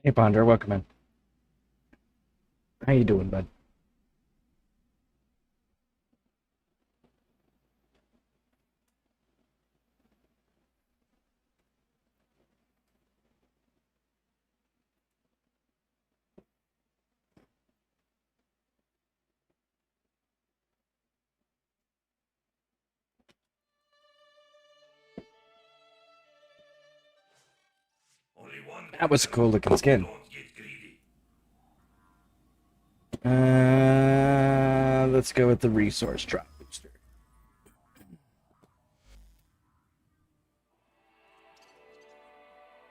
Hey Ponder, welcome in. How you doing, bud? That was a cool looking skin. Let's go with the resource drop booster.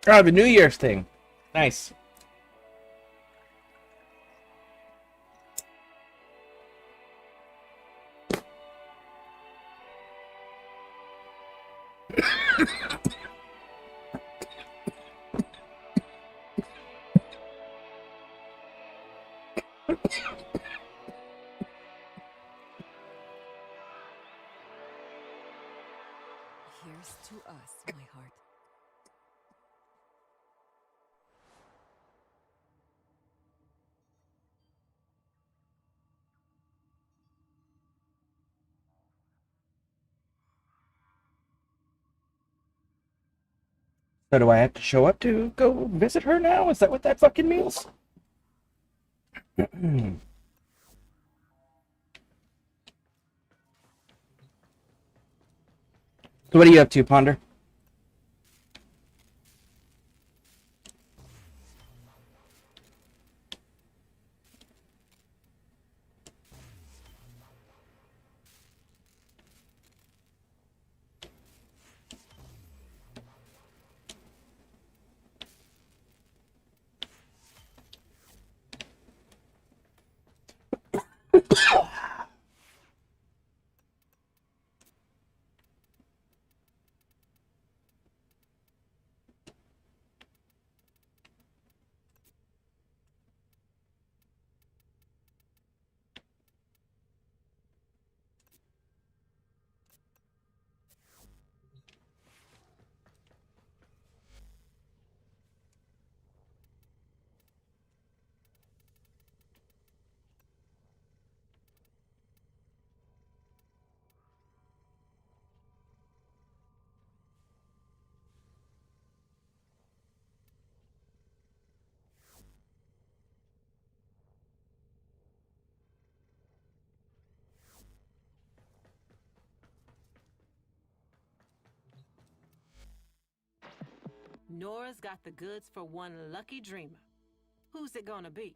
Oh, the New Year's thing. Nice. Here's to us, my heart. So do I have to show up to go visit her now? Is that what that fucking means? So what are you up to, Ponder? Nora's got the goods for one lucky dreamer. Who's it gonna be?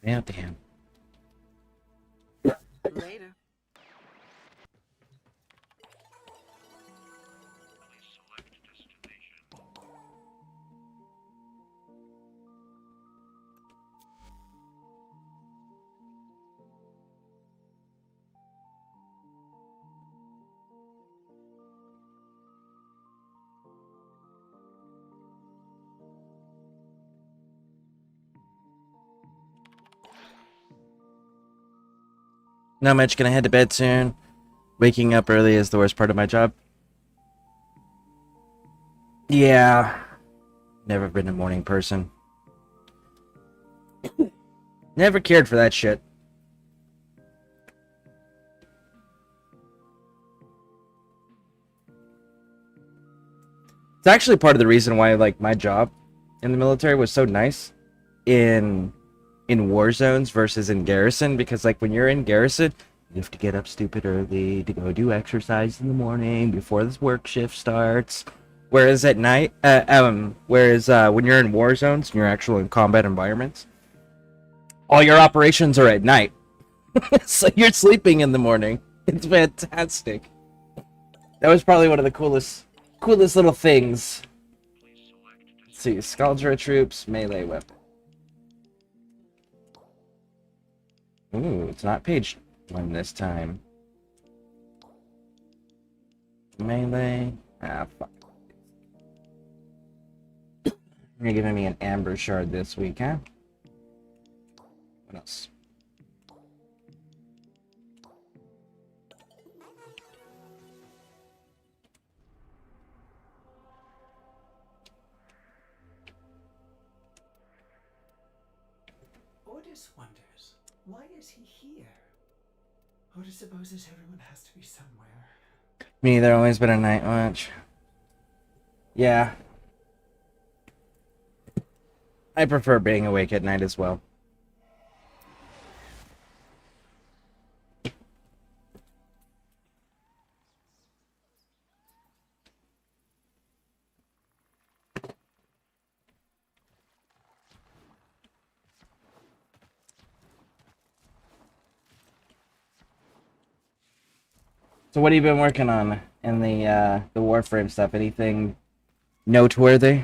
Yeah, damn. Later. Not much. Gonna head to bed soon. Waking up early is the worst part of my job. Yeah. Never been a morning person. Never cared for that shit. It's actually part of the reason why like my job in the military was so nice in war zones versus in garrison, because like when you're in garrison you have to get up stupid early to go do exercise in the morning before this work shift starts, whereas at night when you're in war zones and you're actually in combat environments, all your operations are at night. So you're sleeping in the morning. It's fantastic. That was probably one of the coolest little things. Let's see, Scaldra troops, melee weapon. Ooh, it's not page 1 this time. Melee. Ah, fuck. You're giving me an amber shard this week, huh? What else? Ordis wonders, why is he here? Ordis supposes everyone has to be somewhere. Me, there always been a night watch. Yeah. I prefer being awake at night as well. So what have you been working on in the Warframe stuff? Anything noteworthy?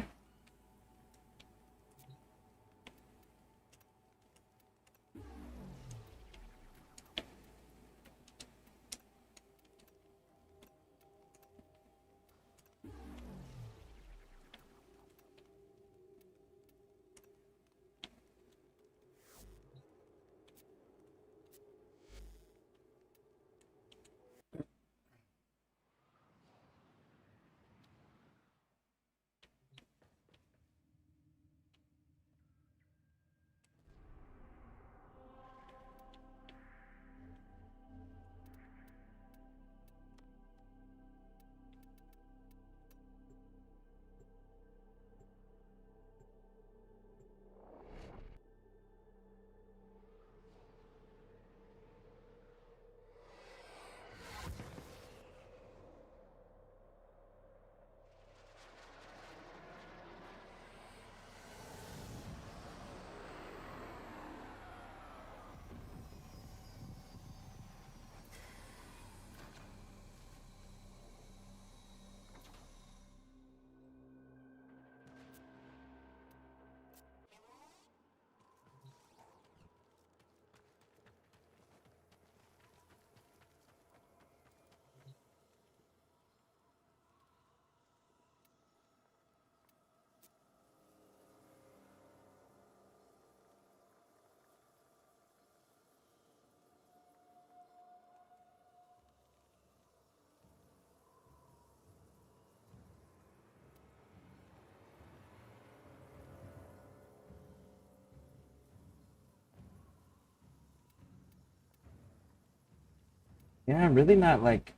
Yeah, I'm really not like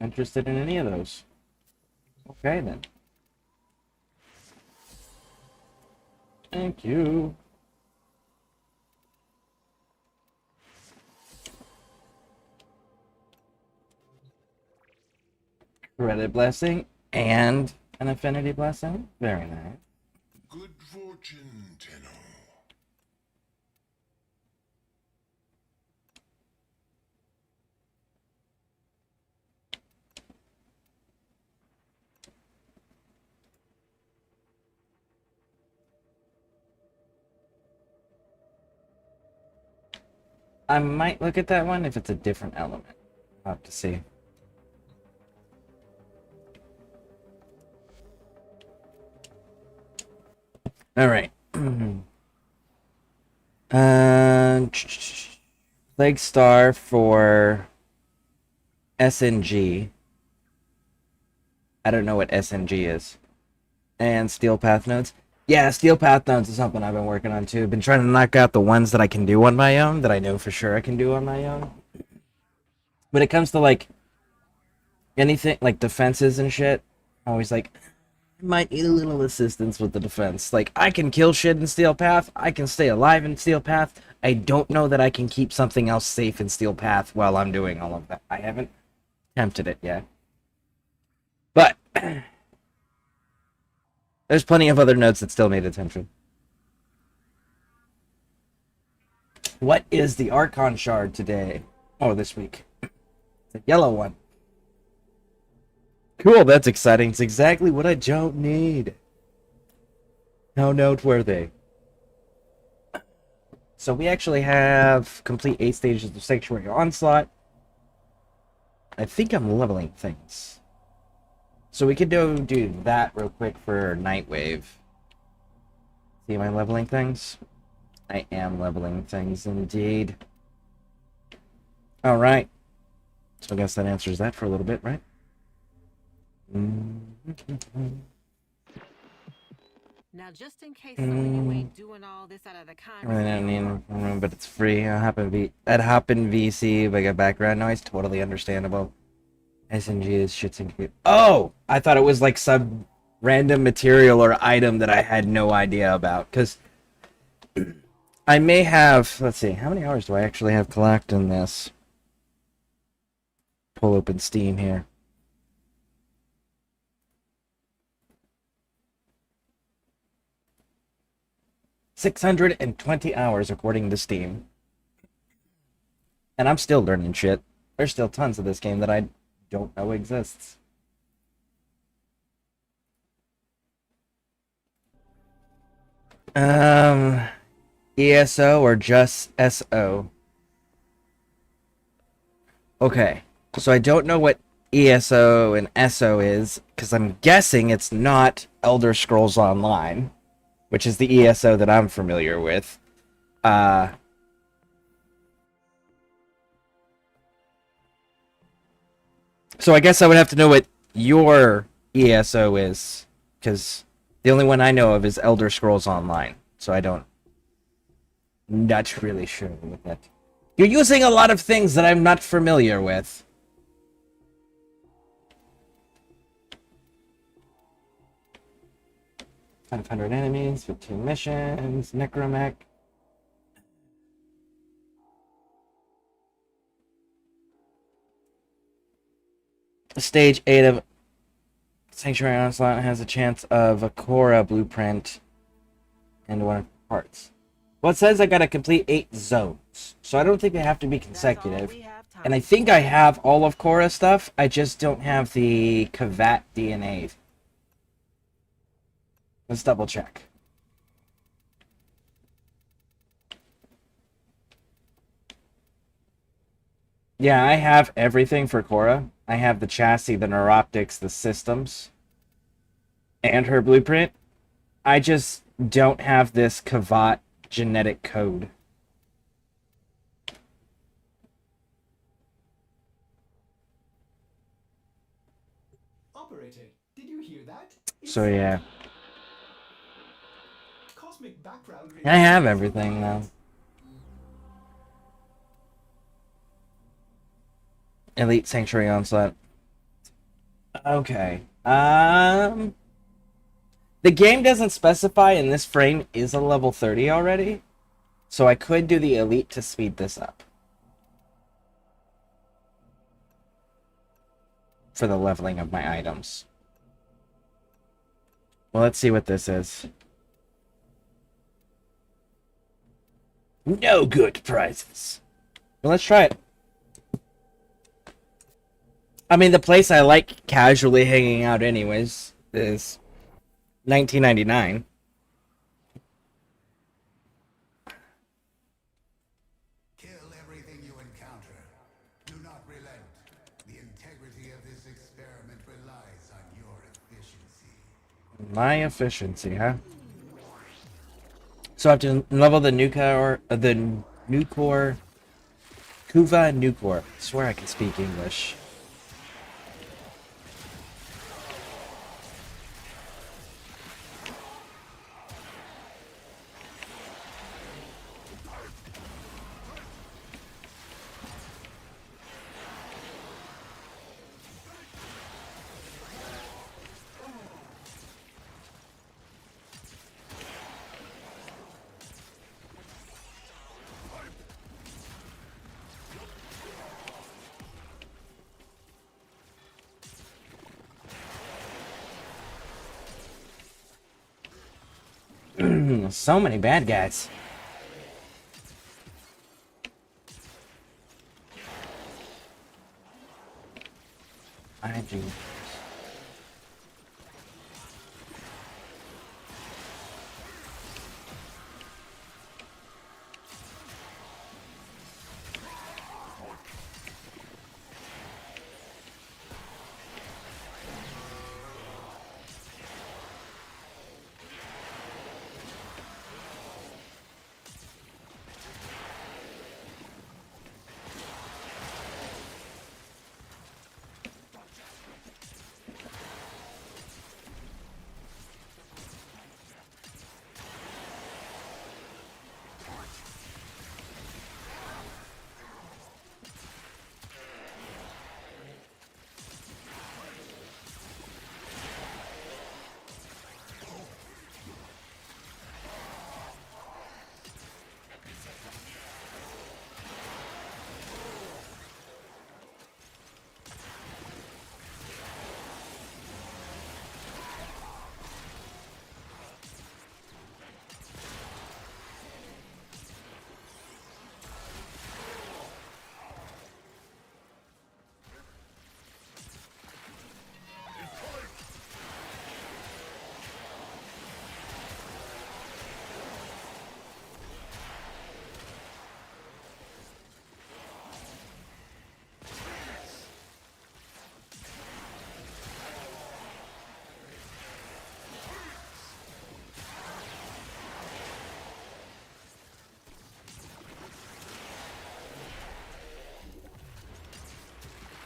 interested in any of those. Okay then. Thank you. Credit blessing and an affinity blessing. Very nice. Good fortune, Tenno. I might look at that one if it's a different element. I'll have to see. All right. Plague Star for SNG. I don't know what SNG is. And Steel Path Nodes. Yeah, Steel Path Nodes is something I've been working on too. Been trying to knock out the ones that I can do on my own, that I know for sure I can do on my own. When it comes to like anything like defenses and shit, I'm always like, I might need a little assistance with the defense. Like, I can kill shit in Steel Path, I can stay alive in Steel Path. I don't know that I can keep something else safe in Steel Path while I'm doing all of that. I haven't attempted it yet. But there's plenty of other notes that still need attention. What is the Archon shard today? Oh, this week. The yellow one. Cool, that's exciting. It's exactly what I don't need. How noteworthy. So we actually have complete 8 stages of Sanctuary Onslaught. I think I'm leveling things. So we could do that real quick for Nightwave. See, am I leveling things? I am leveling things indeed. Alright. So I guess that answers that for a little bit, right? Now, just in case some of you ain't doing all this out of the I don't need kindness of your room, but it's free. I'd hop in VC, like a background noise, totally understandable. SNG is shits and cute. Oh! I thought it was like some random material or item that I had no idea about. Because I may have, let's see, how many hours do I actually have collect in this? Pull open Steam here. $620 hours according to Steam. And I'm still learning shit. There's still tons of this game that I don't know exists. ESO or just SO? Okay, so I don't know what ESO and SO is, because I'm guessing it's not Elder Scrolls Online, which is the ESO that I'm familiar with. So I guess I would have to know what your ESO is, because the only one I know of is Elder Scrolls Online, so I don't... Not really sure with that. You're using a lot of things that I'm not familiar with. $500 enemies, 15 missions, Necromech. Stage 8 of Sanctuary Onslaught has a chance of a Korra blueprint and one of parts. Well, it says I gotta complete 8 zones, so I don't think they have to be consecutive. And I think I have all of Korra stuff, I just don't have the Kavat DNA. Let's double check. Yeah, I have everything for Korra. I have the chassis, the neuroptics, the systems, and her blueprint. I just don't have this Kavat genetic code. Operator, did you hear that? So yeah, Cosmic background I have everything now. Elite Sanctuary Onslaught. Okay. The game doesn't specify, and this frame is a level 30 already. So I could do the Elite to speed this up. For the leveling of my items. Well, let's see what this is. No good prizes. Well, let's try it. I mean, the place I like casually hanging out anyways is $19.99. Kill everything you encounter. Do not relent. The integrity of this experiment relies on your efficiency. My efficiency, huh? So I have to level the Nucor, Kuva Nucor. I swear I can speak English. So many bad guys. I do.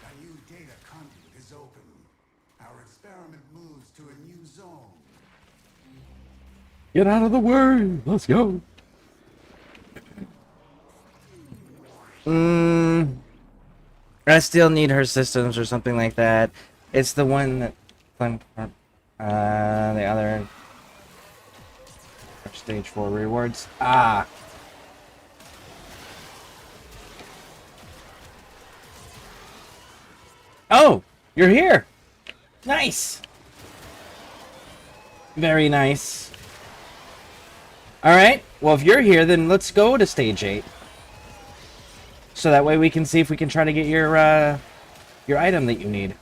A new data conduit is open. Our experiment moves to a new zone. Get out of the way. Let's go. I still need her systems or something like that. It's the one that the other stage 4 rewards. Ah. Oh, you're here. Nice. Very nice. All right. Well, if you're here, then let's go to stage 8. So that way we can see if we can try to get your item that you need.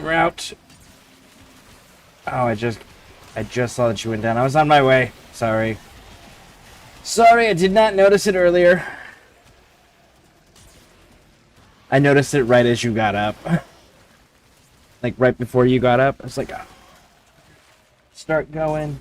Route. Oh, I just saw that you went down. I was on my way. Sorry. Sorry, I did not notice it earlier. I noticed it right as you got up. Like right before you got up. I was like, oh. Start going.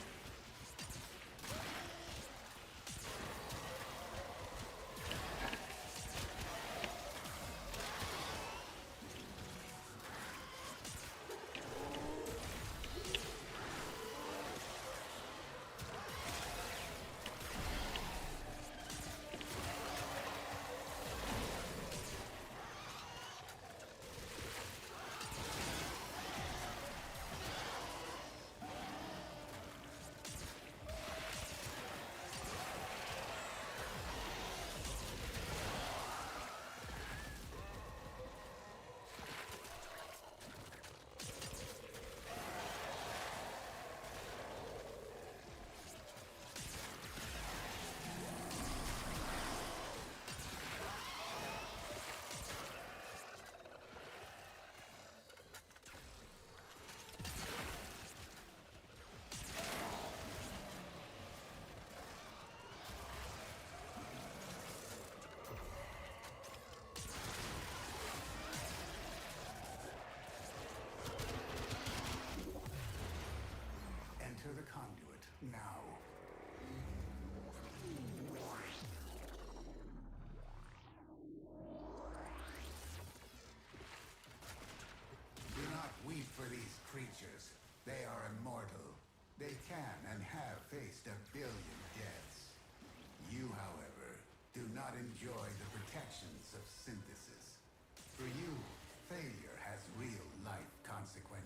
enjoy the protections of synthesis. For you, failure has real-life consequences.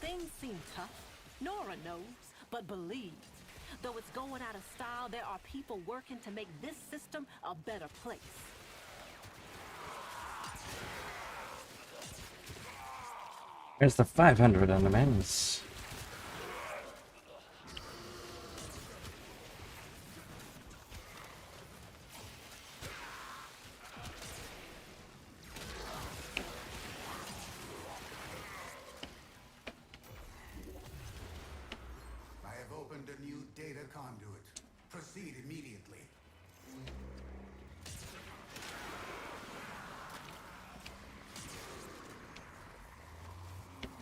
Things seem tough. Nora knows, but believes. Though it's going out of style, there are people working to make this system a better place. There's the 500 on the men's. I have opened a new data conduit. Proceed immediately.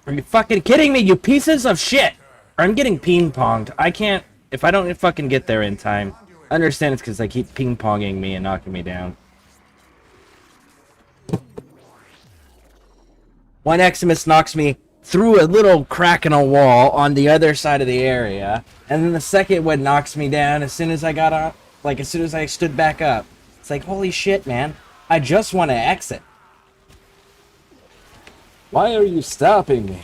Are you fucking kidding me, you pieces of shit? I'm getting ping-ponged. I can't... If I don't fucking get there in time, I understand it's because they keep ping-ponging me and knocking me down. One Eximus knocks me through a little crack in a wall on the other side of the area, and then the second one knocks me down as soon as I got up, like as soon as I stood back up. It's like, holy shit, man. I just want to exit. Why are you stopping me?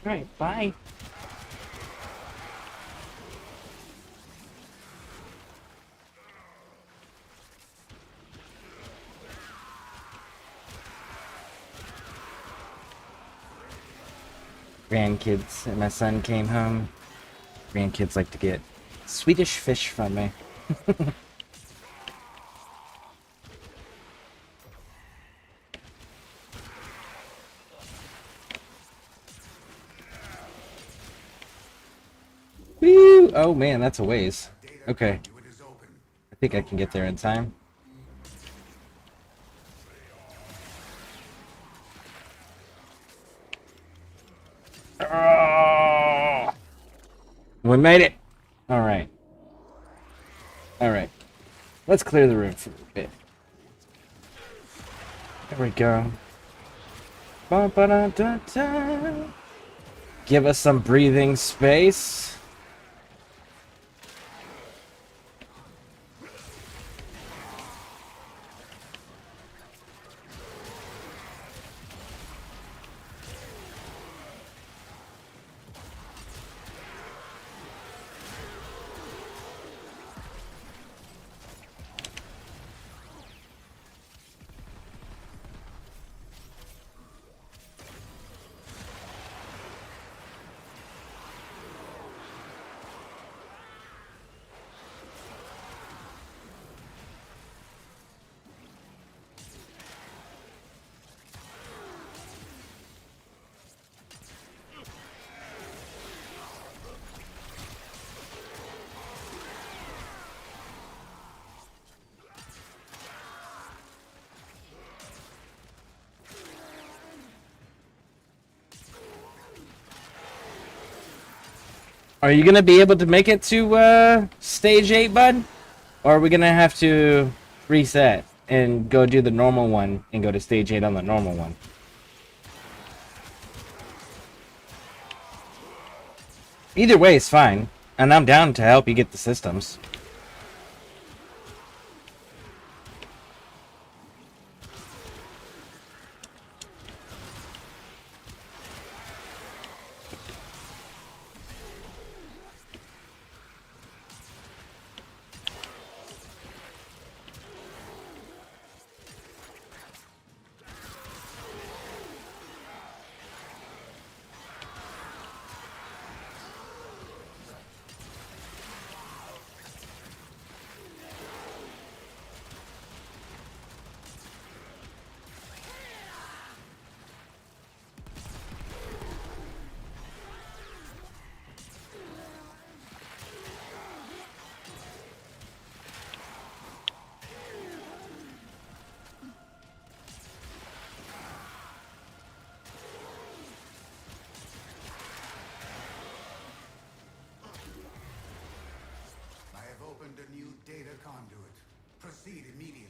Alright, bye. Grandkids and my son came home. Grandkids like to get Swedish fish from me. Ooh, oh man, that's a ways. Okay, Conduit is open. I think I can get there in time. Oh, we made it. All right. All right. Let's clear the room for a bit. There we go. Ba-ba-da-da-da. Give us some breathing space. Are you gonna be able to make it to stage 8, bud? Or are we gonna have to reset and go do the normal one and go to stage 8 on the normal one? Either way is fine, and I'm down to help you get the systems. I have opened a new data conduit. Proceed immediately.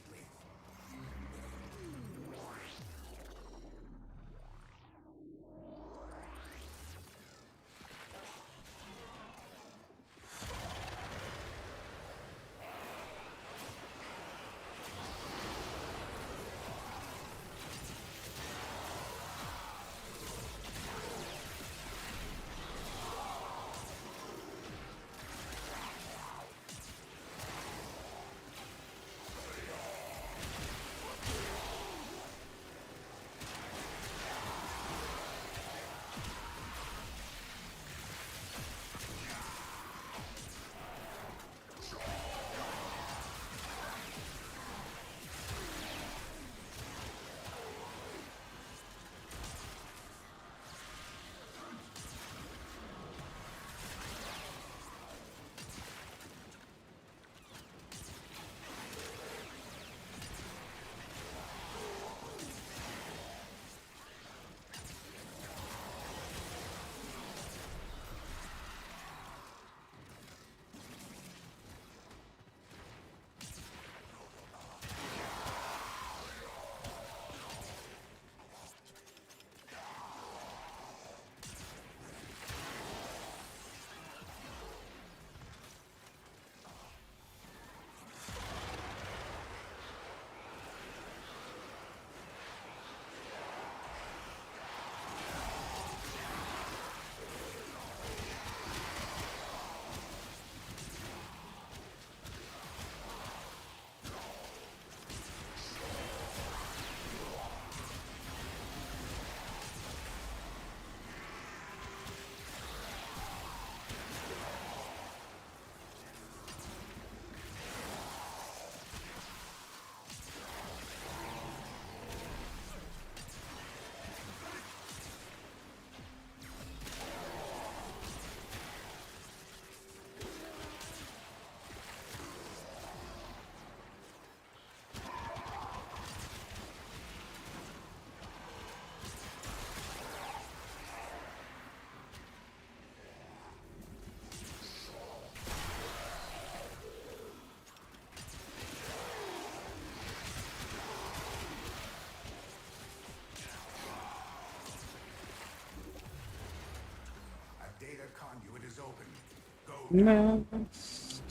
Must.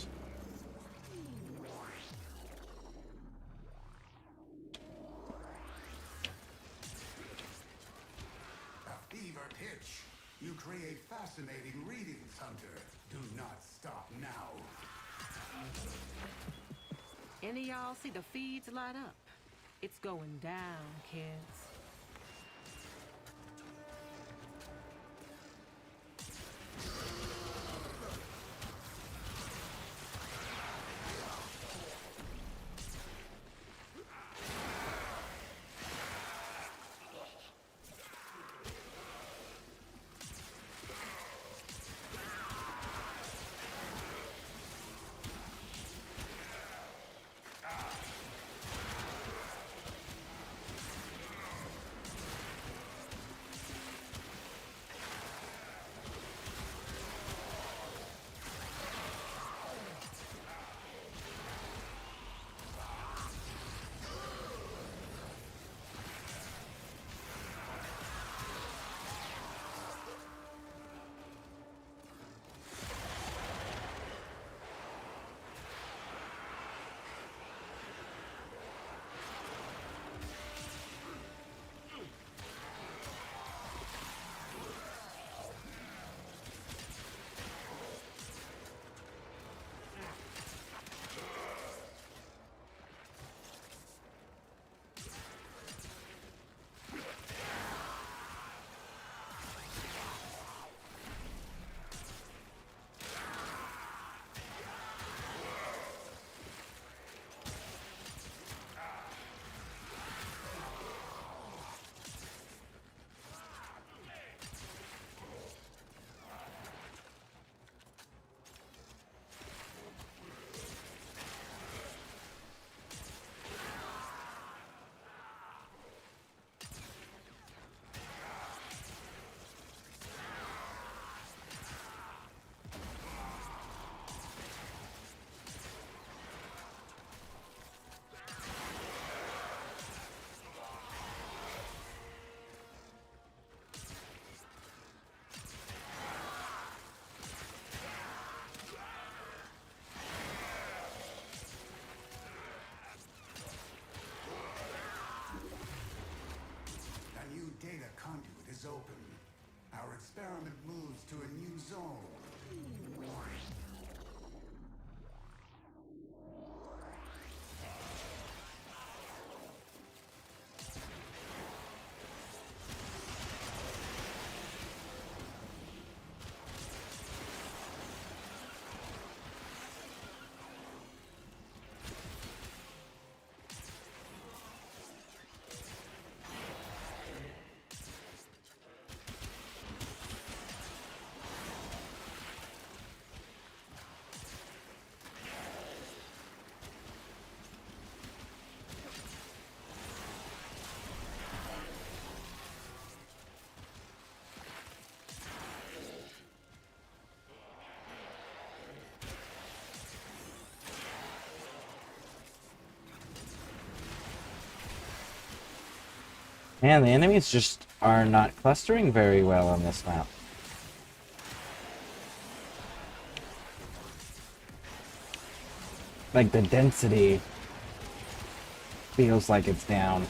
A fever pitch. You create fascinating readings, Hunter. Do not stop now. Any of y'all see the feeds light up? It's going down, kids. A new data conduit is open. Our experiment moves to a new zone. Man, the enemies just are not clustering very well on this map. Like, the density feels like it's down.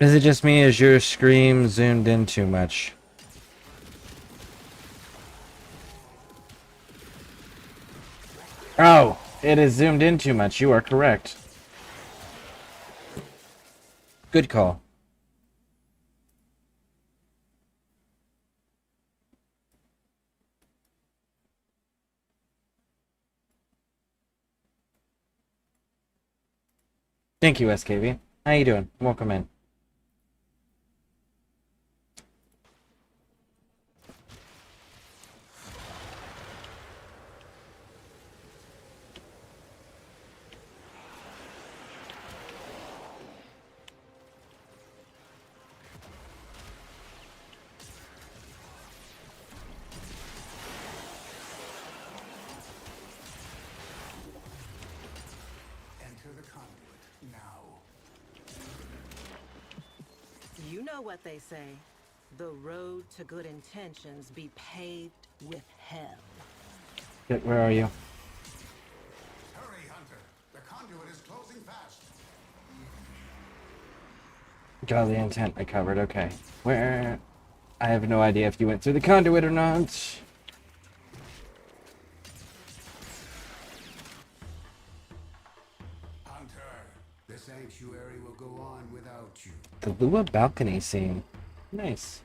Is it just me? Is your scream zoomed in too much? Oh, it is zoomed in too much. You are correct. Good call. Thank you, SKV. How you doing? Welcome in. know what they say. The road to good intentions be paved with hell. Shit, where are you? Hurry, Hunter. The conduit is closing fast. Godly intent I covered, okay. Where? I have no idea if you went through the conduit or not. Hunter, the sanctuary will go on without you. The Lua balcony scene. Nice.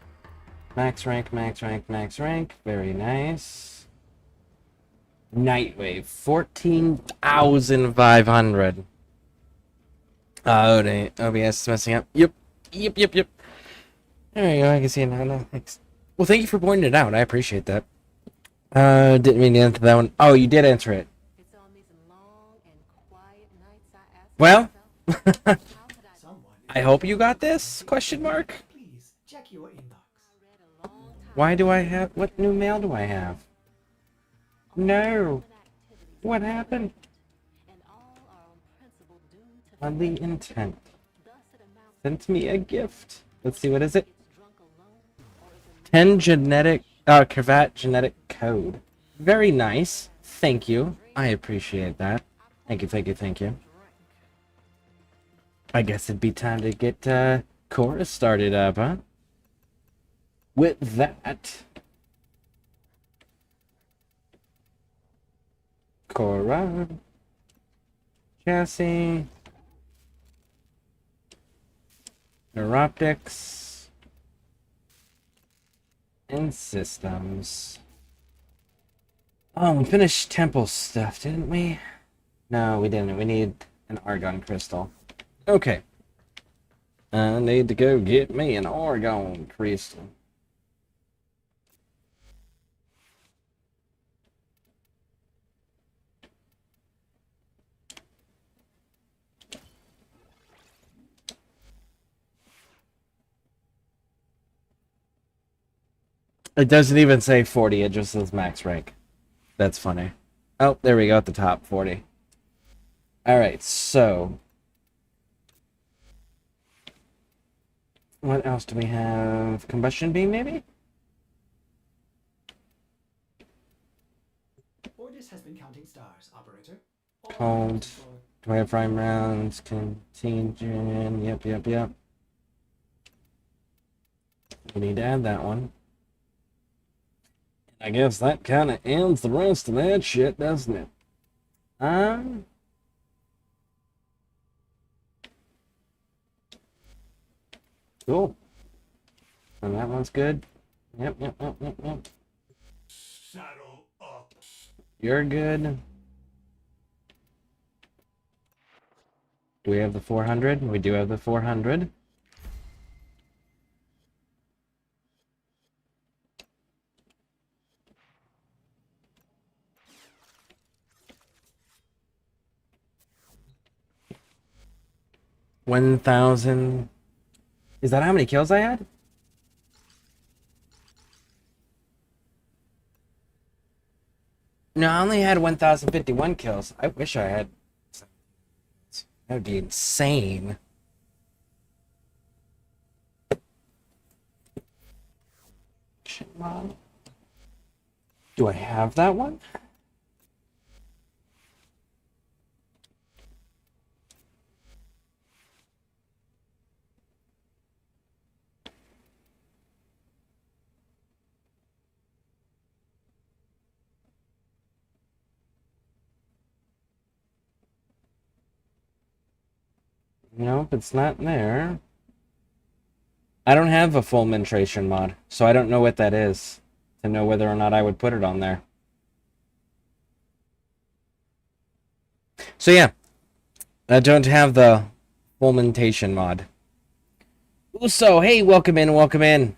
Max rank, max rank, max rank. Very nice. Nightwave, 14,500. Oh, dang. OBS is messing up. Yep. Yep. There you go. I can see it now. No, thanks. Well, thank you for pointing it out. I appreciate that. Didn't mean to answer that one. Oh, you did answer it. It's on these long and quiet nights I ask Well, myself, how could I Someone I hope you got this? Question mark. Please check your inbox. read a long time Why do I have? What new mail do I have? No. What happened? and all are on principle doomed to Godly intent. thus it amounts Sent me a gift. Let's see, what is it? drunk alone or is a 10 genetic, cravat genetic code. Very nice. Thank you. I appreciate that. Thank you. I guess it'd be time to get, chorus started up, huh? With that. Cora. Chassis. Neuroptics. And systems. Oh, we finished temple stuff, didn't we? No, we didn't. We need an argon crystal. Okay. I need to go get me an argon crystal. It doesn't even say 40, it just says max rank. That's funny. Oh, there we go at the top, 40. Alright, so. What else do we have? Combustion beam, maybe? Ordis has been counting stars, operator. All Cold. accounted for. Do I have prime rounds? Contingent. Yep. We need to add that one. I guess that kind of ends the rest of that shit, doesn't it? Cool. And that one's good. Yep. Saddle up. You're good. Do we have the 400? We do have the 400. $1,000. Is that how many kills I had? No, I only had 1,051 kills. I wish I had. That would be insane. Shit, Mom. Do I have that one? Nope, it's not there. I don't have a full mentation mod, so I don't know what that is to know whether or not I would put it on there. So yeah, I don't have the full mentation mod. So, hey, welcome in.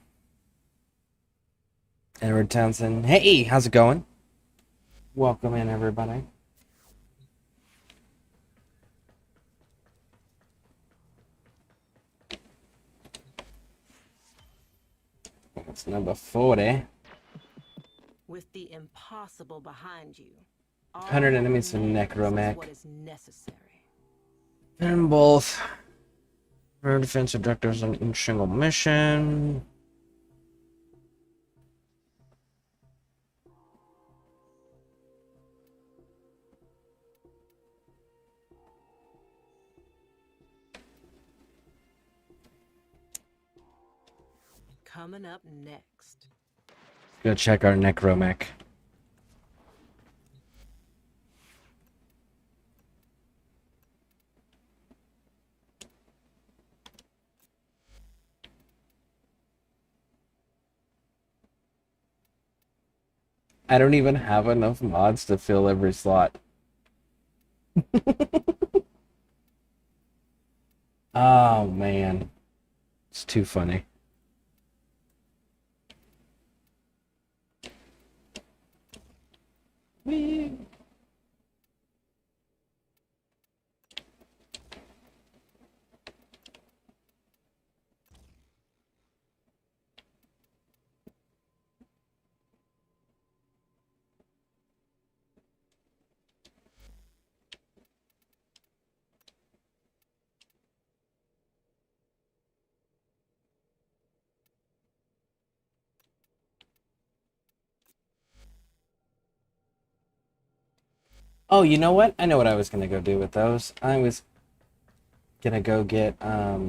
Edward Townsend, hey, how's it going? Welcome in, everybody. That's number 40. with the impossible behind you. 100 enemies in All that remains is Necromech. what is necessary. And both. Air defense objectives on each single mission. Coming up next. Go check our necromech. I don't even have enough mods to fill every slot. Oh man. It's too funny. Whee! Oh, you know what? I know what I was gonna go do with those. I was gonna go get a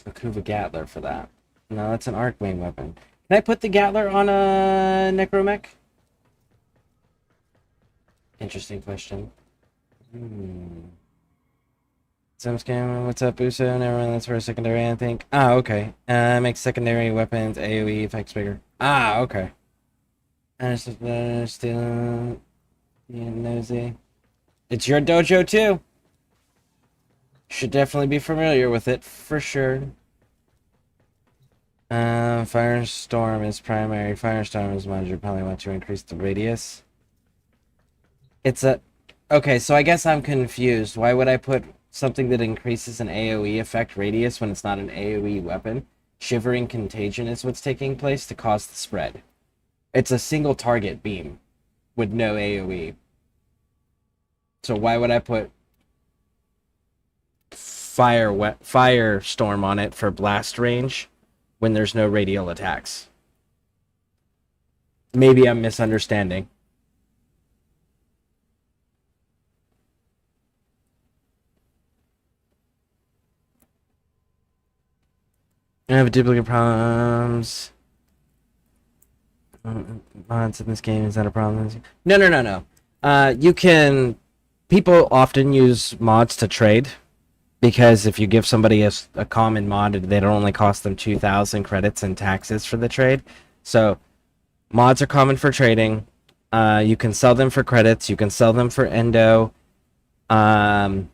Kuva Gatler for that. No, that's an Archwing weapon. Can I put the Gatler on a Necromech? Interesting question. Some scam, what's up, Uso? Never mind, that's for a secondary, I think. Ah, okay. Makes secondary weapons AoE effects bigger. Ah, okay. Still nosy. It's your dojo too. Should definitely be familiar with it for sure. Firestorm is primary. Firestorm is mod. You probably want to increase the radius. It's a... Okay, so I guess I'm confused. Why would I put something that increases an AoE effect radius when it's not an AoE weapon? Shivering Contagion is what's taking place to cause the spread. It's a single target beam with no AoE. So why would I put Firestorm on it for blast range when there's no radial attacks? Maybe I'm misunderstanding. I have duplicate problems. Mods in this game, is that a problem? No. You can... People often use mods to trade, because if you give somebody a common mod, they don't only cost them 2,000 credits and taxes for the trade. So, mods are common for trading. You can sell them for credits. You can sell them for endo. And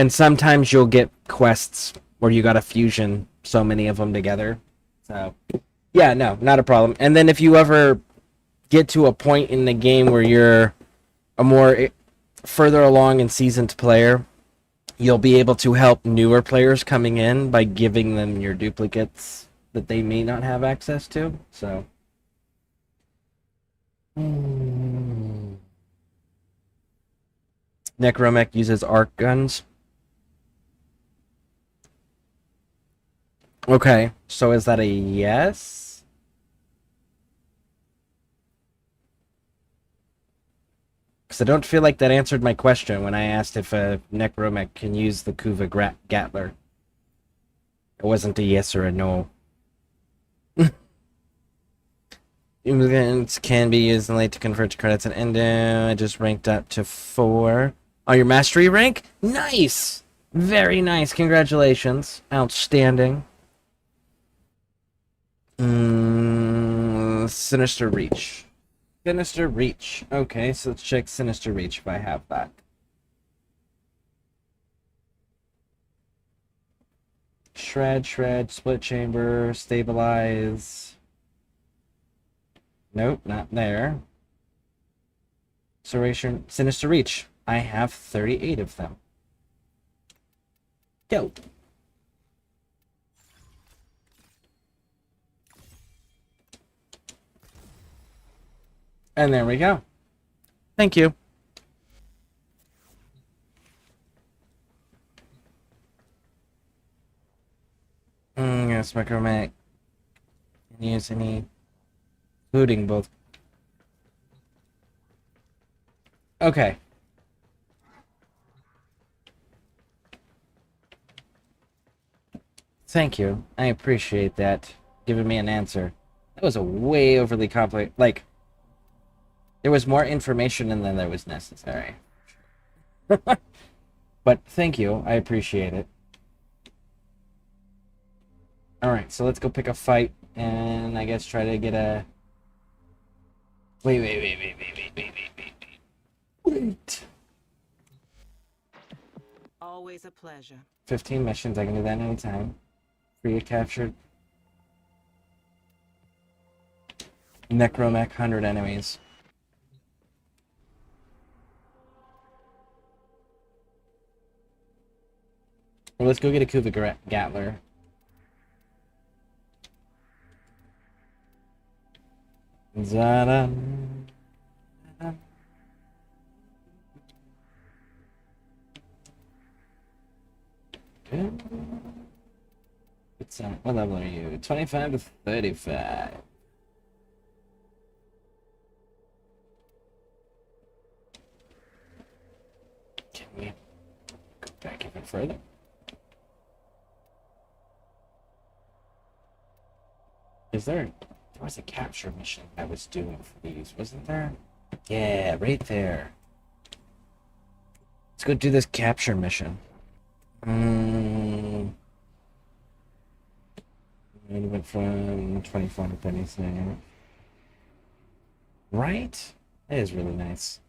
sometimes you'll get quests where you gotta fusion so many of them together. So, yeah, no, not a problem. And then if you ever get to a point in the game where you're a more further along and seasoned player, you'll be able to help newer players coming in by giving them your duplicates that they may not have access to. So, Necromech uses arc guns. Okay, so is that a yes? Because I don't feel like that answered my question when I asked if a Necromech can use the Kuva Gatler. It wasn't a yes or a no. Immigrants can be used in late to convert to credits and endo. I just ranked up to 4. Oh, your mastery rank? Nice! Very nice. Congratulations. Outstanding. Sinister Reach. Sinister Reach. Okay, so let's check Sinister Reach if I have that. Shred, split chamber, stabilize. Nope, not there. Serration, Sinister Reach. I have 38 of them. Dope. And there we go. Thank you. advanced micromech can use any, including both. Okay. Thank you. I appreciate that. Giving me an answer. That was a way overly complex. Like, there was more information in than there was necessary. But thank you. I appreciate it. Alright, so let's go pick a fight. And I guess try to get a... Wait. Always a pleasure. 15 missions. I can do that anytime. Free a captured. Necromech, 100 enemies. Well, let's go get a Kuva Gatler. Zada. What level are you? 25 to 35. Can we go back even further? There was a capture mission I was doing for these, wasn't there? Yeah, right there. Let's go do this capture mission. It went from 24 to 36. Right? It is really nice.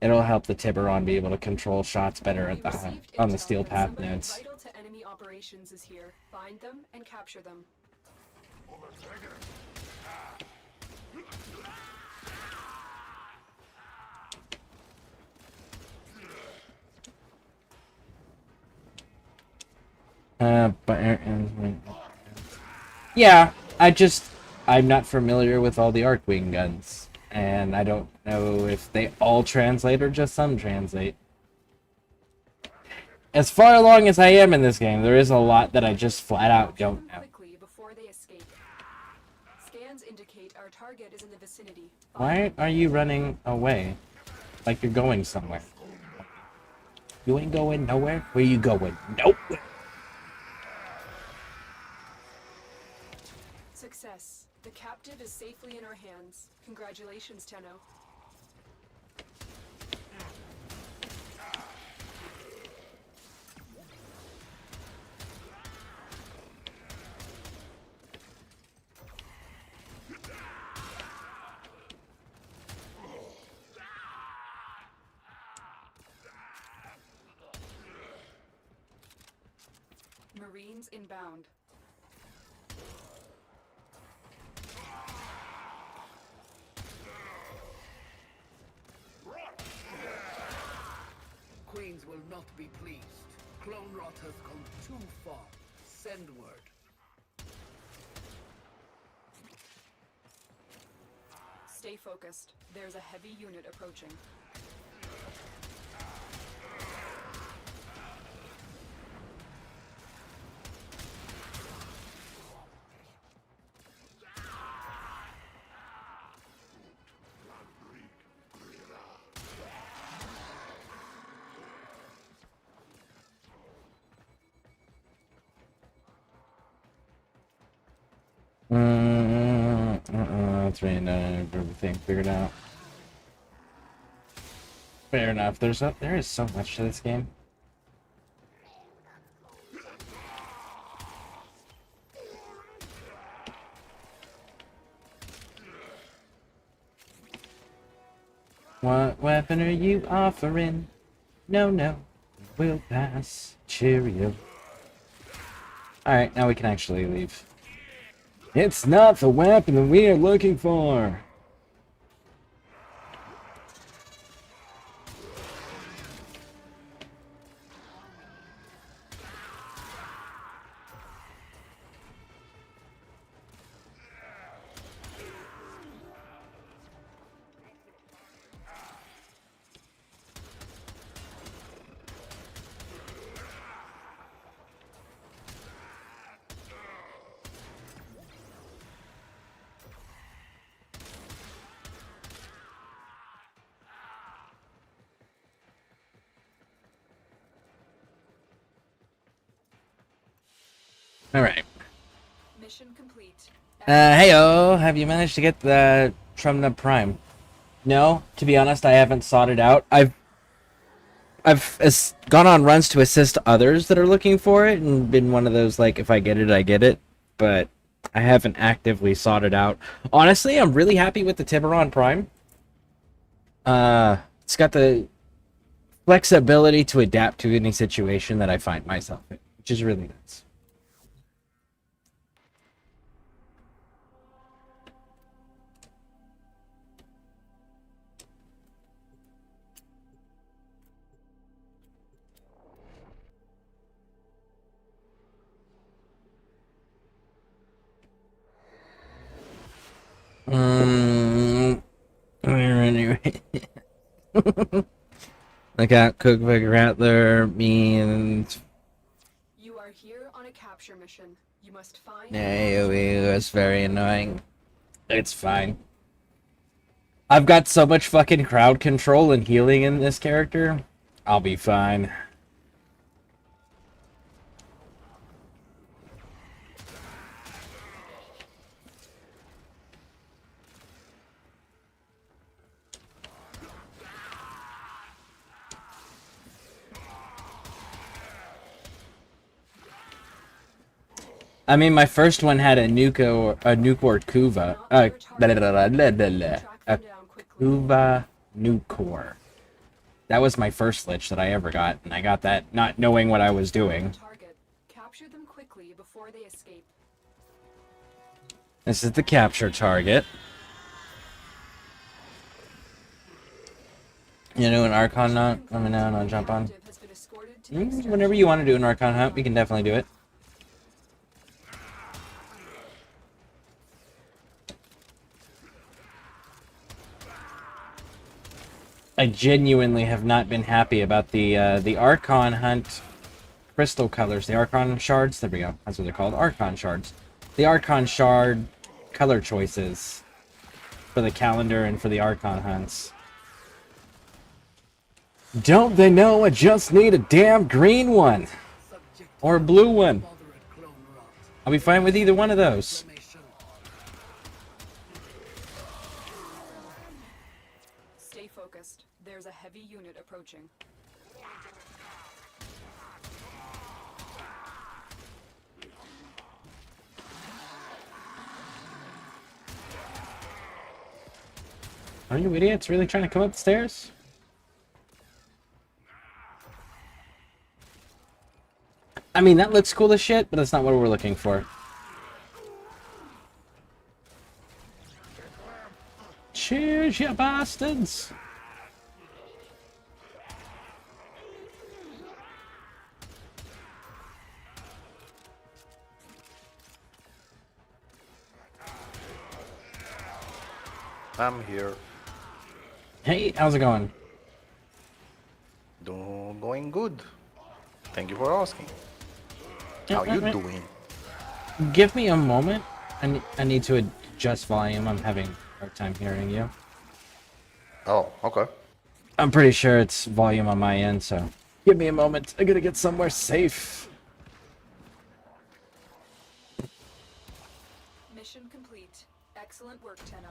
It'll help the Tiburon be able to control shots better at the on the steel path nodes. Vital to enemy operations is here. Find them and capture them. Yeah, I'm not familiar with all the Archwing guns, and I don't know if they all translate or just some translate. As far along as I am in this game, there is a lot that I just flat out don't know. Quickly before they escape. Scans indicate our target is in the vicinity. Why are you running away? Like you're going somewhere. You ain't going nowhere? Where you going? Nope. Success. The captive is safely in our hands. Congratulations, Tenno. Marines inbound. Queens will not be pleased. Clone rot has gone too far. Send word. Stay focused. There's a heavy unit approaching. That's right. Everything figured out. Fair enough. There is so much to this game. What weapon are you offering? No, we'll pass. Cheerio. Alright, now we can actually leave. It's not the weapon that we are looking for. All right. Mission complete. Heyo, have you managed to get the from the Prime? No, to be honest, I haven't sought it out. I've gone on runs to assist others that are looking for it, and been one of those like, if I get it, I get it. But I haven't actively sought it out. Honestly, I'm really happy with the Tiburon Prime. It's got the flexibility to adapt to any situation that I find myself in, which is really nice. Anyway. Look out, Cookbook Rattler means. You are here on a capture mission. You must find. AoE was very annoying. It's fine. I've got so much fucking crowd control and healing in this character. I'll be fine. I mean, my first one had a nuke or Kuva. A Kuva Nukor. That was my first Lich that I ever got, and I got that not knowing what I was doing. Target. Capture them quickly before they escape. This is the capture target. You know, an Archon hunt? Let me know and I'll jump on. Cooperative has been escorted to Whenever you want to do an Archon hunt, we can definitely do it. I genuinely have not been happy about the Archon hunt crystal colors, the Archon shards. There we go. That's what they're called, Archon shards. The Archon shard color choices for the calendar and for the Archon hunts. Don't they know I just need a damn green one or a blue one? I'll be fine with either one of those. Stay focused. There's a heavy unit approaching. Are you idiots really trying to come up the stairs? I mean, that looks cool as shit, but that's not what we're looking for. Cheers, you bastards! I'm here. Hey, how's it going? Going good. Thank you for asking. How you doing? Give me a moment. I need to adjust volume. I'm having a hard time hearing you. Oh, okay. I'm pretty sure it's volume on my end, so give me a moment. I gotta get somewhere safe. Mission complete. Excellent work, Tenno.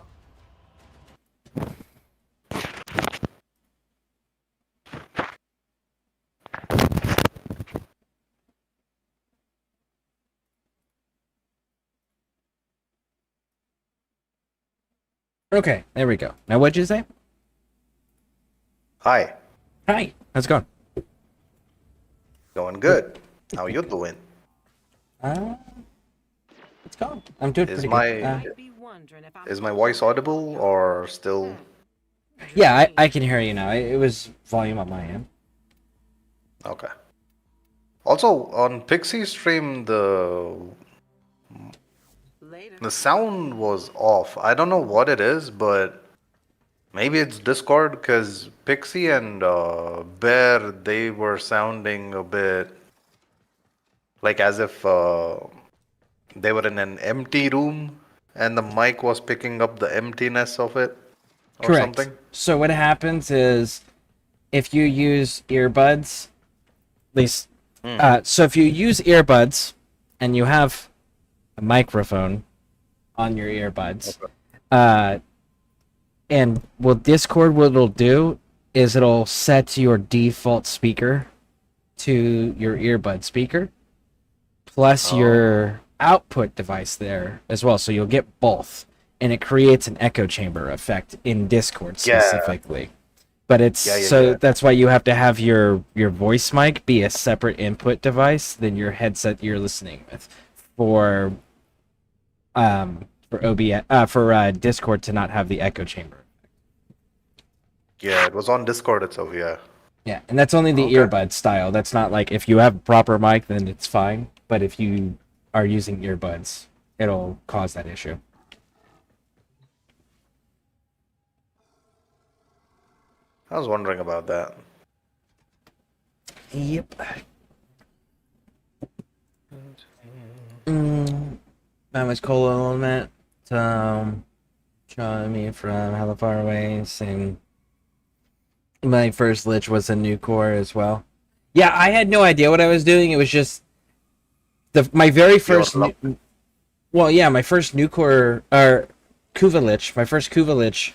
Okay, there we go. Now, what'd you say? Hi. Hi, how's it going? Going good. How you doing? It's going. I'm doing Is pretty my good. is my voice audible or still? Yeah, I can hear you now. It was volume on my end. Okay. Also, on Pixie stream, the sound was off. I don't know what it is, but maybe it's Discord, because Pixie and Bear, they were sounding a bit like as if they were in an empty room and the mic was picking up the emptiness of it or Correct. something. So what happens is, if you use earbuds, at least, so if you use earbuds and you have a microphone on your earbuds. And what Discord, what it'll do is it'll set your default speaker to your earbud speaker, plus your output device there as well. So you'll get both, and it creates an echo chamber effect in Discord specifically. But it's that's why you have to have your voice mic be a separate input device than your headset you're listening with for Discord to not have the echo chamber. Yeah, it was on Discord itself, yeah. Yeah, and that's only the earbud style. That's not like if you have a proper mic, then it's fine. But if you are using earbuds, it'll cause that issue. I was wondering about that. Yep. That was cool element. Showing me from hella far away. Same. My first Lich was a new core as well. Yeah, I had no idea what I was doing. It was just my very first. My first new core or Kuva Lich. My first Kuva Lich.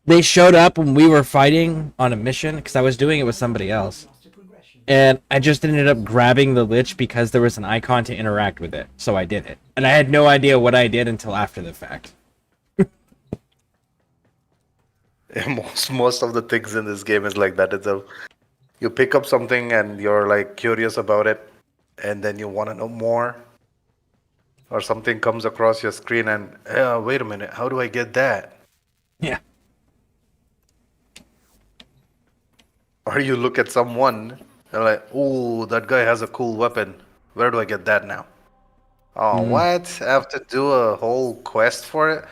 They showed up when we were fighting on a mission because I was doing it with somebody else. And I just ended up grabbing the Lich because there was an icon to interact with it. So I did it. And I had no idea what I did until after the fact. Most of the things in this game is like that. You pick up something and you're like curious about it, and then you want to know more. Or something comes across your screen and, wait a minute, how do I get that? Yeah. Or you look at someone and like, oh, that guy has a cool weapon. Where do I get that now? Oh, what? I have to do a whole quest for it?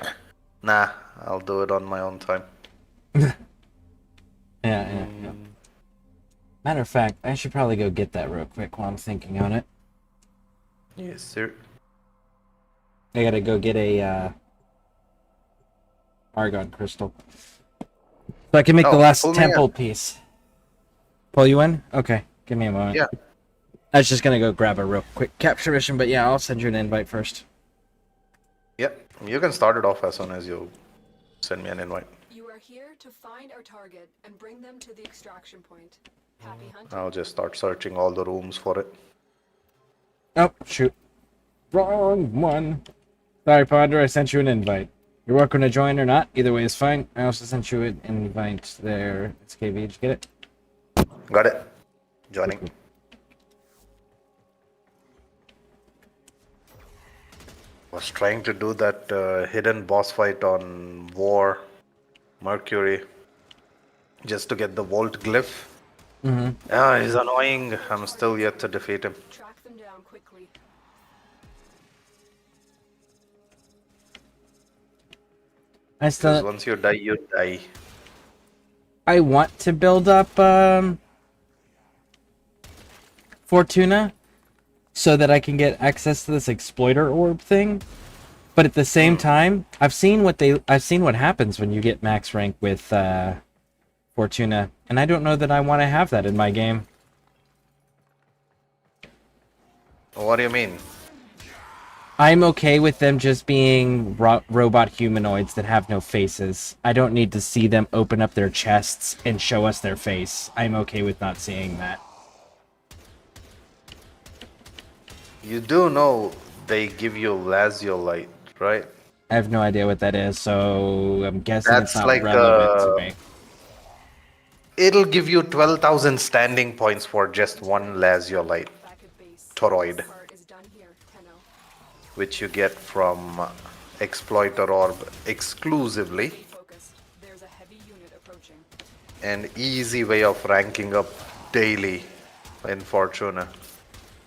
Nah, I'll do it on my own time. Yeah. Matter of fact, I should probably go get that real quick while I'm thinking on it. Yes, sir. I gotta go get a Archon crystal. So I can make the last temple piece. Pull you in? Okay, give me a moment. Yeah. I was just gonna go grab a real quick capture mission, but yeah, I'll send you an invite first. Yep, you can start it off as soon as you send me an invite. You are here to find our target and bring them to the extraction point. Happy hunting. I'll just start searching all the rooms for it. Oh, shoot. Wrong one. Sorry, Ponder, I sent you an invite. You're welcome to join or not. Either way is fine. I also sent you an invite there. It's KV. Did you get it? Got it. Joining. Was trying to do that hidden boss fight on War Mercury just to get the Vault glyph. Yeah, he's annoying. I'm still yet to defeat him. Track them down quickly. Because once you die, you die. I want to build up Fortuna so that I can get access to this exploiter orb thing. But at the same time, I've seen what happens when you get max rank with Fortuna, and I don't know that I want to have that in my game. What do you mean? I'm okay with them just being robot humanoids that have no faces. I don't need to see them open up their chests and show us their face. I'm okay with not seeing that. You do know they give you Laziolite, right? I have no idea what that is, so I'm guessing it's not like relevant to me. It'll give you 12,000 standing points for just one Laziolite toroid, which you get from Exploiter Orb exclusively. An easy way of ranking up daily in Fortuna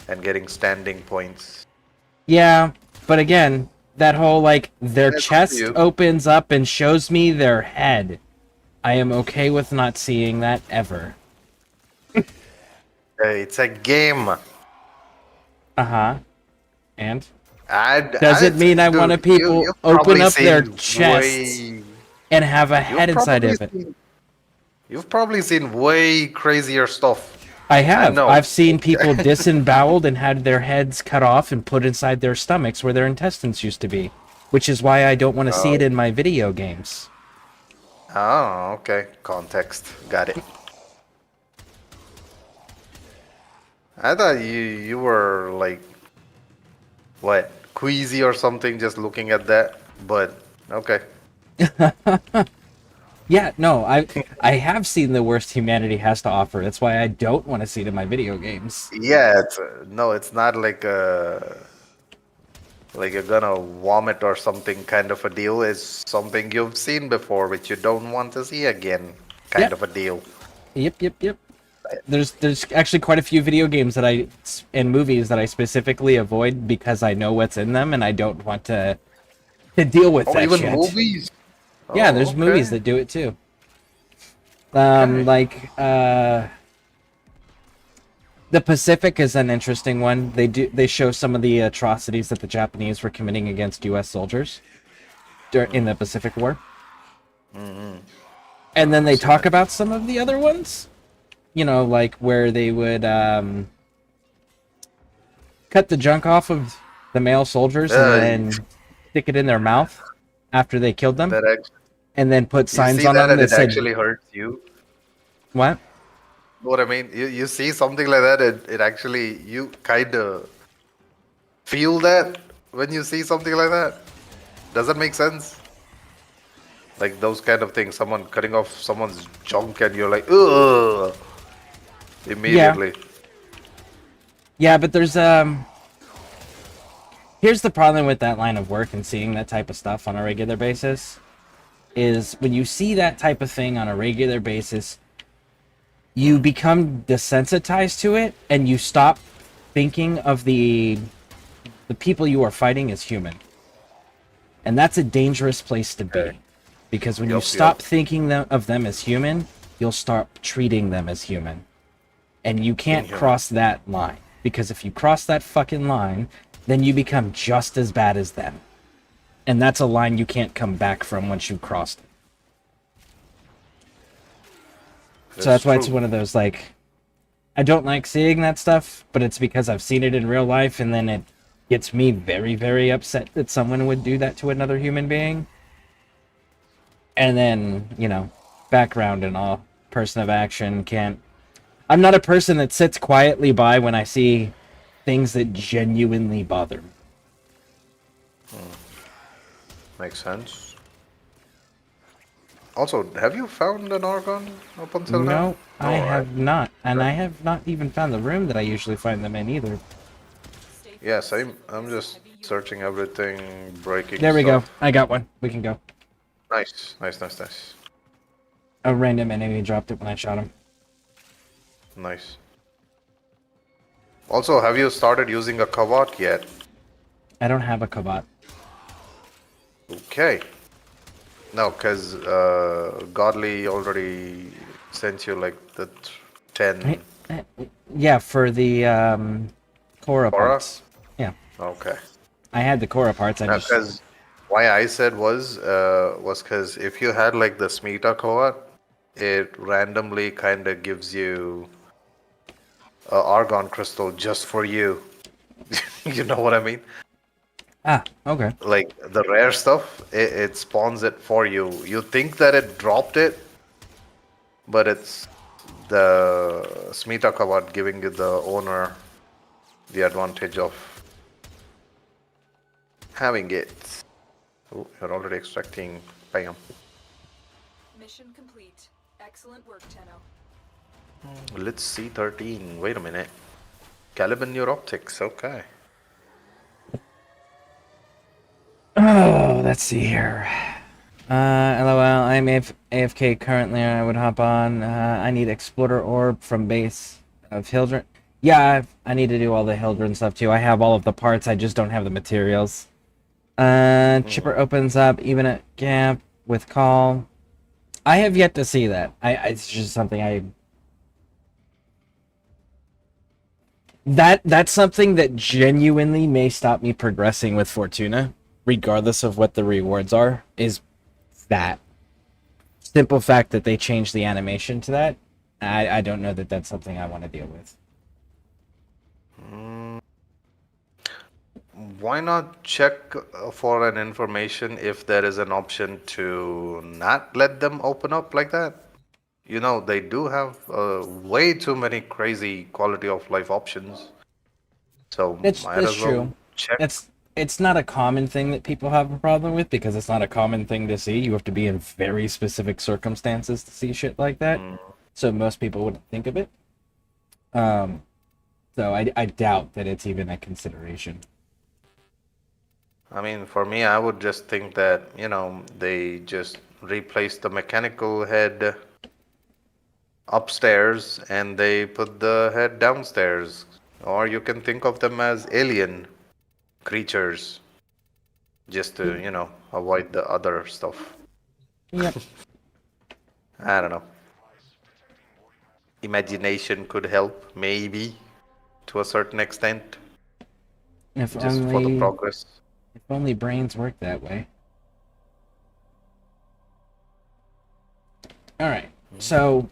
and getting standing points. Yeah, but again, that whole, like, their chest opens up and shows me their head. I am okay with not seeing that ever. It's a game. Uh-huh. And? Does it mean I want to people open up their chests and have a head inside of it? You've probably seen way crazier stuff I have. know. I've seen people disemboweled and had their heads cut off and put inside their stomachs where their intestines used to be, which is why I don't want to see it in my video games. Oh, okay. Context. Got it. I thought you were like what, queasy or something just looking at that, but okay. Yeah, no, I have seen the worst humanity has to offer. That's why I don't want to see it in my video games. Yeah, it's no, it's not like you're gonna vomit or something kind of a deal. It's something you've seen before which you don't want to see again kind Yep. of a deal. Yep. There's actually quite a few video games that and movies that I specifically avoid because I know what's in them and I don't want to deal with Oh, that even shit. movies? Yeah, Oh, there's okay. movies that do it too. The Pacific is an interesting one. They show some of the atrocities that the Japanese were committing against U.S. soldiers in the Pacific War. And then they talk about some of the other ones. You know, like where they would cut the junk off of the male soldiers and then stick it in their mouth after they killed them, and then put signs on them and that it said, actually hurts you. "What?" What I mean, you see something like that, it actually, you kind of feel that when you see something like that. Does that make sense? Like those kind of things, someone cutting off someone's junk and you're like, ugh, immediately. Yeah, but there's here's the problem with that line of work and seeing that type of stuff on a regular basis is when you see that type of thing on a regular basis, you become desensitized to it and you stop thinking of the people you are fighting as human. And that's a dangerous place to be. Because when you stop thinking of them as human, you'll start treating them as human. And you can't cross that line. Because if you cross that fucking line, then you become just as bad as them. And that's a line you can't come back from once you've crossed it. So that's why it's one of those, like, I don't like seeing that stuff, but it's because I've seen it in real life, and then it gets me very, very upset that someone would do that to another human being. And then, you know, background and all, person of action can't... I'm not a person that sits quietly by when I see things that genuinely bother me. Makes sense. Also, have you found an Archon up until now? No, I have not. And I have not even found the room that I usually find them in either. Yeah, same. I'm just searching everything, breaking There we go. stuff. I got one. We can go. Nice. A random enemy dropped it when I shot him. Nice. Also, have you started using a Kavat yet? I don't have a Kavat. Okay. No, because Godly already sent you like the 10. Yeah, for the Korra Korra? parts. Yeah, Okay. I had the Korra parts. I just... Because why I said was because if you had like the Smita Kavat, it randomly kind of gives you a Argon crystal just for you. You know what I mean? Ah, okay. Like the rare stuff, it spawns it for you. You think that it dropped it, but it's the Smita Kavat giving you the owner the advantage of having it. Oh, you're already extracting. Bam. Mission complete. Excellent work, Tenno. Let's see 13. Wait a minute. Caliban your optics. Okay. Oh, let's see here. LOL, I'm AFK currently, I would hop on. I need Explorer Orb from base of Hildren. Yeah, I need to do all the Hildren stuff too. I have all of the parts, I just don't have the materials. Chipper opens up, even at Gap with Call. I have yet to see that. It's just something That's something that genuinely may stop me progressing with Fortuna, regardless of what the rewards are, is that simple fact that they changed the animation to that I don't know that that's something I want to deal with. Why not check for an information if there is an option to not let them open up like that? You know, they do have way too many crazy quality of life options. So might That's as well true. check. It's not a common thing that people have a problem with because it's not a common thing to see. You have to be in very specific circumstances to see shit like that. Mm, So most people wouldn't think of it. Um, so I doubt that it's even a consideration. I mean, for me, I would just think that, you know, they just replace the mechanical head upstairs and they put the head downstairs. Or you can think of them as alien creatures just to, you know, avoid the other stuff. Yep. I don't know. Imagination could help, maybe, to a certain extent, If just for the only progress. if only brains work that way. All right. So,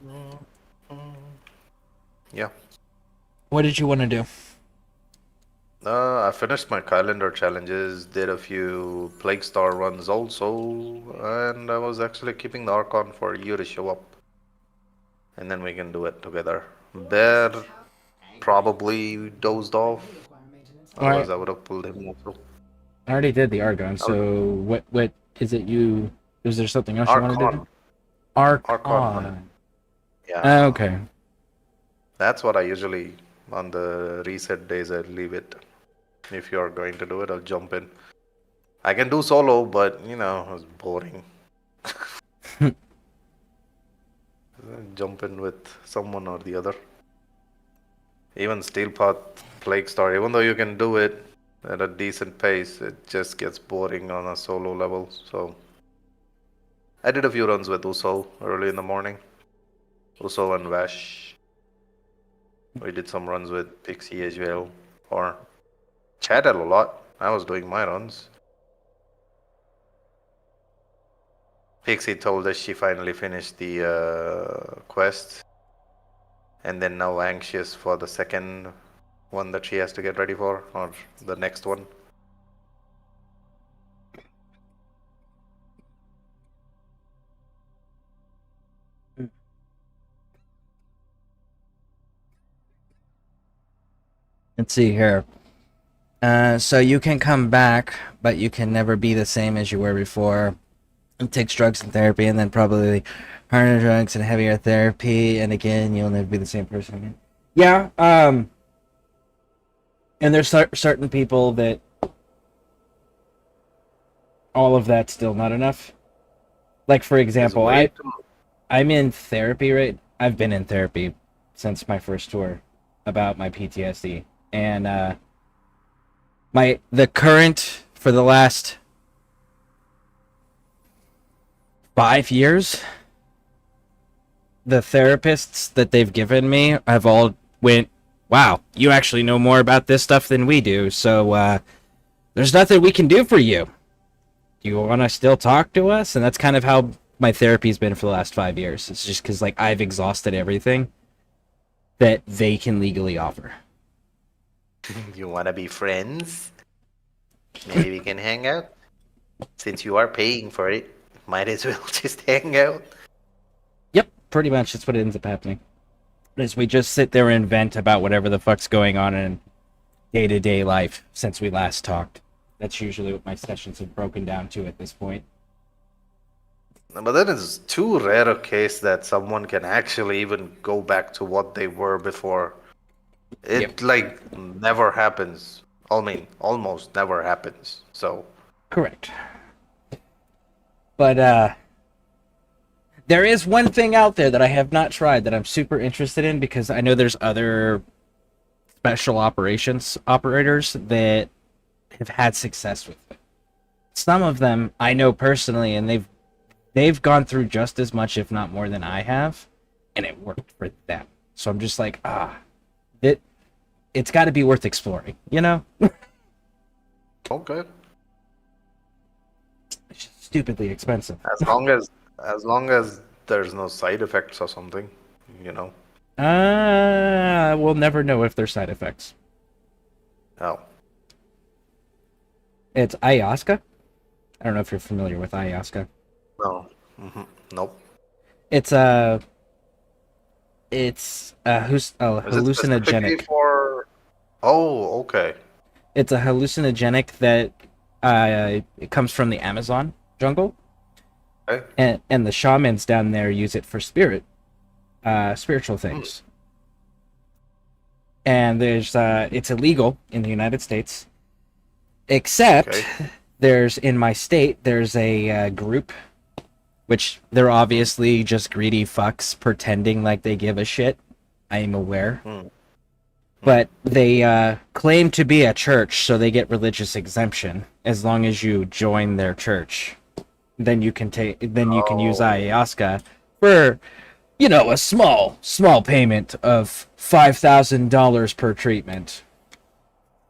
Yeah. what did you want to do? I finished my calendar challenges, did a few Plague Star runs also, and I was actually keeping the Archon for you to show up. And then we can do it together. Bear probably dozed off, All right. otherwise I would have pulled him also. I already did the Argon. I would- So what is it you? Is there something else you wanted to do? Archon. Archon. Yeah. Okay. That's what I usually, on the reset days, I leave it. If you're going to do it, I'll jump in. I can do solo, but, you know, it's boring. Jump in with someone or the other. Even Steelpath, Plague Star, even though you can do it at a decent pace, it just gets boring on a solo level. So I did a few runs with Uso early in the morning. Uso and Vash. We did some runs with Pixie as well. Or chatted a lot. I was doing my runs. Pixie told us she finally finished the quest. And then now anxious for the second one that she has to get ready for, or the next one. Let's see here. So you can come back, but you can never be the same as you were before. It takes drugs and therapy, and then probably harder drugs and heavier therapy, and again, you'll never be the same person again. Yeah. And there's certain people that all of that's still not enough. Like for example, I'm in therapy, right? I've been in therapy since my first tour about my PTSD, and the current for the last 5 years, the therapists that they've given me have all went, wow, you actually know more about this stuff than we do, so there's nothing we can do for you. Do you want to still talk to us? And that's kind of how my therapy's been for the last 5 years. It's just because like I've exhausted everything that they can legally offer. You want to be friends? Maybe we can hang out? Since you are paying for it, might as well just hang out. Yep, pretty much that's what ends up happening. Is we just sit there and vent about whatever the fuck's going on in day-to-day life since we last talked. That's usually what my sessions have broken down to at this point. But that is too rare a case that someone can actually even go back to what they were before. It Yep. like never happens. I mean, almost never happens. So Correct. But there is one thing out there that I have not tried that I'm super interested in because I know there's other special operations operators that have had success with it. Some of them I know personally, and they've gone through just as much, if not more, than I have, and it worked for them. So I'm just like, it's got to be worth exploring, you know? okay. It's just stupidly expensive. As long as there's no side effects or something. You know? We'll never know if they're side effects. Oh. It's ayahuasca. I don't know if you're familiar with ayahuasca. No. Nope. It's a Is it specifically hallucinogenic. for... Oh, okay. It's a hallucinogenic that it comes from the Amazon jungle, Okay. and the shamans down there use it for spiritual things. And it's illegal in the United States, except Okay. there's in my state there's a group, which they're obviously just greedy fucks pretending like they give a shit. I am aware. But they claim to be a church, so they get religious exemption as long as you join their church. Then you can use ayahuasca for, a small payment of $5,000 per treatment.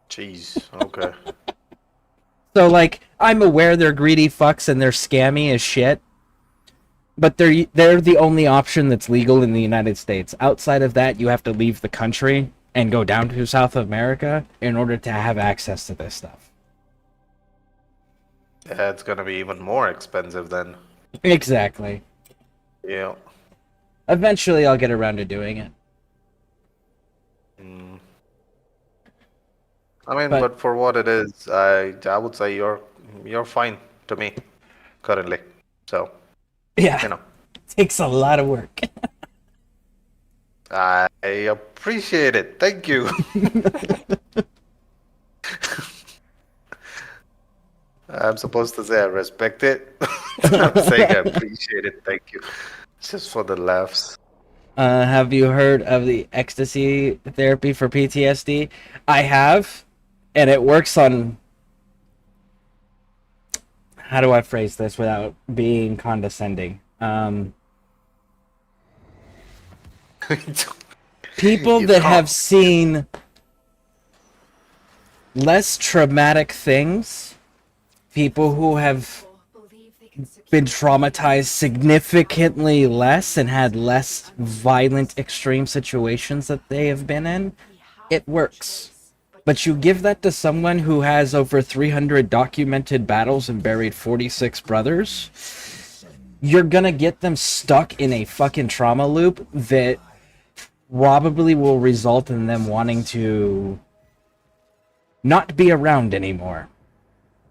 Jeez. Okay. So like, I'm aware they're greedy fucks and they're scammy as shit, but they're the only option that's legal in the United States. Outside of that, you have to leave the country and go down to South America in order to have access to this stuff. Yeah, it's gonna be even more expensive then. Exactly. Yeah. Eventually, I'll get around to doing it. I mean, But- but for what it is, I would say you're fine to me currently. So, Yeah, you know, takes a lot of work. I appreciate it. Thank you. I'm supposed to say I respect it. I'm saying I appreciate it. Thank you. Just for the laughs. Have you heard of the ecstasy therapy for PTSD? I have, and it works on... How do I phrase this without being condescending? People You that can't. have seen less traumatic things, people who have Believe they can secure been traumatized significantly less and had less violent extreme situations that they have been in, it works. But you give that to someone who has over 300 documented battles and buried 46 brothers, you're gonna get them stuck in a fucking trauma loop that probably will result in them wanting to not be around anymore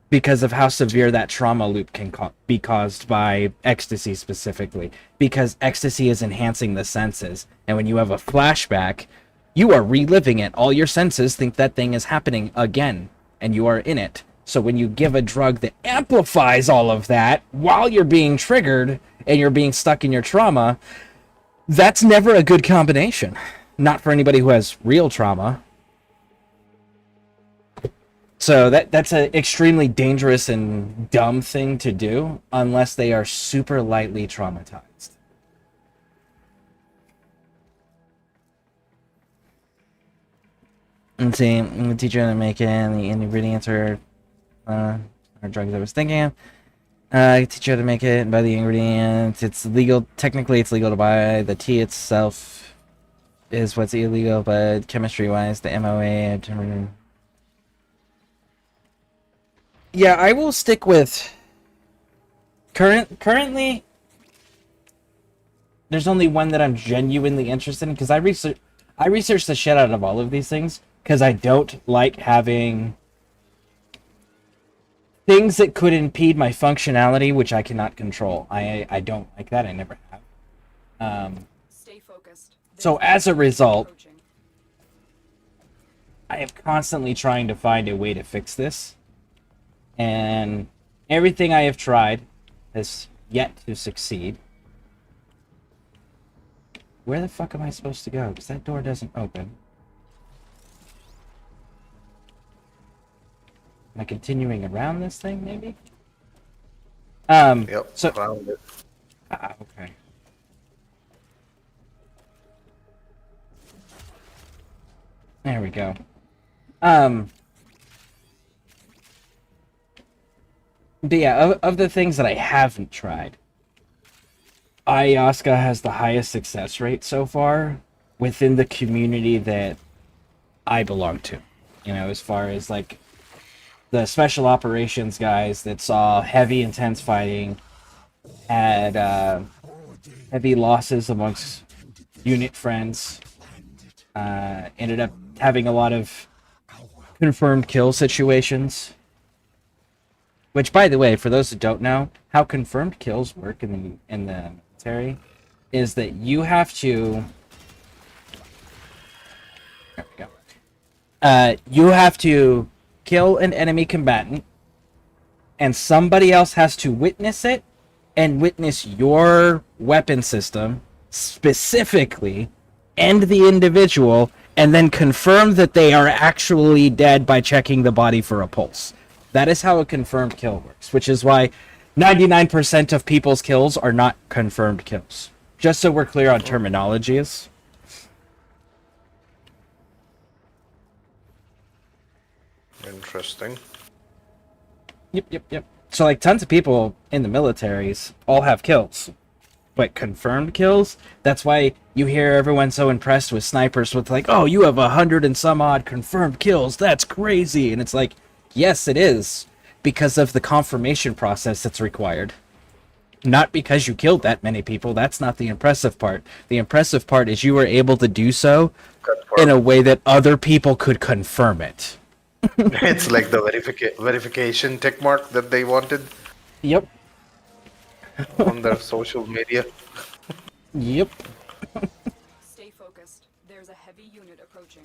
because of how severe that trauma loop can be caused by ecstasy specifically, because ecstasy is enhancing the senses, and when you have a flashback, you are reliving it. All your senses think that thing is happening again, and you are in it. So when you give a drug that amplifies all of that while you're being triggered and you're being stuck in your trauma, that's never a good combination. Not for anybody who has real trauma. So that's an extremely dangerous and dumb thing to do unless they are super lightly traumatized. Let's see, the teacher that make it, the ingredients are drugs I was thinking of. Teacher to make it by the ingredients. It's legal. Technically, it's legal to buy. The tea itself is what's illegal, but chemistry-wise, the MOA. Yeah, I will stick with currently. There's only one that I'm genuinely interested in because I researched the shit out of all of these things because I don't like having things that could impede my functionality, which I cannot control. I don't like that. I never have. Stay focused. So There's as a result, approaching. I am constantly trying to find a way to fix this. And everything I have tried has yet to succeed. Where the fuck am I supposed to go? Because that door doesn't open. Am I continuing around this thing, maybe? Yep. So, Found it. okay. There we go. But yeah, of the things that I haven't tried, Ayahuasca has the highest success rate so far within the community that I belong to. You know, as far as like the special operations guys that saw heavy, intense fighting, had heavy losses amongst unit friends, ended up having a lot of confirmed kill situations. Which, by the way, for those who don't know, how confirmed kills work in the military is that you have to. There we go. You have to kill an enemy combatant, and somebody else has to witness it and witness your weapon system specifically, and the individual, and then confirm that they are actually dead by checking the body for a pulse. That is how a confirmed kill works, which is why 99% of people's kills are not confirmed kills. Just so we're clear on terminologies. Interesting. Yep. So, like, tons of people in the militaries all have kills. But confirmed kills, that's why you hear everyone so impressed with snipers with, like, oh, you have 100 and some odd confirmed kills. That's crazy. And it's like, yes, it is. Because of the confirmation process that's required. Not because you killed that many people. That's not the impressive part. The impressive part is you were able to do so in a way that other people could confirm it. It's like the verification tick mark that they wanted Yep. on their social media. Yep. Stay focused. There's a heavy unit approaching.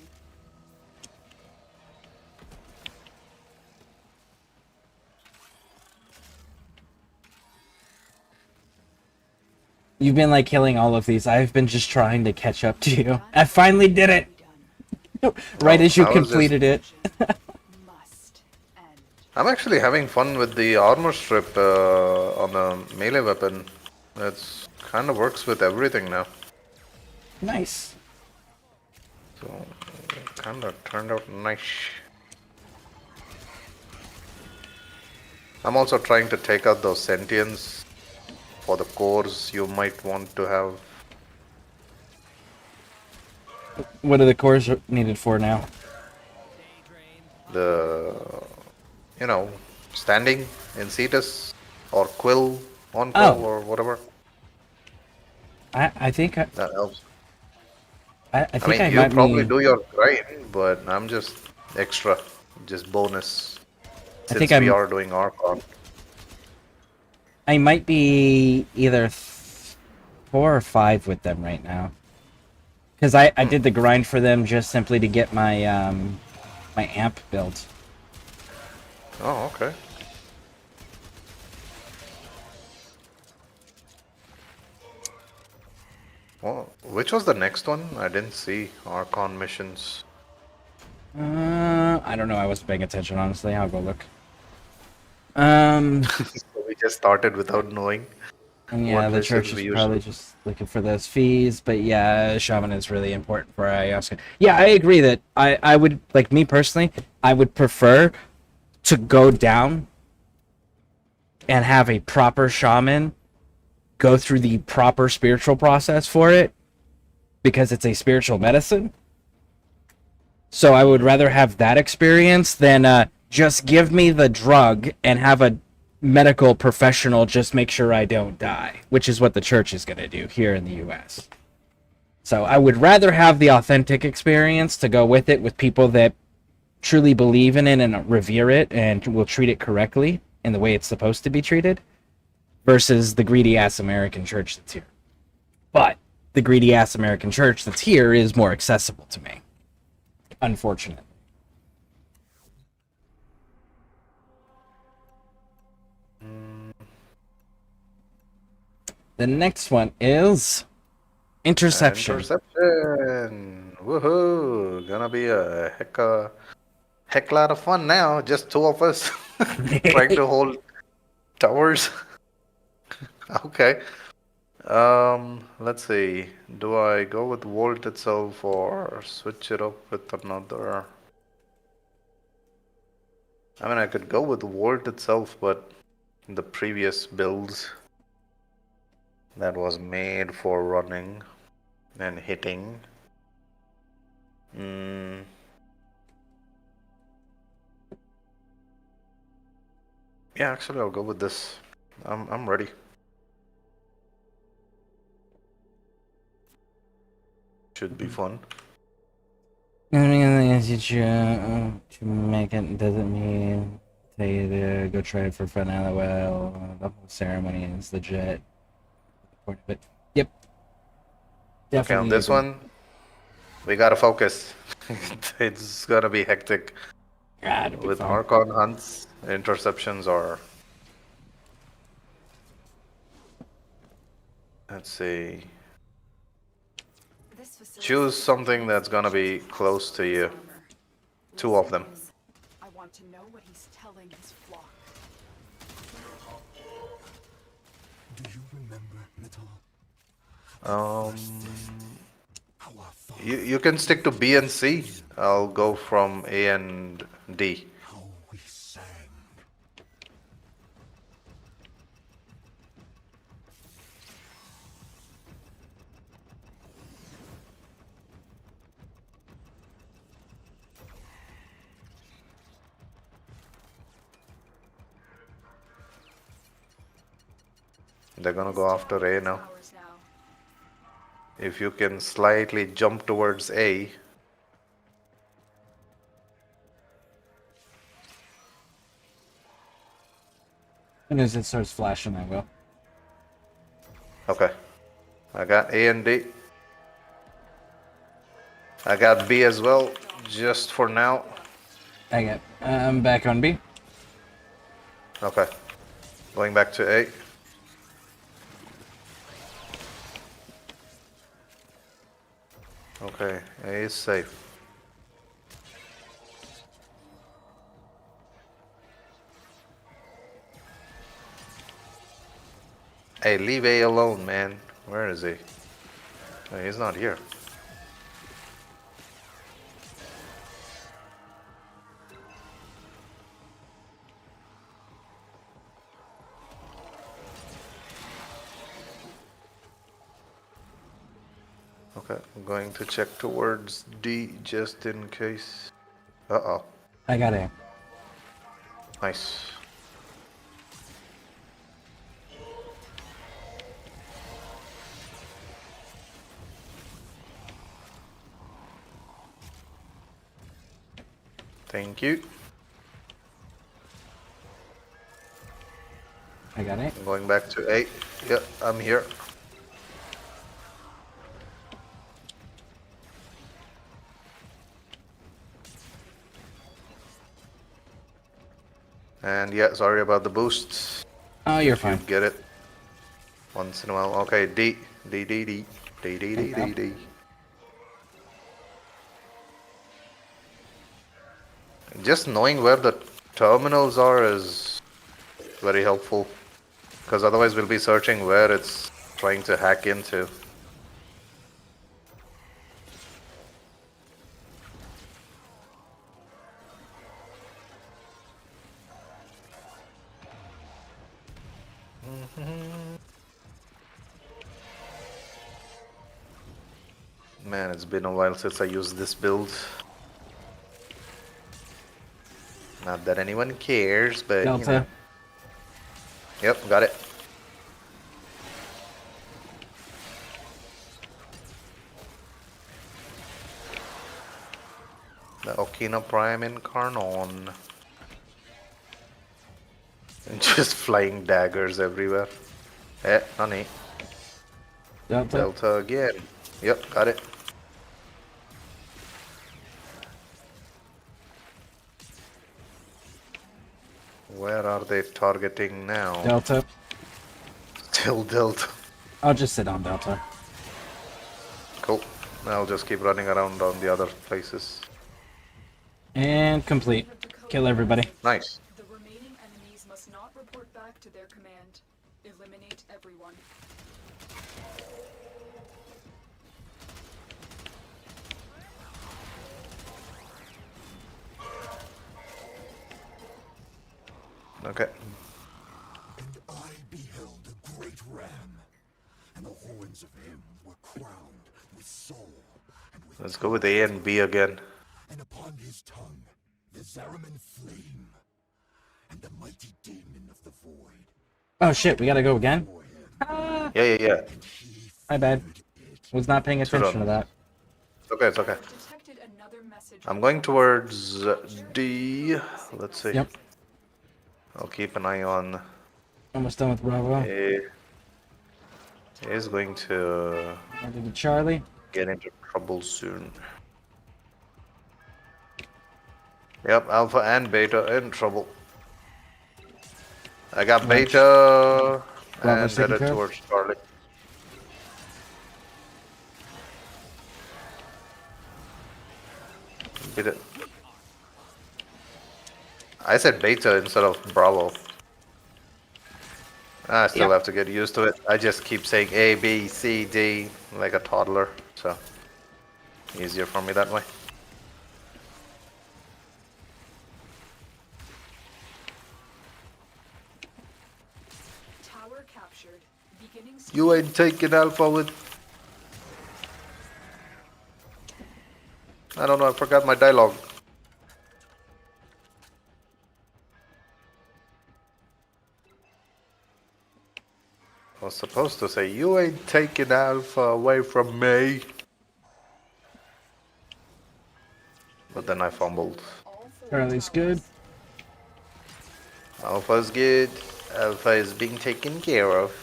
You've been like killing all of these. I've been just trying to catch up to you. I finally did it. Right as you I was completed it. Must end. I'm actually having fun with the armor strip on a melee weapon. It's kind of works with everything now. Nice. So kind of turned out nice. I'm also trying to take out those sentients for the cores you might want to have. What are the cores needed for now? The, standing in Cetus or Quill on call or whatever. I think I That helps. think I mean, I you might probably be, do your grind, but I'm just extra, just bonus. I Since think we I'm are doing Archon. I might be either 4 or 5 with them right now. Because I did the grind for them just simply to get my my amp built. Oh, okay. Well, which was the next one? I didn't see Archon missions. I don't know. I wasn't paying attention, honestly. I'll go look. So we just started without knowing. And yeah, What the church missions is we probably usually- just looking for those fees, but yeah, shaman is really important for ayahuasca. Yeah, I agree that I would, like, me personally, I would prefer to go down and have a proper shaman go through the proper spiritual process for it because it's a spiritual medicine. So I would rather have that experience than just give me the drug and have a medical professional just make sure I don't die, which is what the church is going to do here in the US. So I would rather have the authentic experience to go with it with people that truly believe in it and revere it and will treat it correctly in the way it's supposed to be treated versus the greedy ass American church that's here. But the greedy ass American church that's here is more accessible to me. Unfortunately. The next one is Interception. Interception! Woohoo! Gonna be a heck lot of fun now. Just two of us trying to hold towers. Okay. Let's see. Do I go with Volt itself or switch it up with another? I mean, I could go with Volt itself, but the previous builds. that was made for running and hitting. Yeah, actually, I'll go with this. I'm ready. Should be fun. To make it doesn't mean tell you to go try it for fun. LOL. The whole ceremony is legit. The point of it. Yep. Okay, Definitely on this agree. one, we gotta focus. It's gonna be hectic. Yeah, it'll be With fun. Archon hunts, interceptions are. Let's see. This facility Choose something that's gonna be close to you. Two of them. I want to know what he's telling his flock. Do you remember, Metal? You can stick to B and C. I'll go from A and D. How we sang. They're gonna go after A now. Hours now. If you can slightly jump towards A. As soon as it starts flashing, I will. Okay. I got A and D. I got B as well, just for now. I'm back on B. Okay. Going back to A. Okay, A is safe. Hey, leave A alone, man. Where is he? Oh, he's not here. Okay, I'm going to check towards D just in case. Uh-oh. I got A. Nice. Thank you. I got A. I'm going back to A. Yep, I'm here. And yeah, sorry about the boosts. Oh, you're If you fine. get it once in a while. Okay, D. D, D, D. D, D, D, D, D. Just knowing where the terminals are is very helpful. Because otherwise we'll be searching where it's trying to hack into. Man, it's been a while since I used this build. Not that anyone cares, but you know. Delta. Yep, got it. The Okina Prime Incarnon. And just flying daggers everywhere. Eh, honey. Delta. Delta again. Yep, got it. Where are they targeting now? Delta. Still Delta. I'll just sit on Delta. Cool. I'll just keep running around on the other places. And complete. Kill everybody. Nice. The remaining enemies must not report back to their command. Eliminate everyone. Okay. And I beheld a great ram. and the horns of him were crowned with soul, and with Let's go with A and B again. and upon his tongue the Zariman flame, and the mighty demon of the void. Oh shit, we gotta go again? Yeah. My bad. Was not paying attention to that. It's okay, it's okay. Detected another message. I'm going towards D. Let's see. Yep. I'll keep an eye on Almost done with Bravo. A. A is going to Ready to Charlie. get into trouble soon. Yep, Alpha and Beta in trouble. I got Beta Bravo's and taken headed care of. towards Charlie. Beat it. I said Beta instead of Bravo. I still have to get used to it. I just keep saying A, B, C, D like a toddler, so easier for me that way. Tower captured. Beginning. You ain't taking Alpha with... I don't know, I forgot my dialogue. I was supposed to say, you ain't taking Alpha away from me. But then I fumbled. Charlie's good. Alpha's good. Alpha is being taken care of.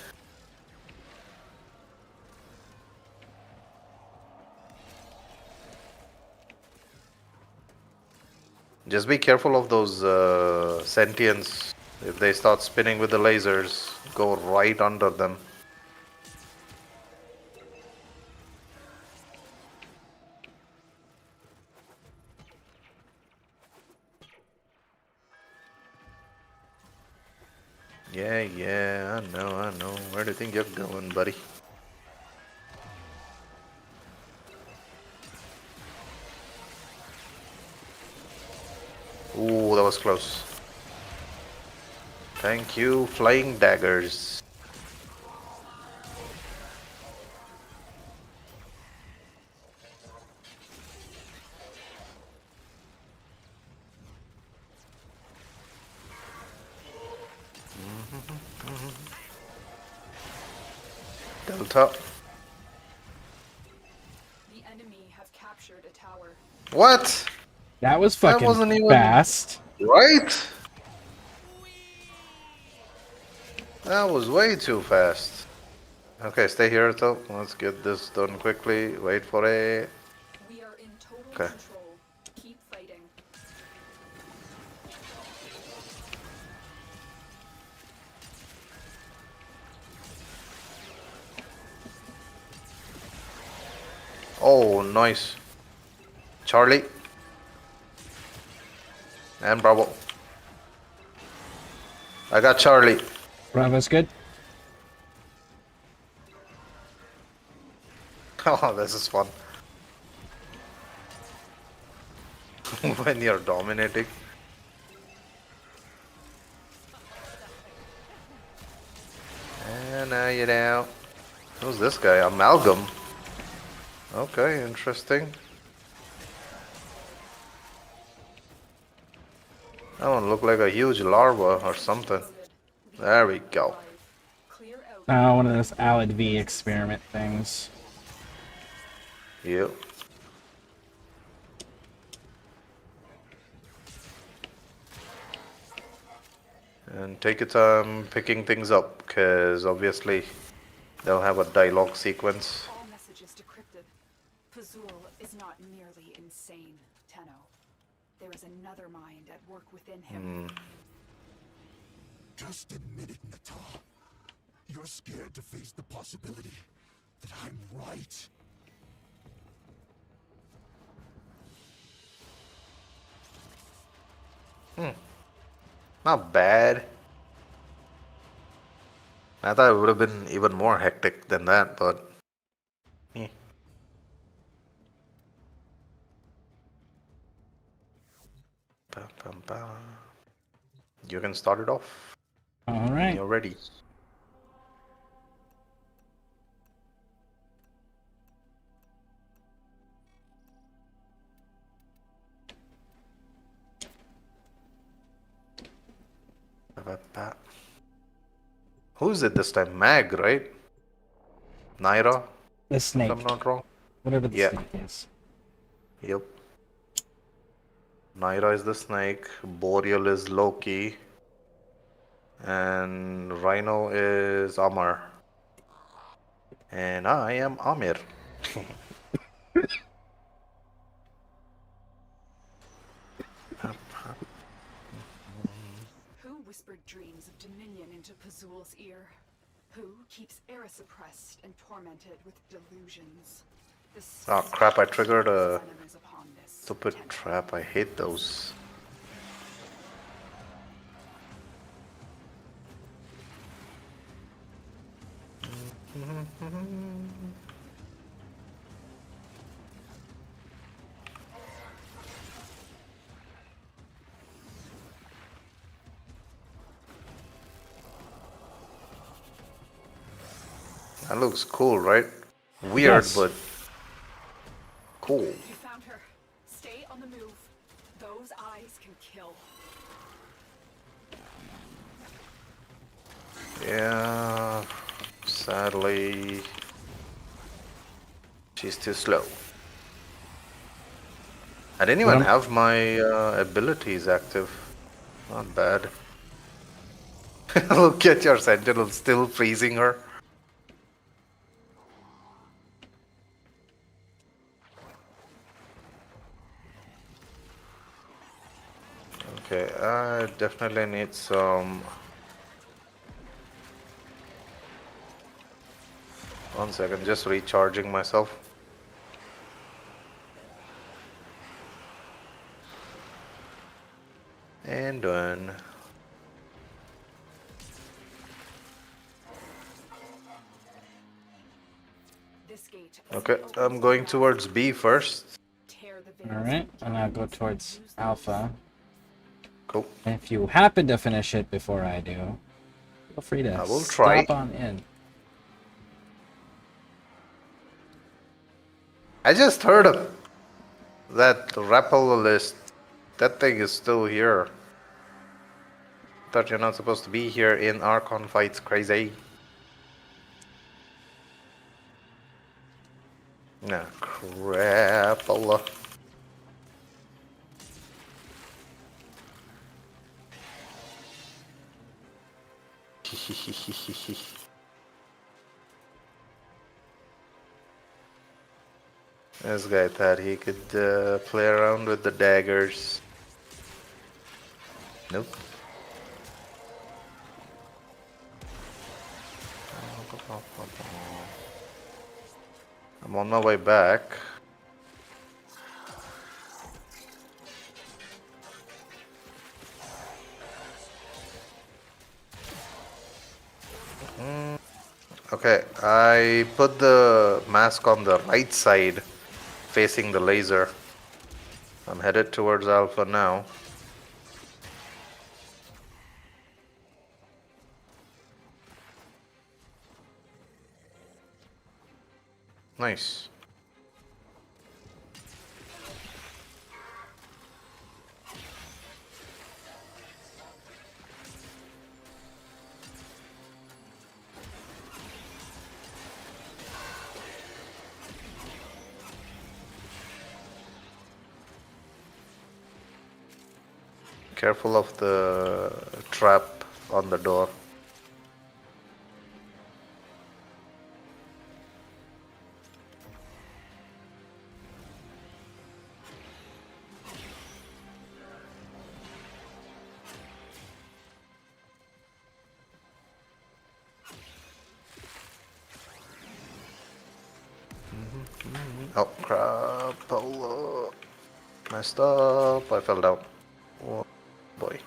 Just be careful of those sentients. If they start spinning with the lasers, go right under them. Yeah, I know. Where do you think you're going, buddy? Ooh, that was close. Thank you, flying daggers. Delta. The enemy have captured a tower. What? That was That fucking wasn't even- fast. Right? That was way too fast. Okay, stay here, though. Let's get this done quickly. Wait for it. We are in total Okay. control. Keep fighting. Oh, nice. Charlie. And Bravo. I got Charlie. Bravo's good. Oh, this is fun. When you're dominating. And now you're out. Who's this guy? Amalgam. Okay, interesting. That one looked like a huge larva or something. There we go. Clear out. One of those Alid V experiment things. Yep. And take your time picking things up, because obviously they'll have a dialogue sequence. All messages decrypted. Fazul is not merely insane, Tenno. There is another mind at work within him. Just admit it, Nata. You're scared to face the possibility that I'm right. Not bad. I thought it would have been even more hectic than that, but... eh. Bum, bum, bum. You can start it off. All right. You're ready. Who's it this time? Mag, right? Naira, The if snake. I'm not wrong. Whatever the Yeah. snake is. Yep. Naira is the snake. Boreal is Loki. And Rhino is Amar. And I am Amir. Who whispered dreams of dominion into Pazul's ear? Who keeps Era suppressed and tormented with delusions? The Oh crap, I triggered a enemies upon this stupid Tenno. trap. I hate those. That looks cool, right? Weird, Yes. but cool. You found her. Stay on the move. Those eyes can kill. Yeah, sadly, she's too slow. I didn't even have my abilities active. Not bad. Look at your sentinel still freezing her. Okay, I definitely need some. One second, just recharging myself. And done. This gate. Okay, I'm going towards B first. Tear the veils Alright, from and I'll go towards Alpha. Cool. And if you happen to finish it before I do, feel free to I will stop try. on in. I just heard of that rappel list. That thing is still here. Thought you're not supposed to be here in Archon fights, crazy. Nah, crapple. This guy thought he could play around with the daggers. Nope. I'm on my way back. Okay, I put the mask on the right side, facing the laser. I'm headed towards Alpha now. Nice. Careful of the trap on the door. Oh crap, oh, messed up, I fell down. Oh boy.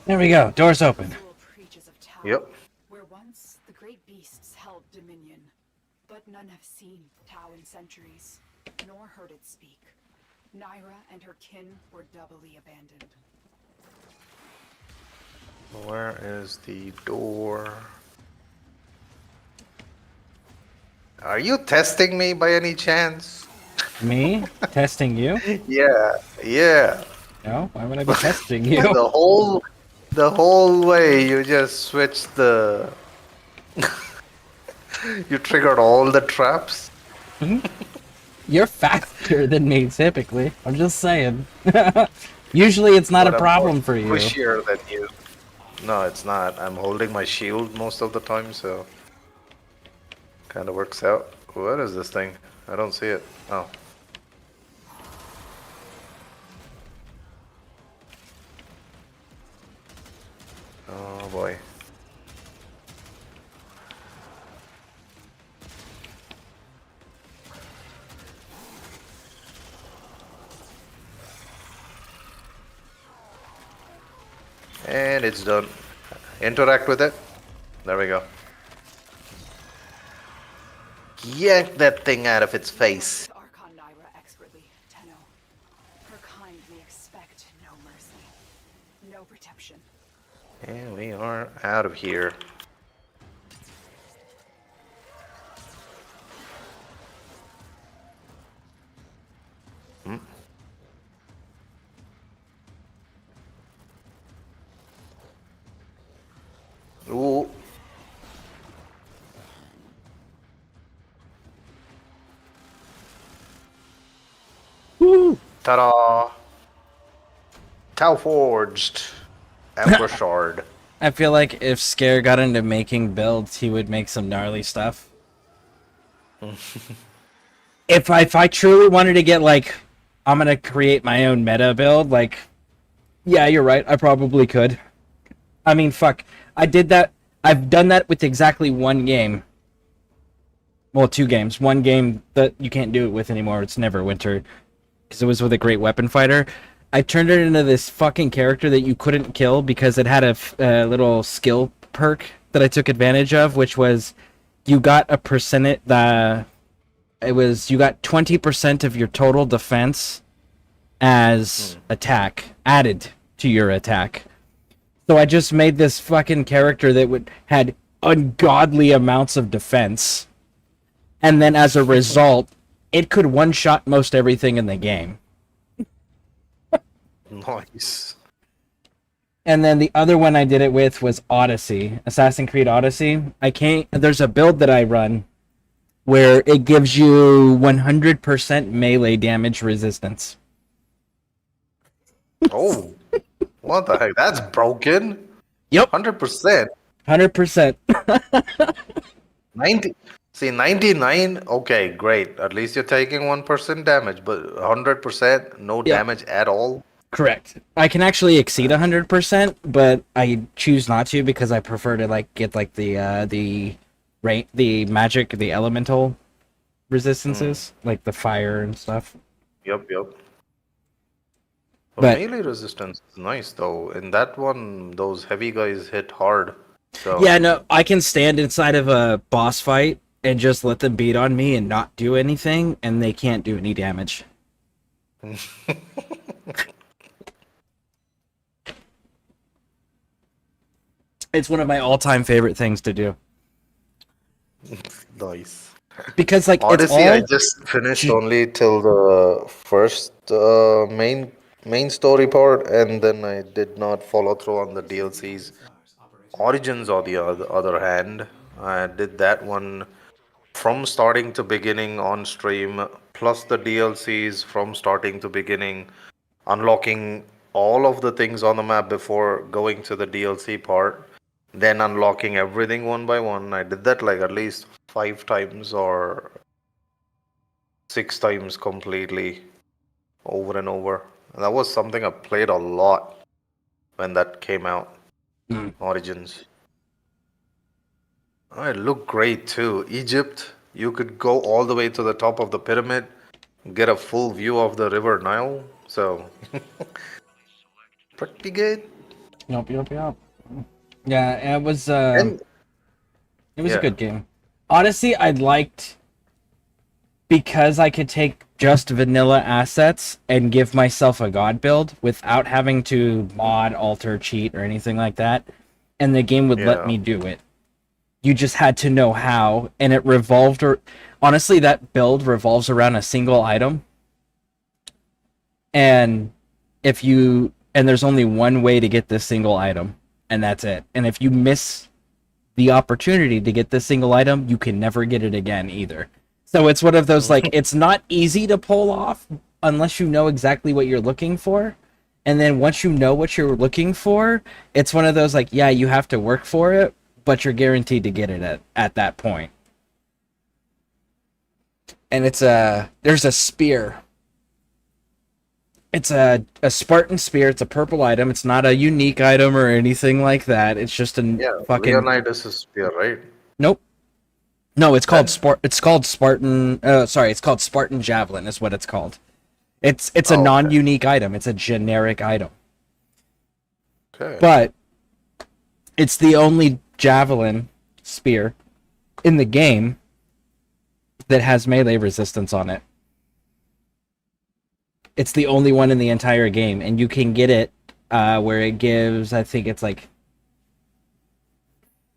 There we go. Doors open. Pazul preaches of Tau, Yep. where once the great beasts held dominion, but none have seen Tau in centuries, nor heard it speak. Naira and her kin were doubly abandoned. Where is the door? Are you testing me by any chance? Me? Testing you? Yeah, yeah. No? Why would I be testing you? The whole way you just switched the. You triggered all the traps. You're faster than me, typically. I'm just saying. Usually it's not a But I'm more problem for you. pushier than you. No, it's not. I'm holding my shield most of the time, so kind of works out. What is this thing? I don't see it. Oh. Oh boy. And it's done. Interact with it. There we go. Yank that thing out of its face. Archon Naira expertly, Tenno. Her kind may expect no mercy, no protection. And we are out of here. Hmm. Ooh. Woo! Ta-da! Tau forged. Ember shard. I feel like if Scare got into making builds, he would make some gnarly stuff. if I truly wanted to get like, I'm gonna create my own meta build, like, yeah, you're right, I probably could. I mean, fuck, I did that. I've done that with exactly one game. Well, 2 games. One game that you can't do it with anymore. It's Neverwinter, because it was with a great weapon fighter. I turned it into this fucking character that you couldn't kill because it had a little skill perk that I took advantage of, which was you got a percentage. You got 20% of your total defense as attack added to your attack. So I just made this fucking character that had ungodly amounts of defense, and then as a result, it could one-shot most everything in the game. Nice. And then the other one I did it with was Odyssey, Assassin's Creed Odyssey. There's a build that I run where it gives you 100% melee damage resistance. Oh. What the heck? That's broken. Yep. 100%. 100%. 90. See, 99. Okay, great. At least you're taking 1% damage, but 100%, no Yeah. damage at all. Correct. I can actually exceed 100%, but I choose not to because I prefer to like get like the magic, the elemental resistances, like the fire and stuff. Yep. But- Melee resistance is nice though. In that one, those heavy guys hit hard. So Yeah, no, I can stand inside of a boss fight and just let them beat on me and not do anything, and they can't do any damage. It's one of my all-time favorite things to do. nice. Because like it's Odyssey, all I just finished only till the first main story part, and then I did not follow through on the DLCs. Origins, on the other hand, I did that one from starting to beginning on stream, plus the DLCs from starting to beginning, unlocking all of the things on the map before going to the DLC part, then unlocking everything one by one. I did that like at least 5 times or 6 times completely, over and over. And that was something I played a lot when that came out. Origins. Oh, it looked great too. Egypt, you could go all the way to the top of the pyramid, get a full view of the River Nile. So, pretty good. Yup. Yeah, it was And it was a yeah. good game. Odyssey I liked because I could take just vanilla assets and give myself a god build without having to mod, alter, cheat, or anything like that. And the game would Yeah. let me do it. You just had to know how, and it honestly, that build revolves around a single item, And if you and there's only one way to get this single item, and that's it. And if you miss the opportunity to get this single item, you can never get it again either. So it's one of those, like, it's not easy to pull off unless you know exactly what you're looking for. And then once you know what you're looking for, it's one of those, like, yeah, you have to work for it, but you're guaranteed to get it at that point. And there's a spear. It's a Spartan spear. It's a purple item. It's not a unique item or anything like that. It's just a fucking... Leonidas' spear, right? Nope. No, it's called Spartan. It's called Spartan Javelin. Is what it's called. It's a non-unique item. It's a generic item. Okay. But it's the only javelin spear in the game that has melee resistance on it. It's the only one in the entire game, and you can get it where it gives, I think it's like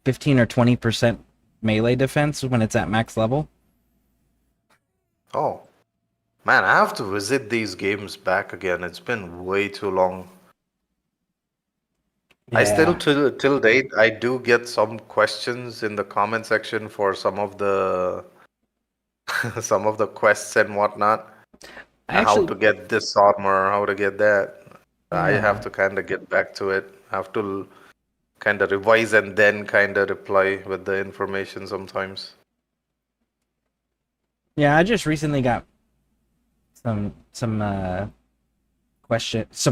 15 or 20% melee defense when it's at max level. Oh. Man, I have to visit these games back again. It's been way too long. Yeah. I still, till date, I do get some questions in the comment section for some of the some of the quests and whatnot. How to get this armor, how to get that. I have to kind of get back to it. I have to kind of revise and then kind of reply with the information sometimes. Yeah, I just recently got some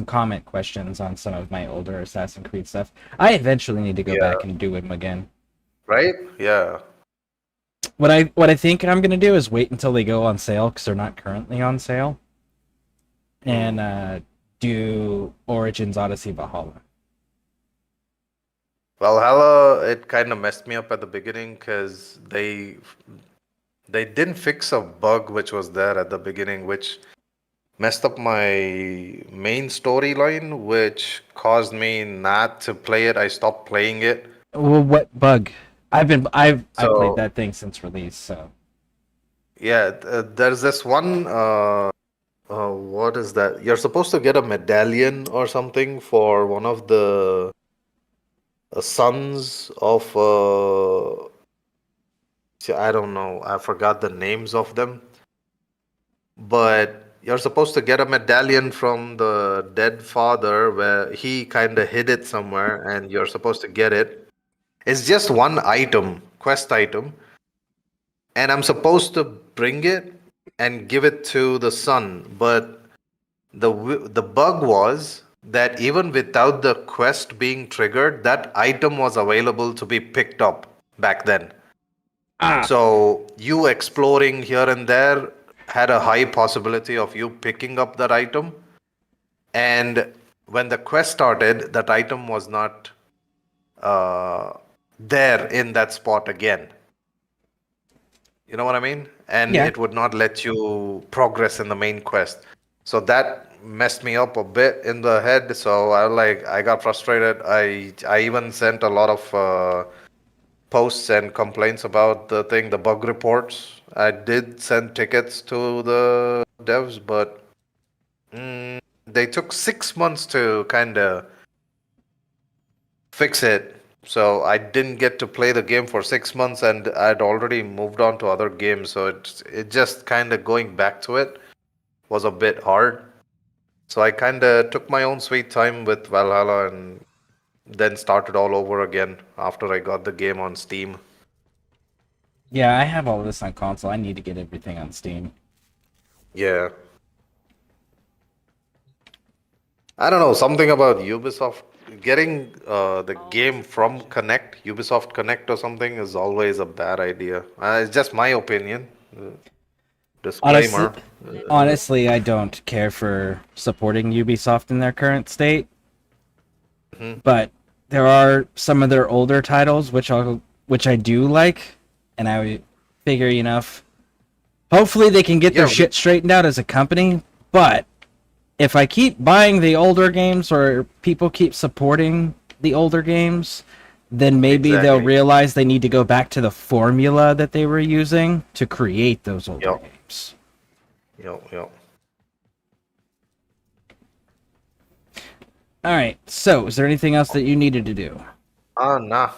comment questions on some of my older Assassin's Creed stuff. I eventually need to go back and do them again. Right? Yeah. What I think I'm gonna do is wait until they go on sale, because they're not currently on sale, and do Origins Odyssey Valhalla. Valhalla, it kind of messed me up at the beginning because they didn't fix a bug which was there at the beginning, which messed up my main storyline, which caused me not to play it. I stopped playing it. Well, what bug? I've played that thing since release, so. Yeah, there's this one. What is that? You're supposed to get a medallion or something for one of the sons of. I don't know. I forgot the names of them. But you're supposed to get a medallion from the dead father, where he kind of hid it somewhere, and you're supposed to get it. It's just one item, quest item, and I'm supposed to bring it and give it to the son. But the bug was that even without the quest being triggered, that item was available to be picked up back then. So you exploring here and there had a high possibility of you picking up that item. And when the quest started, that item was not there in that spot again. You know what I mean? And it would not let you progress in the main quest. So that messed me up a bit in the head. So I got frustrated. I even sent a lot of posts and complaints about the bug reports. I did send tickets to the devs, but they took 6 months to kind of fix it. So I didn't get to play the game for 6 months, and I'd already moved on to other games. So it just kind of going back to it was a bit hard. So I kind of took my own sweet time with Valhalla and then started all over again after I got the game on Steam. Yeah, I have all this on console. I need to get everything on Steam. Yeah. I don't know, something about Ubisoft getting the game from Ubisoft Connect or something is always a bad idea. It's just my opinion. Disclaimer. Honestly, I don't care for supporting Ubisoft in their current state. But there are some of their older titles which I do like, and I figure, hopefully they can get their shit straightened out as a company. But if I keep buying the older games, or people keep supporting the older games, then maybe they'll realize they need to go back to the formula that they were using to create those older games. Yep. All right. So, is there anything else that you needed to do? Nah.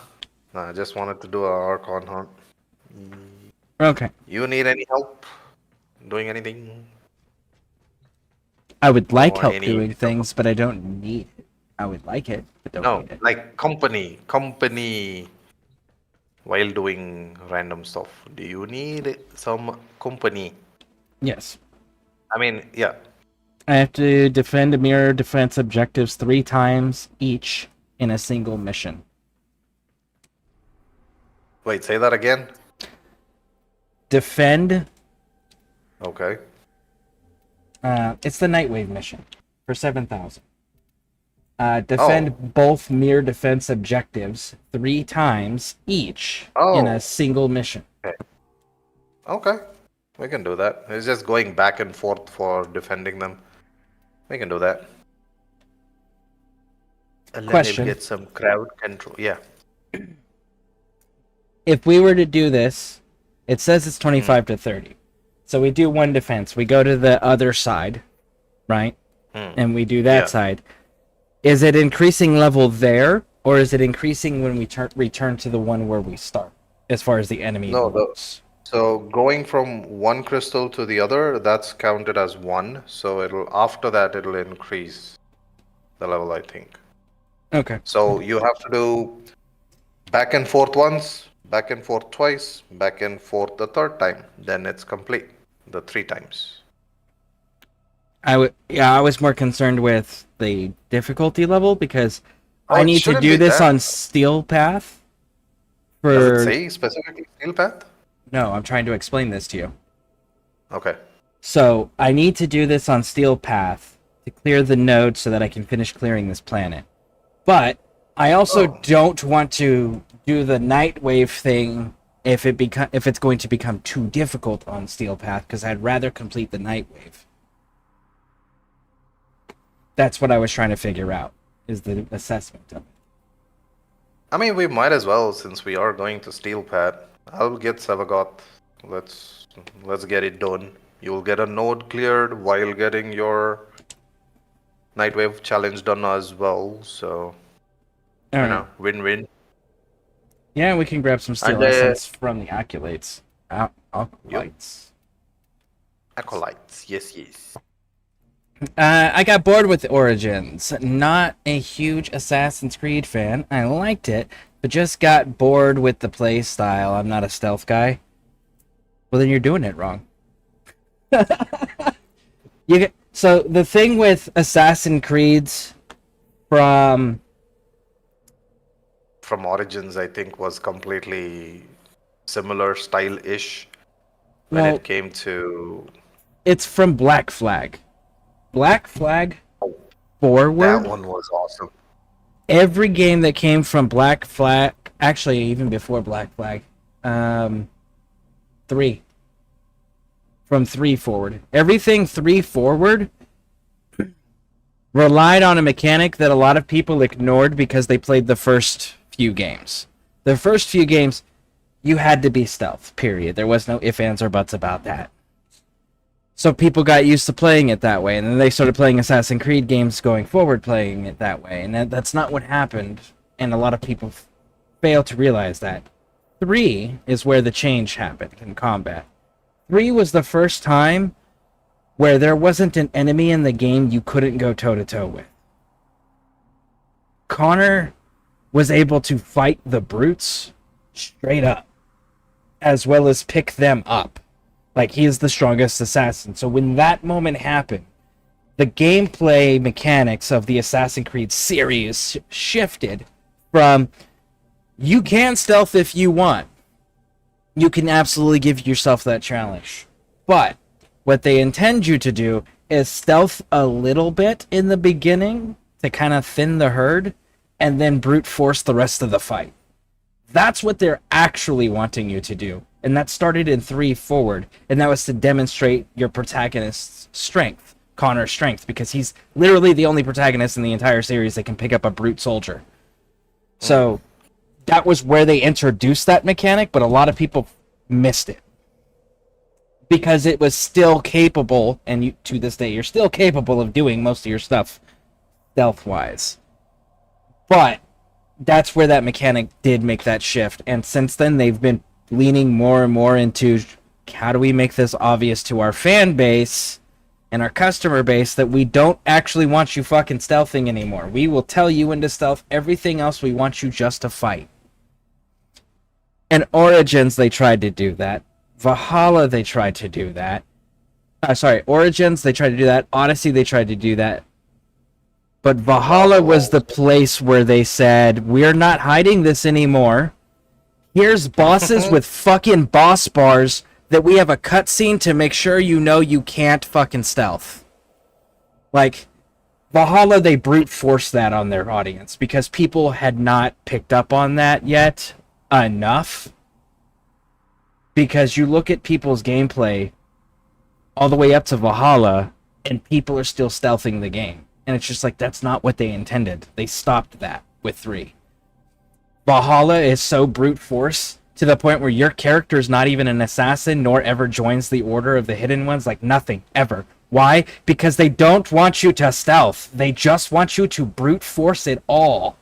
Nah, I just wanted to do a Archon hunt. Okay. You need any help doing anything? I would like Or help any- doing things, but I don't need it. I would like it, but don't No, need it. like company while doing random stuff. Do you need some company? Yes. I mean, yeah. I have to defend mirror defense objectives 3 times each in a single mission. Wait, say that again. Defend. Okay. It's the Nightwave mission for 7,000. Defend both mirror defense objectives 3 times each in a single mission. Okay. We can do that. It's just going back and forth for defending them. We can do that. And Question. Let him get some crowd control. Yeah. If we were to do this, it says it's 25 to 30. So we do one defense. We go to the other side, right? And we do that side. Is it increasing level there, or is it increasing when we return to the one where we start, as far as the enemy goes? So going from one crystal to the other, that's counted as 1. So after that it'll increase the level, I think. Okay. So you have to do back and forth once, back and forth twice, back and forth the 3rd time. Then it's complete. The 3 times. I was more concerned with the difficulty level because Oh, I it need to shouldn't do be this that. on Steel Path. Does it say specifically Steel Path? No, I'm trying to explain this to you. Okay. So I need to do this on Steel Path to clear the node so that I can finish clearing this planet. But I also don't want to do the Nightwave thing if it's going to become too difficult on Steel Path, because I'd rather complete the Nightwave. That's what I was trying to figure out, is the assessment of it. I mean, we might as well, since we are going to Steel Path. I'll get Savagoth. Let's get it done. You'll get a node cleared while getting your Nightwave challenge done as well. So, win-win. Yeah, we can grab some steel And, essence from the acolytes. Acolytes. Acolytes, yes. I got bored with Origins. Not a huge Assassin's Creed fan. I liked it, but just got bored with the play style. I'm not a stealth guy. Well, then you're doing it wrong. So the thing with Assassin's Creeds from Origins, I think, was completely similar style-ish when Well, it came to it's from Black Flag. Black Flag forward. that one was awesome. Every game that came from Black Flag, actually even before Black Flag, 3. From 3 forward. Everything 3 forward relied on a mechanic that a lot of people ignored because they played the first few games. The first few games, you had to be stealth, period. There was no ifs, ands, or buts about that. So people got used to playing it that way, and then they started playing Assassin's Creed games going forward playing it that way, and that's not what happened, and a lot of people fail to realize that. 3 is where the change happened in combat. 3 was the first time where there wasn't an enemy in the game you couldn't go toe-to-toe with. Connor was able to fight the brutes straight up, as well as pick them up. Like, he is the strongest assassin. So when that moment happened, the gameplay mechanics of the Assassin's Creed series shifted from, you can stealth if you want. You can absolutely give yourself that challenge. But what they intend you to do is stealth a little bit in the beginning to kind of thin the herd, and then brute force the rest of the fight. That's what they're actually wanting you to do. And that started in 3 forward, and that was to demonstrate your protagonist's strength, Connor's strength, because he's literally the only protagonist in the entire series that can pick up a brute soldier. So that was where they introduced that mechanic, but a lot of people missed it. Because it was still capable, and to this day, you're still capable of doing most of your stuff stealth-wise. But that's where that mechanic did make that shift. And since then, they've been leaning more and more into how do we make this obvious to our fan base and our customer base that we don't actually want you fucking stealthing anymore. We will tell you when to stealth. Everything else, we want you just to fight. And Origins, they tried to do that. Valhalla, they tried to do that. Origins, they tried to do that. Odyssey, they tried to do that. But Valhalla was the place where they said, we're not hiding this anymore. Here's bosses with fucking boss bars that we have a cutscene to make sure you know you can't fucking stealth. Like, Valhalla, they brute forced that on their audience because people had not picked up on that yet enough. Because you look at people's gameplay all the way up to Valhalla, and people are still stealthing the game. And it's just like, that's not what they intended. They stopped that with 3. Valhalla is so brute force to the point where your character is not even an assassin, nor ever joins the Order of the Hidden Ones. Like, nothing, ever. Why? Because they don't want you to stealth. They just want you to brute force it all.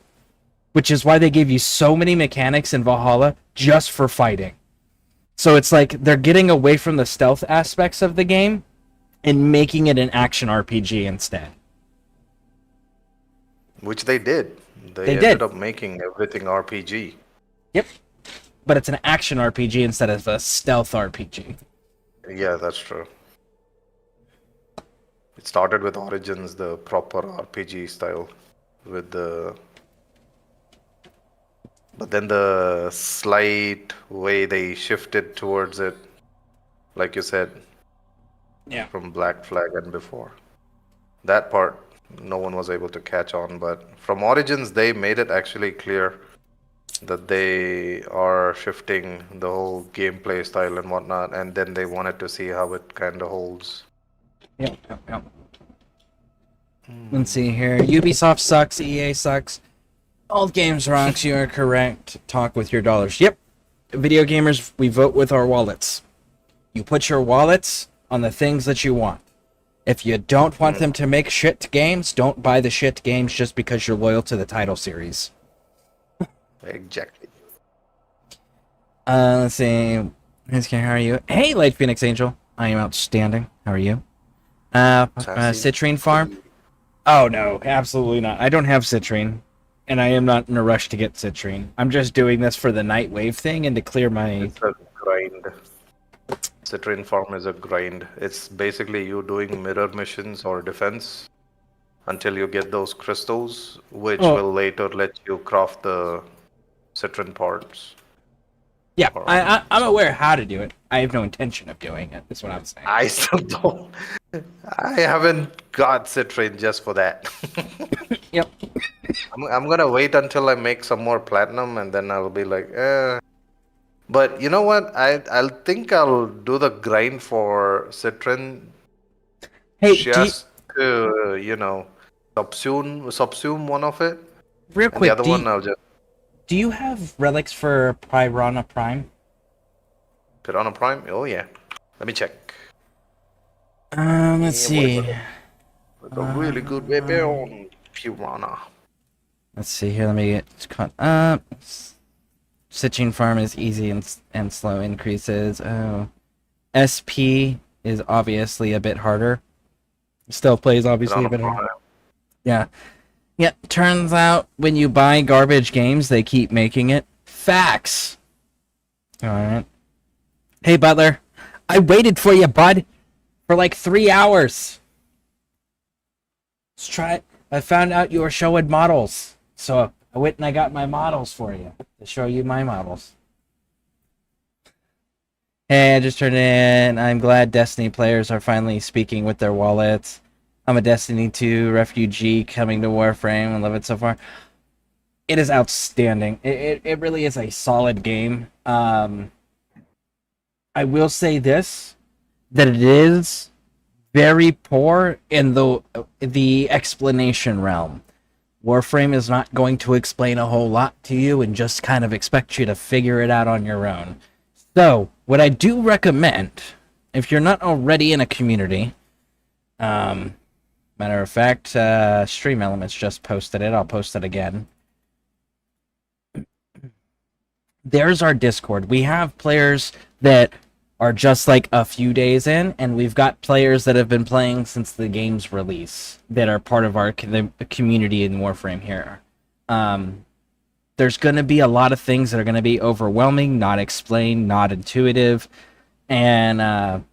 Which is why they gave you so many mechanics in Valhalla just for fighting. So it's like they're getting away from the stealth aspects of the game and making it an action RPG instead. Which they did. They ended up making everything RPG. Yep. But it's an action RPG instead of a stealth RPG. Yeah, that's true. It started with Origins, the proper RPG style, with the... But then the slight way they shifted towards it, like you said, yeah, from Black Flag and before. That part, no one was able to catch on, but from Origins, they made it actually clear that they are shifting the whole gameplay style and whatnot, and then they wanted to see how it kind of holds. Yep. Let's see here. Ubisoft sucks. EA sucks. All games rocks. You are correct. Talk with your dollars. Yep. Video gamers, we vote with our wallets. You put your wallets on the things that you want. If you don't want them to make shit games, don't buy the shit games just because you're loyal to the title series. Exactly. Let's see. How are you? Hey, Light Phoenix Angel. I am outstanding. How are you? Citrine Farm? Oh, no. Absolutely not. I don't have Citrine. And I am not in a rush to get Citrine. I'm just doing this for the Night Wave thing and to clear my... It's a grind. Citrine Farm is a grind. It's basically you doing mirror missions or defense until you get those crystals, which will later let you craft the Citrine parts. Yeah, I'm aware how to do it. I have no intention of doing it, is what I'm saying. I still don't. I haven't got Citrine just for that. Yep. I'm gonna wait until I make some more platinum and then I'll be like, But you know what? I'll think I'll do the grind for Citrine. Hey, just to, subsume one of it. Real and quick, the other one I'll just... Do you have relics for Piranha Prime? Piranha Prime? Oh yeah. Let me check. Let's see. With a really good weapon on Piranha. Let's see here. Let me get caught up. Citrine Farm is easy and slow increases. Oh, SP is obviously a bit harder. Still plays obviously a bit harder. Yeah. Yeah, turns out when you buy garbage games, they keep making it. Facts. Alright. Hey, Butler. I waited for you, bud. For like 3 hours. Let's try it. I found out you were showing models. So I went and I got my models for you. To show you my models. Hey, I just turned in. I'm glad Destiny players are finally speaking with their wallets. I'm a Destiny 2 refugee coming to Warframe and love it so far. It is outstanding. It really is a solid game. I will say this, that it is very poor in the explanation realm. Warframe is not going to explain a whole lot to you and just kind of expect you to figure it out on your own. So, what I do recommend, if you're not already in a community, Matter of fact, Stream Elements just posted it. I'll post it again. There's our Discord. We have players that are just like a few days in, and we've got players that have been playing since the game's release that are part of our community in Warframe here. There's going to be a lot of things that are going to be overwhelming, not explained, not intuitive, and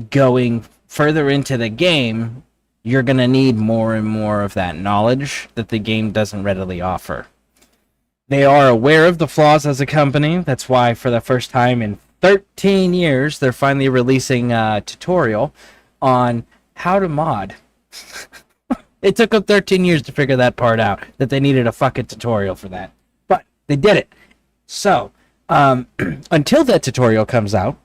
going further into the game, you're going to need more and more of that knowledge that the game doesn't readily offer. They are aware of the flaws as a company. That's why for the first time in 13 years, they're finally releasing a tutorial on how to mod. It took them 13 years to figure that part out, that they needed a fucking tutorial for that. But they did it. So, until that tutorial comes out,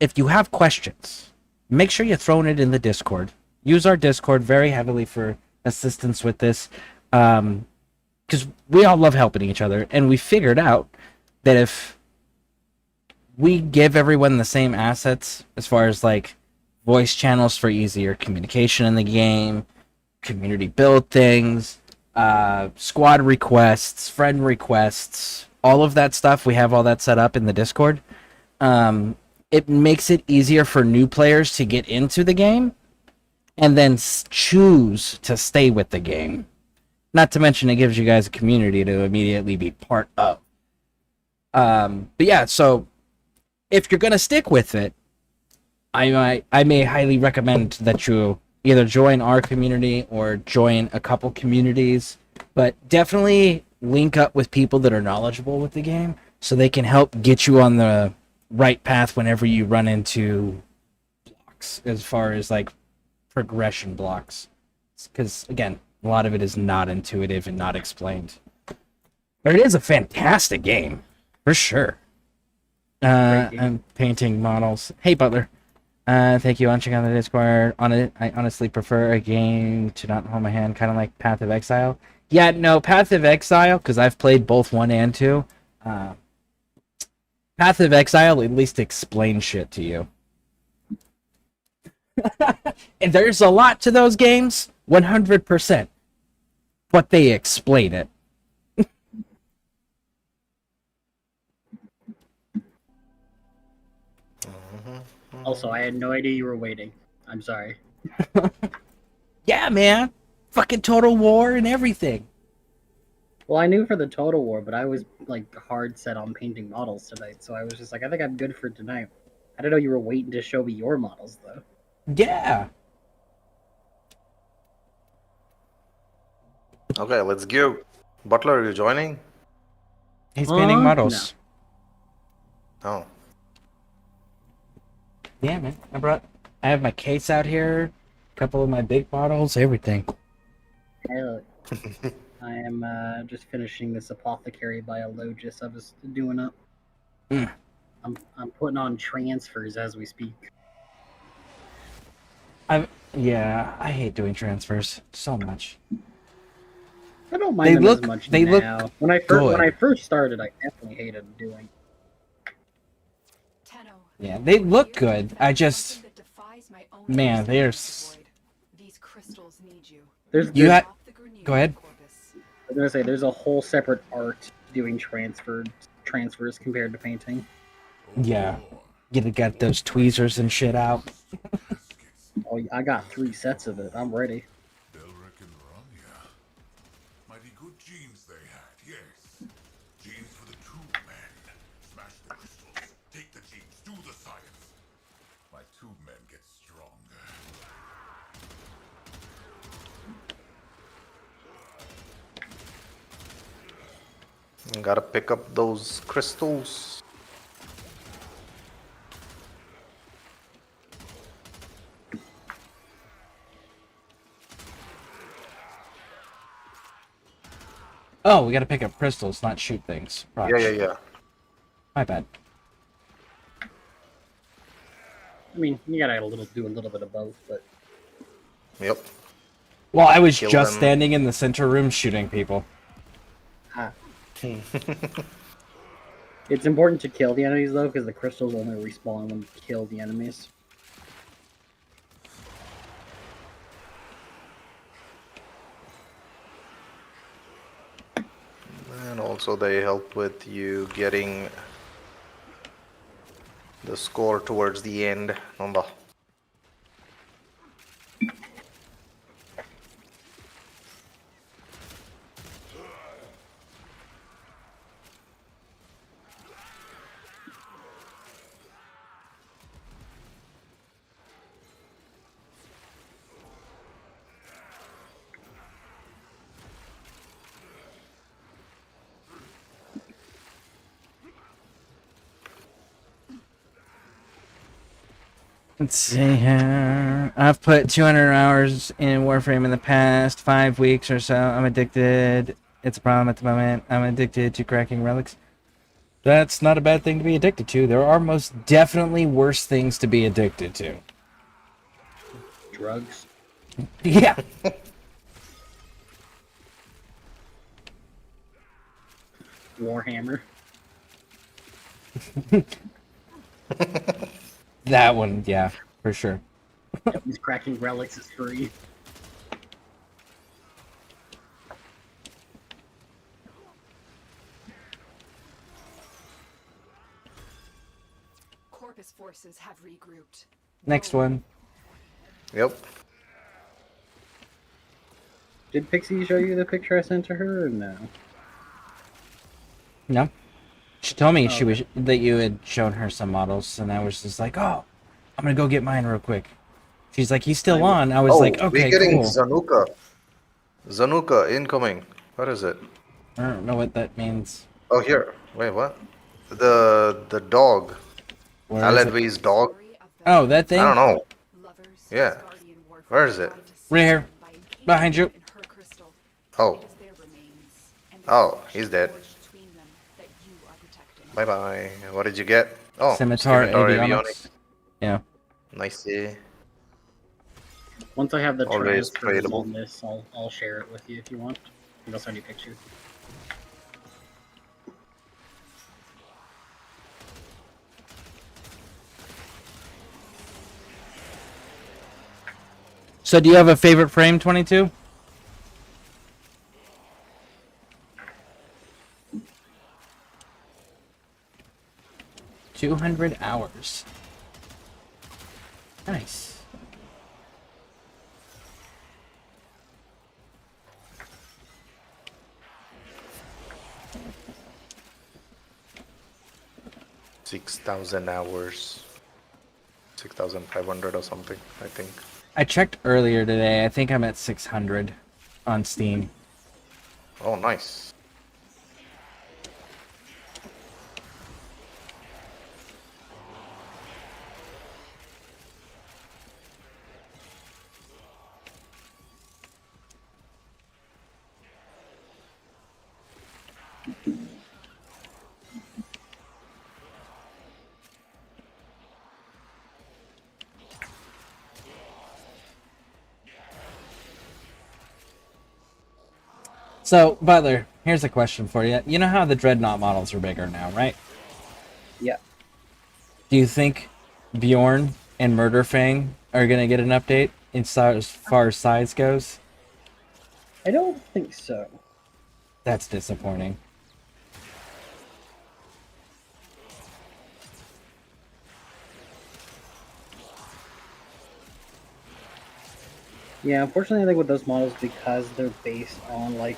if you have questions, make sure you're throwing it in the Discord. Use our Discord very heavily for assistance with this. Because we all love helping each other, and we figured out that if we give everyone the same assets as far as like voice channels for easier communication in the game, community build things, squad requests, friend requests, all of that stuff, we have all that set up in the Discord. It makes it easier for new players to get into the game and then choose to stay with the game. Not to mention it gives you guys a community to immediately be part of. But yeah, so if you're going to stick with it, I may highly recommend that you either join our community or join a couple communities. But definitely link up with people that are knowledgeable with the game so they can help get you on the right path whenever you run into blocks, as far as like progression blocks. Because, again, a lot of it is not intuitive and not explained. But it is a fantastic game, for sure. I'm painting models. Hey, Butler. Thank you on checking on the Discord. I honestly prefer a game to not hold my hand, kind of like Path of Exile. Yeah, no, Path of Exile, because I've played both 1 and 2. Path of Exile at least explains shit to you. And there's a lot to those games, 100%. But they explain it. Also, I had no idea you were waiting. I'm sorry. Yeah, man. Fucking Total War and everything. Well, I knew for the Total War, but I was like hard set on painting models tonight, so I was just like, I think I'm good for tonight. I didn't know you were waiting to show me your models, though. Yeah. Okay, let's go. Butler, are you joining? He's painting models. Oh. Yeah, man. I have my case out here, a couple of my big models, everything. Hey, look. I am just finishing this Apothecary Biologist I was doing up. Mm. I'm putting on transfers as we speak. Yeah, I hate doing transfers so much. I don't mind them as much they now. look when I first started, I definitely hated doing. Yeah, they look good. I just, man, These crystals need you. Go ahead. I was gonna say there's a whole separate art doing transfers compared to painting. Yeah, you got those tweezers and shit out. Oh, I got 3 sets of it. I'm ready. Mighty good genes they had, yes. Genes for the tube men. Smash the crystals, take the genes, do the science. My tube men get stronger. Gotta pick up those crystals. Oh, we gotta pick up crystals, not shoot things. Roch. Yeah. My bad. I mean, you gotta do a little bit of both, but. Yep. Well, I was Kill just them. standing in the center room shooting people. Ah. It's important to kill the enemies though, because the crystals only respawn when you kill the enemies. Also, they help with you getting the score towards the end. Number. Let's see here. I've put 200 hours in Warframe in the past 5 weeks or so. I'm addicted. It's a problem at the moment. I'm addicted to cracking relics. That's not a bad thing to be addicted to. There are most definitely worse things to be addicted to. Drugs. Yeah. Warhammer. That one, yeah, for sure. He's cracking relics is free. Corpus forces have regrouped. Next one. Yep. Did Pixie show you the picture I sent to her or no? No. She told me Oh, okay. that you had shown her some models, and I was just like, oh, I'm gonna go get mine real quick. She's like, he's still on. I was like, we're okay, getting cool. Zanuka. Zanuka incoming. What is it? I don't know what that means. Oh, here. Wait, what? The dog. Where is it? Aledvi's dog. Oh, that thing? I don't know. Lovers, Yeah. Guardian Warframe Where is it? tried to Right here. save by encasing Behind you. in her crystal. Oh. It is their remains, and the Oh, connection he's dead. forged between them that you are protecting. Bye bye. What did you get? Oh, Scimitar avionics. avionics. Yeah. Nice. Once I have the Always transfers tradable. on this, I'll share it with you if you want. And I'll send you pictures. So, do you have a favorite frame, 22? $200 hours. Nice. $6,000. 6,500 or something, I think. I checked earlier today. I think I'm at 600 on Steam. Oh, nice. So, Butler, here's a question for you. You know how the Dreadnought models are bigger now, right? Yeah. Do you think Bjorn and Murderfang are going to get an update as far as size goes? I don't think so. That's disappointing. Yeah, unfortunately, I think with those models, because they're based on like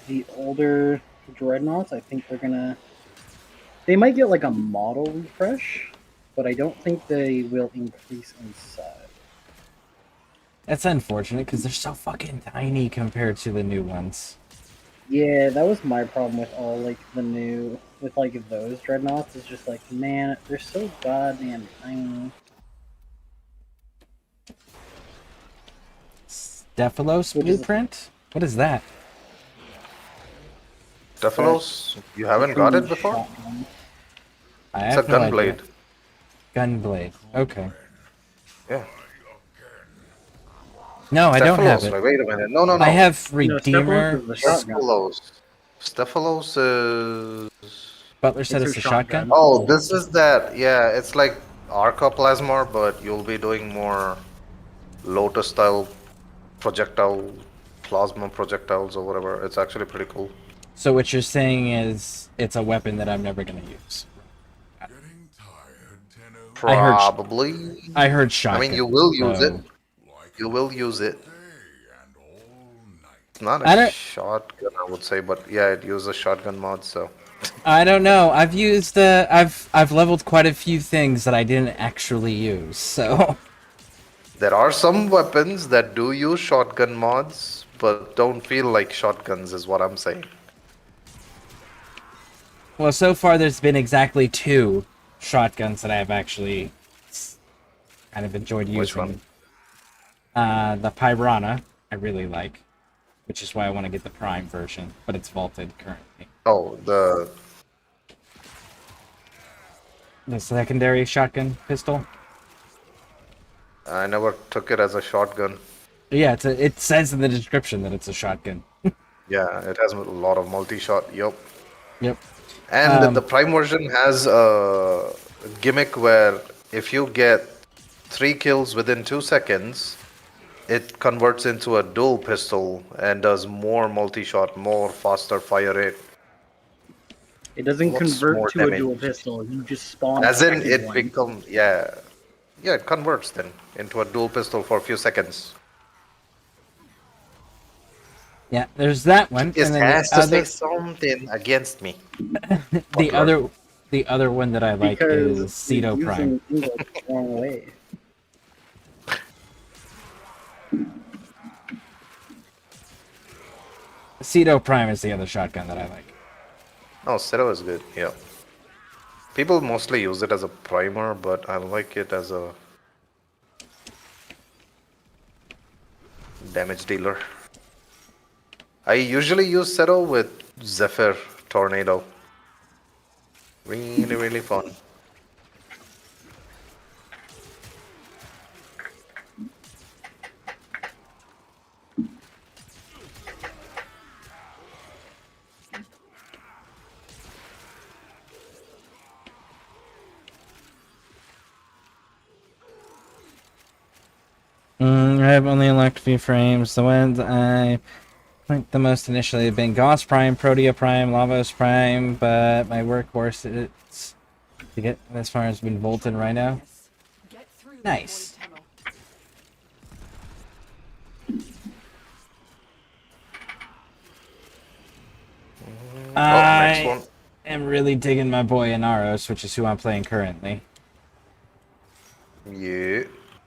the older dreadnoughts, I think they're gonna. They might get like a model refresh, but I don't think they will increase in size. That's unfortunate because they're so fucking tiny compared to the new ones. Yeah, that was my problem with all like the new with like those dreadnoughts. It's just like, man, they're so goddamn tiny. Stephalos Which is- blueprint? What is that? Stephalos, you haven't got it before? Shotgun. I It's a have no idea. gunblade. Gunblade. Okay. Yeah. No, I don't have Stephalos, it. wait a minute. No. I have No, Redeemer. Stephalos is the shotgun. Stephalos is... Butler said It's it's a her shotgun. shotgun. Oh, this is that. Yeah, it's like Arcoplasmar, but you'll be doing more Lotus-style projectile, plasma projectiles or whatever. It's actually pretty cool. So what you're saying is it's a weapon that I'm never gonna use. Getting tired, Tenno? Probably. I heard I shotgun. mean, you will use it. so- Like You will use it. day and all night. It's not I a don't- shotgun, I would say, but yeah, it uses shotgun mod, so. I don't know. I've used I've leveled quite a few things that I didn't actually use. So There are some weapons that do use shotgun mods, but don't feel like shotguns, is what I'm saying. well, so far there's been exactly 2 shotguns that I've actually kind of enjoyed using. Which one? The Pyrana I really like, which is why I want to get the Prime version, but it's vaulted currently. Oh, the secondary shotgun pistol. I never took it as a shotgun. Yeah, it says in the description that it's a shotgun. Yeah, it has a lot of multi-shot. Yup. Yep. And the Prime version has a gimmick where if you get 3 kills within 2 seconds, it converts into a dual pistol and does more multi-shot, more faster fire rate. It doesn't What's convert more to a damage? dual pistol. You just spawn. As a in, second it one. becomes, yeah, it converts then into a dual pistol for a few seconds. Yeah, there's that one. It and then has the to other, say something against me. the other one that I like Because is Ceto you're Prime. using English the wrong way. Ceto Prime is the other shotgun that I like. Oh, Cero is good, yeah. People mostly use it as a primer, but I like it as a damage dealer. I usually use Cero with Zephyr Tornado. Really, really fun. I have only unlocked a few frames. The ones I liked the most initially have been Gauss Prime, Protea Prime, Lavos Prime, but my workhorse it's to get as far as been Volton right now. Get through the Nice. void tunnel. Next I one. am really digging my boy Inaros, which is who I'm playing currently. Yeah.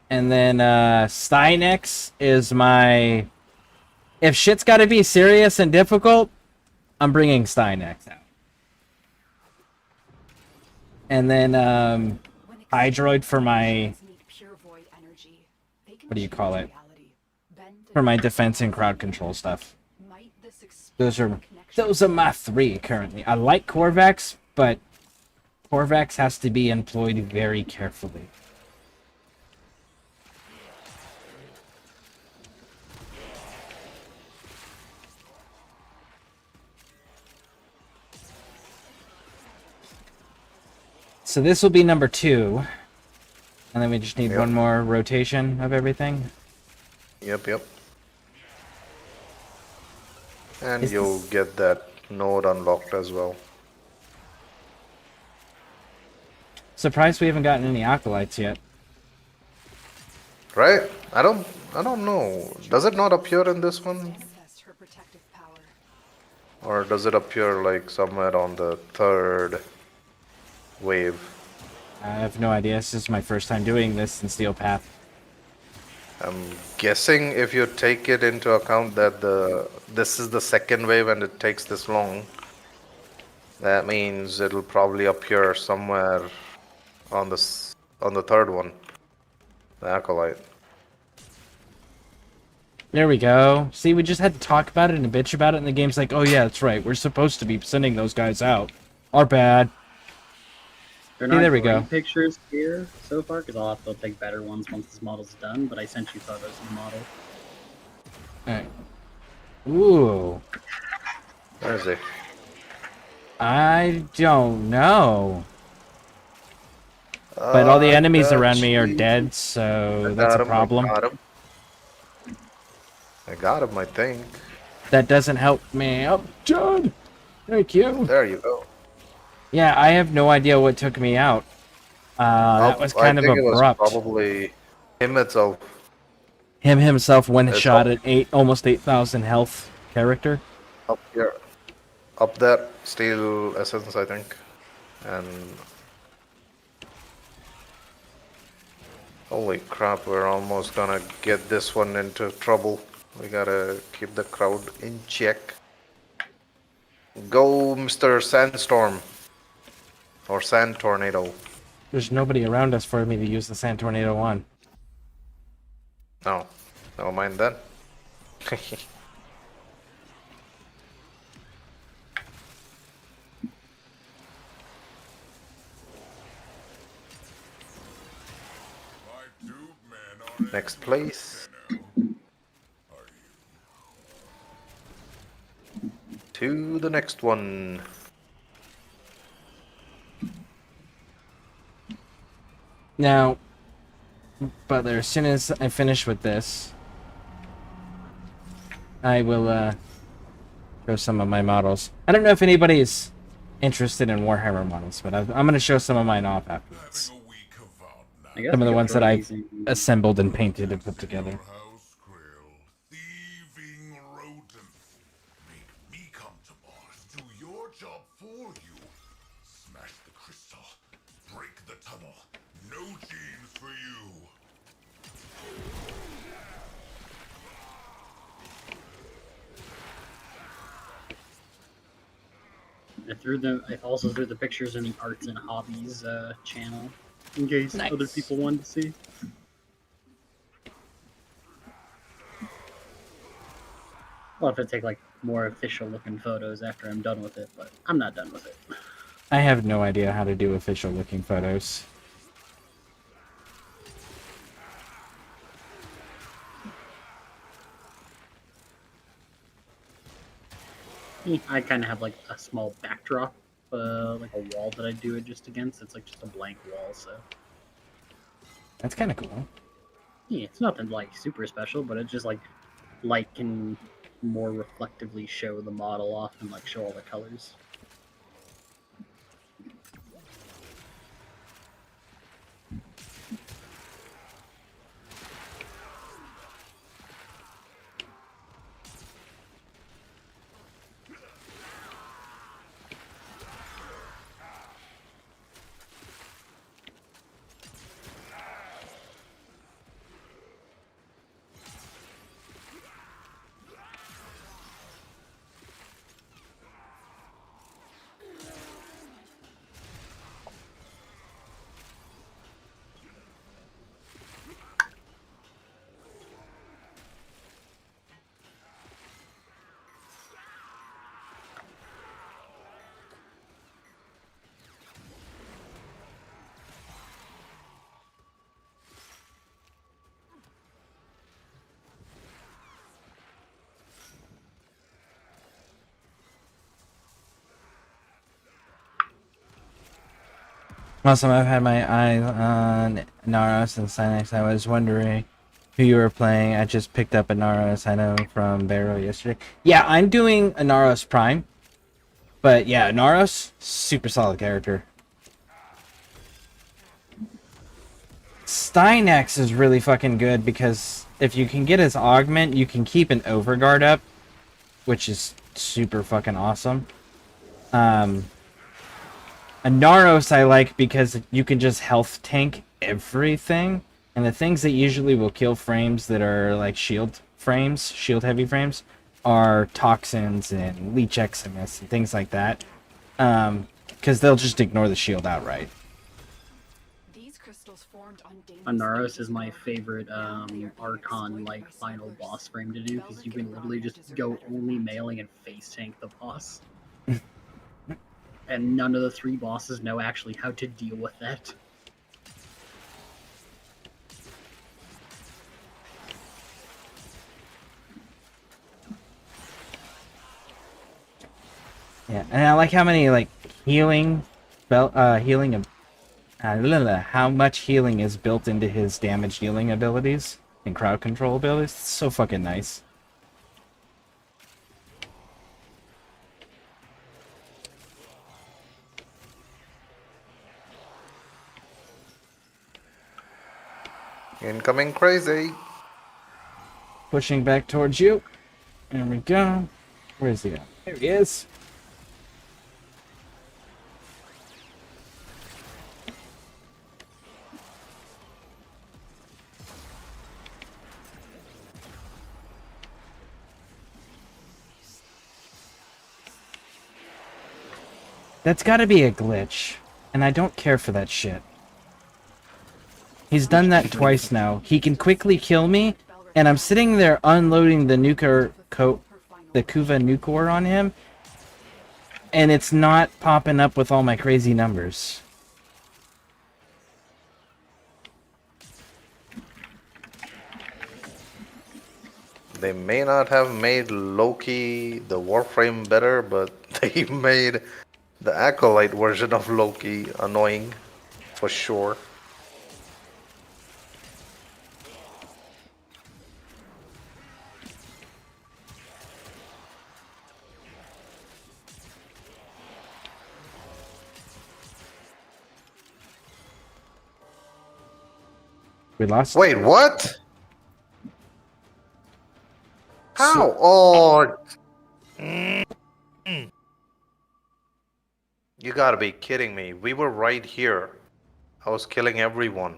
And then Stynex is my... If shit's gotta be serious and difficult, I'm bringing Stynex out. And then When Hydroid for my... need pure void energy, they can What do you change call it? reality, bend For my and defense and crowd control stuff. might this Those are connection those are my 3 currently. I like Korvax, but Korvax has to be employed very carefully. So this will be number 2. And then we just need Yep. one more rotation of everything. Yep, yep. And Is you'll this- get that node unlocked as well. Surprised we haven't gotten any acolytes yet. Right? I don't know. Does it not appear in this one? manifest her protective power. Or does it appear like somewhere on the 3rd wave? I have no idea. This is my first time doing this in Steel Path. I'm guessing if you take it into account that this is the 2nd wave and it takes this long, that means it'll probably appear somewhere on the 3rd one, the Acolyte. There we go. See, we just had to talk about it and bitch about it, and the game's like, oh yeah, that's right. We're supposed to be sending those guys out. Our bad. They're Hey, not there we great go. pictures here so far, because I'll have to take better ones once this model's done, but I sent you photos of the model. Alright. Ooh. Where is he? I don't know. But all the enemies around me are dead, so that's a problem. I got him, I think. That doesn't help me up, John. Thank you. There you go. Yeah, I have no idea what took me out. That was I kind of think it was abrupt. probably him itself. Him himself one It's shot up, at almost 8,000 health character. up here, up there. Steel essence, I think. And holy crap, we're almost gonna get this one into trouble. We gotta keep the crowd in check. Go, Mr. Sandstorm. Or Sand Tornado. There's nobody around us for me to use the Sand Tornado on. No, never mind then. My tube men are Next place. To the next one. Now, Butler, as soon as I finish with this, I will show some of my models. I don't know if anybody is interested in Warhammer models, but I'm going to show some of mine off afterwards. having a week of out I guess Some of we the could ones that try I using- assembled and painted and put together. house krill. Thieving rodents. Make me come to Mars. Do your job for you. Smash the crystal. Break the tunnel. No genes for you. I also threw the pictures in the arts and hobbies channel in case other Nice. people wanted to see. I'll have to take like more official looking photos after I'm done with it, but I'm not done with it. I have no idea how to do official looking photos. I kind of have like a small backdrop, like a wall that I do it just against. It's like just a blank wall, so That's kind of cool. yeah, it's nothing like super special, but it's just like light can more reflectively show the model off and like show all the colors. Awesome, I've had my eyes on Naros and Sinex. I was wondering who you were playing. I just picked up a Naros, I know, from Barrow yesterday. Yeah, I'm doing a Naros Prime. But yeah, Naros, super solid character. Stynax is really fucking good because if you can get his augment, you can keep an overguard up, which is super fucking awesome. A Naros I like because you can just health tank everything, and the things that usually will kill frames that are like shield frames, shield heavy frames, are toxins and leech eximus and things like that, because they'll just ignore the shield outright. These crystals formed on Anaros is my favorite Archon like final boss frame to do because you can literally just go only mailing and face tank the boss. And none of the three bosses know actually how to deal with that. Yeah, and I like how many like healing, how much healing is built into his damage dealing abilities and crowd control abilities. It's so fucking nice. Incoming crazy. Pushing back towards you. There we go. Where is he at? There he is. That's gotta be a glitch. And I don't care for that shit. He's done that twice now. He can quickly kill me, and I'm sitting there unloading the the Kuva Nucor on him, and it's not popping up with all my crazy numbers. They may not have made Loki the Warframe better, but they made the Acolyte version of Loki annoying, for sure. We lost. Wait, what? How? Oh. You gotta be kidding me. We were right here. I was killing everyone.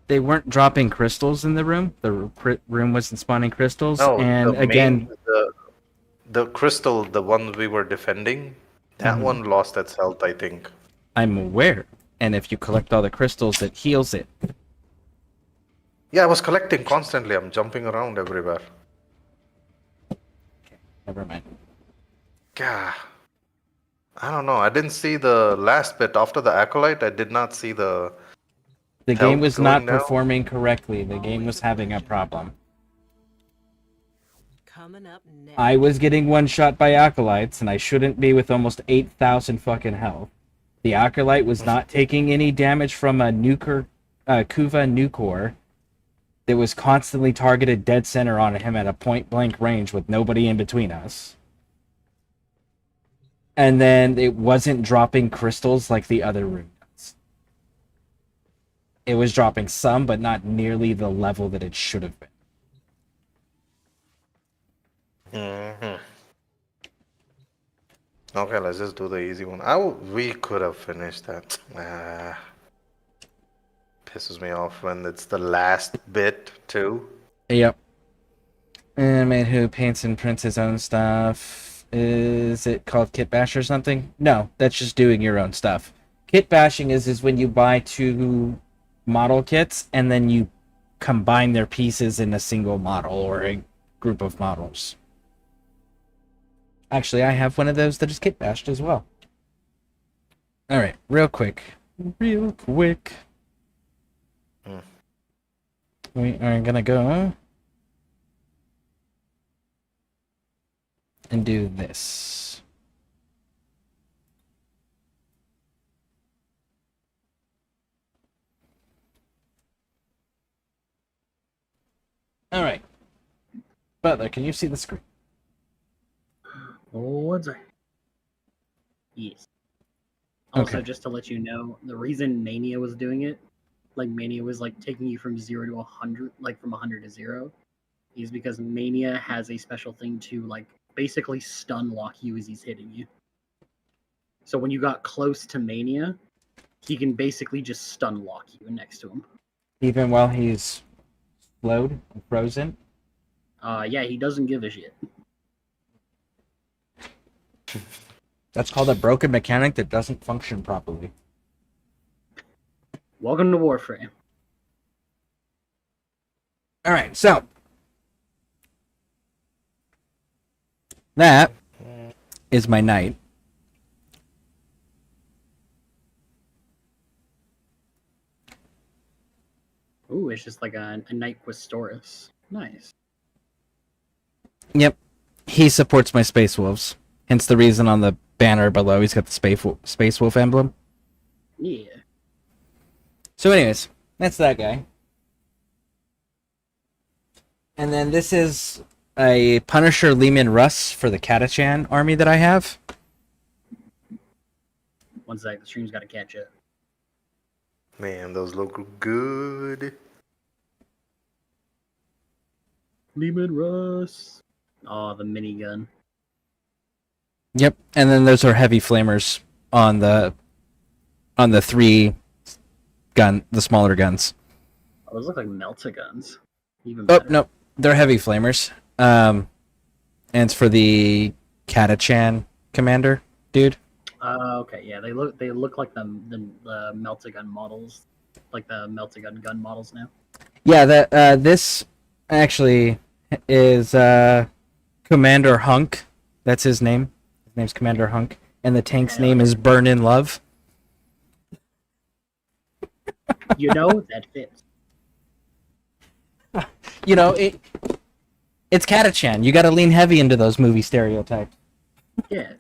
They weren't dropping crystals in the room. The room wasn't spawning crystals. No, and the again, the crystal, the one we were defending, that one lost its health, I think. I'm aware. And if you collect all the crystals, it heals it. Yeah, I was collecting constantly. I'm jumping around everywhere. Never mind. Gah. I don't know. I didn't see the last bit. After the Acolyte, I did not see the... The health game was going not down. performing correctly. The game was having a problem. Coming up next. I was getting one shot by acolytes, and I shouldn't be with almost 8,000 fucking health. The acolyte was not taking any damage from a Kuva Nucor that was constantly targeted dead center on him at a point blank range with nobody in between us. And then it wasn't dropping crystals like the other room does. It was dropping some, but not nearly the level that it should have been. Okay, let's just do the easy one. We could have finished that. Pisses me off when it's the last bit, too. Yep. And man who paints and prints his own stuff. Is it called kit bash or something? No, that's just doing your own stuff. Kit bashing is when you buy two model kits and then you combine their pieces in a single model or a group of models. Actually, I have one of those that is kit bashed as well. Alright, real quick. We are gonna go and do this. Alright. Butler, can you see the screen? One second. Yes. Also, Okay. just to let you know, the reason Mania was doing it, like Mania was like taking you from 0 to 100, like from 100 to 0, is because Mania has a special thing to like basically stun lock you as he's hitting you. So when you got close to Mania, he can basically just stun lock you next to him. Even while he's slowed and frozen? Yeah, he doesn't give a shit. That's called a broken mechanic that doesn't function properly. Welcome to Warframe. Alright, so. That is my knight. Ooh, it's just like a Knight Questoris. Nice. Yep. He supports my Space Wolves. Hence the reason on the banner below he's got the Space Wolf emblem. Yeah. So anyways, that's that guy. And then this is a Punisher Lehman Russ for the Catachan army that I have. One sec, the stream's got to catch up. Man, those look good. Lehman Russ. Oh, the minigun. Yep, and then those are heavy flamers on the 3 gun, the smaller guns. Oh, those look like melta guns. Even Oh better. no, they're heavy flamers. And it's for the Katachan commander dude. Okay, yeah, they look like the melta gun models, like the melta gun models now. Yeah, that this actually is Commander Hunk. That's his name. His name's Commander Hunk, and the tank's name is Burn in Love. You know that fits. You know it's Katachan. You got to lean heavy into those movie stereotypes. Yeah,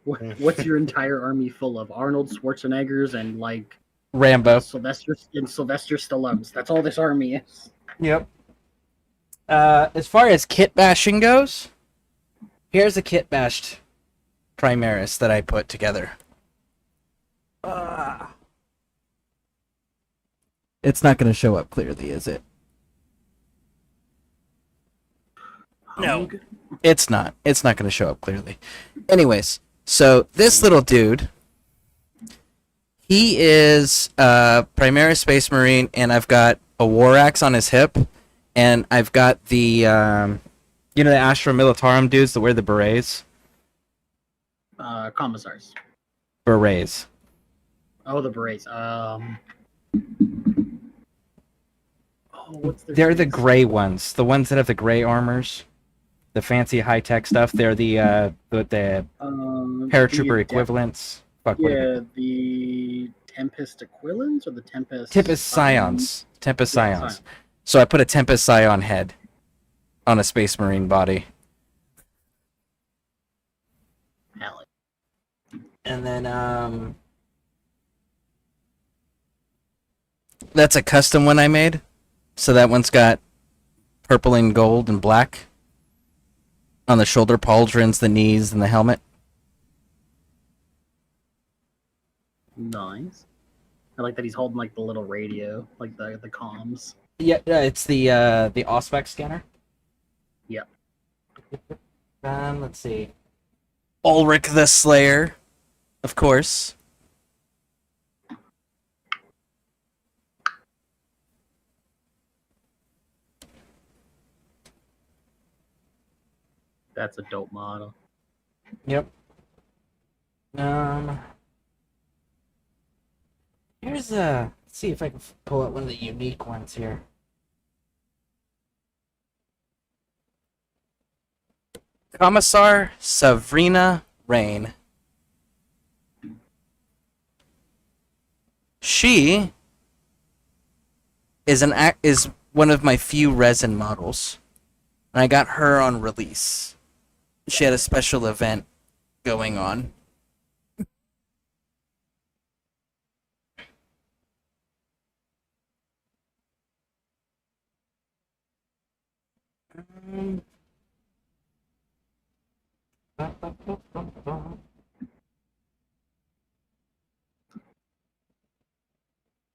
what's your entire army full of? Arnold Schwarzeneggers and like Rambo. Sylvester Stallones. That's all this army is. Yep. As far as kit bashing goes, here's a kit bashed Primaris that I put together. It's not going to show up clearly, is it? No, it's not. It's not going to show up clearly. Anyways, so this little dude, he is a Primaris Space Marine, and I've got a War Axe on his hip, and I've got the, you know, the Astra Militarum dudes that wear the berets? Commissars. Berets. Oh, the berets. What's their They're the names? gray ones, the ones that have the gray armors, the fancy high-tech stuff. They're the paratrooper equivalents. Fuck, what are they? Yeah, the Tempest Aquilans or the Tempest. Tempest Scions. Tempest Yeah, Scions. Scion. So I put a Tempest Scion head on a Space Marine body. Hell. And then, that's a custom one I made. So that one's got purple and gold and black on the shoulder pauldrons, the knees, and the helmet. Nice. I like that he's holding like the little radio, like the comms. Yeah, it's the Auspex scanner. Yep. Let's see. Ulrich the Slayer, of course. That's a dope model. Yep. Here's let's see if I can pull out one of the unique ones here. Commissar Savrina Rain. She is is one of my few resin models, and I got her on release. She had a special event going on.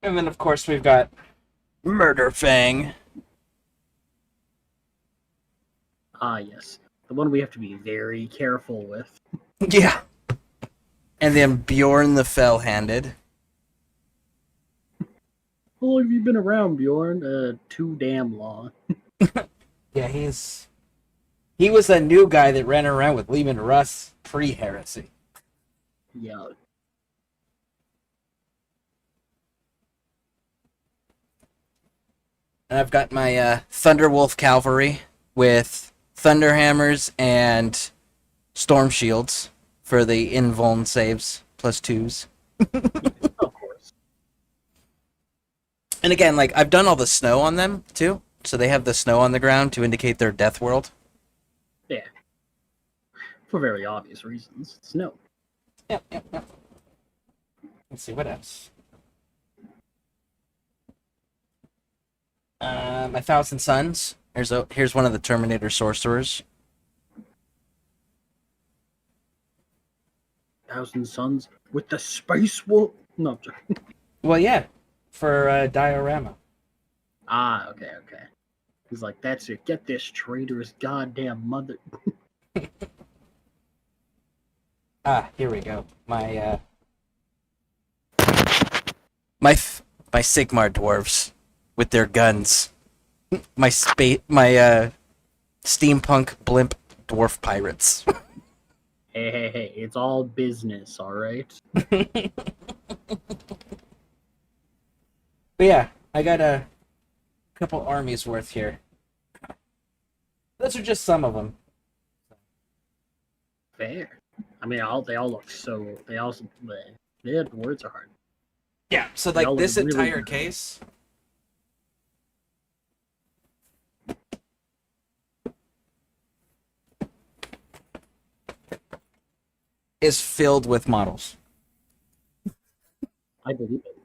And then, of course, we've got Murder Fang. Ah, yes. The one we have to be very careful with. Yeah. And then Bjorn the Fell-Handed. How long have you been around, Bjorn? Too damn long. Yeah, he was a new guy that ran around with Lehman Russ pre-heresy. Yeah. And I've got my Thunderwolf Cavalry with Thunderhammers and Storm Shields for the invuln saves, +2s. Of course. And again, like, I've done all the snow on them, too. So they have the snow on the ground to indicate their death world. Yeah. For very obvious reasons. Snow. Yep. Let's see, what else? My Thousand Suns. Here's one of the Terminator Sorcerers. 1,000 Suns with the Space Wolf. No, I'm joking. Well, yeah. for diorama. Ah, okay. He's like, that's it. Get this traitorous goddamn mother. Ah, here we go. My Sigmar dwarves with their guns. My steampunk blimp dwarf pirates. Hey, it's all business, alright? But yeah, I got a couple armies worth here. Those are just some of them. Fair. I mean, they all look so... the words are hard. Yeah, so They all like this look really entire good. case is filled with models. I believe it.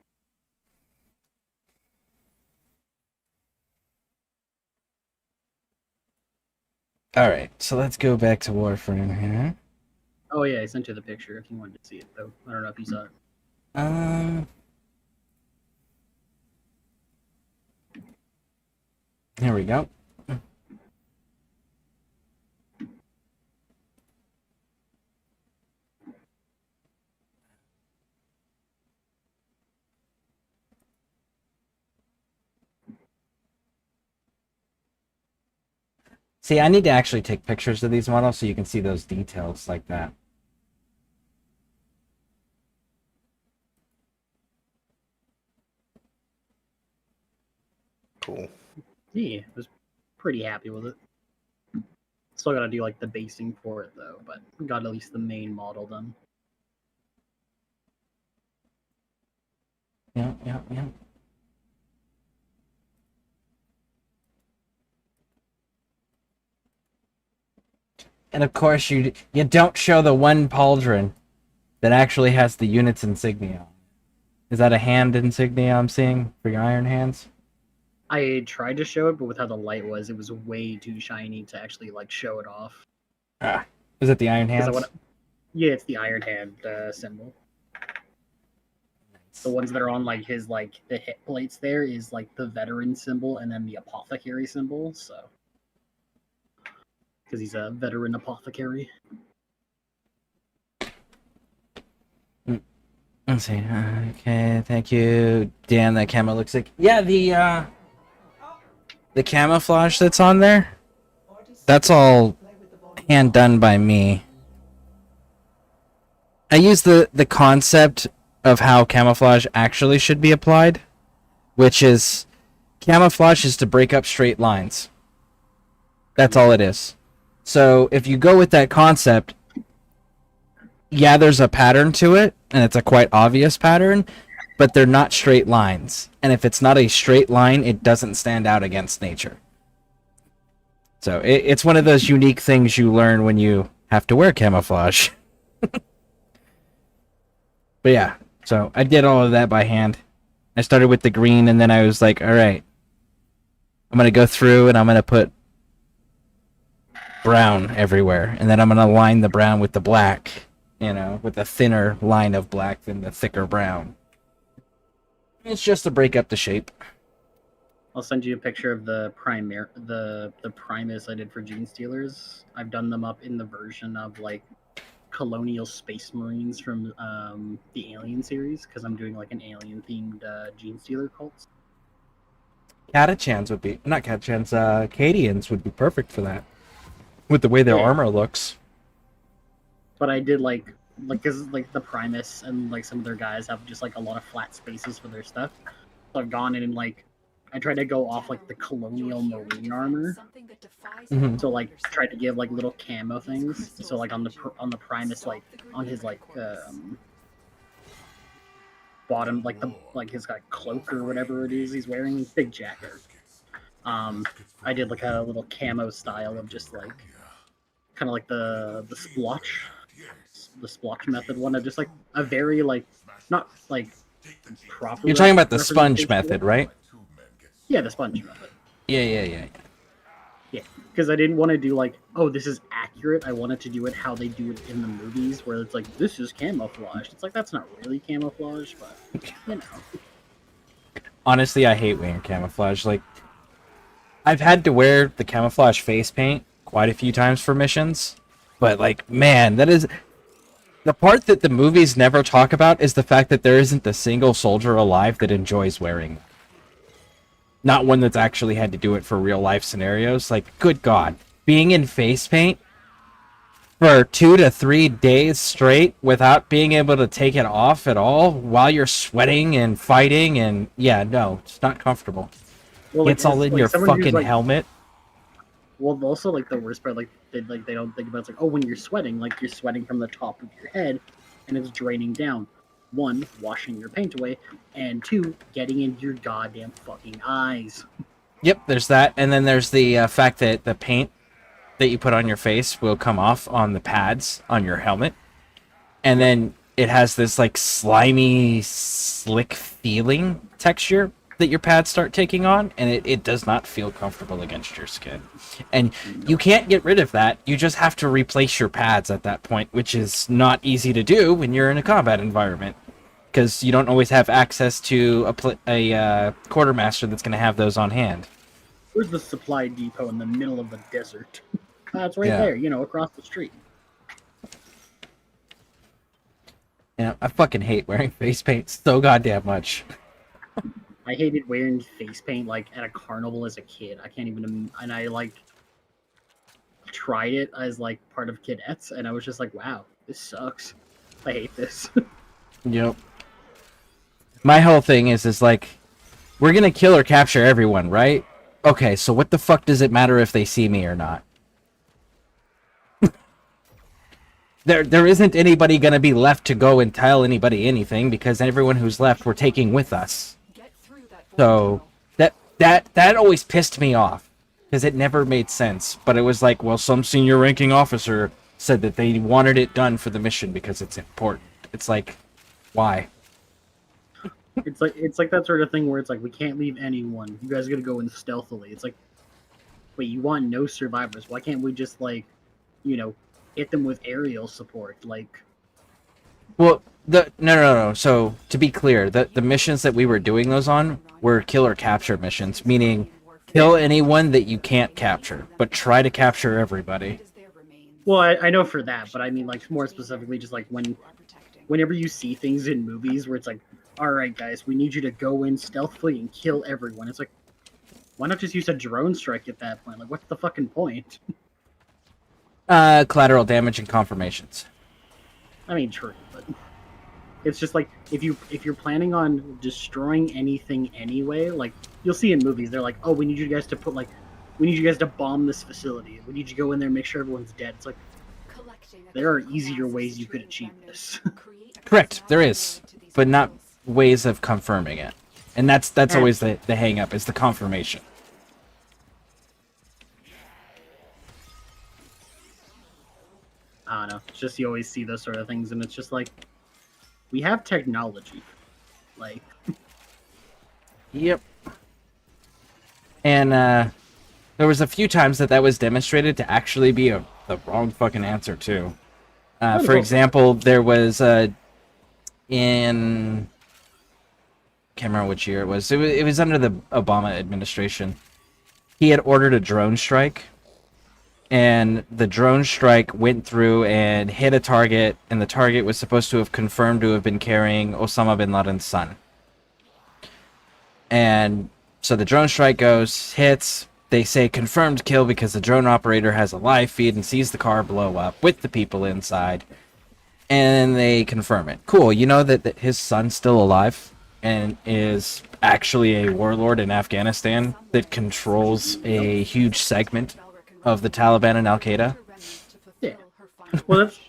All right, so let's go back to Warframe here. Oh yeah, I sent you the picture if you wanted to see it, though. I don't know if you saw it. Here we go. See, I need to actually take pictures of these models so you can see those details like that. Cool. Yeah, I was pretty happy with it. Still gotta do like the basing for it though, but got at least the main model done. Yeah. And of course, you don't show the one pauldron that actually has the unit's insignia on. Is that a hand insignia I'm seeing for your iron hands? I tried to show it, but with how the light was, it was way too shiny to actually like show it off. Ah, is it the iron 'Cause I hands? wanna- Yeah, it's the Iron Hand symbol. The ones that are on like his like the hit plates there is like the veteran symbol and then the apothecary symbol. So, because he's a veteran apothecary. Let's see. Okay, thank you. Damn, that camo looks like... Yeah, the camouflage that's on there, that's all hand done by me. I use the concept of how camouflage actually should be applied, which is camouflage is to break up straight lines. That's all it is. So if you go with that concept, yeah, there's a pattern to it, and it's a quite obvious pattern, but they're not straight lines. And if it's not a straight line, it doesn't stand out against nature. So it's one of those unique things you learn when you have to wear camouflage. But yeah, so I did all of that by hand. I started with the green, and then I was like, all right, I'm going to go through and I'm going to put brown everywhere. And then I'm going to line the brown with the black, you know, with a thinner line of black than the thicker brown. It's just to break up the shape. I'll send you a picture of the the Primus I did for Gene Stealers. I've done them up in the version of like colonial space marines from the Alien series because I'm doing like an alien themed Gene Stealer cult. Catachans would be... Not Catachans, Cadians would be perfect for that. With the way their armor looks. But I did like cause like the Primus and like some of their guys have just like a lot of flat spaces for their stuff. So I've gone in and like I tried to go off like the colonial marine armor. Mhm. So like tried to give like little camo things. So like on the Primus, like on his like bottom, like his like cloak or whatever it is he's wearing, big jacket. I did like a little camo style of just like kind of like the splotch method one of just like a very like not like proper. You're talking about the sponge method, right? Yeah, the sponge method. Yeah. Yeah, because I didn't want to do like, oh, this is accurate. I wanted to do it how they do it in the movies, where it's like, this is camouflage. It's like, that's not really camouflage, but, you know. Honestly, I hate wearing camouflage. Like, I've had to wear the camouflage face paint quite a few times for missions, but like, man, that is the part that the movies never talk about is the fact that there isn't a single soldier alive that enjoys wearing. Not one that's actually had to do it for real life scenarios. Like, good God, being in face paint for 2 to 3 days straight without being able to take it off at all while you're sweating and fighting, and yeah, no, it's not comfortable. Well, It's all in like your someone who's, fucking like, helmet. Well, also like the worst part, they don't think about it's like, oh, when you're sweating, like you're sweating from the top of your head, and it's draining down. One, washing your paint away, and two, getting into your goddamn fucking eyes. Yep, there's that, and then there's the fact that the paint that you put on your face will come off on the pads on your helmet, and then it has this like slimy, slick feeling texture that your pads start taking on, and it does not feel comfortable against your skin. And you can't get rid of that. You just have to replace your pads at that point, which is not easy to do when you're in a combat environment, because you don't always have access to a quartermaster that's going to have those on hand. Where's the supply depot in the middle of the desert? It's right Yeah. there, you know, across the street. Yeah, I fucking hate wearing face paint so goddamn much. I hated wearing face paint like at a carnival as a kid. I can't even. And I like tried it as like part of cadets, and I was just like, wow, this sucks. I hate this. Yep. My whole thing is like, we're gonna kill or capture everyone, right? Okay, so what the fuck does it matter if they see me or not? There isn't anybody gonna be left to go and tell anybody anything, because everyone who's left we're taking with us. So that always pissed me off, because it never made sense. But it was like, well, some senior ranking officer said that they wanted it done for the mission because it's important. It's like, why? It's like that sort of thing where it's like, we can't leave anyone. You guys gotta go in stealthily. It's like, wait, you want no survivors? Why can't we just like, you know, hit them with aerial support? Like, Well, no. So to be clear, the missions that we were doing those on were kill or capture missions, meaning kill anyone that you can't capture, but try to capture everybody. well, I know for that, but I mean like more specifically, just like whenever you see things in movies where it's like, all right, guys, we need you to go in stealthily and kill everyone. It's like, why not just use a drone strike at that point? Like, what's the fucking point? Collateral damage and confirmations. I mean, true, but it's just like if you're planning on destroying anything anyway, like you'll see in movies, they're like, oh, we need you guys to we need you guys to bomb this facility. We need you to go in there and make sure everyone's dead. It's like, there are easier ways you could achieve this. Correct, there is, but not ways of confirming it, and that's always the hang up, is the confirmation. I don't know. It's just you always see those sort of things, and it's just like, we have technology. Like, Yep. And there was a few times that was demonstrated to actually be the wrong fucking answer too. For example, there was in, can't remember which year it was. It was under the Obama administration. He had ordered a drone strike, and the drone strike went through and hit a target, and the target was supposed to have confirmed to have been carrying Osama bin Laden's son. And so the drone strike goes, hits, they say confirmed kill because the drone operator has a live feed and sees the car blow up with the people inside, and they confirm it. Cool, you know that his son's still alive and is actually a warlord in Afghanistan that controls a huge segment of the Taliban and Al-Qaeda. yeah. Well, that's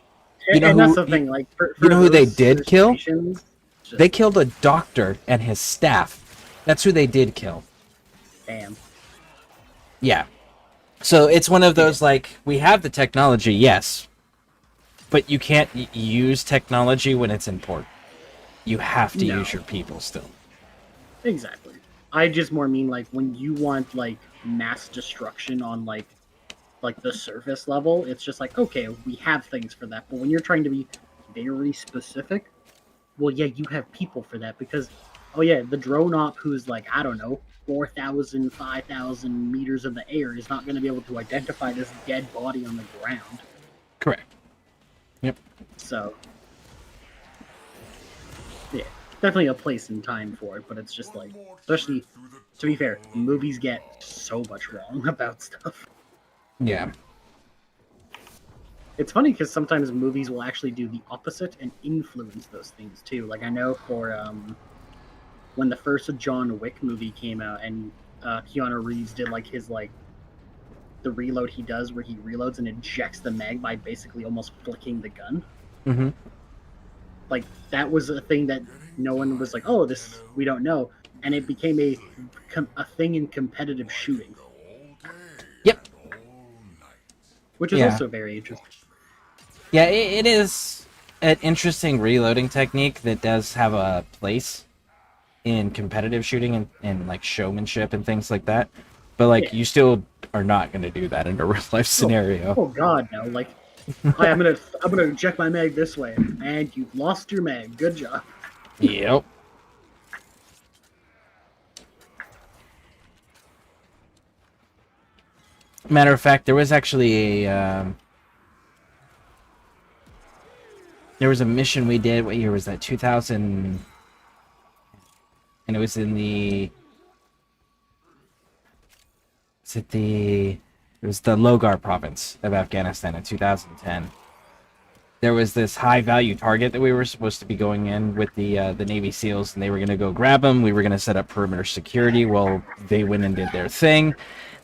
You know and who- that's the thing. Like, for you know who they those did kill? situations, They killed a doctor and his staff. That's who they did kill. Damn. Yeah. So it's one of those, like, we have the technology, yes, but you can't use technology when it's important. You have to use your people still. Exactly. I just more mean like when you want like mass destruction on like the surface level, it's just like, okay, we have things for that. But when you're trying to be very specific, well, yeah, you have people for that, because oh yeah, the drone op who's like, I don't know, 4,000, 5,000 meters in the air is not going to be able to identify this dead body on the ground. Correct. Yep. So, yeah, definitely a place and time for it, but it's just like, especially, to be fair, movies get so much wrong about stuff. Yeah. It's funny because sometimes movies will actually do the opposite and influence those things too. Like I know for when the first John Wick movie came out and Keanu Reeves did like his like the reload he does where he reloads and ejects the mag by basically almost flicking the gun. Mm-hmm. Like that was a thing that no one was like, oh, this we don't know, and it became a thing in competitive shooting. Yep. Which is Yeah. also very interesting. Yeah, it is an interesting reloading technique that does have a place in competitive shooting and like showmanship and things like that. But like you still are not going to do that in a real life scenario. Oh God, no! Like, hi, I'm gonna eject my mag this way, and you've lost your mag. Good job. Yep. Matter of fact, there was actually a there was a mission we did. What year was that? 2000, and it was in the. It was the Logar province of Afghanistan in 2010. There was this high value target that we were supposed to be going in with the Navy SEALs, and they were going to go grab them. We were going to set up perimeter security. Well, they went and did their thing.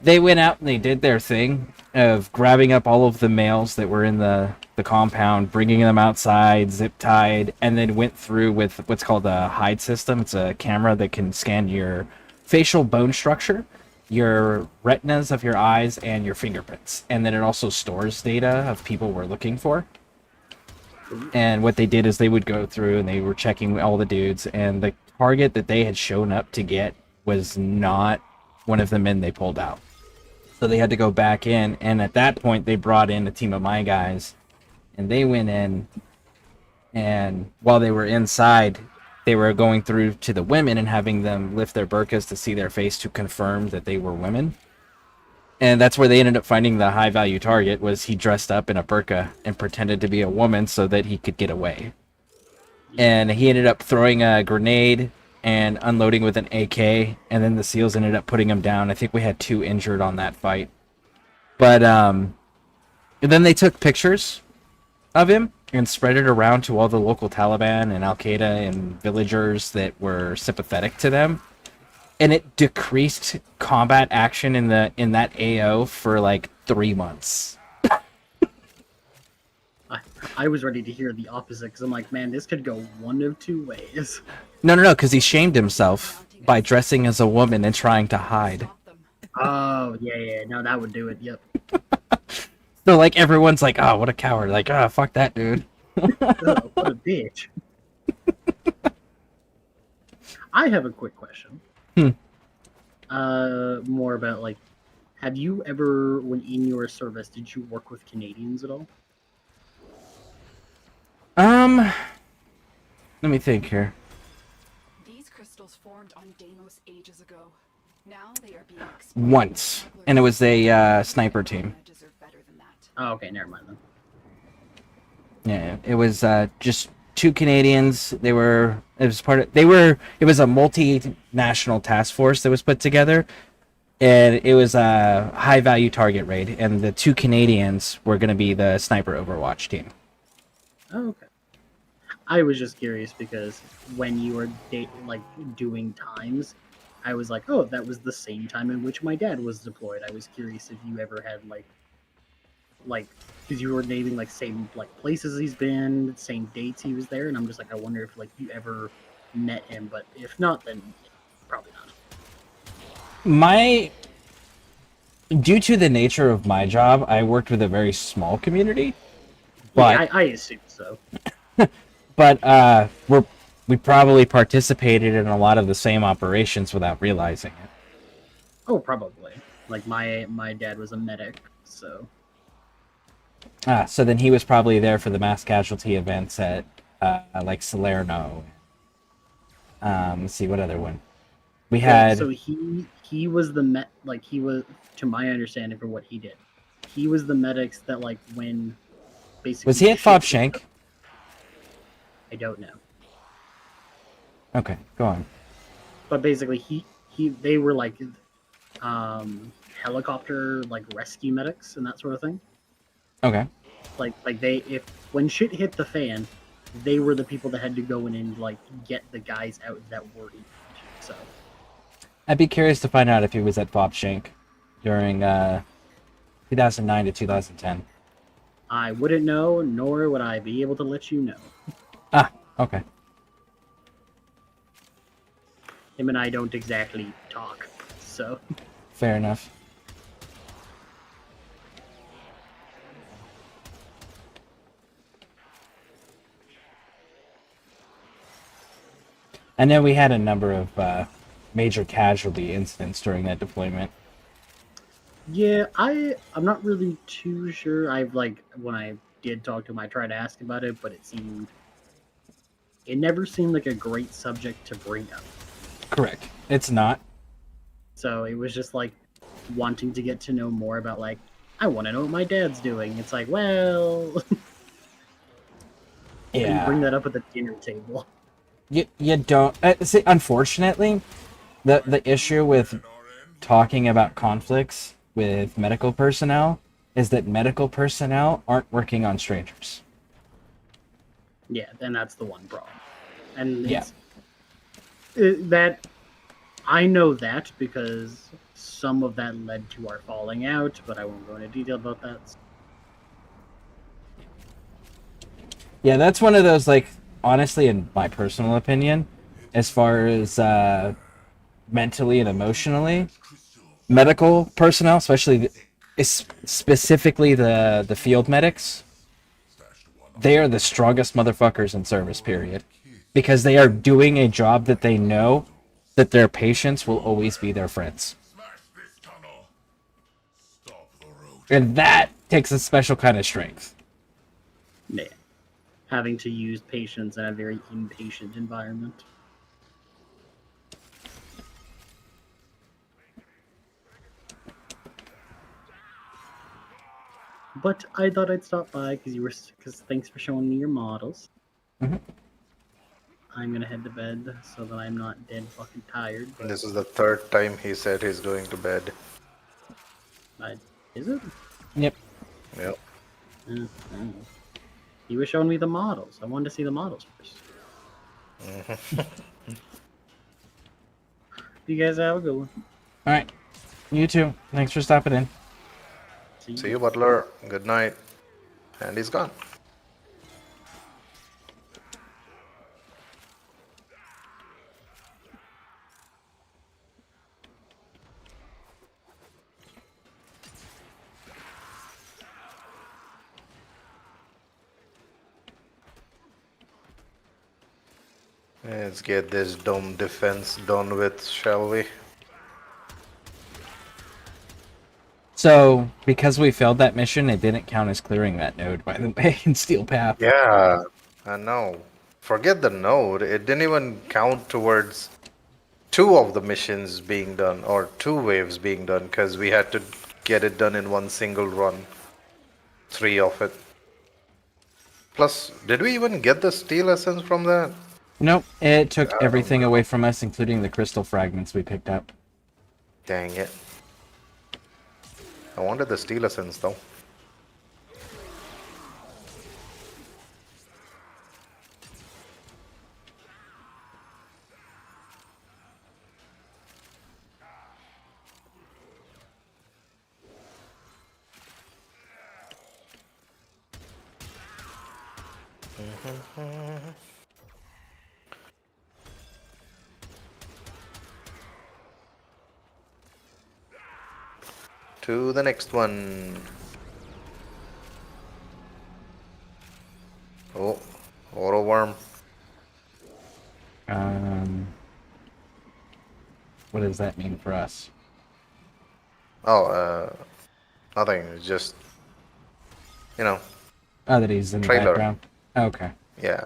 They went out and they did their thing of grabbing up all of the males that were in the compound, bringing them outside, zip tied, and then went through with what's called a hide system. It's a camera that can scan your facial bone structure, your retinas of your eyes, and your fingerprints. And then it also stores data of people we're looking for. And what they did is they would go through and they were checking all the dudes, and the target that they had shown up to get was not one of the men they pulled out. So they had to go back in, and at that point they brought in a team of my guys, and they went in, and while they were inside, they were going through to the women and having them lift their burqas to see their face to confirm that they were women. And that's where they ended up finding the high value target. Was he dressed up in a burqa and pretended to be a woman so that he could get away. And he ended up throwing a grenade and unloading with an AK, and then the SEALs ended up putting him down. I think we had 2 injured on that fight. But and then they took pictures of him and spread it around to all the local Taliban and Al-Qaeda and villagers that were sympathetic to them. And it decreased combat action in that AO for like 3 months. I was ready to hear the opposite because I'm like, man, this could go one of 2 ways. No, because he shamed himself by dressing as a woman and trying to hide. Oh, yeah, no, that would do it, yep. So, like, everyone's like, oh, what a coward. Like, oh, fuck that dude. Oh, what a bitch. I have a quick question. More about, like, have you ever, when in your service, did you work with Canadians at all? Let me think here. These crystals formed on Deimos ages ago. Now they are being Once. And it was a sniper team. Oh, okay, never mind then. Yeah, it was just 2 Canadians. It was a multinational task force that was put together, and it was a high value target raid, and the 2 Canadians were going to be the sniper Overwatch team. Oh, okay. I was just curious because when you were doing times, I was like, oh, that was the same time in which my dad was deployed. I was curious if you ever had like because you were naming like same like places he's been, same dates he was there, and I'm just like, I wonder if like you ever met him, but if not, then probably not. Due to the nature of my job, I worked with a very small community. But Yeah, I assume so. but we probably participated in a lot of the same operations without realizing it. Oh, probably. Like my dad was a medic, so. So then he was probably there for the mass casualty events at like Salerno. Let's see what other one we Well, had. so he was the he was, to my understanding, for what he did. He was the medics that like when basically Was he at shit Fob hit Shank? the- I don't know. Okay, go on. But basically they were like helicopter like rescue medics and that sort of thing. Okay. Like they, if when shit hit the fan, they were the people that had to go in and like get the guys out that were injured. So I'd be curious to find out if he was at Fob Shank during 2009 to 2010. I wouldn't know, nor would I be able to let you know. Ah, okay. Him and I don't exactly talk, so Fair enough. I know we had a number of major casualty incidents during that deployment. yeah, I'm not really too sure. I've like when I did talk to him, I tried to ask about it, but it never seemed like a great subject to bring up. Correct. It's not. So it was just like wanting to get to know more about like I want to know what my dad's doing. It's like, well, Yeah. bring that up at the dinner table. You don't see, unfortunately, the issue with talking about conflicts with medical personnel is that medical personnel aren't working on strangers. Yeah, then that's the one problem. And Yeah. that I know that because some of that led to our falling out, but I won't go into detail about that. Yeah, that's one of those, like, honestly, in my personal opinion, as far as mentally and emotionally, medical personnel, especially specifically the field medics, they are the strongest motherfuckers in service, period. Because they are doing a job that they know that their patients will always be their friends. Smash this tunnel. Stop the road. And that takes a special kind of strength. Yeah. Having to use patience in a very impatient environment. But I thought I'd stop by because thanks for showing me your models. Mhm. I'm gonna head to bed so that I'm not dead fucking tired. But This is the third time he said he's going to bed. is it? Yep. Yep. Mm, mm. You were showing me the models. I wanted to see the models first. You guys have a good one. Alright. You too. Thanks for stopping in. See you, Butler. Good night. And he's gone. Let's get this dome defense done with, shall we? So, because we failed that mission, it didn't count as clearing that node, by the way, in Steel Path. Yeah, I know. Forget the node. It didn't even count towards two of the missions being done, or two waves being done, because we had to get it done in one single run. 3 of it. Plus, did we even get the steel essence from that? Nope, it took I don't everything know. away from us, including the crystal fragments we picked up. Dang it. I wanted the steel essence though. To the next one. Oh, auto worm. What does that mean for us? Oh, nothing. It's just, you know, Oh, that he's in the Trailer. background? Okay. yeah.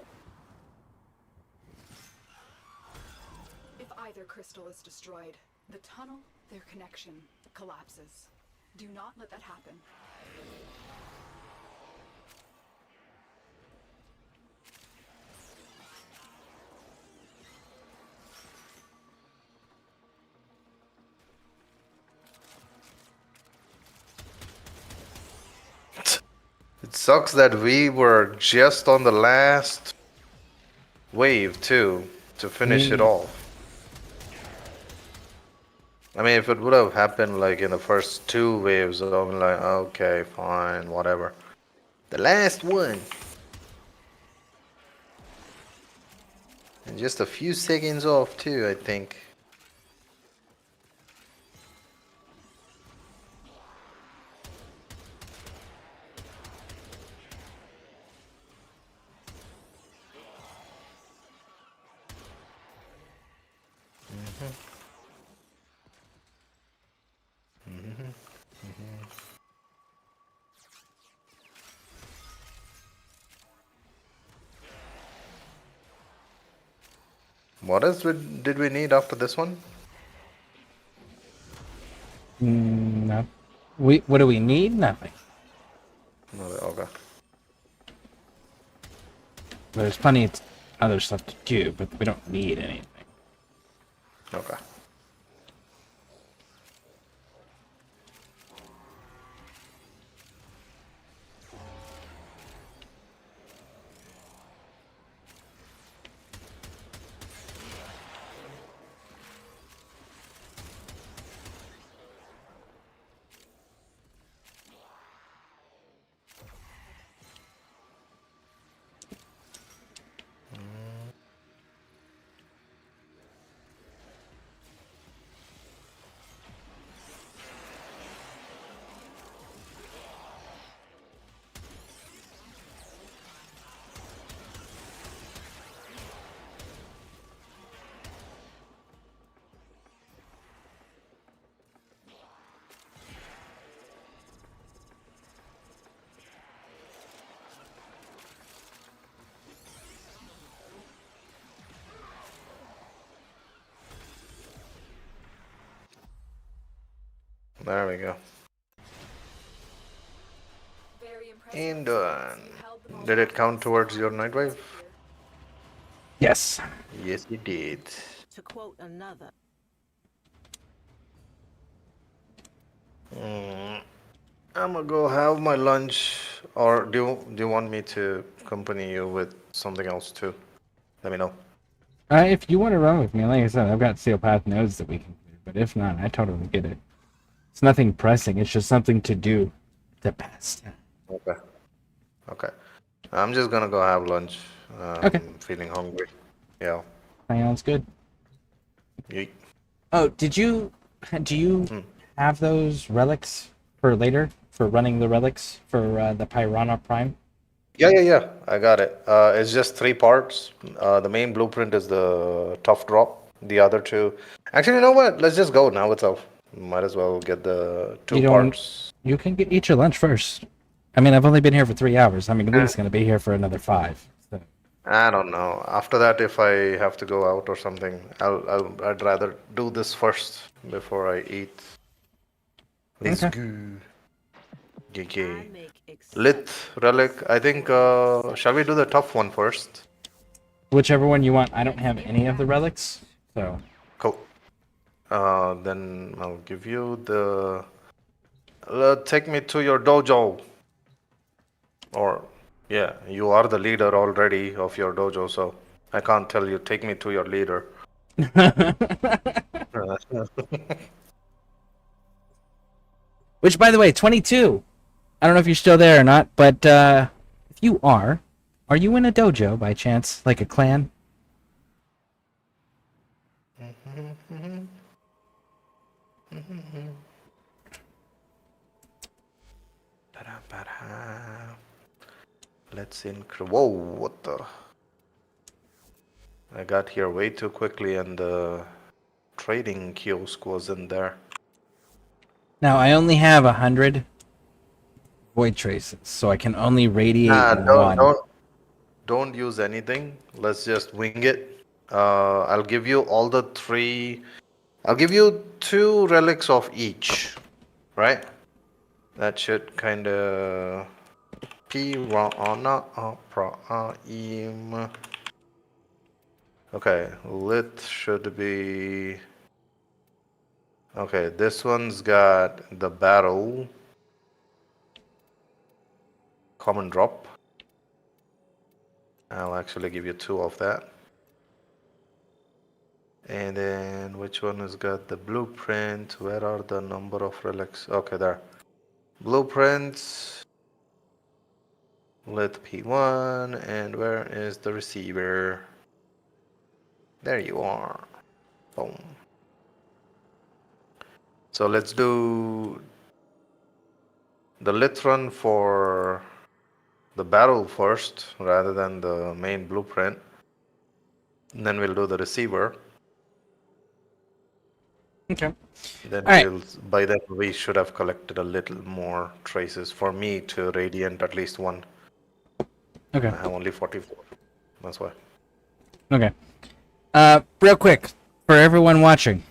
crystal is destroyed, the tunnel, their connection, collapses. Do not let that happen. It sucks that we were just on the last wave too to finish it off. I mean, if it would have happened like in the first two waves, I'd be like, okay, fine, whatever. The last one. And just a few seconds off too, I think. What else did we need after this one? No. What do we need? Nothing. Okay. There's plenty of other stuff to do, but we don't need anything. Okay. There we go. And done. Did it count towards your night wave? Yes. Yes, it did. To quote another, I'm gonna go have my lunch, or do you want me to accompany you with something else too? Let me know. If you want to run with me, like I said, I've got Seal Path nodes that we can do, but if not, I totally get it. It's nothing pressing, it's just something to do to pass time. Okay. Okay. I'm just gonna go have lunch. Okay. I'm feeling hungry. Yeah. Sounds good. Yeet. Oh, do you have those relics for later? For running the relics for the Piranha Prime? Yeah. I got it. It's just 3 parts. The main blueprint is the tough drop. The other two. Actually, you know what? Let's just go now itself. Might as well get the 2 parts. You can eat your lunch first. I mean, I've only been here for 3 hours. I mean, Lee's going to be here for another 5. So. I don't know. After that, if I have to go out or something, I'd rather do this first before I eat. Let's go. GG. Lit, Relic. I think, shall we do the tough one first? Whichever one you want. I don't have any of the relics, so. Cool. Then I'll give you the... take me to your dojo. Or, yeah, you are the leader already of your dojo, so I can't tell you, take me to your leader. Which, by the way, 22. I don't know if you're still there or not, but if you are you in a dojo by chance, like a clan? Let's Whoa, what the? I got here way too quickly and the trading kiosk wasn't there. Now, I only have 100 void traces, so I can only radiate one. Don't use anything. Let's just wing it. I'll give you all the 3. I'll give you 2 relics of each, right? That should kind of Okay, lit should be. Okay, this one's got the battle. Common drop. I'll actually give you 2 of that. And then which one has got the blueprint? Where are the number of relics? Okay, there. Blueprints. Lit P1. And where is the receiver? There you are. Boom. So let's do the lit run for the battle first rather than the main blueprint. And then we'll do the receiver. Okay. Then All right. we'll, by then we should have collected a little more traces for me to radiant at least 1. Okay. I have only 44. That's why. Okay. Real quick, for everyone watching,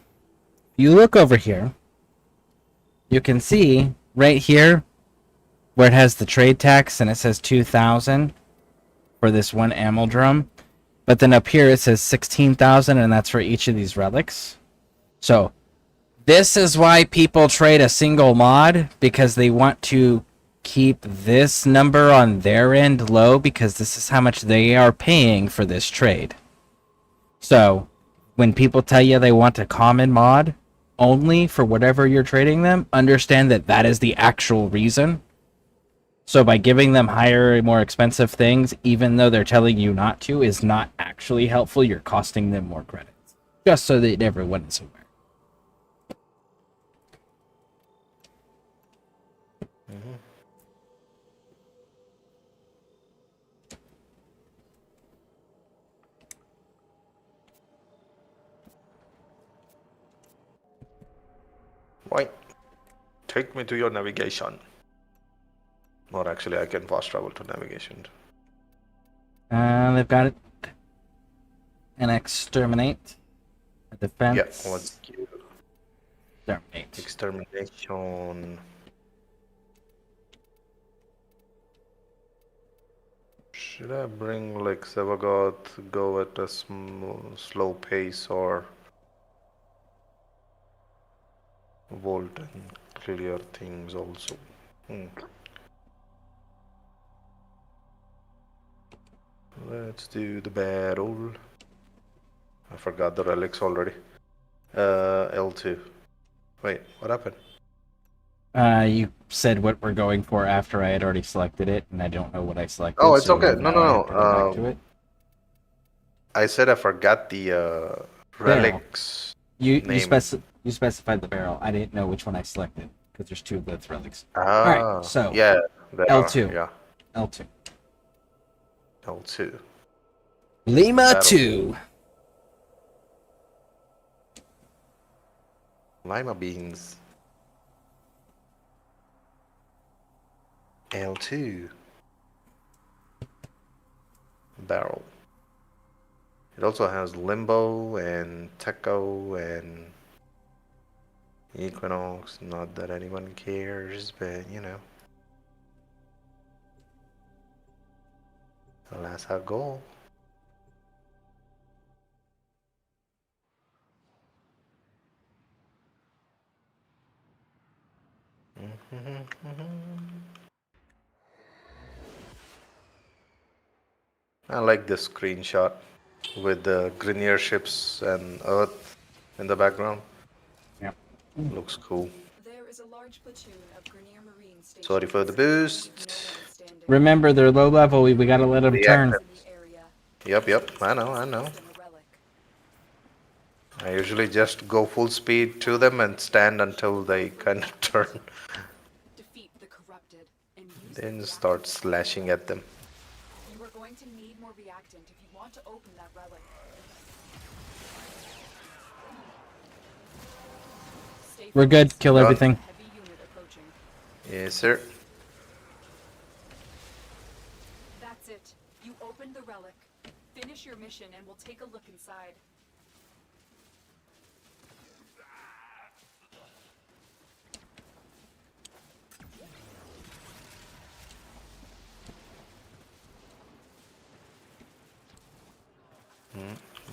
you look over here, you can see right here where it has the trade tax and it says 2,000 for this one ammo drum. But then up here it says 16,000 and that's for each of these relics. So this is why people trade a single mod, because they want to keep this number on their end low, because this is how much they are paying for this trade. So when people tell you they want a common mod only for whatever you're trading them, understand that that is the actual reason. So by giving them higher, more expensive things, even though they're telling you not to, is not actually helpful. You're costing them more credits. Just so that everyone is aware. Right. Take me to your navigation. Or actually, I can fast travel to navigation. They've got it. An exterminate. A defense. Yeah, let's do Exterminate. extermination. Should I bring like Sevagoth, go at a slow pace, or Volt and clear things also? Let's do the battle. I forgot the relics already. L2. Wait, what happened? You said what we're going for after I had already selected it, and I don't know what I selected. Oh, it's so okay. No, now I no, have to go back to no. it. I said I forgot the relics. You name. you specified the barrel. I didn't know which one I selected because there's 2 of those relics. Ah, Alright, so yeah, L2. Yeah, L2. L2. Lima Battle. 2. Lima beans. L2. Barrel. It also has Limbo and Techo and Equinox. Not that anyone cares, but you know. That's our goal. I like this screenshot with the Grineer ships and Earth in the background. Yeah. Looks cool. There is a large platoon of Grineer Marine stations. Sorry for the boost. Remember, they're low level. We gotta let them turn. Yep. I know. I usually just go full speed to them and stand until they kind of turn. Defeat the corrupted and use Then start slashing at them. You are going to need more reactant if you want to open that relic. We're good. Kill Done. everything. Heavy unit approaching. Yes, sir. That's it. You opened the relic. Finish your mission and we'll take a look inside.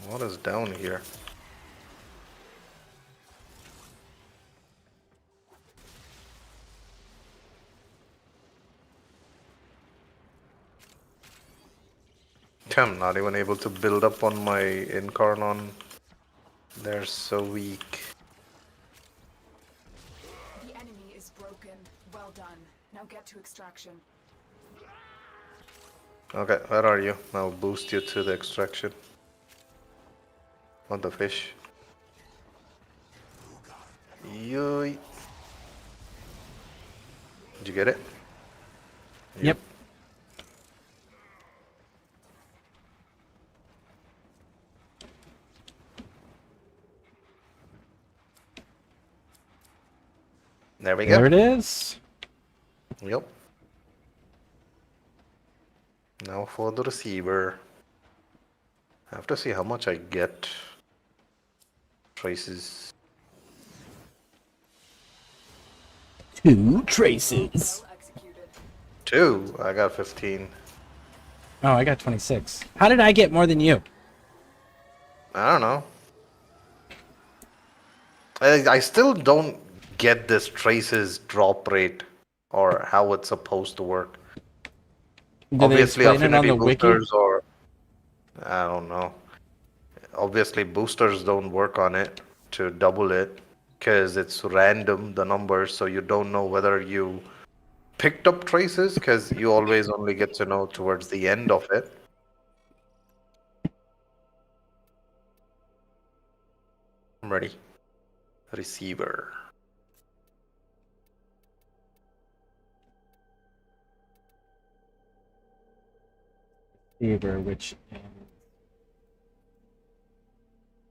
What is down here? I'm not even able to build up on my Incarnon. They're so weak. The enemy is broken. Well done. Now get to extraction. Okay, where are you? I'll boost you to the extraction. On the fish. Yoy. Did you get it? Yep. There we There go. it is. Yep. Now for the receiver. I have to see how much I get. Traces. 2 traces. Well executed. 2. I got 15. Oh, I got 26. How did I get more than you? I don't know. I still don't get this traces drop rate or how it's supposed to work. Did they Obviously, explain it on affinity the wiki? boosters or I don't know. Obviously, boosters don't work on it to double it because it's random the numbers, so you don't know whether you picked up traces because you always only get to know towards the end of it. I'm ready. Receiver. Fever, which is...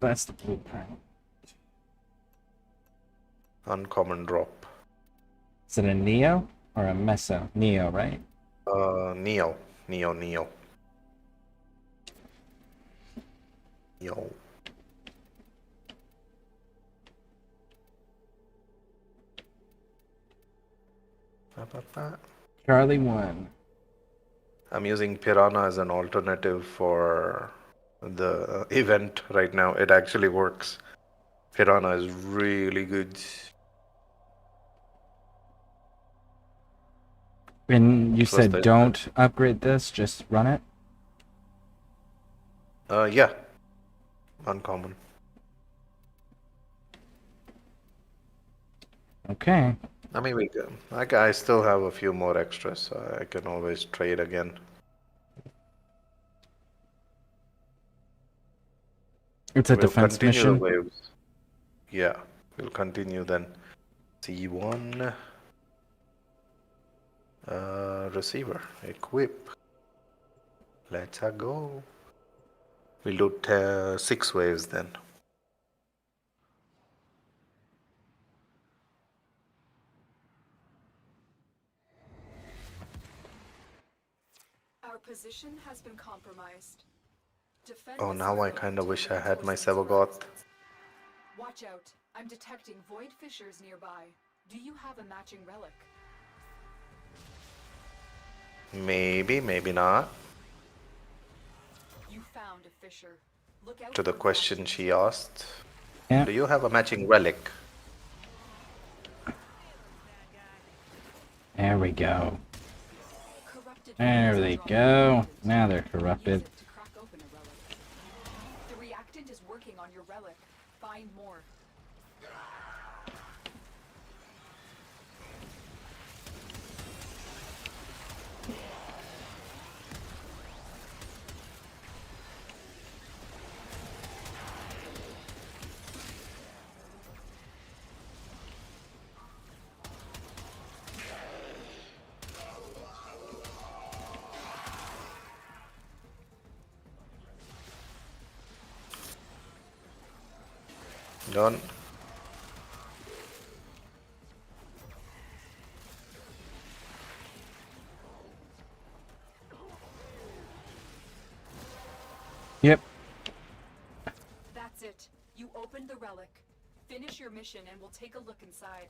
That's the blueprint. Uncommon drop. Is it a Neo or a Meso? Neo, right? Neo. Neo. Charlie 1. I'm using Piranha as an alternative for the event right now. It actually works. Piranha is really good. And you Plus said the- don't upgrade this, just run it? Yeah. Uncommon. Okay. I mean, I still have a few more extras, so I can always trade again. It's a We'll defense continue the mission. waves. Yeah, we'll continue then. C1. Receiver. Equip. Let's go. We'll do 6 waves then. Our position has been compromised. Defend Oh, this now I room kind of until wish I had my reinforcements arrive. Sevagoth. Watch out. I'm detecting void fissures nearby. Do you have a matching relic? Maybe, maybe not. You found a fissure. Look out To the for question matches. she asked. Yeah. Do you have a matching relic? There we go. Corrupted There relics they drop go. reactant. Now they're Use corrupted. it to crack open a relic. The reactant is working on your relic. Find more. Done. Finish your mission and we'll take a look inside.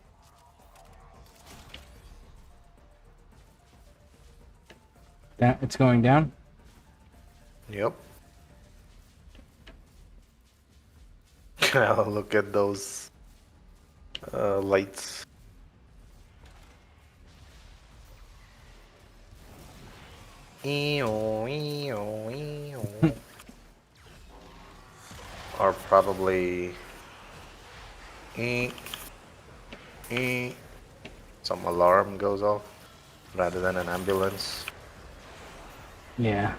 It's going down. Yep. Look at those lights. Or probably some alarm goes off rather than an ambulance. Yeah.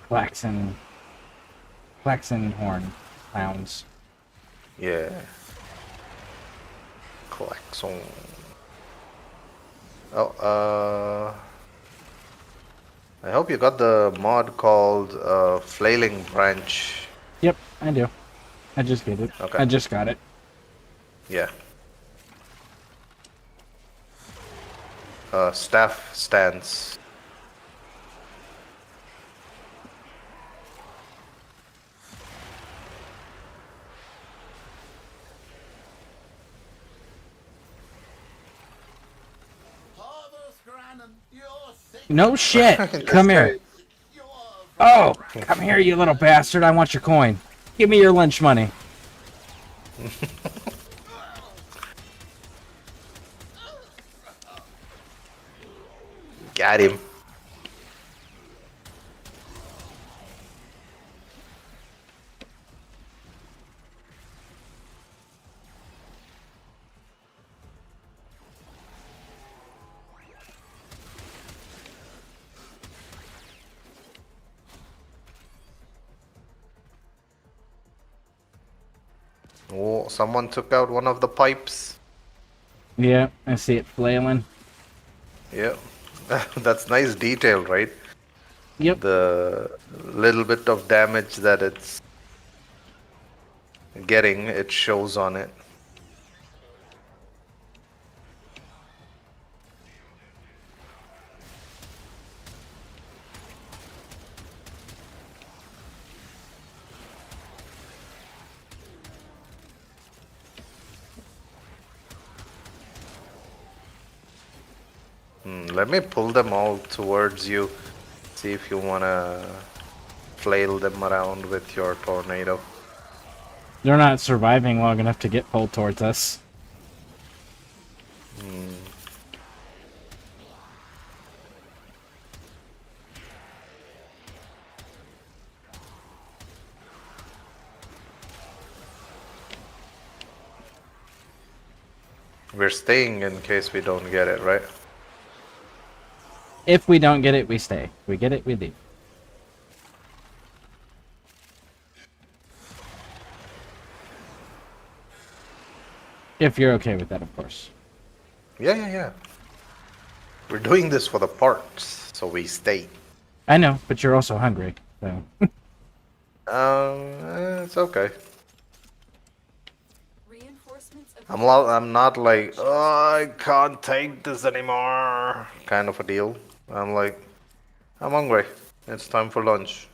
Klaxon horn sounds. Yeah. Klaxon. Oh, I hope you got the mod called Flailing Branch. Yep, I do. I just get it. Okay. I just got it. Yeah. Staff stance. No shit. Come here. Oh, come here, you little bastard. I want your coin. Give me your lunch money. Got him. Oh, someone took out one of the pipes. Yeah, I see it flailing. Yeah. That's nice detail, right? Yep. The little bit of damage that it's getting, it shows on it. Let me pull them all towards you. See if you wanna flail them around with your tornado. They're not surviving long enough to get pulled towards us. We're staying in case we don't get it, right? If we don't get it, we stay. If we get it, we leave. If you're okay with that, of course. Yeah. We're doing this for the parts, so we stay. I know, but you're also hungry, so. It's okay. Reinforcements I'm not like, oh, I can't take this anymore, kind of a deal. I'm like, I'm hungry. It's time for lunch.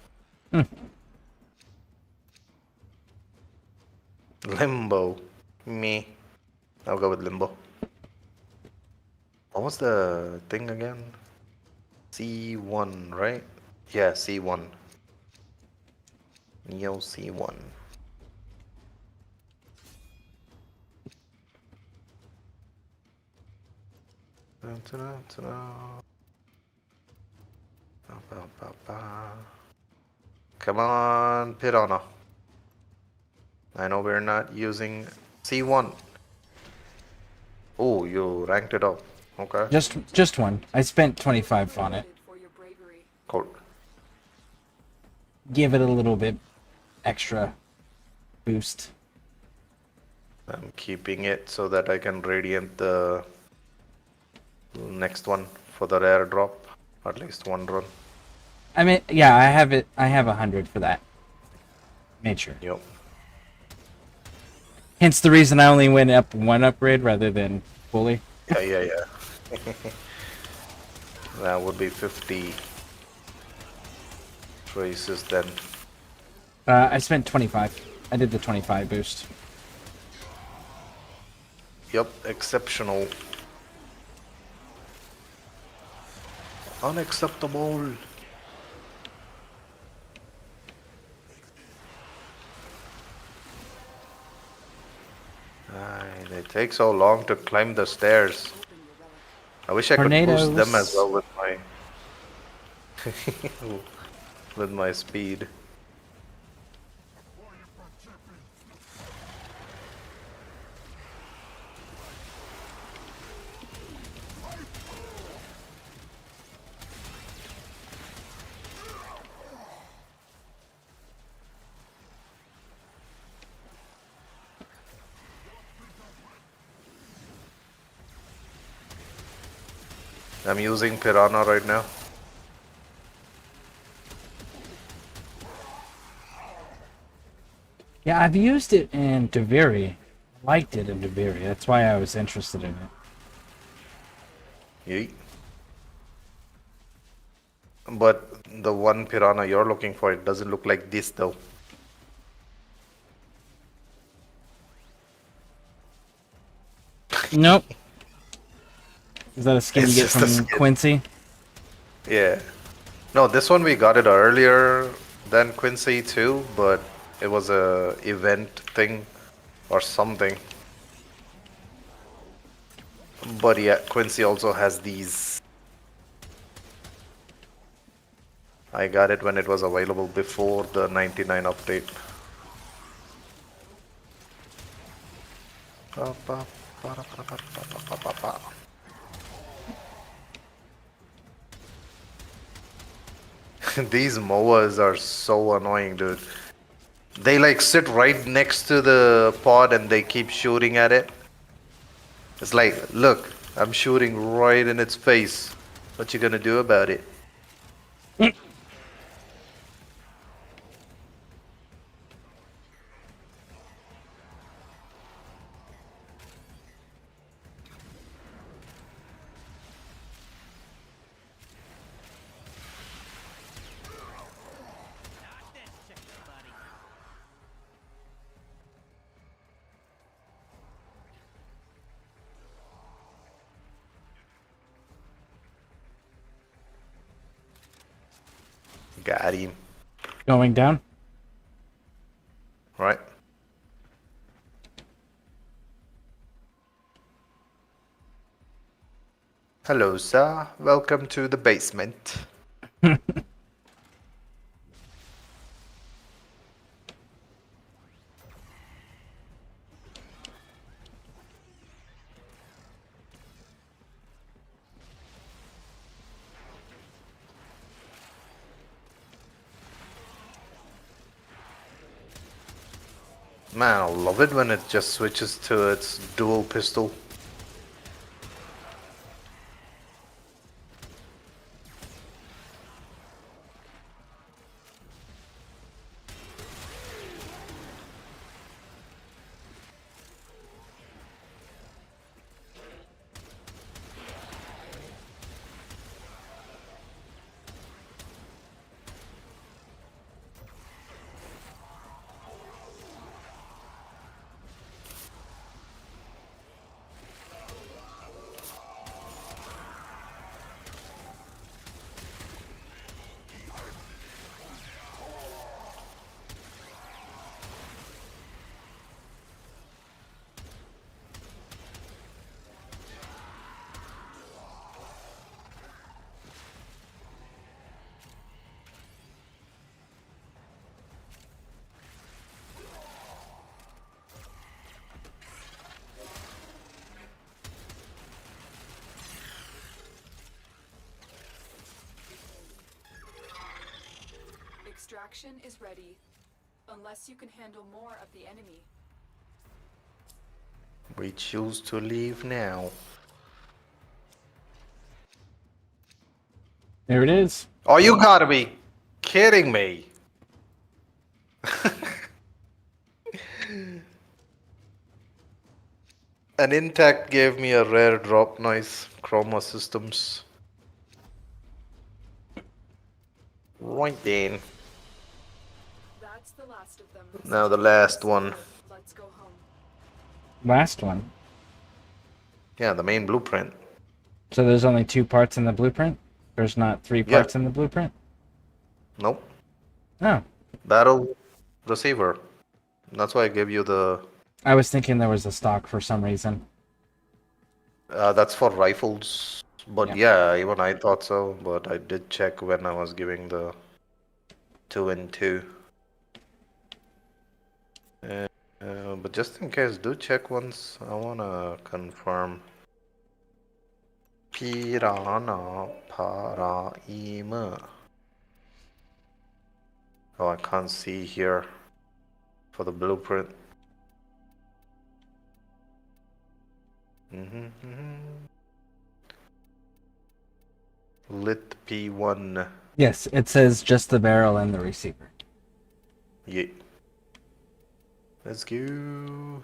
Limbo. Me. I'll go with Limbo. What was the thing again? C1, right? Yeah, C1. Neo C1. Come on, Piranha. I know we're not using C1. Oh, you ranked it up. Okay. Just one. I spent 25 on it. for your bravery. Cool. Give it a little bit extra boost. I'm keeping it so that I can radiant the next one for the rare drop. At least one run. I mean, yeah, I have it. I have 100 for that. Made sure. Yep. Hence the reason I only went up one upgrade rather than fully. Yeah. That would be 50 traces then. I spent 25. I did the 25 boost. Yup, exceptional. Unacceptable. They take so long to climb the stairs. I wish I could boost them as Tornadoes. well with my with my speed. I'm using Piranha right now. Yeah, I've used it in Deviri. Liked it in Deviri. That's why I was interested in it. Yeet. But the one Piranha you're looking for, it doesn't look like this though. Nope. Is that a skin It's you get just a from skin. Quincy? Yeah. No, this one we got it earlier than Quincy too, but it was a event thing or something. But yeah, Quincy also has these. I got it when it was available before the 99 update. These MOAs are so annoying, dude. They like sit right next to the pod and they keep shooting at it. It's like, look, I'm shooting right in its face. What you gonna do about it? Got him. Going down? Right. Hello, sir. Welcome to the basement. Man, I love it when it just switches to its dual pistol. Extraction is ready, unless you can handle more of the enemy. We choose to leave now. There it is. Oh, you gotta be kidding me. An intact gave me a rare drop. Nice. Chroma systems. Right then. That's the last of them. Now the last one. Let's go home. Last one. Yeah, the main blueprint. So there's only 2 parts in the blueprint? There's not 3 Yeah. parts in the blueprint? Nope. Oh. Battle receiver. That's why I gave you the. I was thinking there was a stock for some reason. That's for rifles. But yeah, even I thought so. But I did check when I was giving the 2 and 2. But just in case, do check once. I wanna confirm. Piranha Paraima. Oh, I can't see here for the blueprint. Lit P1. Yes, it says just the barrel and the receiver. Yeah. Let's go.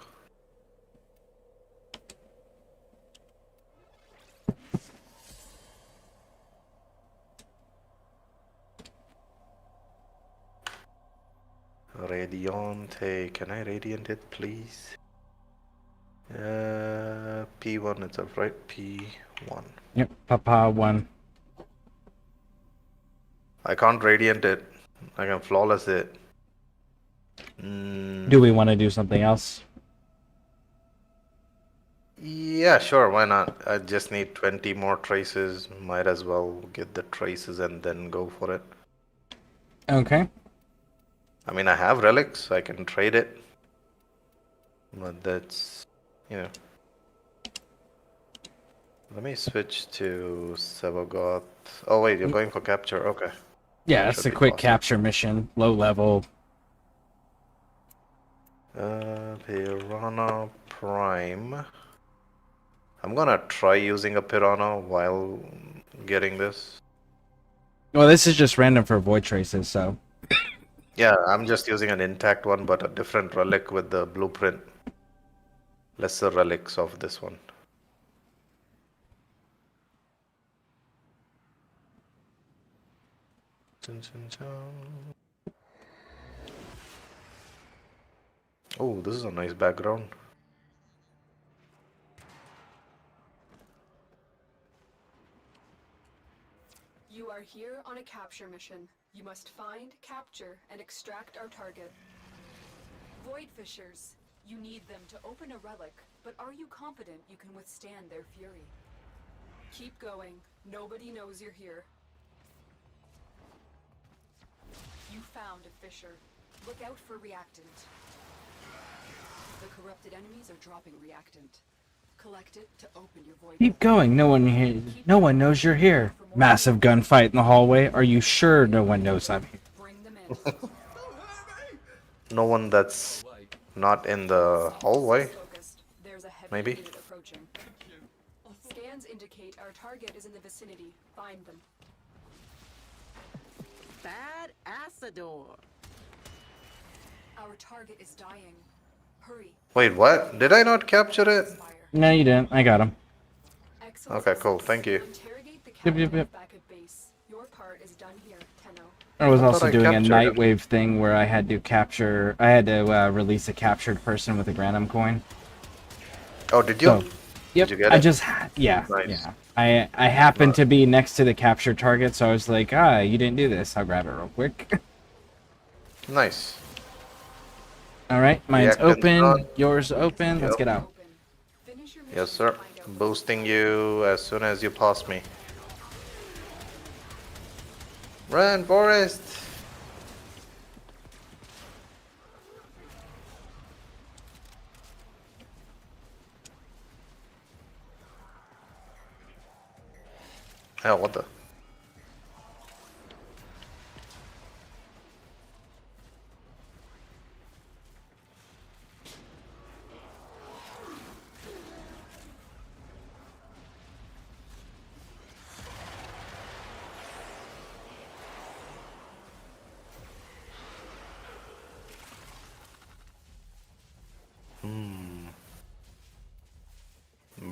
Radiante. Can I radiant it, please? P1 itself, right? P1. Yep, Papa 1. I can't radiant it. I can flawless it. Do we want to do something else? Yeah, sure, why not? I just need 20 more traces. Might as well get the traces and then go for it. Okay. I mean, I have relics. I can trade it. But that's, you know. Let me switch to Sevogoth. Oh, wait, you're going for capture. Okay. Yeah, That it's should a be quick possible. capture mission, low level. Piranha Prime. I'm gonna try using a Piranha while getting this. Well, this is just random for void traces, so. Yeah, I'm just using an intact one, but a different relic with the blueprint. Lesser relics of this one. Oh, this is a nice background. You are here on a capture mission. You must find, capture, and extract our target. Void Fishers. You need them to open a relic, but are you confident you can withstand their fury? Keep going. Nobody knows you're here. You found a fissure. Look out for reactant. The corrupted enemies are dropping reactant. Collect it to open your void. Keep going. No one knows you're here. Massive gunfight in the hallway. Are you sure no one knows I'm here? Bring them in. No one that's not in the hallway. Focused. There's a heavy Maybe. unit approaching. Scans indicate our target is in the vicinity. Find them. Bad Asador. Our target is dying. Hurry. Wait, what? Did I not capture it? Fire. No, you didn't. I got him. Excellent Okay, cool. success. Thank you. Interrogate the Yep, captain yep, yep. back at base. Your part is done here, Tenno. I was I thought also I doing a captured him. Nightwave thing where I had to release a captured person with a Granum coin. Oh, did you? So, yep, Did you get I it? just, yeah, Nice. yeah. I happened to be next to the captured target, so I was like, you didn't do this. I'll grab it real quick. Nice. Alright, mine's Reactant's open, done. yours open, let's Yep. get out. Open. Finish your mission Yes, sir. and find out. Boosting you as soon as you pass me. Run, Forest! Hell, what the?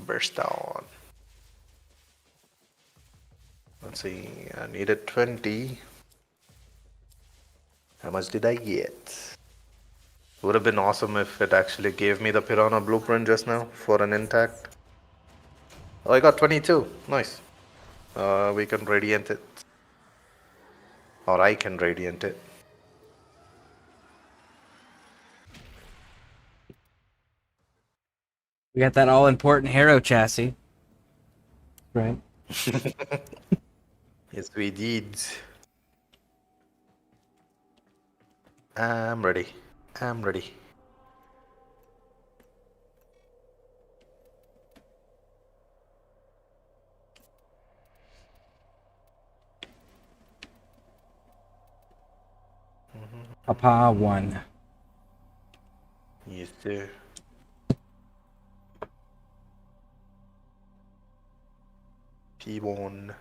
Burst on. Let's see, I needed 20. How much did I get? Would have been awesome if it actually gave me the Piranha blueprint just now for an intact. Oh, I got 22. Nice. We can radiant it. Or I can radiant it. We got that all important hero chassis. Right. Yes, we did. I'm ready. I'm ready. Papa 1. Yes, sir. P1.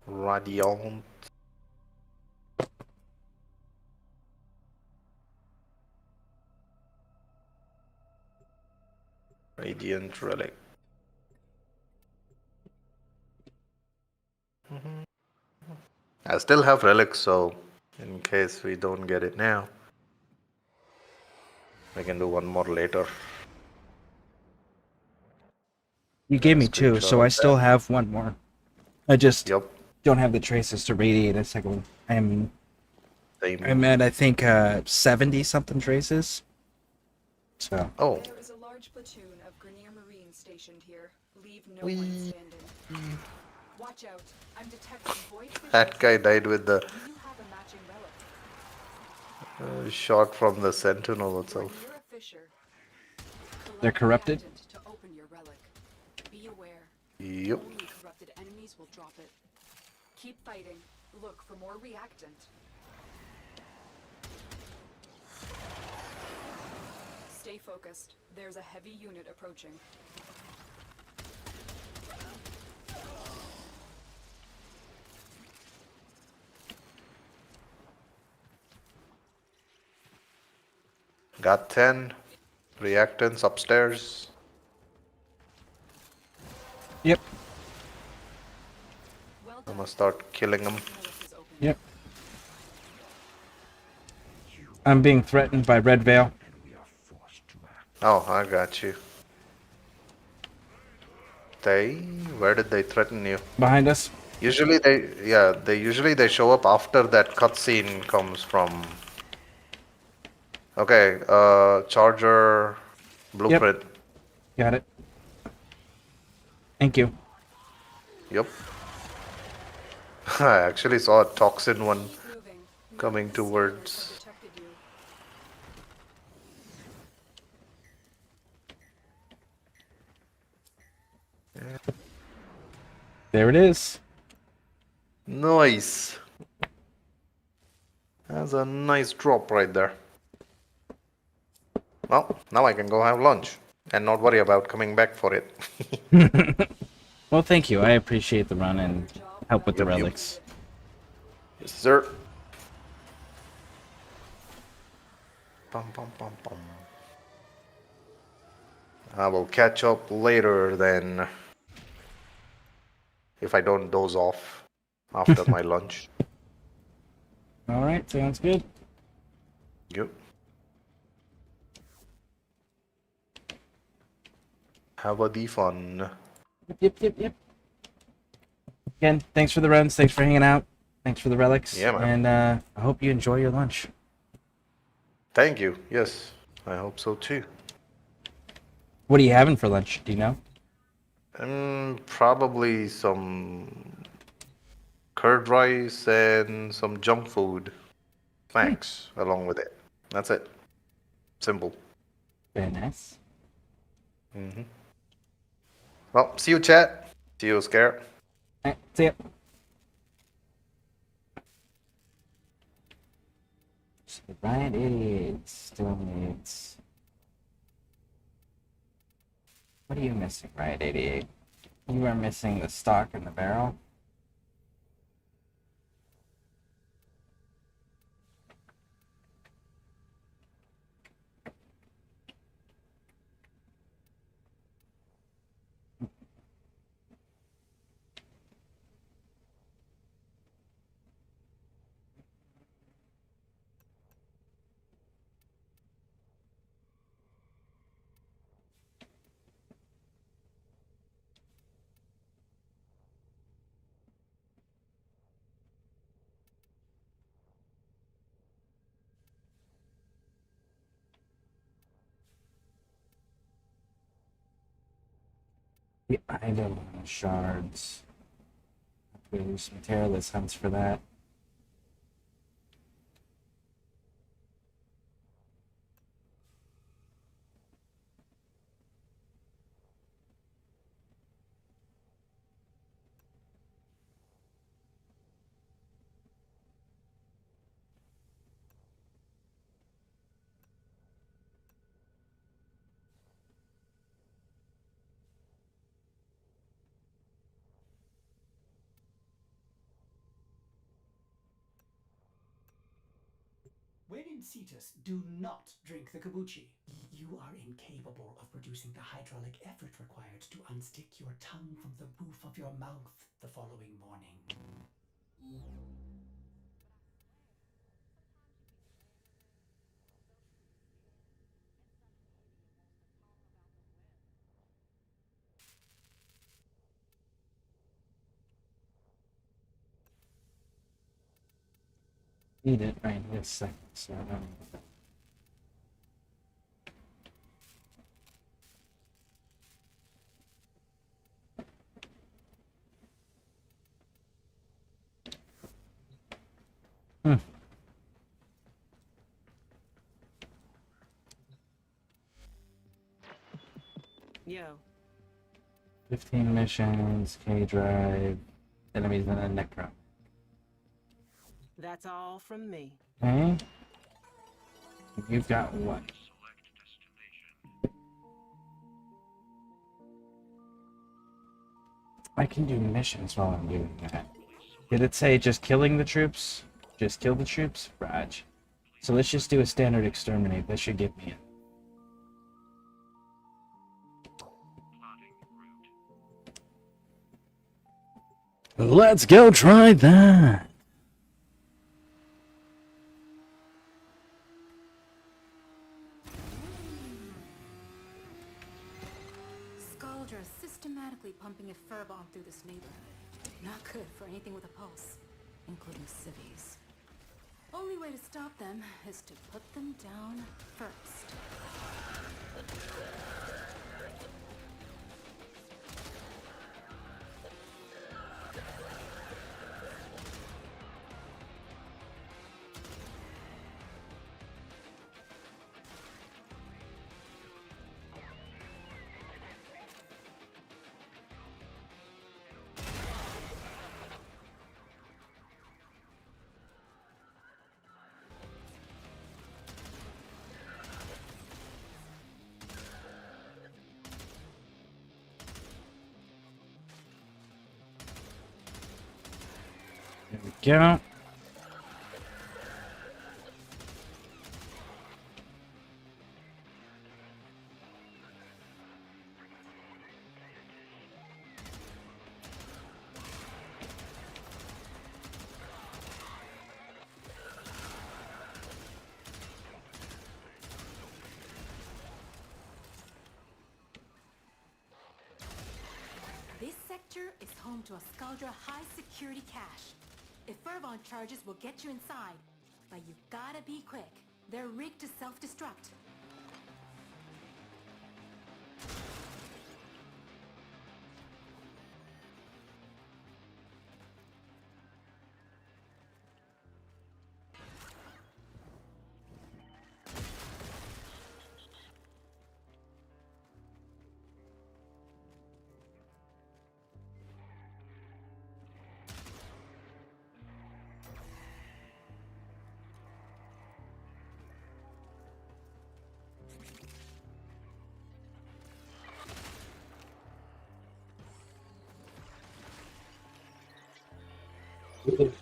Radiant. Radiant Relic. I still have relics, so in case we don't get it now, we can do one more later. You gave me Screenshot 2, so of I still that. have one more. I just Yep. don't have the traces to radiate a second one. I'm Same. at I think 70 something traces. So Oh. There is a large platoon of Grenier Marines stationed here. Leave no Whee. one standing. Watch out. I'm detecting void That guy died with the Do you have a matching relic? shot from the Sentinel You're itself. near a fissure. they're Collect corrupted. reactant to open your relic. Be aware. Yep. Only corrupted enemies will drop it. Keep fighting. Look for more reactant. Stay focused. There's a heavy unit approaching. Got 10 reactants upstairs. Yep. Well I'm done. gonna start killing them. Relic is open. Yep. I'm being threatened by Red Veil. Oh, I got you. Where did they threaten you? Behind us. Usually they show up after that cutscene comes from. Okay, charger blueprint. Got it. Thank you. Yep. I actually saw a toxin one Keep moving. coming The scanners have towards. detected you. There it is. Nice. That's a nice drop right there. Well, now I can go have lunch and not worry about coming back for it. Well, thank you. I appreciate the run and help with the Yep, yep. relics. Yes, sir. Bum, bum, bum, bum. I will catch up later then. If I don't doze off after my lunch. All right, sounds good. Yep. Have a fun. Yep. Again, thanks for the runs. Thanks for hanging out. Thanks for the relics. Yeah, man. And I hope you enjoy your lunch. Thank you. Yes, I hope so too. What are you having for lunch? Do you know? Probably some curd rice and some junk food snacks along with it. That's it. Simple. Very nice. Well, see you, chat. See you, Scare. All right, see ya. Right, idiots. Still needs. What are you missing, right, 88? You are missing the stock and the barrel. The item shards. Have to do some terrorless hunts for that. When in Cetus, do not drink the kombucha. You are incapable of producing the hydraulic effort required to unstick your tongue from the roof of your mouth the following morning. Need it right this second, so I don't. Yo. 15 missions, K drive, enemies and a necro. That's all from me. Okay. You've got what? I can do missions while I'm doing that. Did it say just killing the troops? Just kill the troops? Raj. So let's just do a standard exterminate. That should get me in. Let's go try that. Scaldra is systematically pumping a fur bomb through this neighborhood. Not good for anything with a pulse, including civvies. Only way to stop them is to put them down first. There we go. This sector is home to a Scaldra high-security cache. If Fervon charges will get you inside, but you gotta be quick. They're rigged to self-destruct.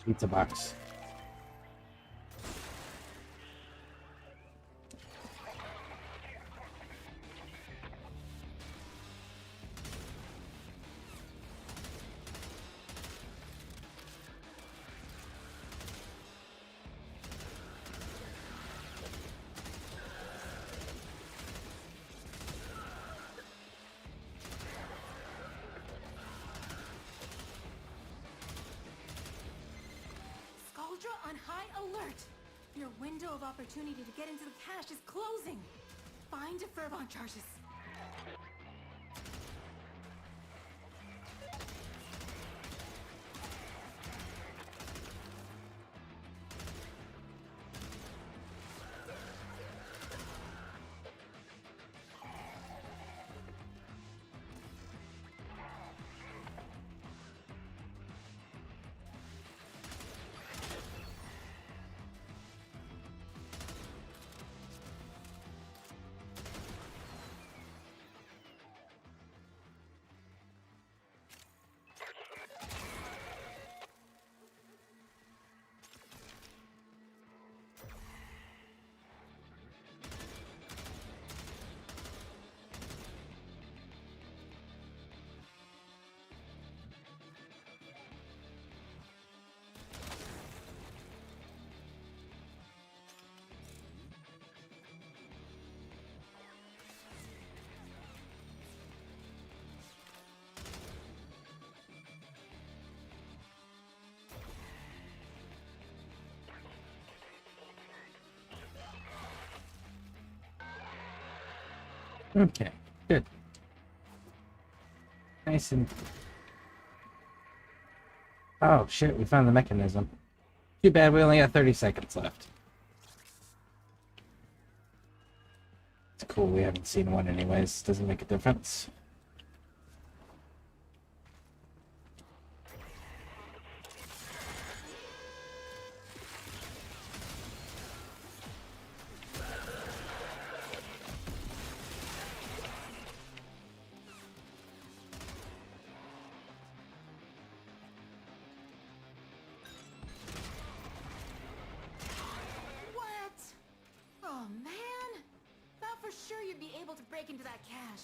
Pizza box. Scaldra on high alert! Your window of opportunity to get into the cache is closing! Find Fervon charges. Okay, good. Nice and... Oh, shit, we found the mechanism. Too bad we only got 30 seconds left. It's cool, we haven't seen one anyways. Doesn't make a difference. What? Oh man! Thought for sure you'd be able to break into that cache.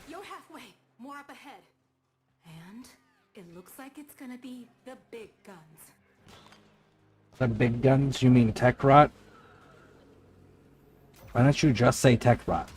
You're halfway. More up ahead. And it looks like it's gonna be the big guns. The big guns? You mean tech rot? Why don't you just say tech rot?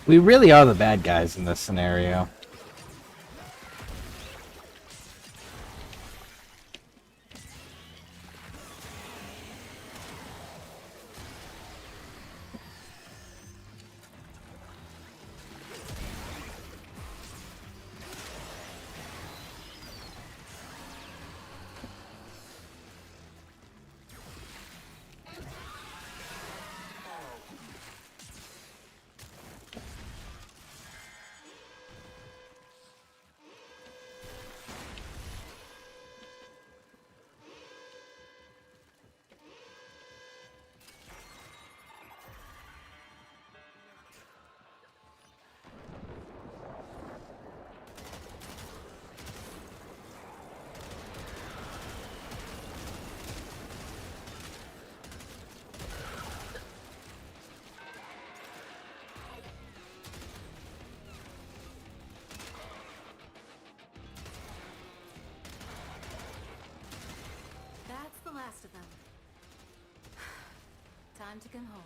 We really are the bad guys in this scenario. That's the last of them. Time to come home.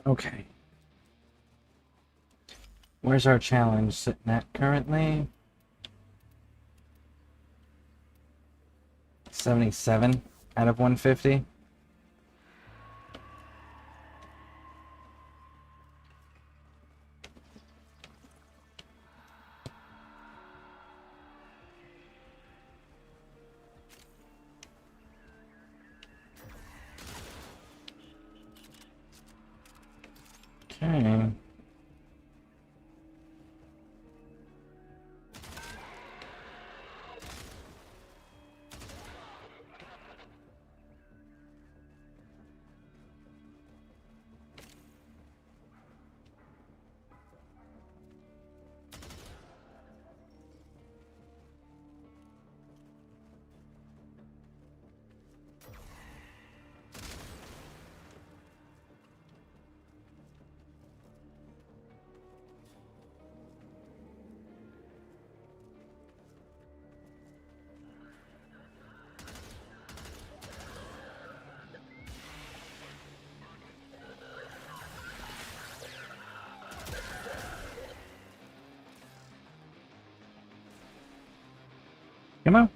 Okay. Where's our challenge sitting at currently? 77 out of 150. Okay. Come on.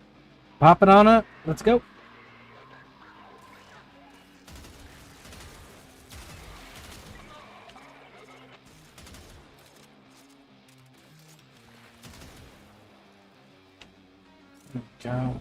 Pop it on up. Let's go. Go.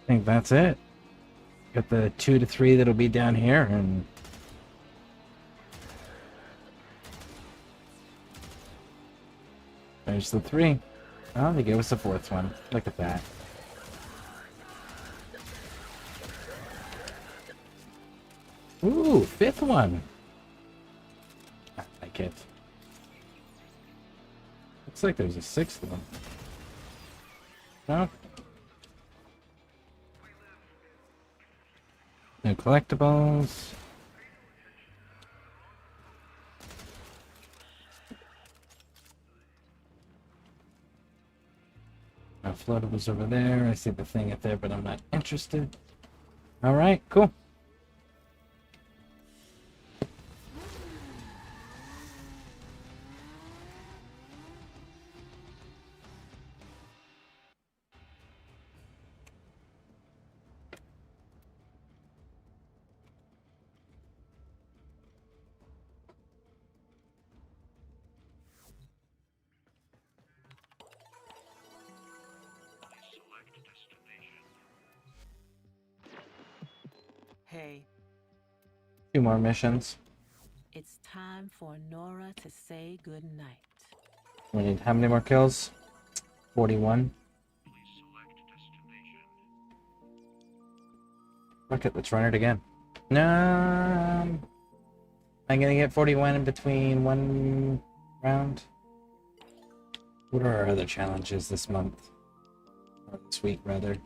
I think that's it. Got the 2 to 3 that'll be down here, and there's the 3. Oh, they gave us a 4th one. Look at that. Ooh, 5th one. I like it. Looks like there's a 6th one. No. No collectibles. No floatables over there. I see the thing up there, but I'm not interested. Alright, cool. Hey, 2 more missions. it's time for Nora to say goodnight. We need how many more kills? 41. Fuck it, let's run it again. No, I'm gonna get 41 in between one round. What are our other challenges this month? Or this week, rather.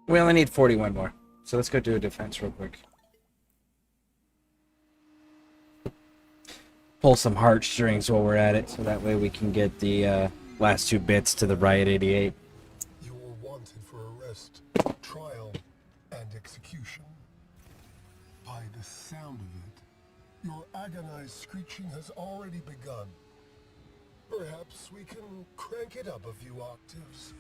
We only need 41 more. So let's go do a defense real quick. Pull some heartstrings while we're at it, so that way we can get the last 2 bits to the Riot 88. You were wanted for arrest, trial, and execution. By the sound of it, your agonized screeching has already begun. Perhaps we can crank it up a few octaves.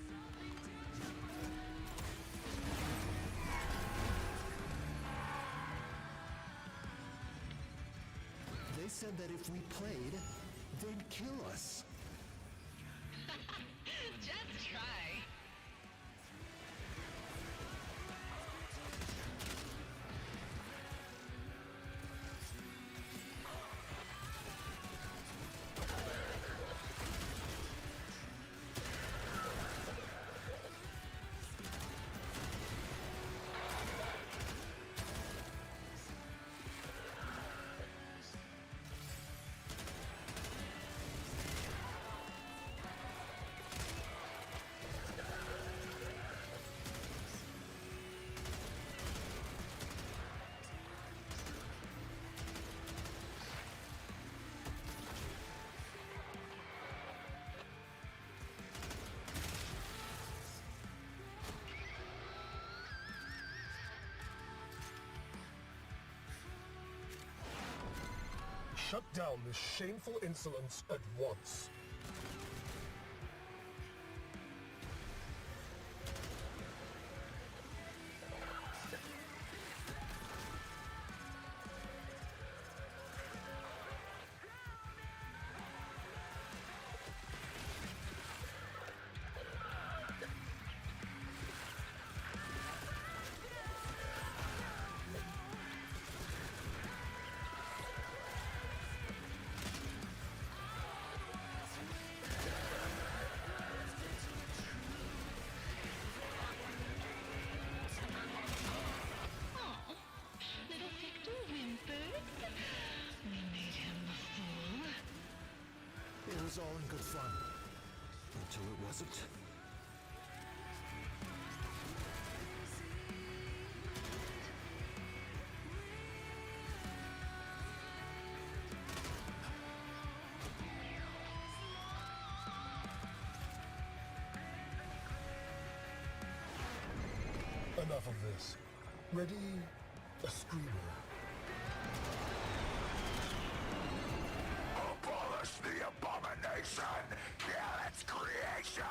They said that if we played, they'd kill us. Just try. Shut down this shameful insolence at once. was all in good fun. Until it wasn't. Enough of this. Ready? A screamer. Abolish the abomination! Kill its creation!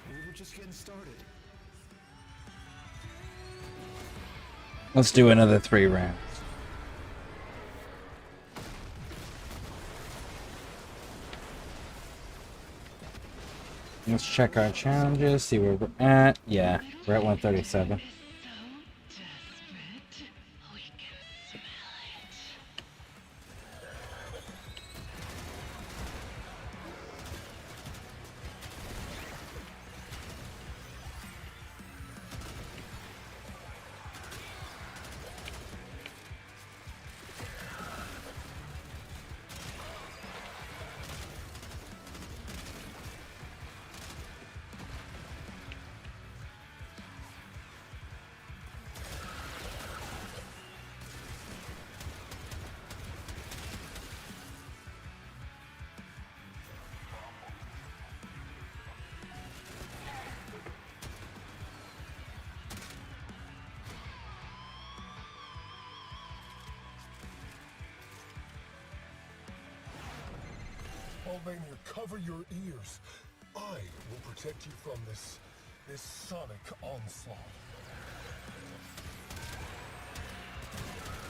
We were just getting started. Let's do another 3 rounds. Let's check our challenges, see where we're at. Yeah, we're at 137. Albania, cover your ears. I will protect you from this sonic onslaught.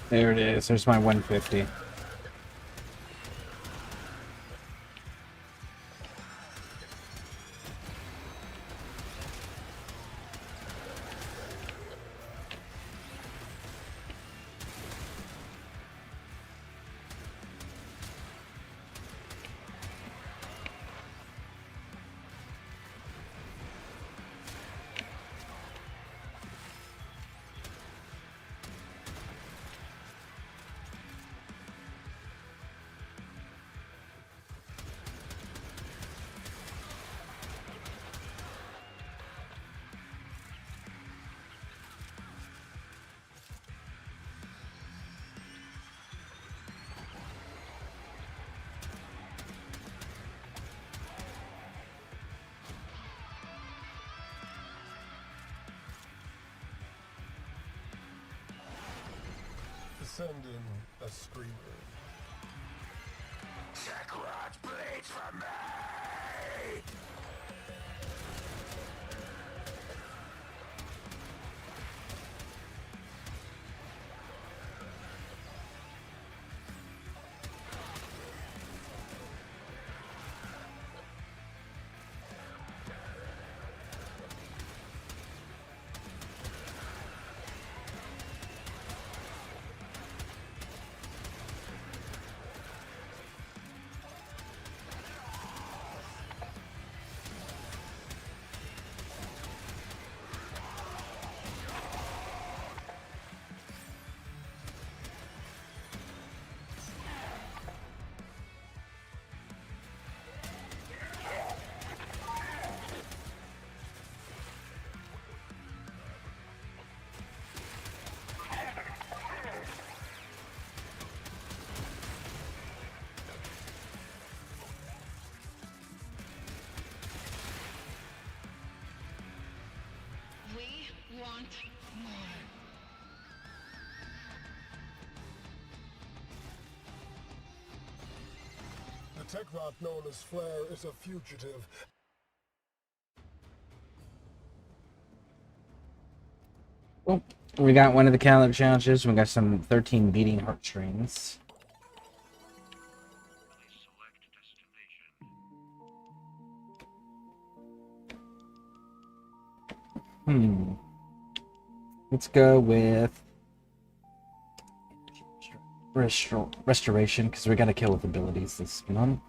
There it is. There's my 150. Send in a screamer. Checkrods bleeds for me! want more. The Techrot known as Flare is a fugitive. Oh, we got one of the calendar challenges. We got some 13 beating heartstrings. Let's go with restoration, because we got to kill with abilities this month.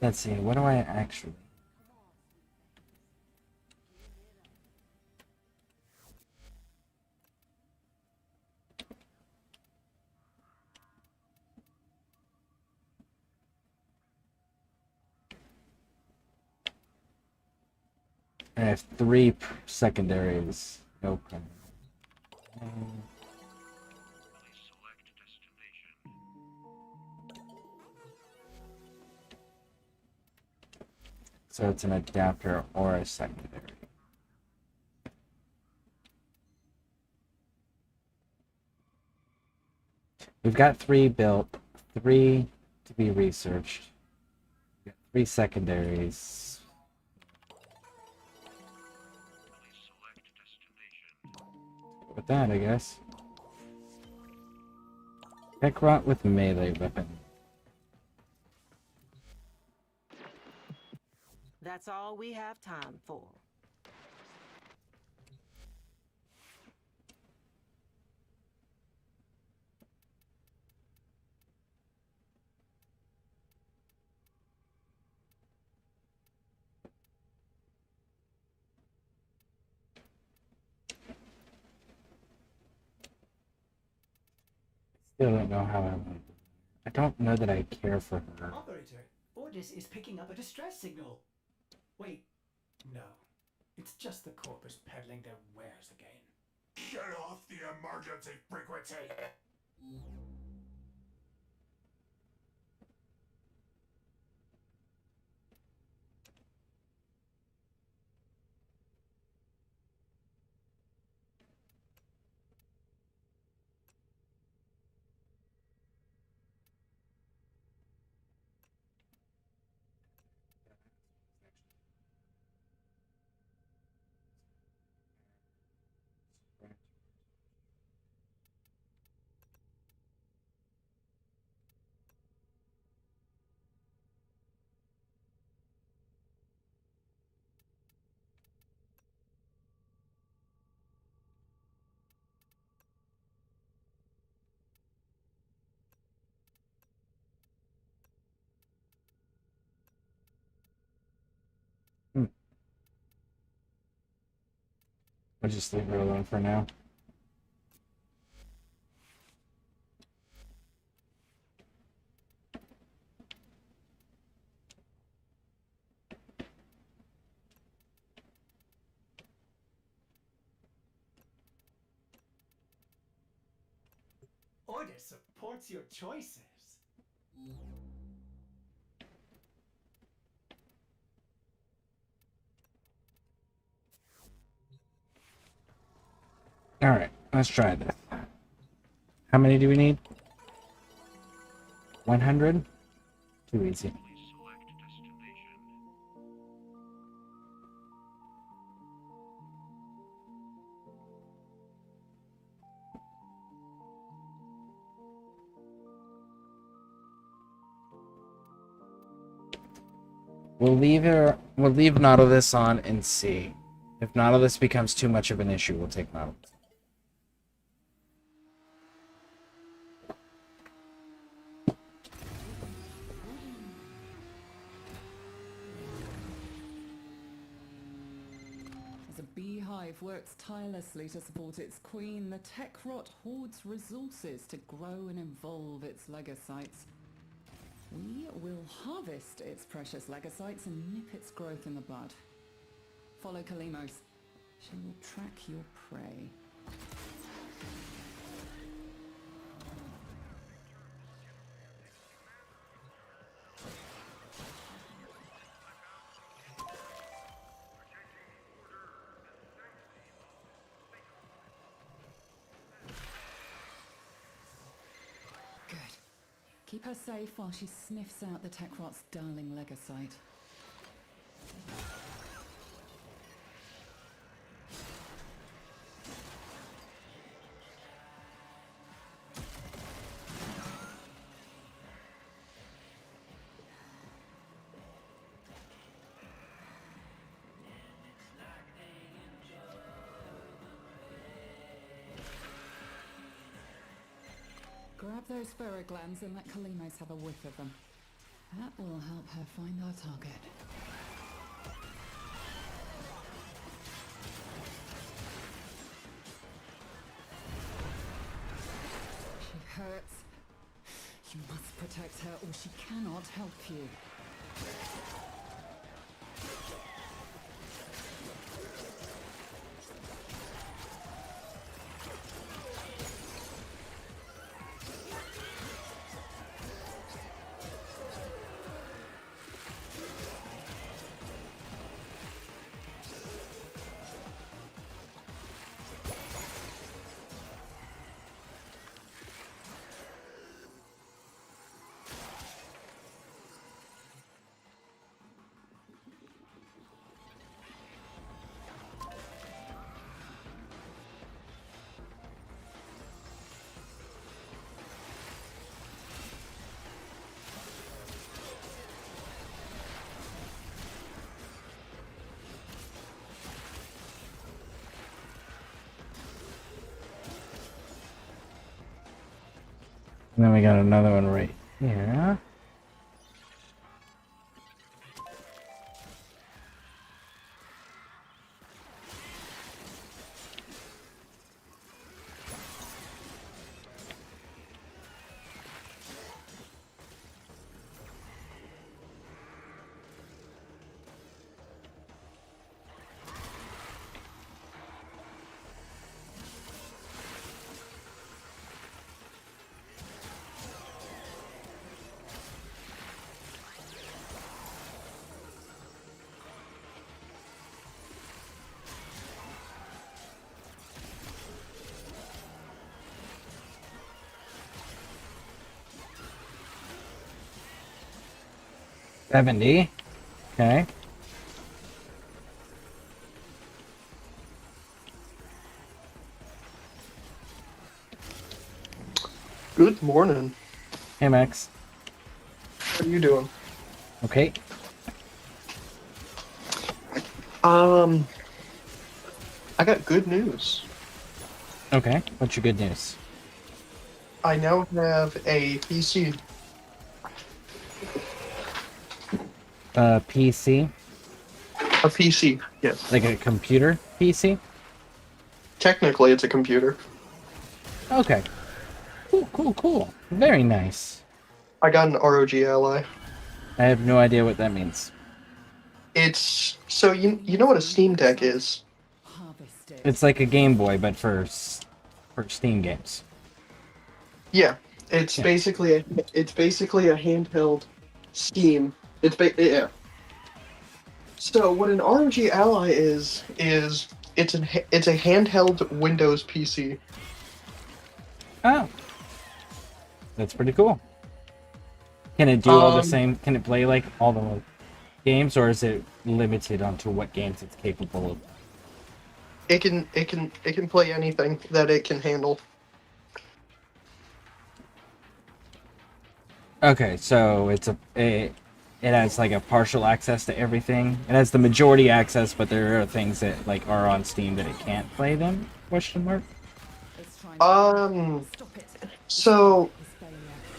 Let's see, what do I actually... I have 3 secondaries. No problem. So it's an adapter or a secondary. We've got 3 built, 3 to be researched. We've got 3 secondaries. With that, I guess. Techrot with melee weapon. That's all we have time for. Still don't know how I don't know that I care for her. Operator, Ordis is picking up a distress signal. Wait, no. It's just the Corpus peddling their wares again. Shut off the emergency frequency! I'll just leave her alone for now. Ordis supports your choices. Alright, let's try this. How many do we need? 100? Too easy. We'll leave Nautilus on and see. If Nautilus becomes too much of an issue, we'll take Nautilus. As a beehive works tirelessly to support its queen, the Techrot hoards resources to grow and evolve its legocytes. We will harvest its precious legocytes and nip its growth in the bud. Follow Kalimos. She will track your prey. Keep her safe while she sniffs out the Techrot's darling Legasite. Grab those ferroglands and let Kalimos have a whiff of them. That will help her find our target. She hurts. You must protect her or she cannot help you. And then we got another one right here. $70. Okay. Good morning. Hey, Max. How are you doing? Okay. I got good news. Okay. What's your good news? I now have a PC. PC? A PC, yes. Like a computer PC? Technically, it's a computer. Okay. Cool, cool, cool. Very nice. I got an ROG Ally. I have no idea what that means. It's so you know what a Steam Deck is? It's like a Game Boy, but for Steam games. Yeah, it's basically a handheld Steam. Yeah. So what an ROG Ally is it's a handheld Windows PC. Oh. That's pretty cool. Can it do all the same? Can it play like all the games, or is it limited onto what games it's capable of? It can play anything that it can handle. Okay, so it has like a partial access to everything. It has the majority access, but there are things that like are on Steam that it can't play them? Question mark. So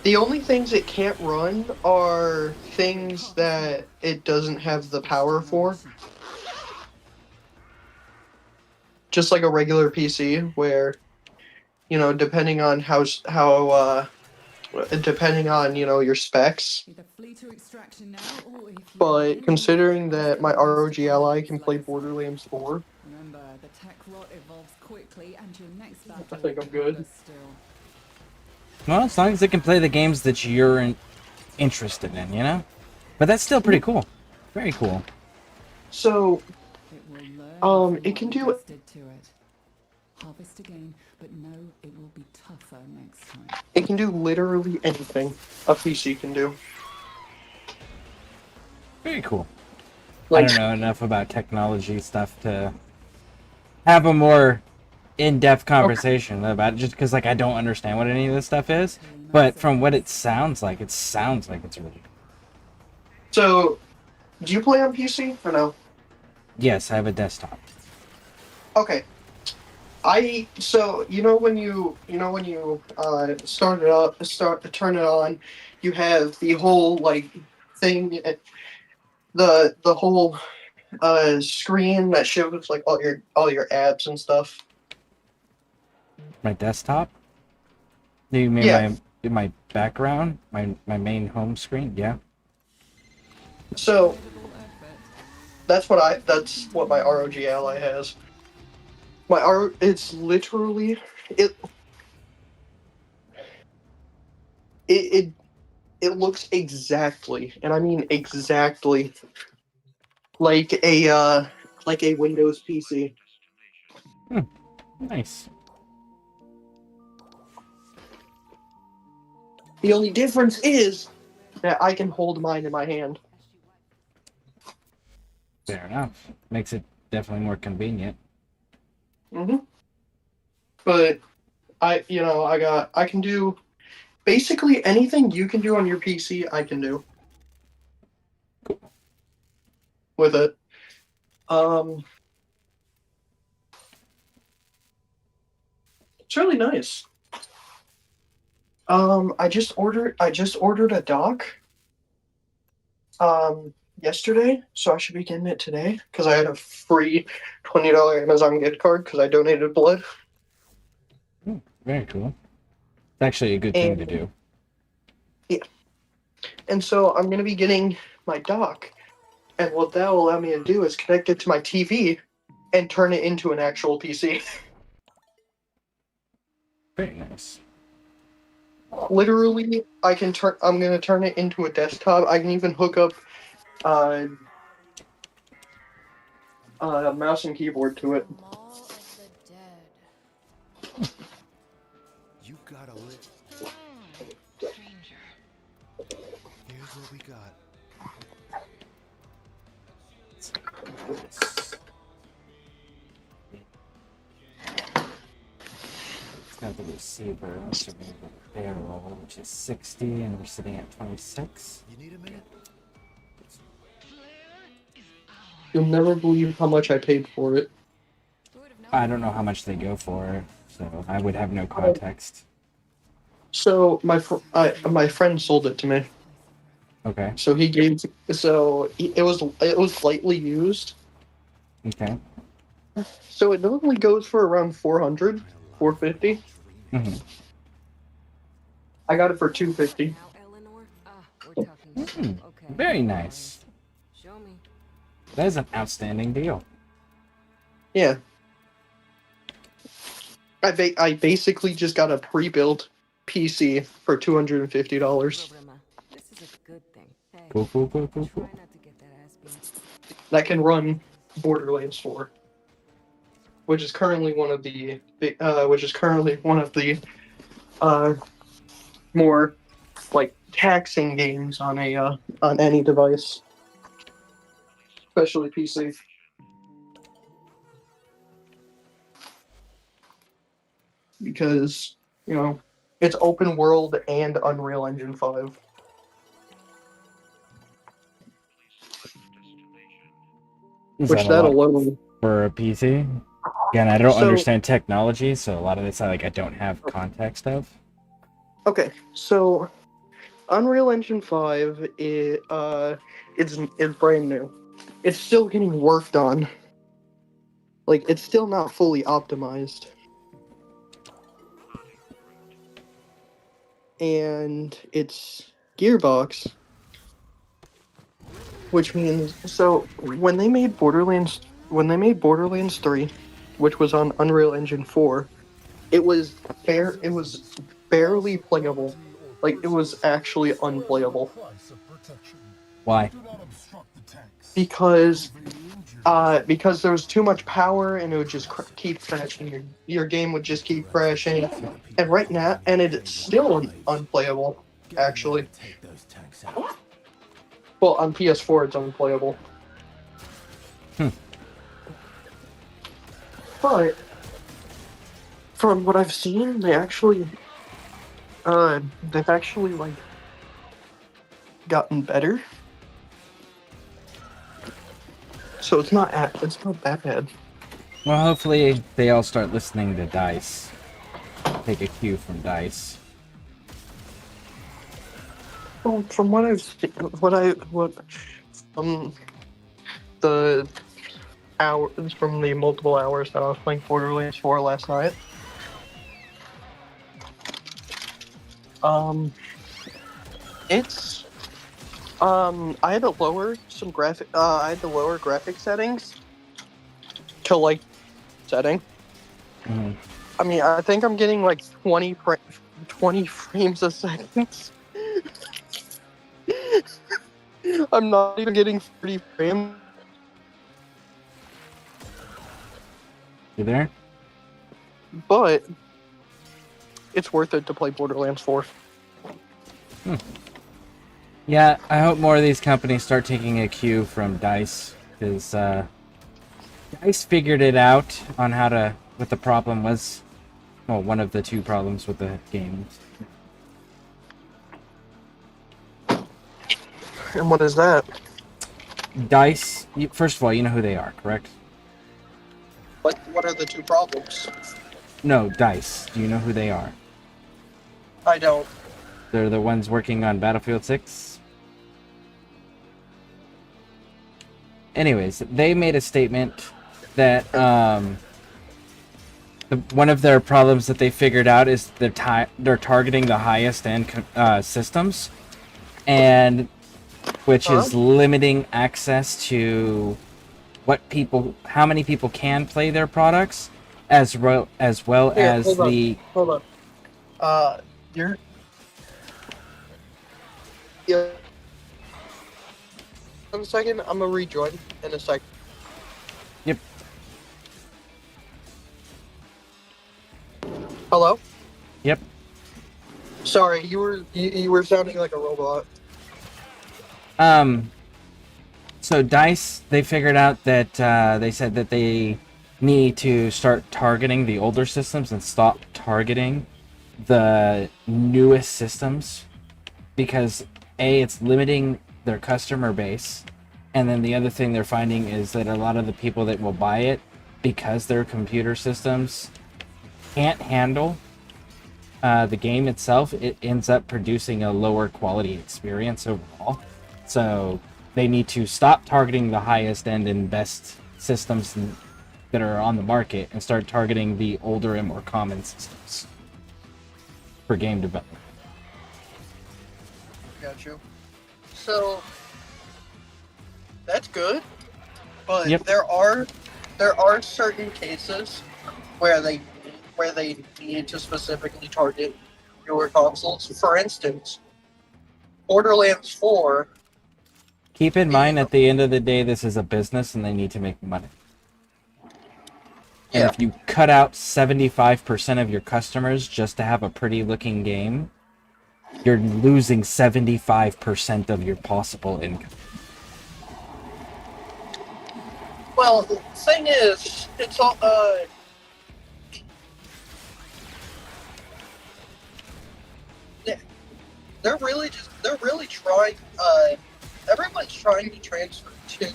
the only things it can't run are things that it doesn't have the power for. Just like a regular PC, where, you know, depending on depending on, you know, your specs. But considering that my ROG Ally can play Borderlands 4, Remember, the Techrot evolves quickly and your next battle I think I'm good. will still. Well, as long as it can play the games that you're interested in, you know? But that's still pretty cool. Very cool. So, it can do Harvest again, but know it will be tougher next time. It can do literally anything a PC can do. Very cool. I Like, don't know enough about technology stuff to have a more in-depth conversation about it, just because like I don't understand what any of this stuff is. But from what it sounds like it's really. so, do you play on PC or no? Yes, I have a desktop. Okay. So when you start it up, turn it on, you have the whole like thing, the whole screen that shows like all your apps and stuff. My desktop? You mean Yeah. my background? My main home screen? Yeah. So that's what my ROG Ally has. It's literally it looks exactly, and I mean exactly, like a Windows PC. Nice. The only difference is that I can hold mine in my hand. Fair enough. Makes it definitely more convenient. But I can do basically anything you can do on your PC. I can do with it. It's really nice. I just ordered a dock yesterday, so I should be getting it today because I had a free $20 Amazon gift card because I donated blood. Very cool. It's actually a good thing to do. Yeah. And so I'm gonna be getting my dock, and what that will allow me to do is connect it to my TV and turn it into an actual PC. Very nice. Literally, I'm gonna turn it into a desktop. I can even hook up a mouse and keyboard to it. You gotta live. Here's what we got. It's got the receiver, which is the barrel, which is 60, and we're sitting at 26. You need a minute? You'll never believe how much I paid for it. I don't know how much they go for, so I would have no context. So my friend sold it to me. Okay. So it was lightly used. Okay. So it normally goes for around 400, 450. Mm-hmm. I got it for 250. Very nice. That is an outstanding deal. Yeah. I basically just got a pre-built PC for $250. Cool. That can run Borderlands 4, which is currently one of the more like taxing games on any device, especially PC. Because, it's open world and Unreal Engine 5. Which that alone for a PC. Again, I don't understand technology, so a lot of this I don't have context of. Okay, so Unreal Engine 5 is brand new. It's still getting worked on. Like, it's still not fully optimized. And it's Gearbox, which means when they made Borderlands 3, which was on Unreal Engine 4, it was barely playable. Like, it was actually unplayable. Why? Because because there was too much power and it would just keep crashing. Your game would just keep crashing, and right now, and it's still unplayable. Actually, well, on PS4 it's unplayable. But from what I've seen, they've actually like gotten better. So it's not that bad. Well, hopefully they all start listening to DICE. Take a cue from DICE. Well, from what I've seen, the hours from the multiple hours that I was playing Borderlands 4 last night, it's I had to lower some graphic settings to like setting. Mm-hmm. I mean, I think I'm getting like 20 frames a second. I'm not even getting 30 frames. You there? But it's worth it to play Borderlands 4. Yeah, I hope more of these companies start taking a cue from DICE, because DICE figured it out on what the problem was. Well, one of the two problems with the game. And what is that? DICE, first of all, you know who they are, correct? What are the two problems? No, DICE. Do you know who they are? I don't. They're the ones working on Battlefield 6. Anyways, they made a statement that one of their problems that they figured out is they're targeting the highest end systems, and which is limiting access to how many people can play their products, as well as Hold the. Hold on. Yeah. 1 second, I'm gonna rejoin in a sec. Yep. Hello? Yep. Sorry, you were sounding like a robot. So DICE, they figured out that they said that they need to start targeting the older systems and stop targeting the newest systems, because it's limiting their customer base, and then the other thing they're finding is that a lot of the people that will buy it, because their computer systems can't handle the game itself, it ends up producing a lower quality experience overall. So they need to stop targeting the highest end and best systems that are on the market and start targeting the older and more common systems for game development. Got you. So that's good, but Yep. there are certain cases where they need to specifically target newer consoles. For instance, Borderlands 4. Keep in mind, at the end of the day, this is a business and they need to make money. And if you cut out 75% of your customers just to have a pretty looking game, you're losing 75% of your possible income. Well, the thing is, it's all they're really trying. Everyone's trying to transfer to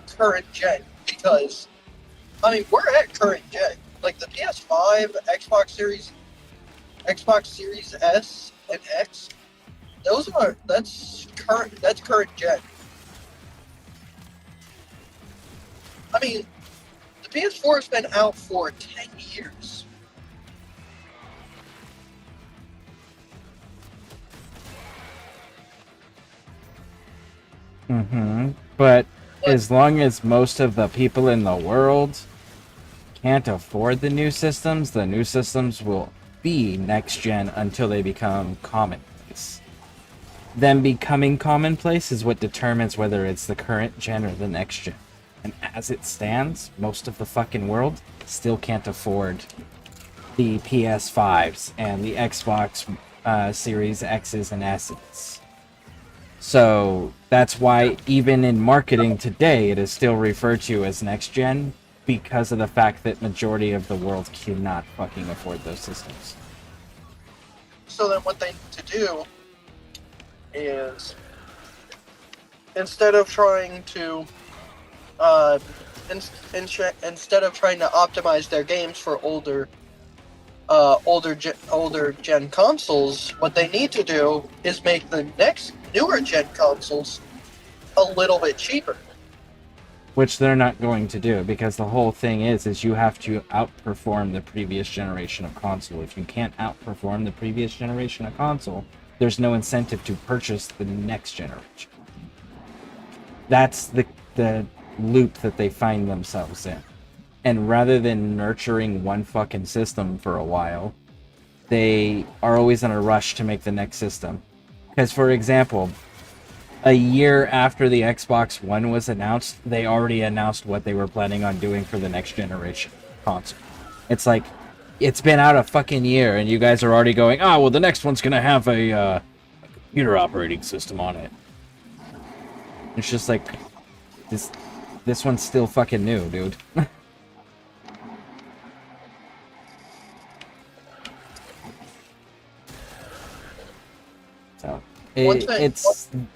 current gen, because I mean we're at current gen. Like the PS5, Xbox Series S and X, that's current gen. I mean, the PS4 has been out for 10 years. But as long as most of the people in the world can't afford the new systems will be next gen until they become commonplace. them becoming commonplace is what determines whether it's the current gen or the next gen. And as it stands, most of the fucking world still can't afford the PS5s and the Xbox Series X's and S's. So that's why even in marketing today, it is still referred to as next gen, because of the fact that majority of the world cannot fucking afford those systems. So then what they need to do is, instead of trying to instead of trying to optimize their games for older gen consoles, what they need to do is make the next newer gen consoles a little bit cheaper. Which they're not going to do, because the whole thing is you have to outperform the previous generation of console. If you can't outperform the previous generation of console, there's no incentive to purchase the next generation. That's the loop that they find themselves in. And rather than nurturing one fucking system for a while, they are always in a rush to make the next system. Because, for example, a year after the Xbox One was announced, they already announced what they were planning on doing for the next generation console. It's like, it's been out a fucking year, and you guys are already going, oh, well, the next one's gonna have a computer operating system on it. It's just like, this one's still fucking new, dude. So,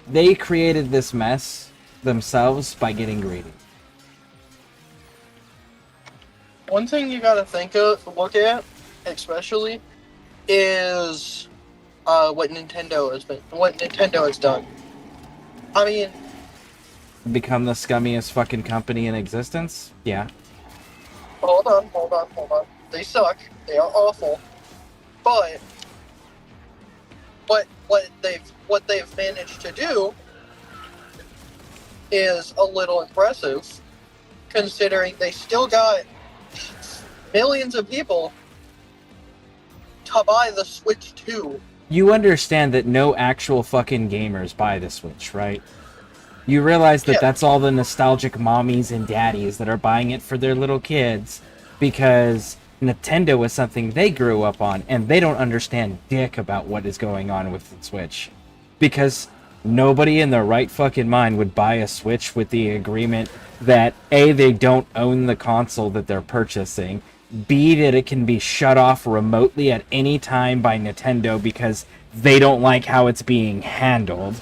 they created this mess themselves by getting greedy. One thing you gotta look at, especially, is what Nintendo has done. I mean, Become the scummiest fucking company in existence? Yeah. hold on. They suck. They are awful. But what they've managed to do is a little impressive, considering they still got millions of people to buy the Switch 2. You understand that no actual fucking gamers buy the Switch, right? You realize that that's all the nostalgic mommies and daddies that are buying it for their little kids because Nintendo was something they grew up on, and they don't understand dick about what is going on with the Switch. Because nobody in their right fucking mind would buy a Switch with the agreement that A, they don't own the console that they're purchasing, B, that it can be shut off remotely at any time by Nintendo because they don't like how it's being handled,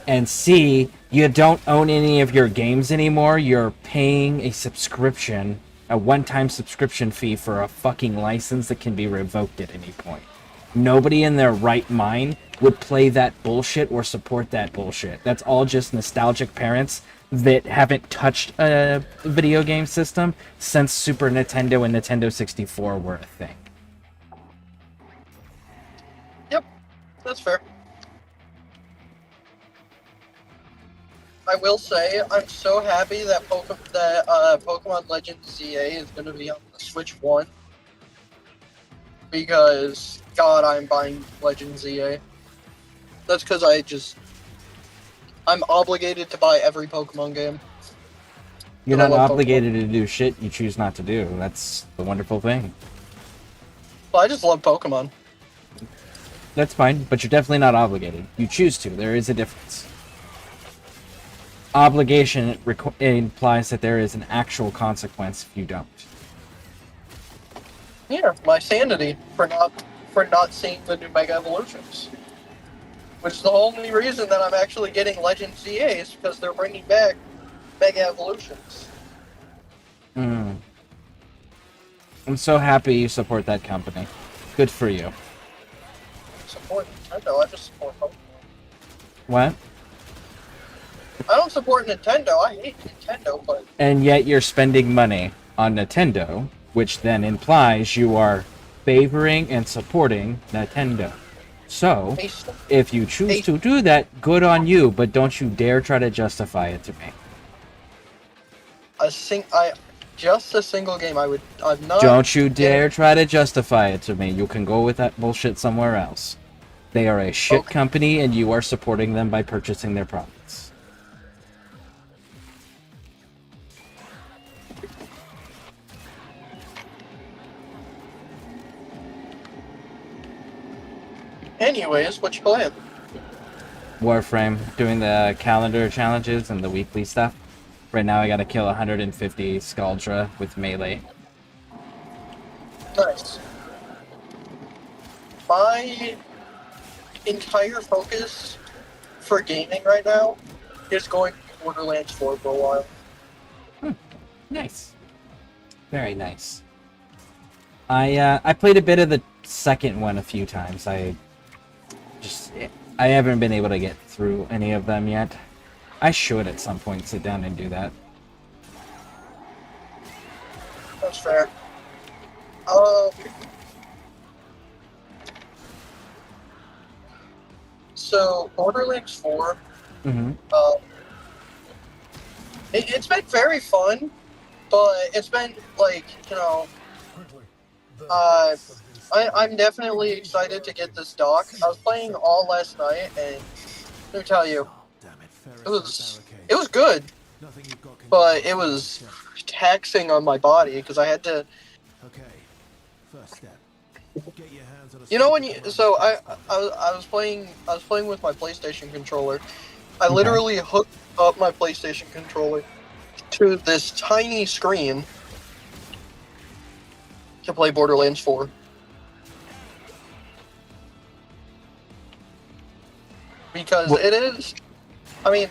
and C, you don't own any of your games anymore, you're paying a subscription, a one-time subscription fee for a fucking license that can be revoked at any point. Nobody in their right mind would play that bullshit or support that bullshit. That's all just nostalgic parents that haven't touched a video game system since Super Nintendo and Nintendo 64 were a thing. Yep, that's fair. I will say, I'm so happy that Pokemon Legends ZA is going to be on the Switch 1. Because, God, I'm buying Legends ZA. That's because I'm obligated to buy every Pokemon game. You're not obligated to do shit you choose not to do. That's the wonderful thing. Well, I just love Pokemon. That's fine, but you're definitely not obligated. You choose to. There is a difference. Obligation implies that there is an actual consequence if you don't. Yeah, my sanity for not seeing the new Mega Evolutions. Which is the only reason that I'm actually getting Legend CAs, because they're bringing back Mega Evolutions. I'm so happy you support that company. Good for you. Support Nintendo, I just support Pokemon. What? I don't support Nintendo, I hate Nintendo, but... And yet you're spending money on Nintendo, which then implies you are favoring and supporting Nintendo. So, if you choose to do that, good on you, but don't you dare try to justify it to me. Just a single game, I'm not... Don't you dare try to justify it to me. You can go with that bullshit somewhere else. They are a shit Okay. company, and you are supporting them by purchasing their products. Anyways, what you playing? Warframe, doing the calendar challenges and the weekly stuff. Right now I gotta kill 150 Scaldra with melee. Nice. My entire focus for gaming right now is going to Borderlands 4 for a while. Nice. Very nice. I played a bit of the second one a few times. I haven't been able to get through any of them yet. I should at some point sit down and do that. That's fair. So Borderlands 4, Mm-hmm. it's been very fun, but it's been like, you know, I'm definitely excited to get this dock. I was playing all last night, and let me tell you, it was good, but it was taxing on my body because I had to. You know when you so I was playing with my PlayStation controller. I literally hooked up my PlayStation controller to this tiny screen to play Borderlands 4. Because it is, I mean,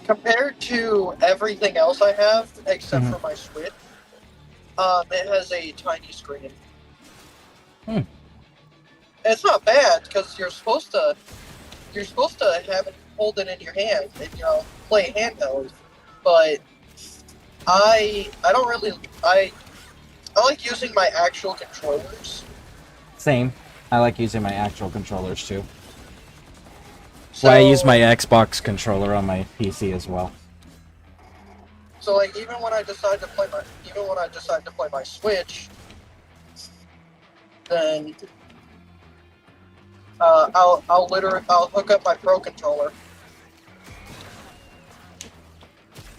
compared to everything else I have, except for my Switch, it has a tiny screen. It's not bad because you're supposed to have it, hold it in your hand and, you know, play handheld. But I don't really I like using my actual controllers. Same. I like using my actual controllers too. So, Well, I use my Xbox controller on my PC as well. So like even when I decide to play my Switch, then I'll hook up my Pro controller,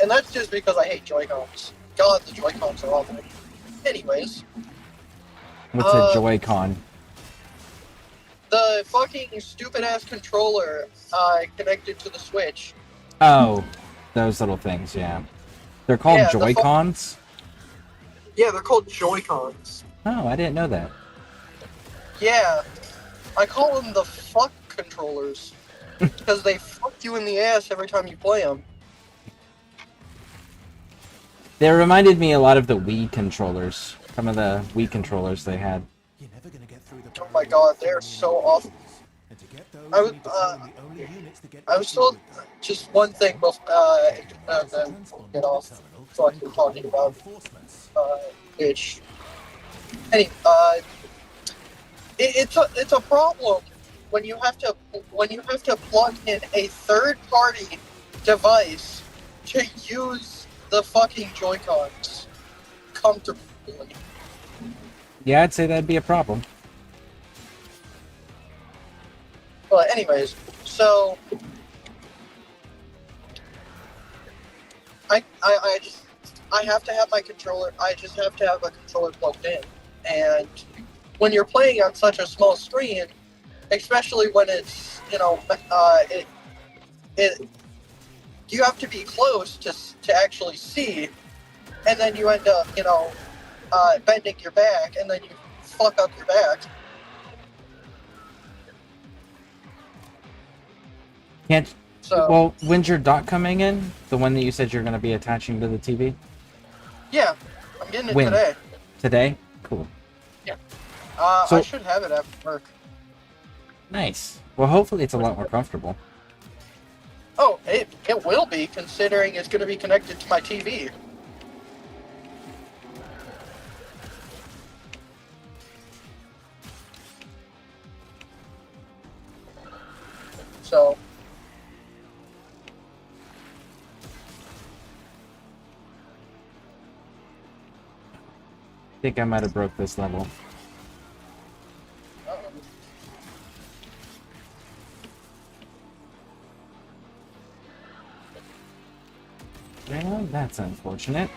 and that's just because I hate Joy-Cons. God, the Joy-Cons are awful. Anyways, What's a Joy-Con? The fucking stupid ass controller connected to the Switch. Oh, those little things, yeah. They're called Joy-Cons? Yeah, they're called Joy-Cons. Oh, I didn't know that. Yeah, I call them the fuck controllers because they fuck you in the ass every time you play them. They reminded me a lot of the Wii controllers. Some of the Wii controllers they had. Oh my god, they're so awful. I was told just one thing before then get off fucking talking about Lich. It's a problem when you have to plug in a third-party device to use the fucking Joy-Cons comfortably. Yeah, I'd say that'd be a problem. But anyways, so I have to have my controller. I just have to have a controller plugged in, and when you're playing on such a small screen, especially when it's, you know, you have to be close to actually see, and then you end up, you know, bending your back, and then you fuck up your back. Can't. So, well, when's your dock coming in? The one that you said you're going to be attaching to the TV? Yeah, I'm getting it When? today. Today? Cool. Yeah. So- I should have it after work. Nice. Well, hopefully it's a lot more comfortable. Oh, it will be, considering it's going to be connected to my TV. So, I think I might have broke this level. That's unfortunate.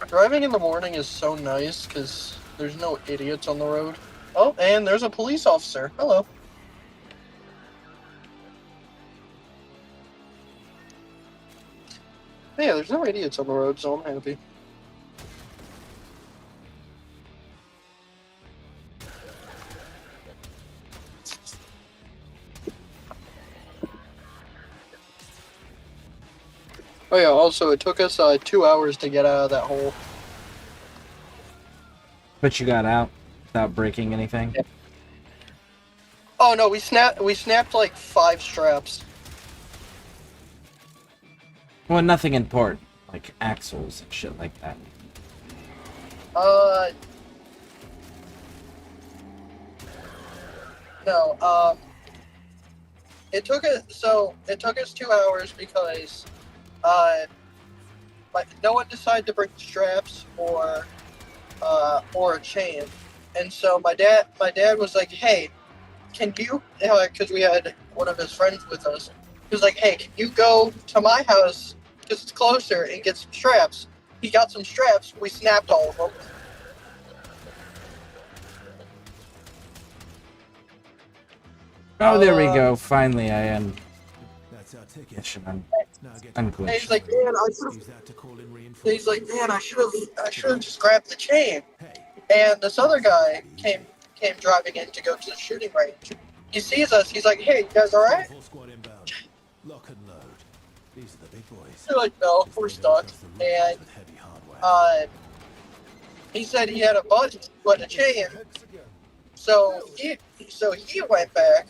Driving in the morning is so nice because there's no idiots on the road. Oh, and there's a police officer. Hello. Yeah, there's no idiots on the road, so I'm happy. Oh yeah, also it took us 2 hours to get out of that hole. But you got out without breaking anything? Yeah. Oh no, we snapped like 5 straps. Well, nothing important, like axles and shit like that. No, it took us 2 hours because like no one decided to bring straps or a chain, and so my dad was like, hey, can you, because we had one of his friends with us, he was like, hey, can you go to my house because it's closer and get some straps? He got some straps. We snapped all of them. Oh, there we go. Finally, I am. That's our ticket. Mission And he's like, man, I should have just grabbed the chain. And this other guy came driving in to go to the shooting range. He sees us. He's like, hey, you guys all right? Lock and load. These are the big boys. They're like, no, we're stuck. And he said he had a button but a chain. So he went back,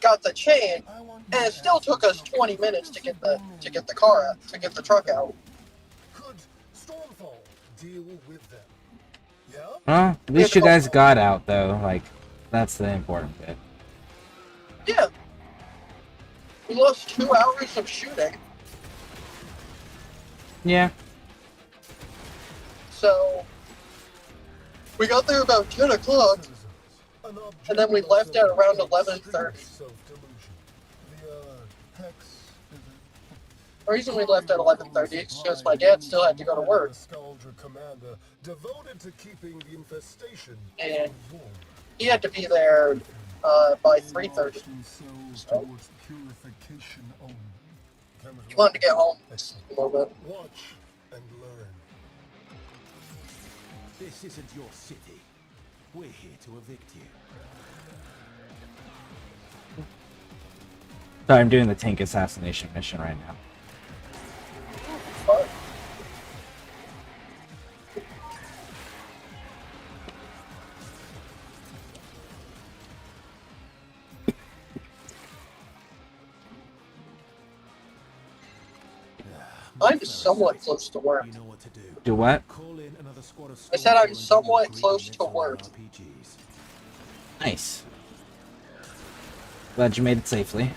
got the chain, and it still took us 20 minutes to get the truck out. Could Stormfall deal with them? Yeah? Well, at least you guys got out, though. Like, that's the important bit. Yeah. We lost 2 hours of shooting. Yeah. So we got there about 10 o'clock, and then we left at around 11:30. The reason we left at 11:30 is because my dad still had to go to work. And he had to be there by 3:30. So he wanted to get home a little bit. Watch and learn. This isn't your city. We're here to evict you. Sorry, I'm doing the tank assassination mission right now. I'm somewhat close to work. Do what? I said I'm somewhat close to work. Nice. Glad you made it safely.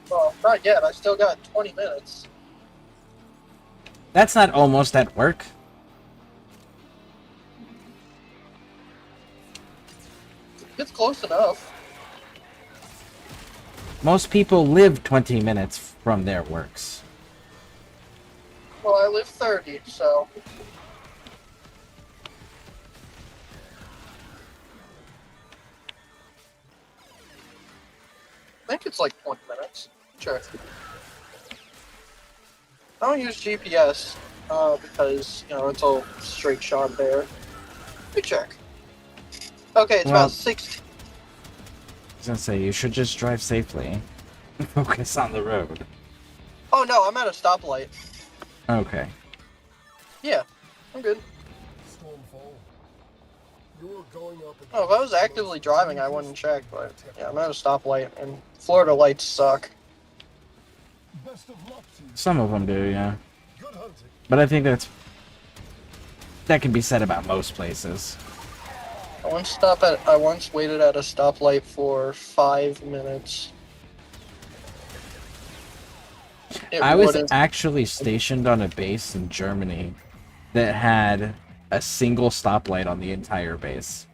Well, not yet. I still got 20 minutes. That's not almost at work. It's close enough. Most people live 20 minutes from their works. Well, I live 30, so... I think it's like 20 minutes. Sure. I don't use GPS, because, it's a straight shot there. Let me check. Okay, it's about 16. I was gonna say, you should just drive safely. Focus on the road. Oh no, I'm at a stoplight. Okay. Yeah, I'm good. Stormfall. You're going up Oh, if I was actively driving, I wouldn't check, but yeah, I'm at a stoplight, and Florida lights suck. Best of luck to you. Some of them do, yeah. Good hunting. But I think that can be said about most places. I once waited at a stoplight for 5 minutes. it I was wouldn't. actually stationed on a base in Germany that had a single stoplight on the entire base.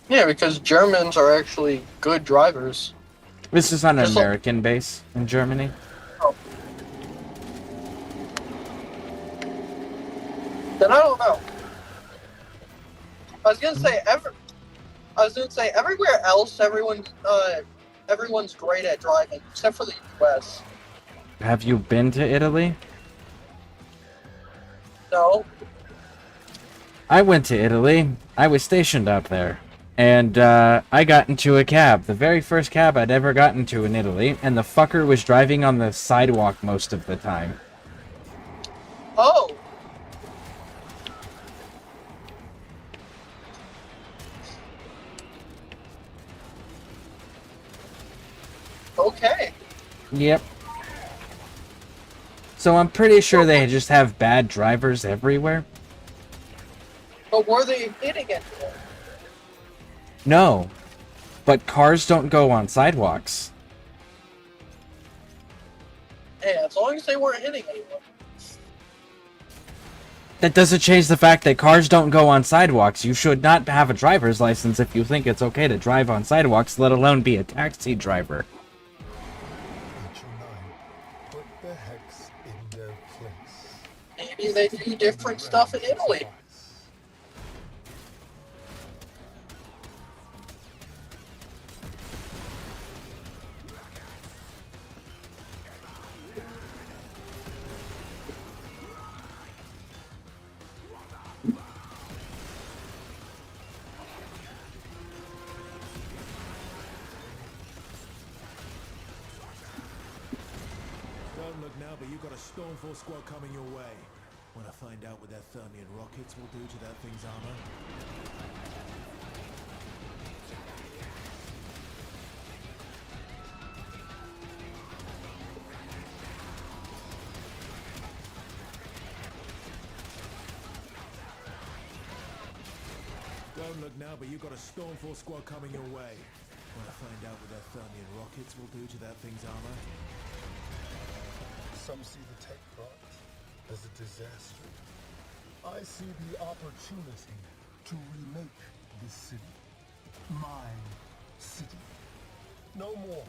Yeah, because Germans are actually good drivers. This is on an Just like- American base in Germany. Then I don't know. I was gonna say everywhere else, everyone's great at driving, except for the U.S. Have you been to Italy? No. I went to Italy. I was stationed up there. And I got into a cab. The very first cab I'd ever gotten into in Italy. And the fucker was driving on the sidewalk most of the time. Oh. Okay. Yep. So I'm pretty sure they just have bad drivers everywhere. But were they hitting anyone? No. But cars don't go on sidewalks. Hey, as long as they weren't hitting anyone. That doesn't change the fact that cars don't go on sidewalks. You should not have a driver's license if you think it's okay to drive on sidewalks, let alone be a taxi driver. Put the hex in their place. Maybe they do different stuff in Italy. Don't look now, but you've got a Stormfall squad coming your way. Wanna find out what their Thermian rockets will do to that thing's armor? Don't look now, but you've got a Stormfall squad coming your way. Wanna find out what their Thermian rockets will do to that thing's armor? Some see the tech product as a disaster. I see the opportunity to remake this city. My city. No more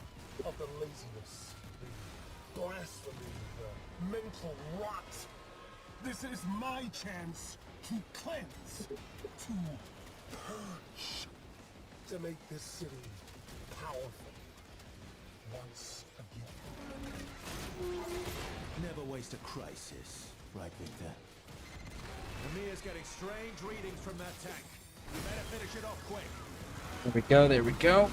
of the laziness, the blasphemy, the mental rot. This is my chance to cleanse, to purge, to make this city powerful once again. Never waste a crisis, right, Victor? Amir's getting strange readings from that tank. You better finish it off quick. There we go, there we go.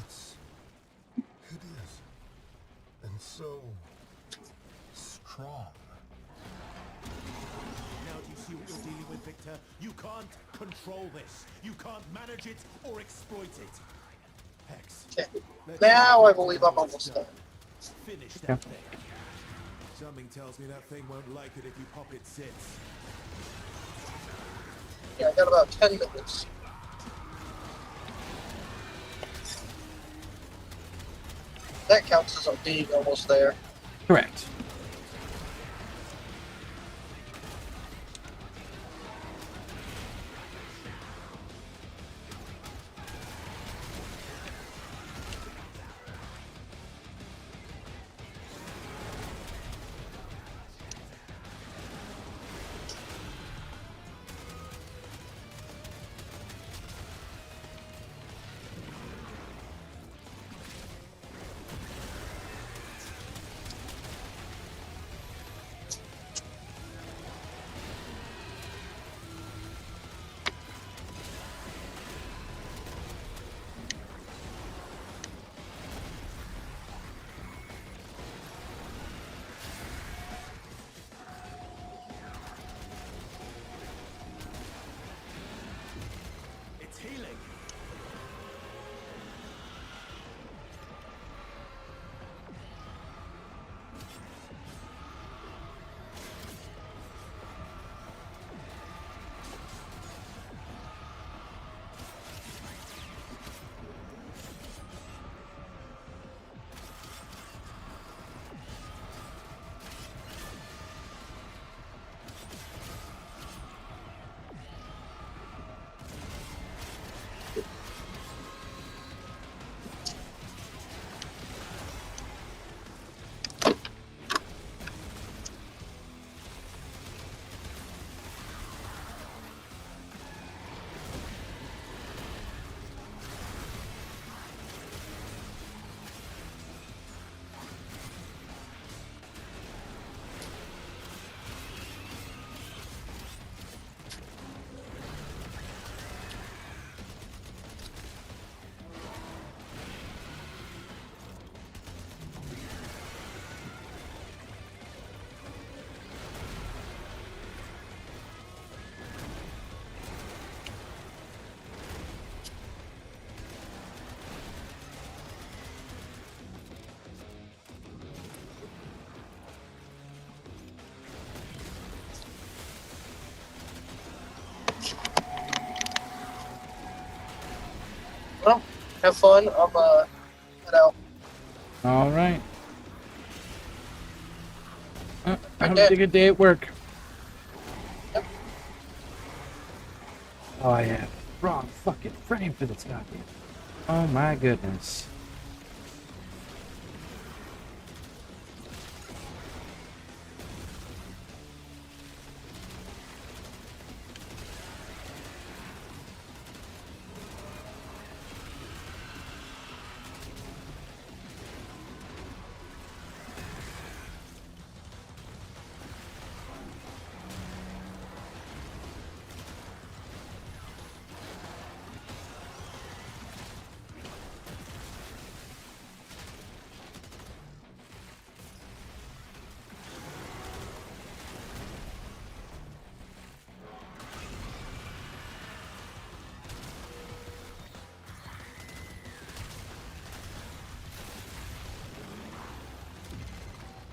It's hideous and so strong. Now do you see what you're dealing with, Victor? You can't control this. You can't manage it or exploit it. Hex. Now I believe I'm almost done. Finish that thing. Something tells me that thing won't like it if you pop its zits. Yeah, I got about 10 minutes. That counts as a being almost there. Correct. Well, have fun. I'm head out. All right. Have Okay. a good day at work. Yep. Oh, I have wrong fucking frame for this goddamn. Oh my goodness.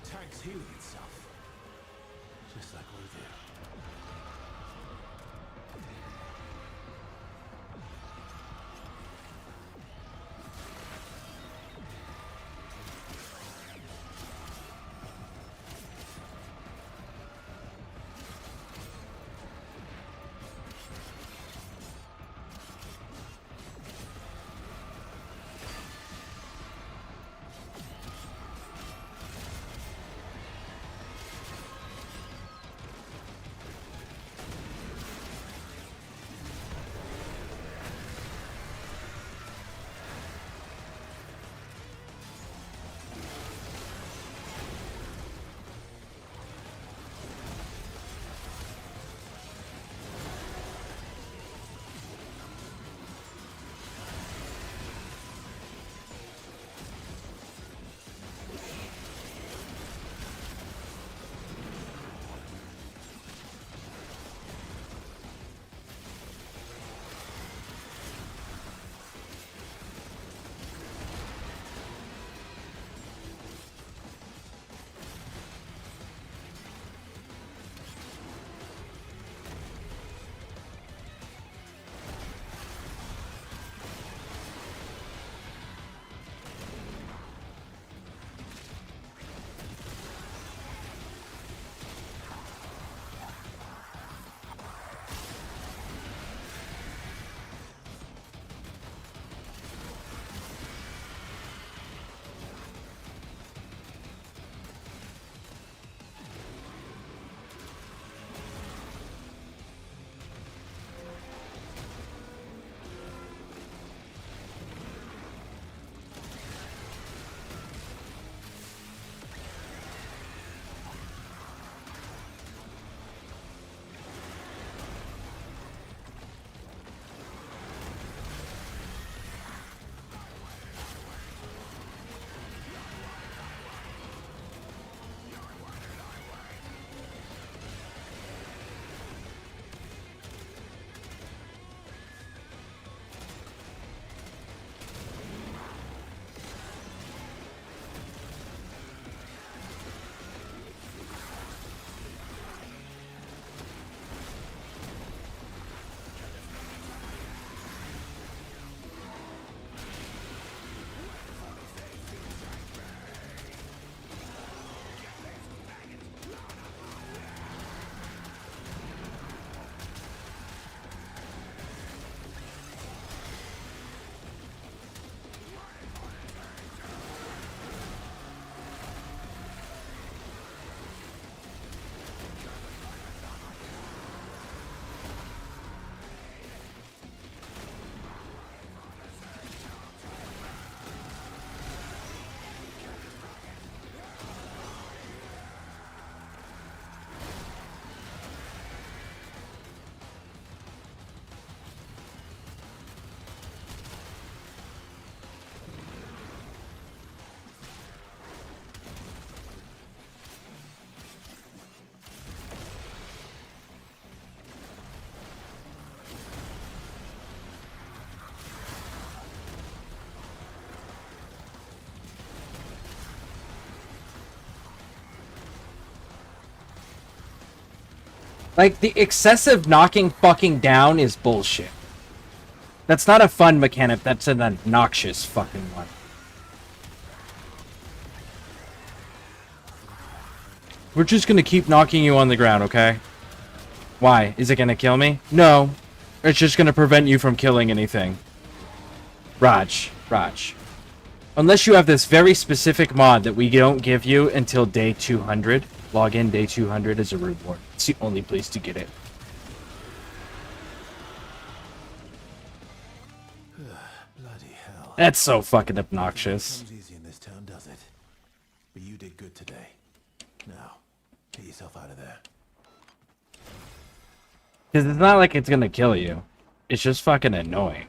Tank's healing itself. Just like we do. Like, the excessive knocking fucking down is bullshit. That's not a fun mechanic, that's an obnoxious fucking one. We're just gonna keep knocking you on the ground, okay? Why? Is it gonna kill me? No. It's just gonna prevent you from killing anything. Raj. Unless you have this very specific mod that we don't give you until day 200. Log in day 200 as a reward. It's the only place to get it. Bloody hell. That's so fucking obnoxious. Comes easy in this town, does it? But you did good today. Now, get yourself out of there. Because it's not like it's gonna kill you. It's just fucking annoying.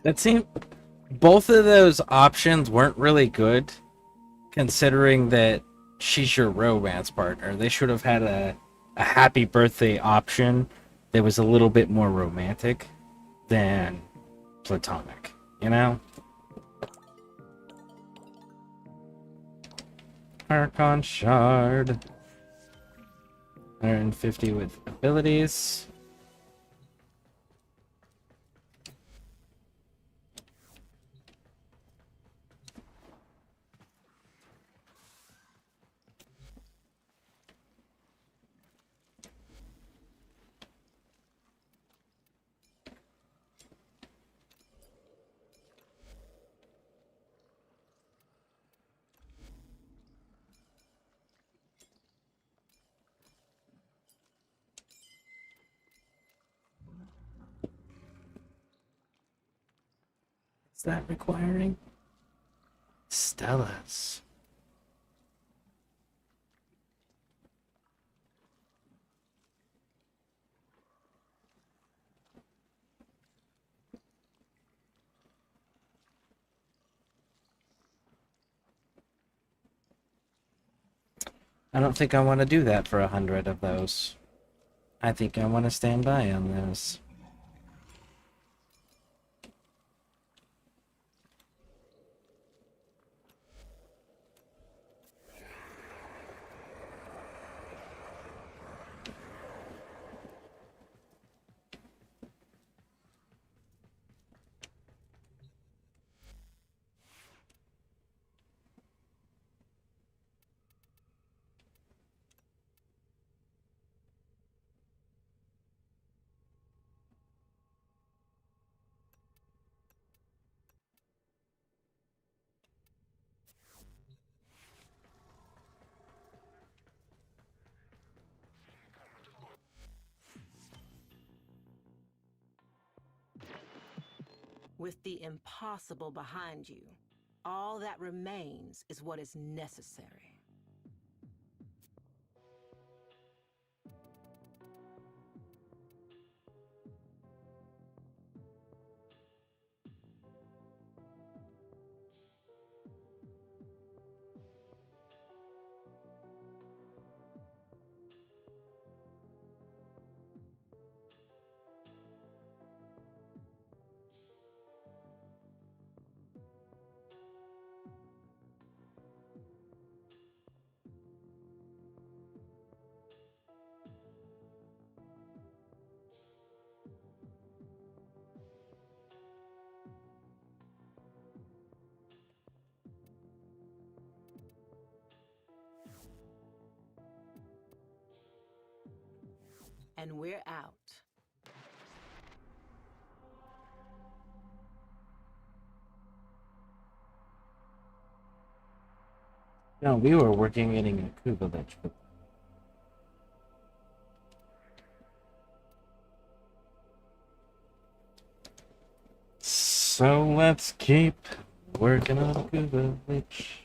That seemed... Both of those options weren't really good, considering that she's your romance partner. They should have had a happy birthday option that was a little bit more romantic than platonic, you know? Archon Shard. 150 with abilities. Is that requiring? Stellas. I don't think I want to do that for 100 of those. I think I want to stand by on those. with the impossible behind you. All that remains is what is necessary. And we're out. No, we were working getting a Kuba Lich, but so let's keep working on a Kuba Lich.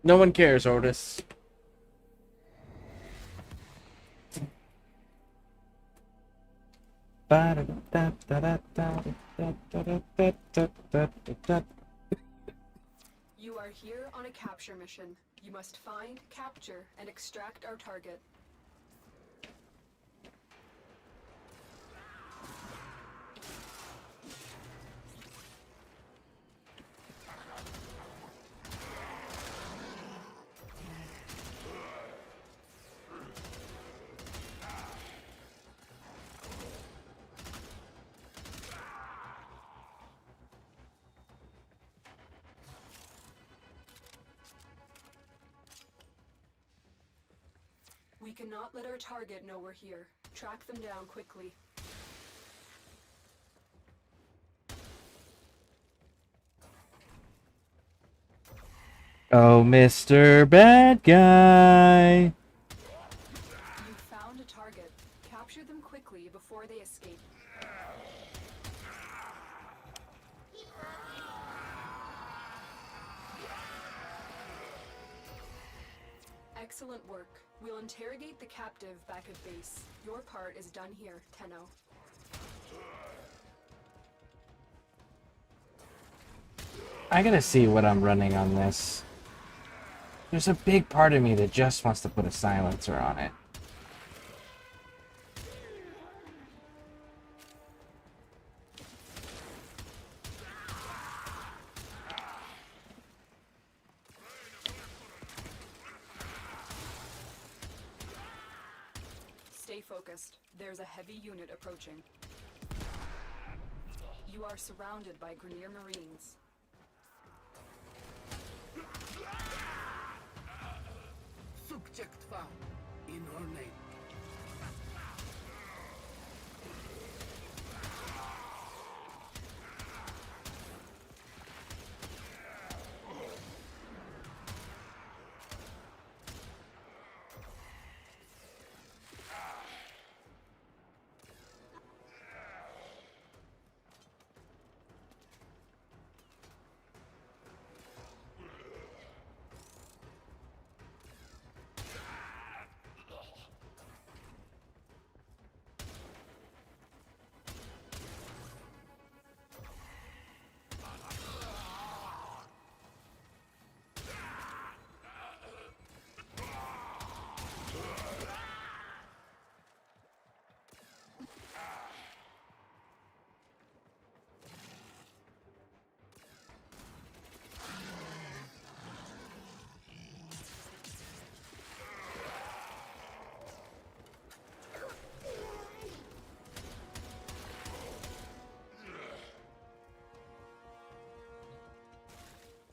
No one cares, Otis. You are here on a capture mission. You must find, capture, and extract our target. We cannot let our target know we're here. Track them down quickly. Oh, Mr. Bad Guy! You found a target. Capture them quickly before they escape. Excellent work. We'll interrogate the captive back at base. Your part is done here, Tenno. I gotta see what I'm running on this. There's a big part of me that just wants to put a silencer on it. Stay focused. There's a heavy unit approaching. You are surrounded by Grenier Marines. Subject found. In her name.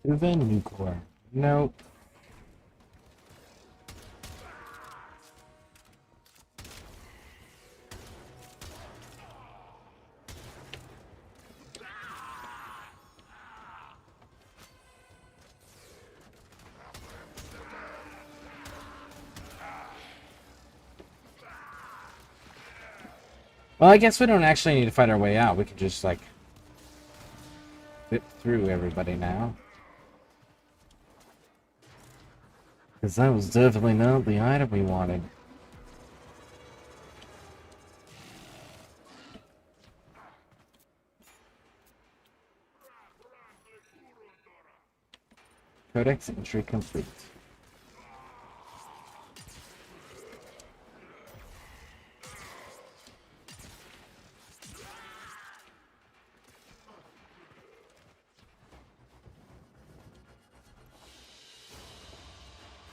Uven Nucor. Nope. Well, I guess we don't actually need to fight our way out. We can just, like, fit through everybody now. Because that was definitely not the item we wanted. Codex entry complete.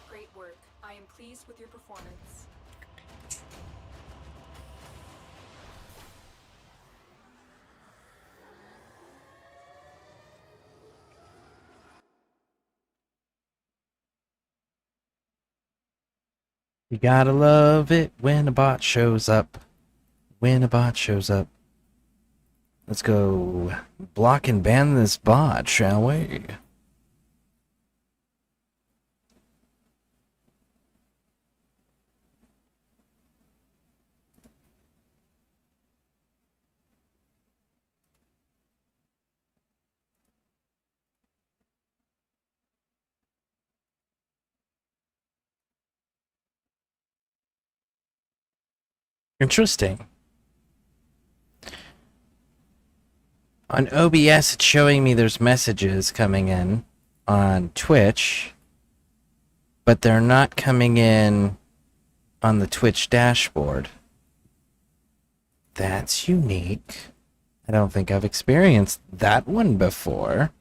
Great work. I am pleased with your performance. You gotta love it when a bot shows up. When a bot shows up. Let's go block and ban this bot, shall we? Interesting. On OBS, it's showing me there's messages coming in on Twitch, but they're not coming in on the Twitch dashboard. That's unique. I don't think I've experienced that one before.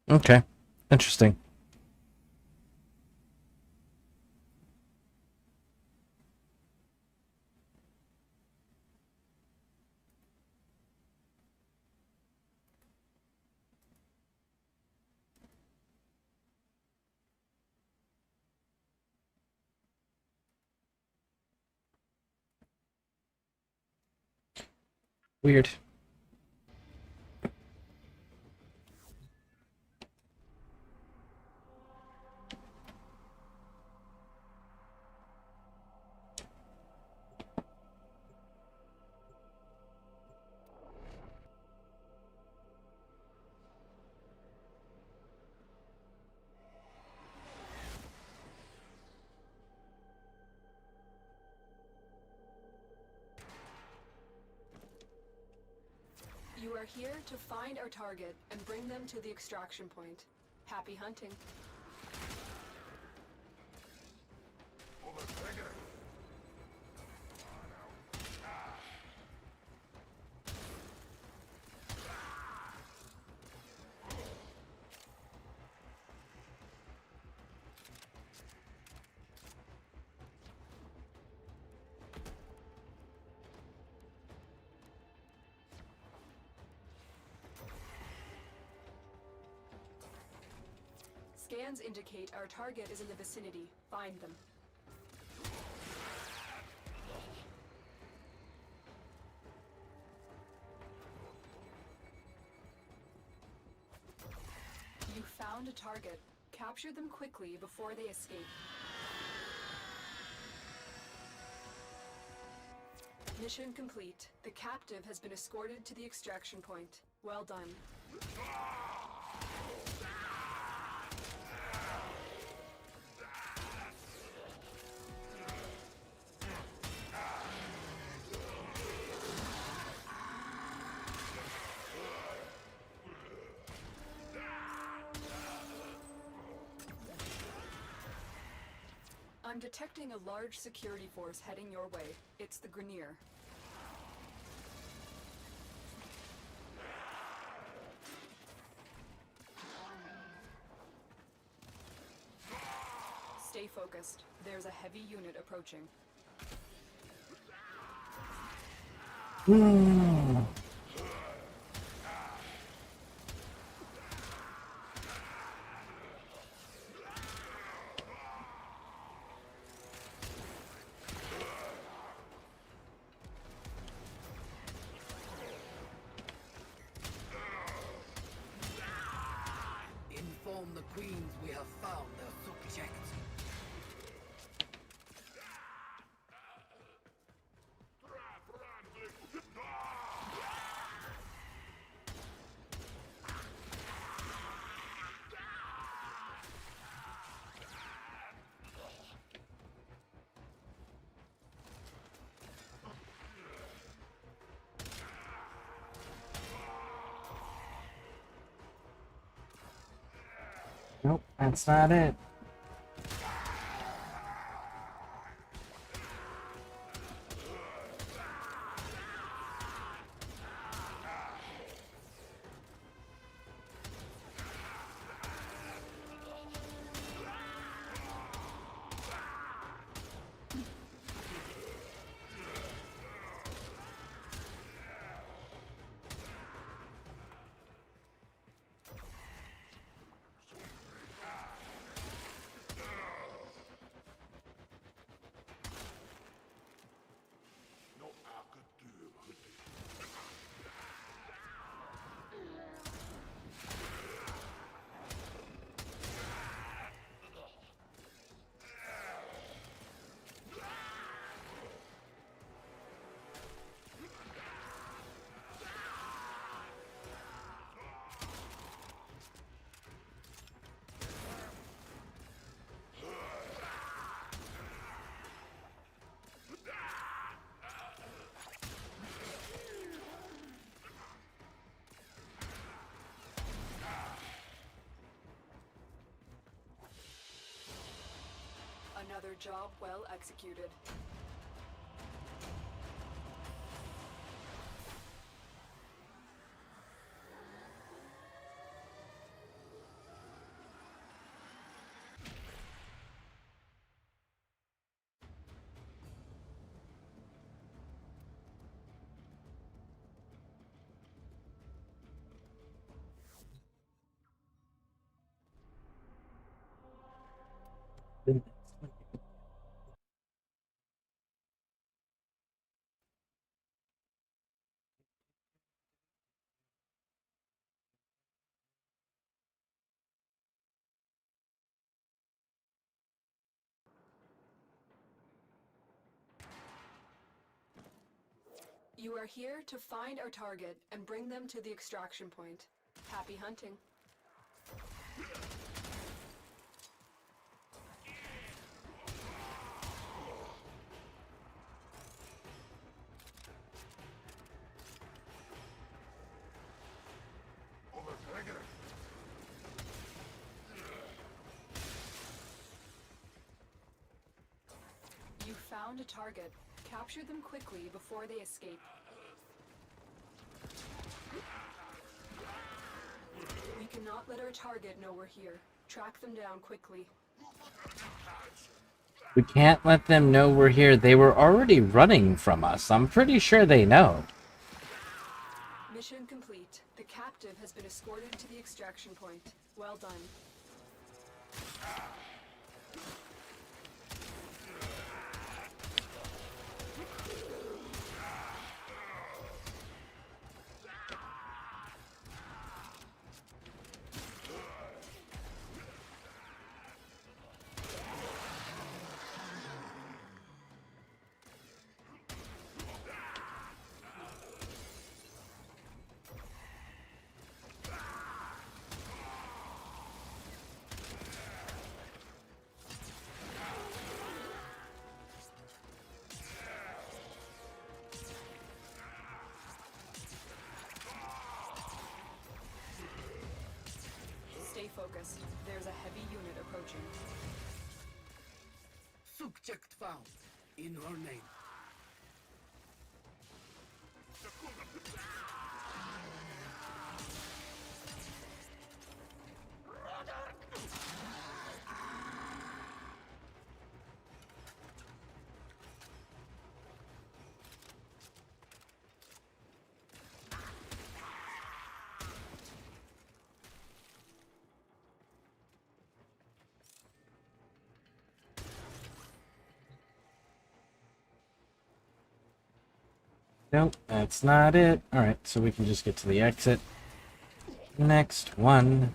Okay. Interesting. Weird. You are here to find our target and bring them to the extraction point. Happy hunting. Scans indicate our target is in the vicinity. Find them. You found a target. Capture them quickly before they escape. Mission complete. The captive has been escorted to the extraction point. Well done. I'm detecting a large security force heading your way. It's the Grenier. Stay focused. There's a heavy unit approaching. Nope, that's not it. Another job well executed. You are here to find our target and bring them to the extraction point. Happy hunting. You found a target. Capture them quickly before they escape. We cannot let our target know we're here. Track them down quickly. We can't let them know we're here. They were already running from us. I'm pretty sure they know. Mission complete. The captive has been escorted to the extraction point. Well done. Stay focused. There's a heavy unit approaching. Subject found. In her name. Nope, that's not it. Alright, so we can just get to the exit. Next one.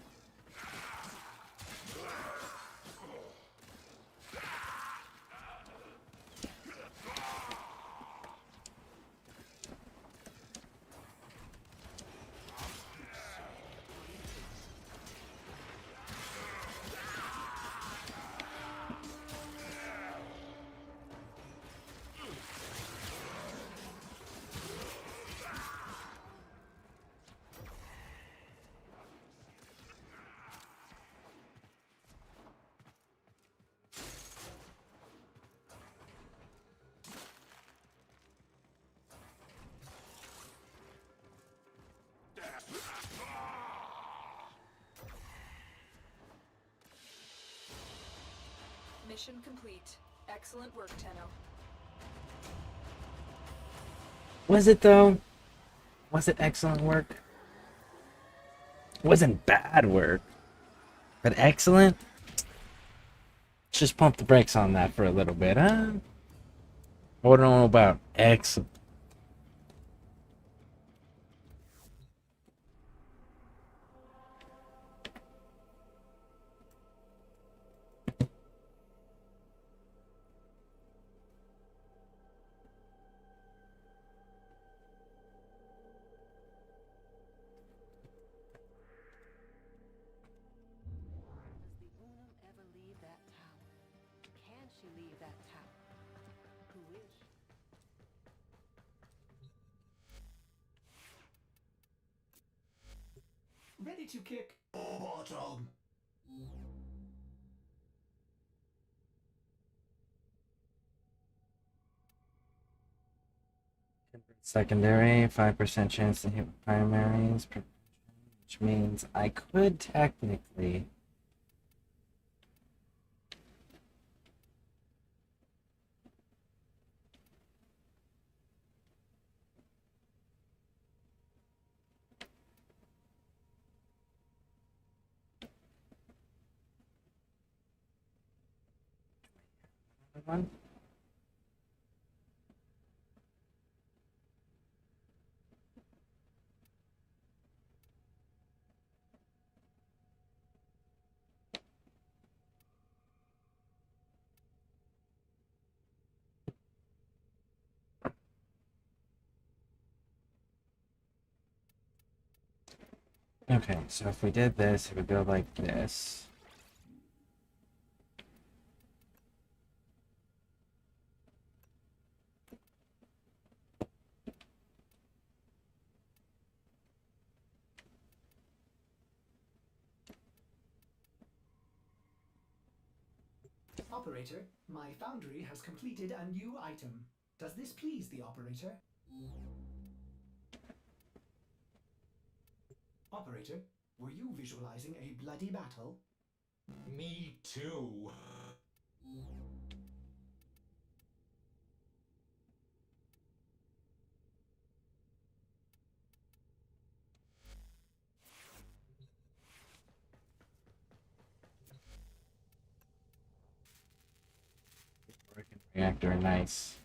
Mission complete. Excellent work, Tenno. Was it though? Was it excellent work? It wasn't bad work, but excellent? Let's just pump the brakes on that for a little bit, huh? What do I know about excellent? Ready to kick bottom. Secondary, 5% chance to hit primaries, which means I could technically. One. Okay, so if we did this, it would go like this. Operator, my foundry has completed a new item. Does this please the operator? Operator, were you visualizing a bloody battle? Me too. Reactor, nice.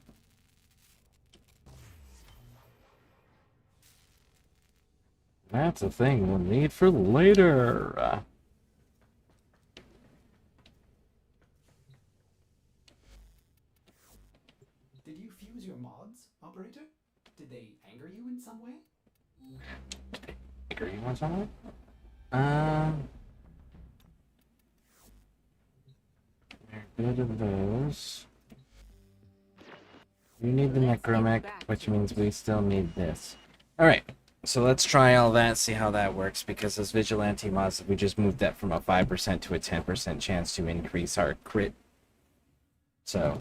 That's a thing we'll need for later. Did you fuse your mods, operator? Did they anger you in some way? Anger you in some way? We're good of those. You need the necromech, which means we still need this. Alright, so let's try all that, see how that works, because those vigilante mods, we just moved that from a 5% to a 10% chance to increase our crit. So.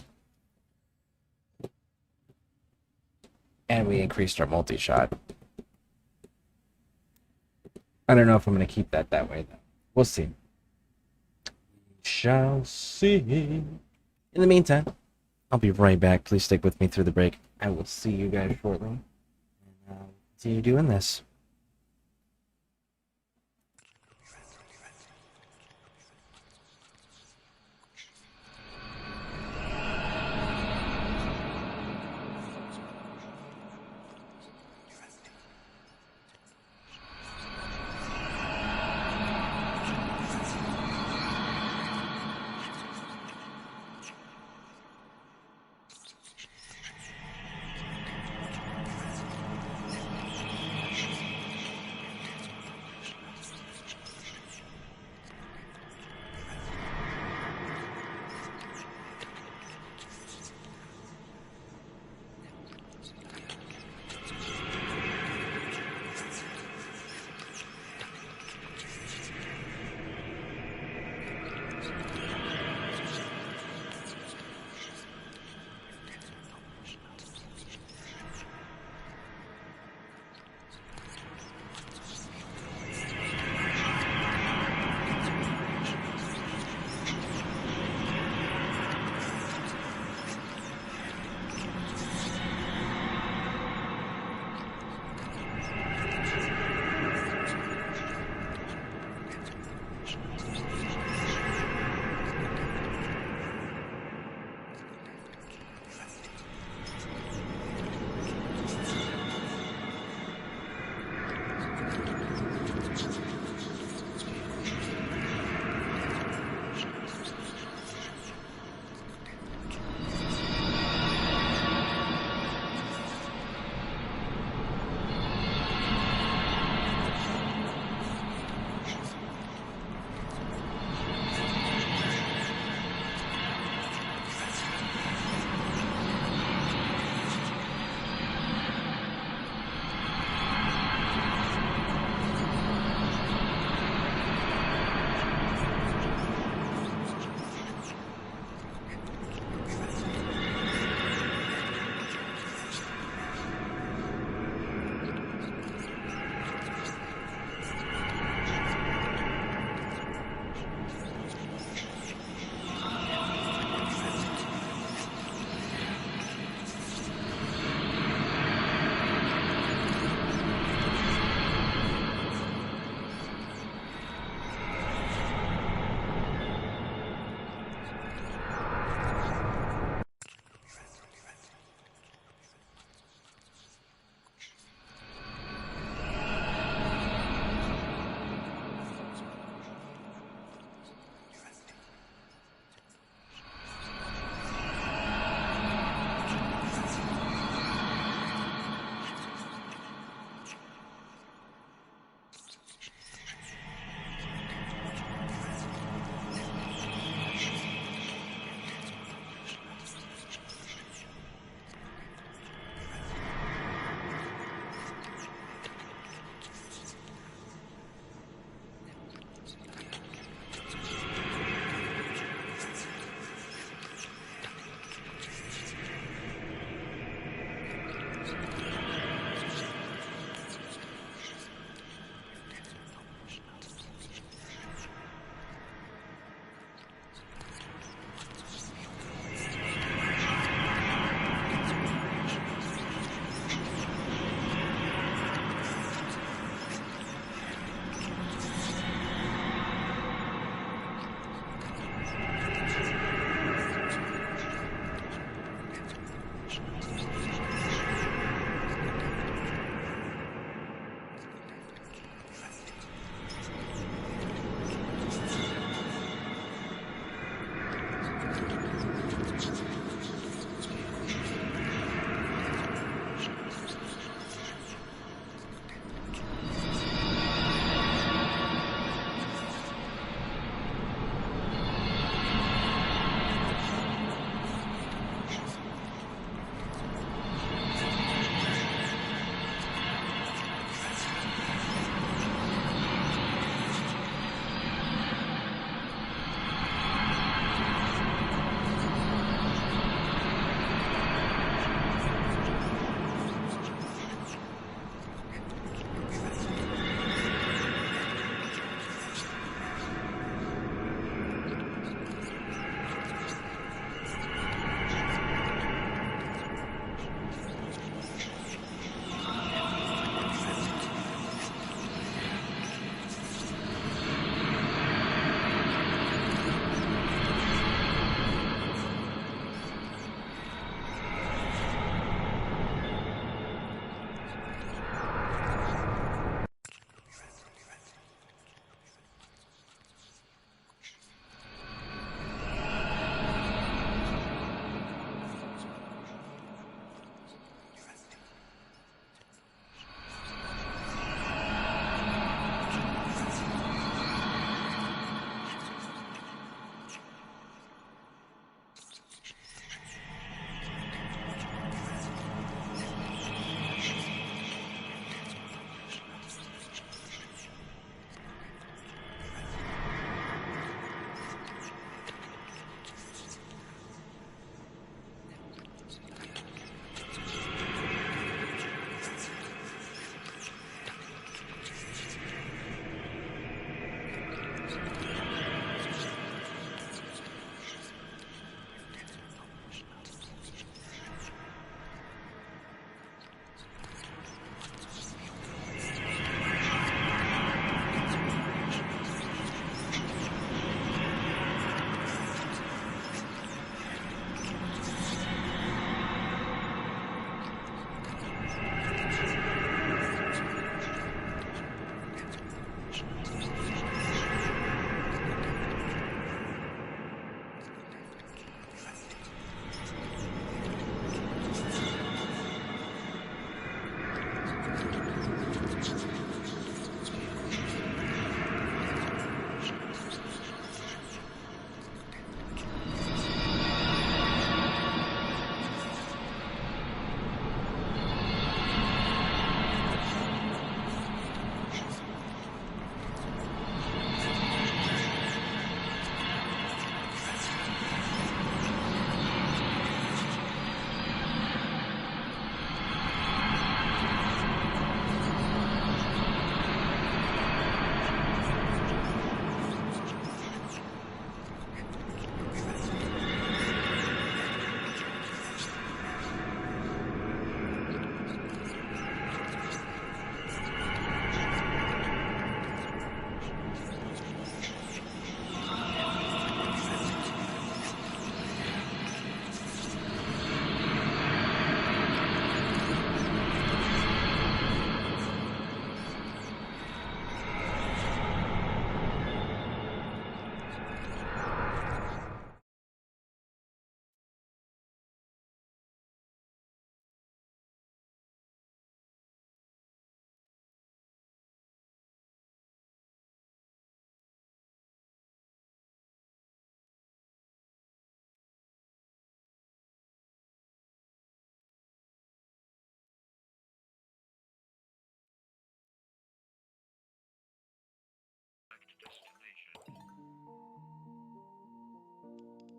And we increased our multi-shot. I don't know if I'm going to keep that way, though. We'll see. We shall see. In the meantime, I'll be right back. Please stick with me through the break. I will see you guys shortly. And see you doing this.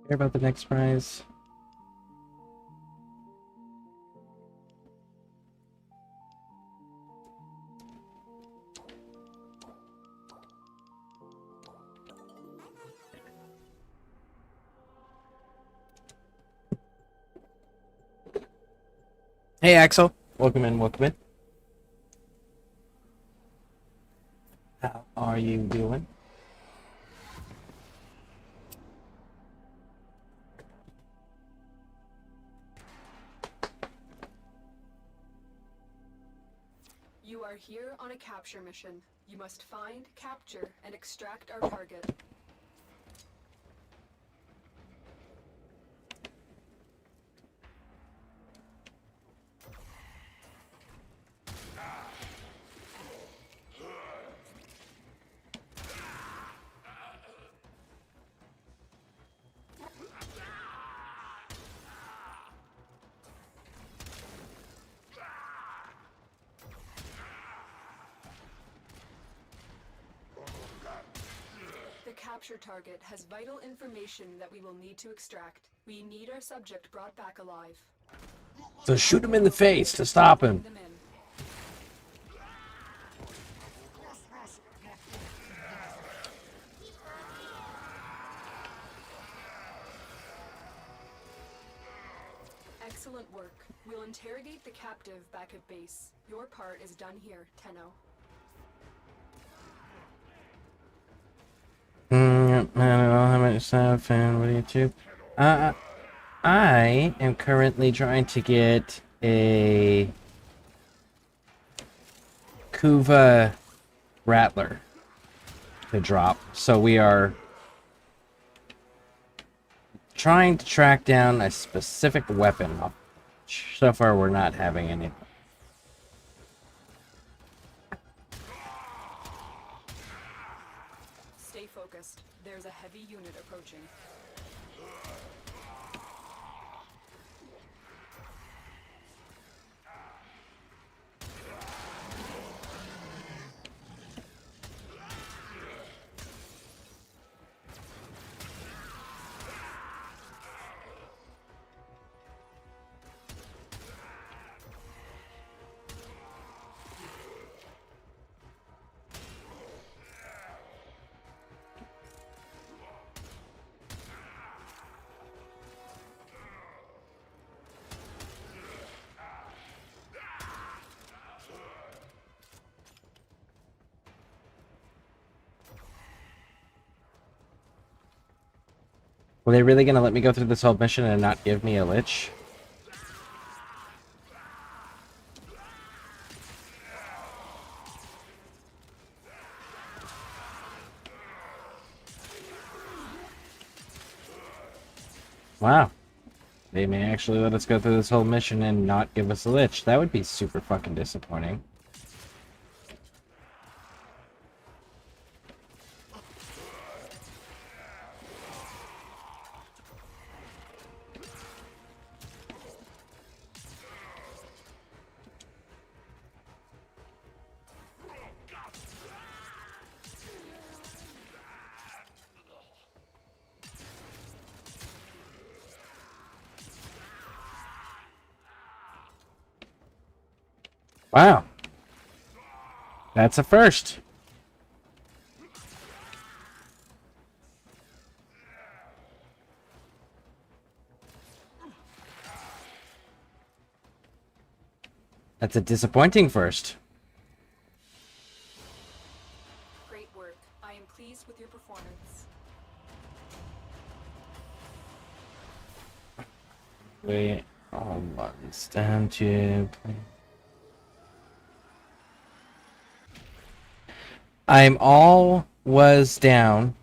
Care about the next prize? Hey, Axel. Welcome in, welcome in. How are you doing? You are here on a capture mission. You must find, capture, and extract our target. The capture target has vital information that we will need to extract. We need our subject brought back alive. So shoot him in the face to stop him. Them in. Excellent work. We'll interrogate the captive back at base. Your part is done here, Tenno. I don't know how much stuff and what do you do? I am currently trying to get a Kuva Rattler to drop. So we are trying to track down a specific weapon. So far we're not having any. Stay focused. There's a heavy unit approaching. Were they really gonna let me go through this whole mission and not give me a Lich? Wow. They may actually let us go through this whole mission and not give us a Lich. That would be super fucking disappointing. Wow. That's a first. That's a disappointing first. Great work. I am pleased with your performance. Wait, stand to. I'm always down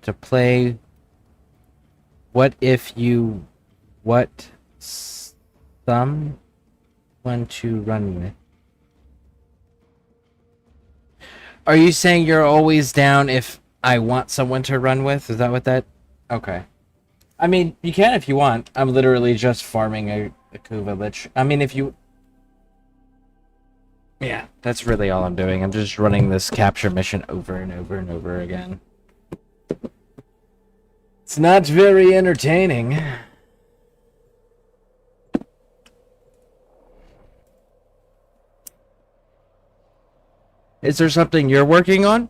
to play. What if you someone to run with? Are you saying you're always down if I want someone to run with? Is that what that? Okay. I mean, you can if you want. I'm literally just farming a Kuva Lich. I mean, if you... Yeah, that's really all I'm doing. I'm just running this capture mission over and over and over again. It's not very entertaining. Is there something you're working on?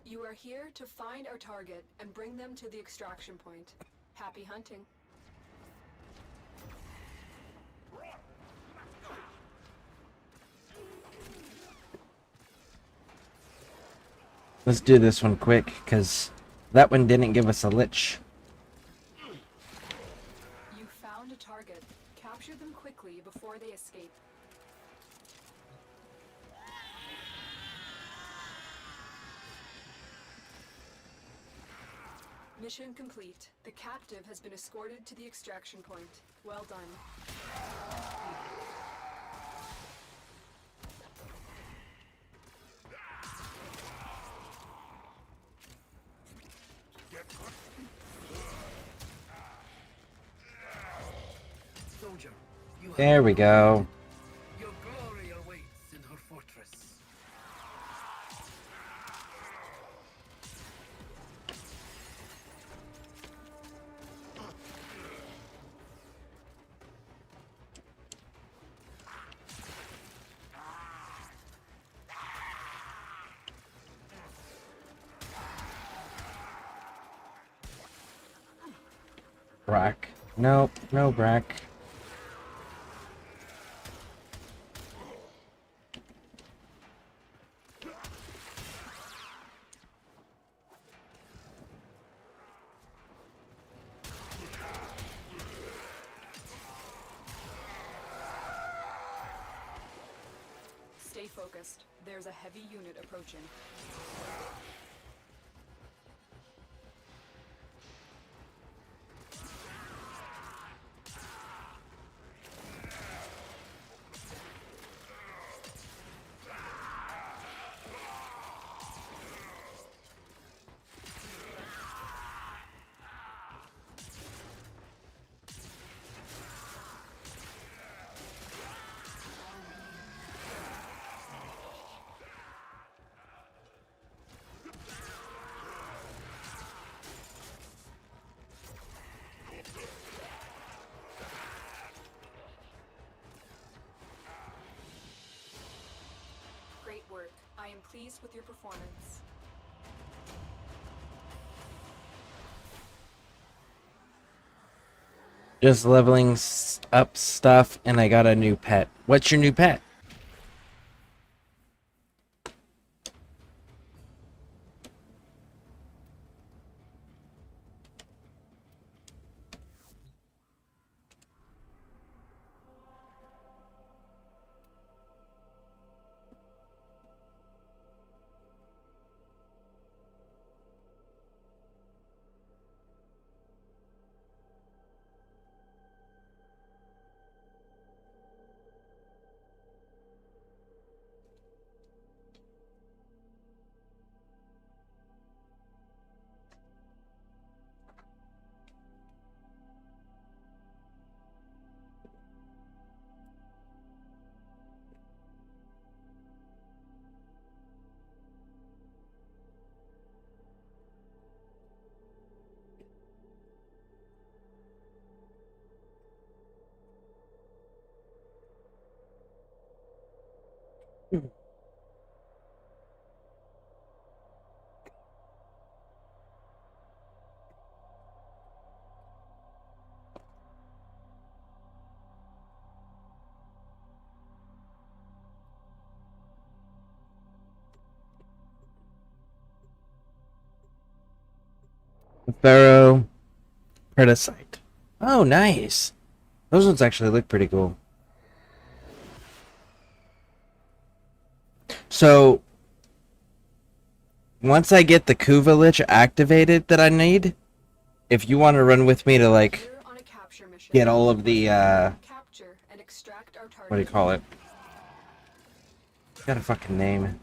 You are here to find our target and bring them to the extraction point. Happy hunting. Let's do this one quick, because that one didn't give us a Lich. You found a target. Capture them quickly before they escape. Mission complete. The captive has been escorted to the extraction point. Well done. Soldier, you There we go. Your glory awaits in her fortress. Brack. Nope, no Brack. Stay focused. There's a heavy unit approaching. Great work. I am pleased with your performance. Just leveling up stuff, and I got a new pet. What's your new pet? Pharaoh Predicite. Oh, nice. Those ones actually look pretty cool. So, once I get the Kuva Lich activated that I need, if you want to run with me to, like, get all of the, what do you call it? Got a fucking name.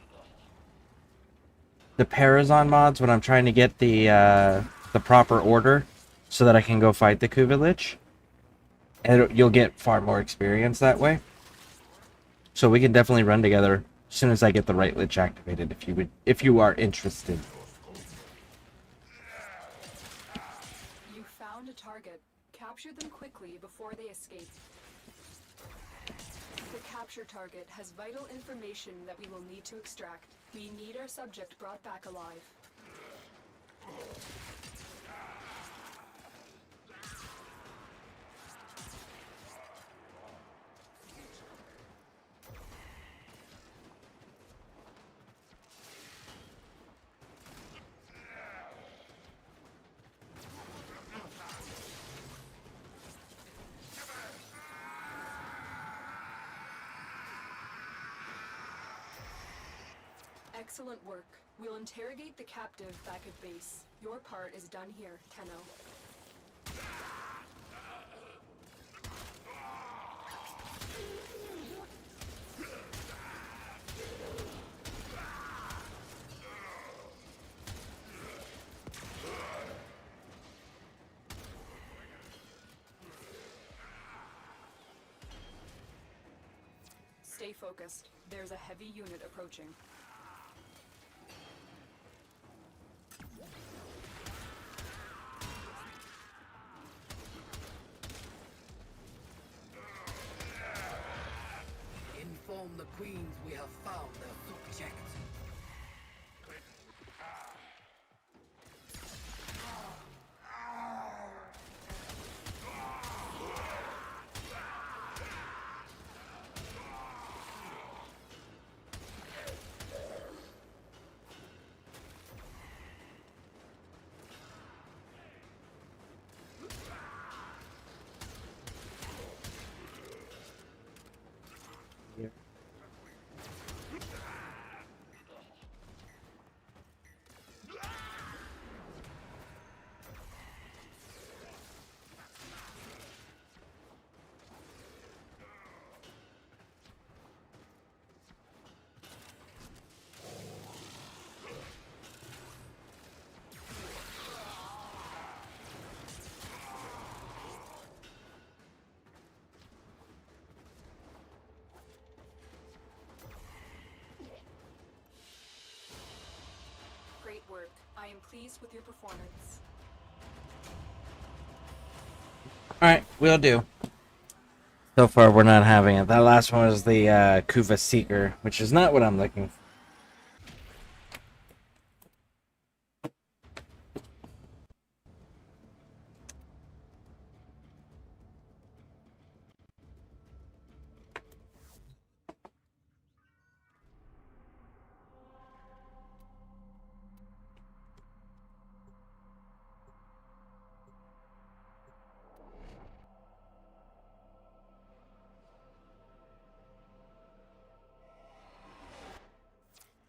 The Parazon mods when I'm trying to get the proper order so that I can go fight the Kuva Lich. And you'll get far more experience that way. So we can definitely run together as soon as I get the right Lich activated. If you are interested. You found a target. Capture them quickly before they escape. The capture target has vital information that we will need to extract. We need our subject brought back alive. Excellent work. We'll interrogate the captive back at base. Your part is done here, Tenno. Stay focused. There's a heavy unit approaching. Inform the queens we have found their subject. Great work. I am pleased with your performance. Alright, we'll do. So far, we're not having it. That last one was the Kuva Seeker, which is not what I'm looking for.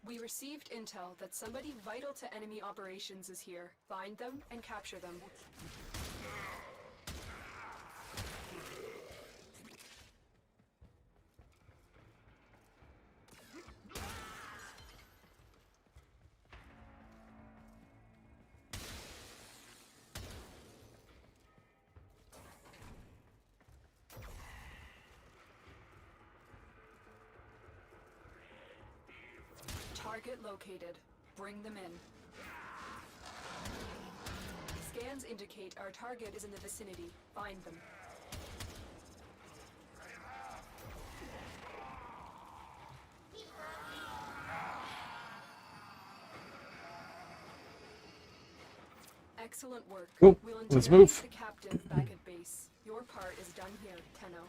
We received intel that somebody vital to enemy operations is here. Find them and capture them. Target located. Bring them in. Scans indicate our target is in the vicinity. Find them. Excellent work. Cool. We'll Let's interrogate move. the captive back at base. Your part is done here, Tenno.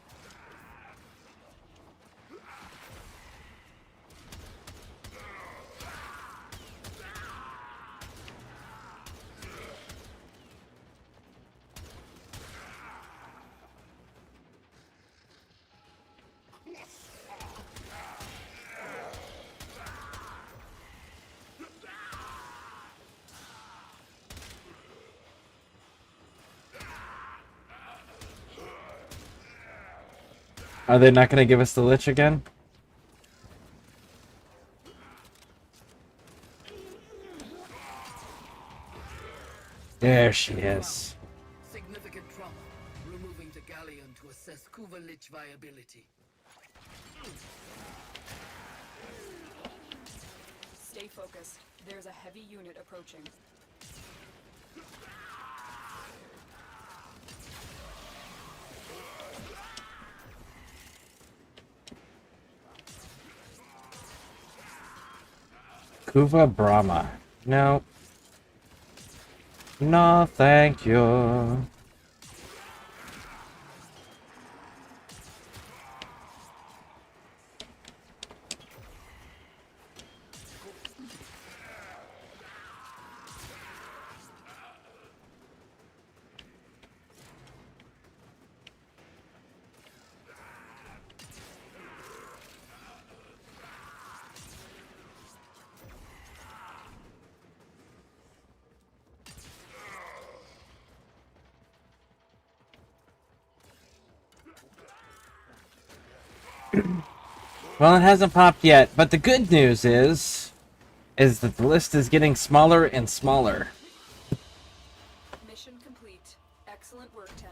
Are they not going to give us the Lich again? There she is. Significant trauma. Removing the galleon to assess Kuva Lich viability. Stay focused. There's a heavy unit approaching. Kuva Brahma. No. No, thank you. Well, it hasn't popped yet, but the good news is that the list is getting smaller and smaller. Mission complete. Excellent work, Tenno.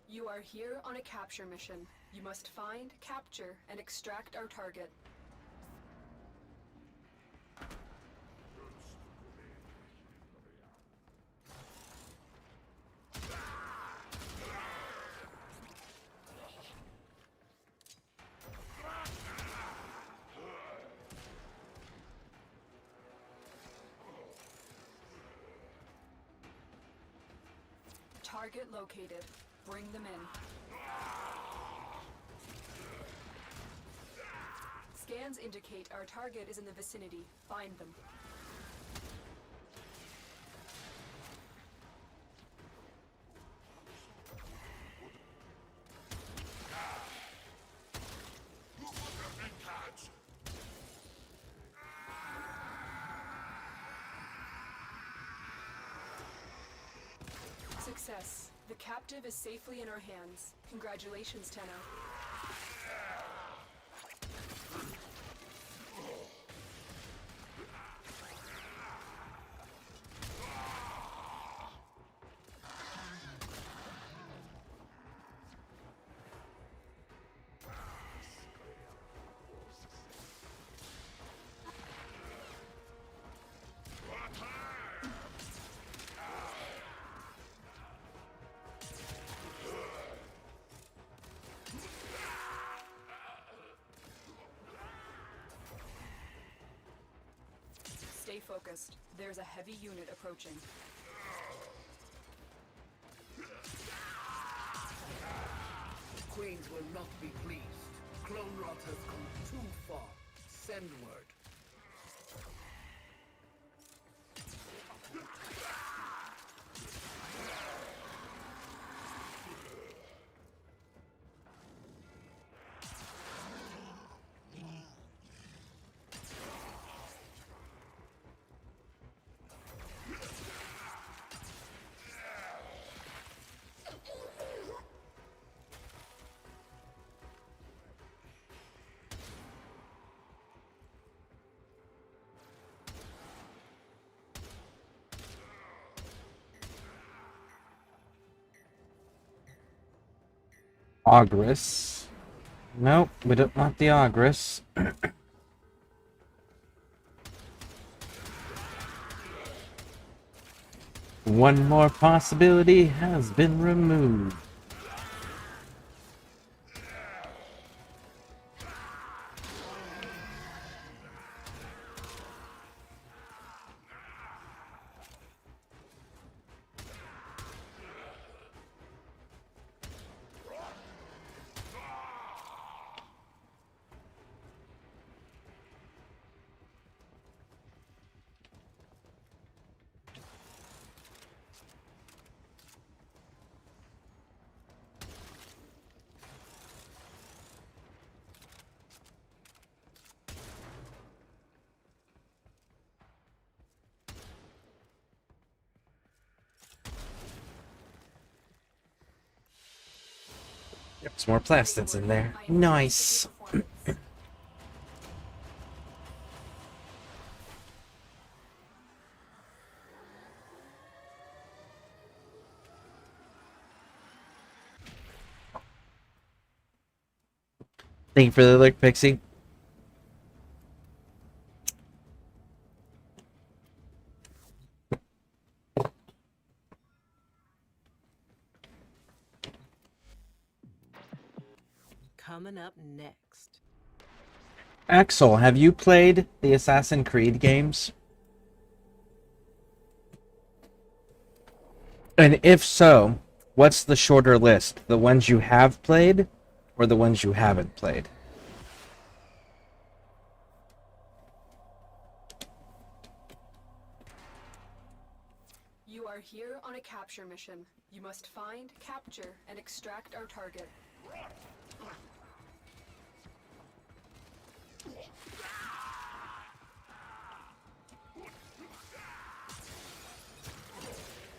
You are here on a capture mission. You must find, capture, and extract our target. Target located. Bring them in. Scans indicate our target is in the vicinity. Find them. Success. The captive is safely in our hands. Congratulations, Tenno. Stay focused. There's a heavy unit approaching. Queens will not be pleased. Clone rot has come too far. Send word. Ogress. Nope, we don't want the Ogress. One more possibility has been removed. Some more plastids in there. Nice. Thank you for the look, Pixie. Coming up next. Axel, have you played the Assassin's Creed games? And if so, what's the shorter list? The ones you have played or the ones you haven't played? You are here on a capture mission. You must find, capture, and extract our target.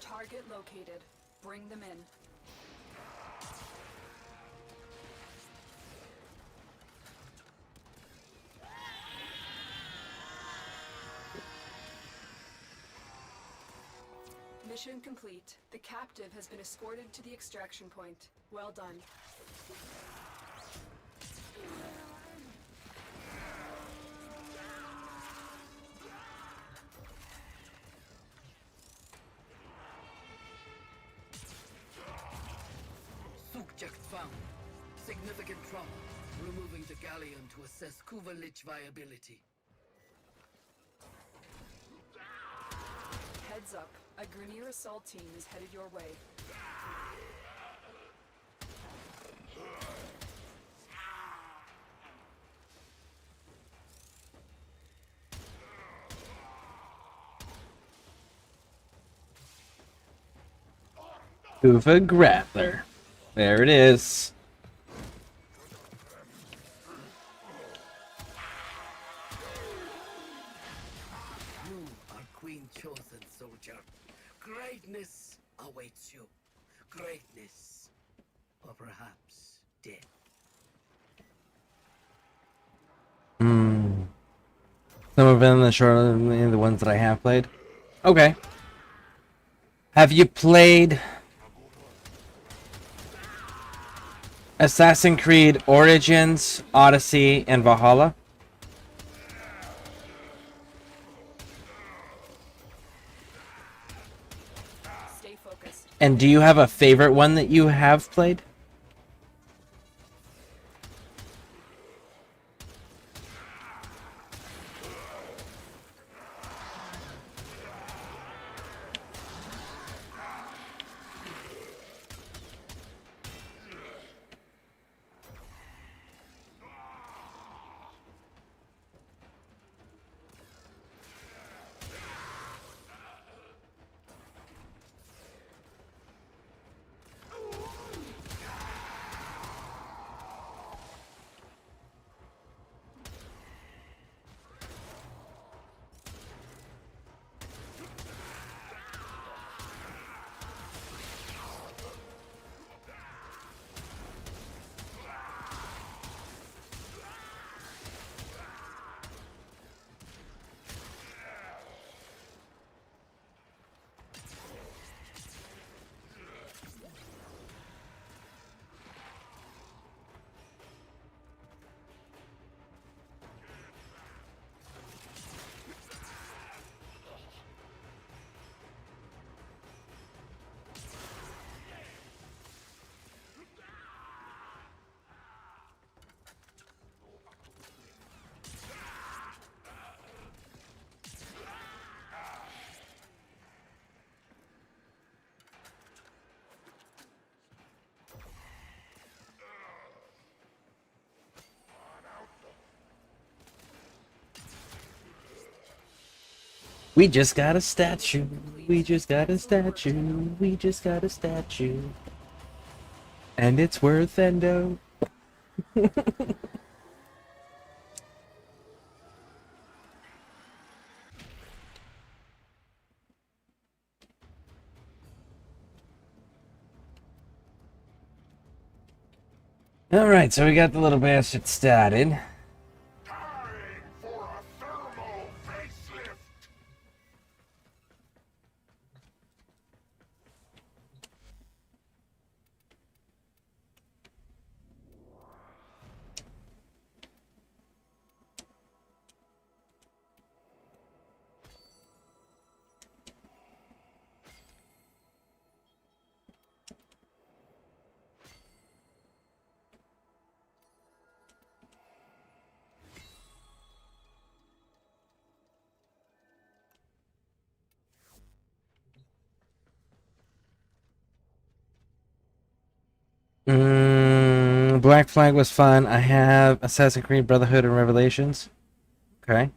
Target located. Bring them in. Mission complete. The captive has been escorted to the extraction point. Well done. Subject found. Significant trauma. Removing the galleon to assess Lich viability. Heads up. A Grineer assault team is headed your way. Uva Grappler. There it is. You are Queen Chosen, soldier. Greatness awaits you. Greatness. Or perhaps death. Some of them, the shorter than the ones that I have played. Okay. Have you played Assassin's Creed Origins, Odyssey, and Valhalla? Stay focused. And do you have a favorite one that you have played? We just got a statue. We just got a statue. We just got a statue. And it's worth endo. Alright, so we got the little bastard started. Black Flag was fun. I have Assassin's Creed Brotherhood and Revelations. Okay.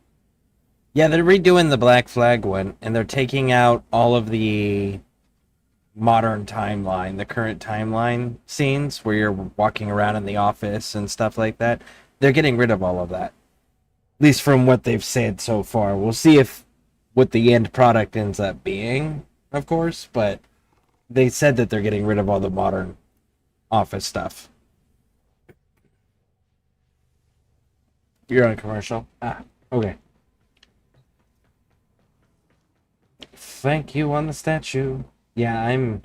Yeah, they're redoing the Black Flag one, and they're taking out all of the modern timeline, the current timeline scenes where you're walking around in the office and stuff like that. They're getting rid of all of that. At least from what they've said so far. We'll see if what the end product ends up being, of course, but they said that they're getting rid of all the modern office stuff. You're on commercial. Ah, okay. Thank you on the statue. Yeah, I'm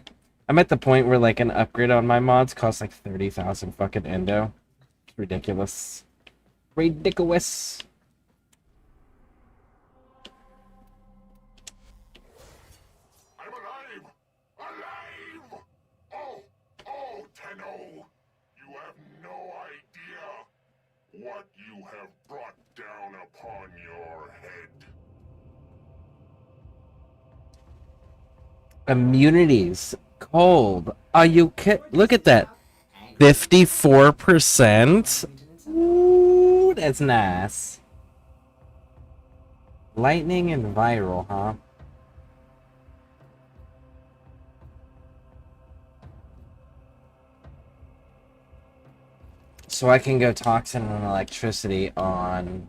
at the point where like an upgrade on my mods costs like 30,000 fucking endo. It's ridiculous. Ridiculous. I'm alive! Alive! Oh, Tenno! You have no idea what you have brought down upon your head. Immunities. Cold. Are you kidding? Look at that. 54%? Ooh, that's nice. Lightning and viral, huh? So I can go toxin and electricity on...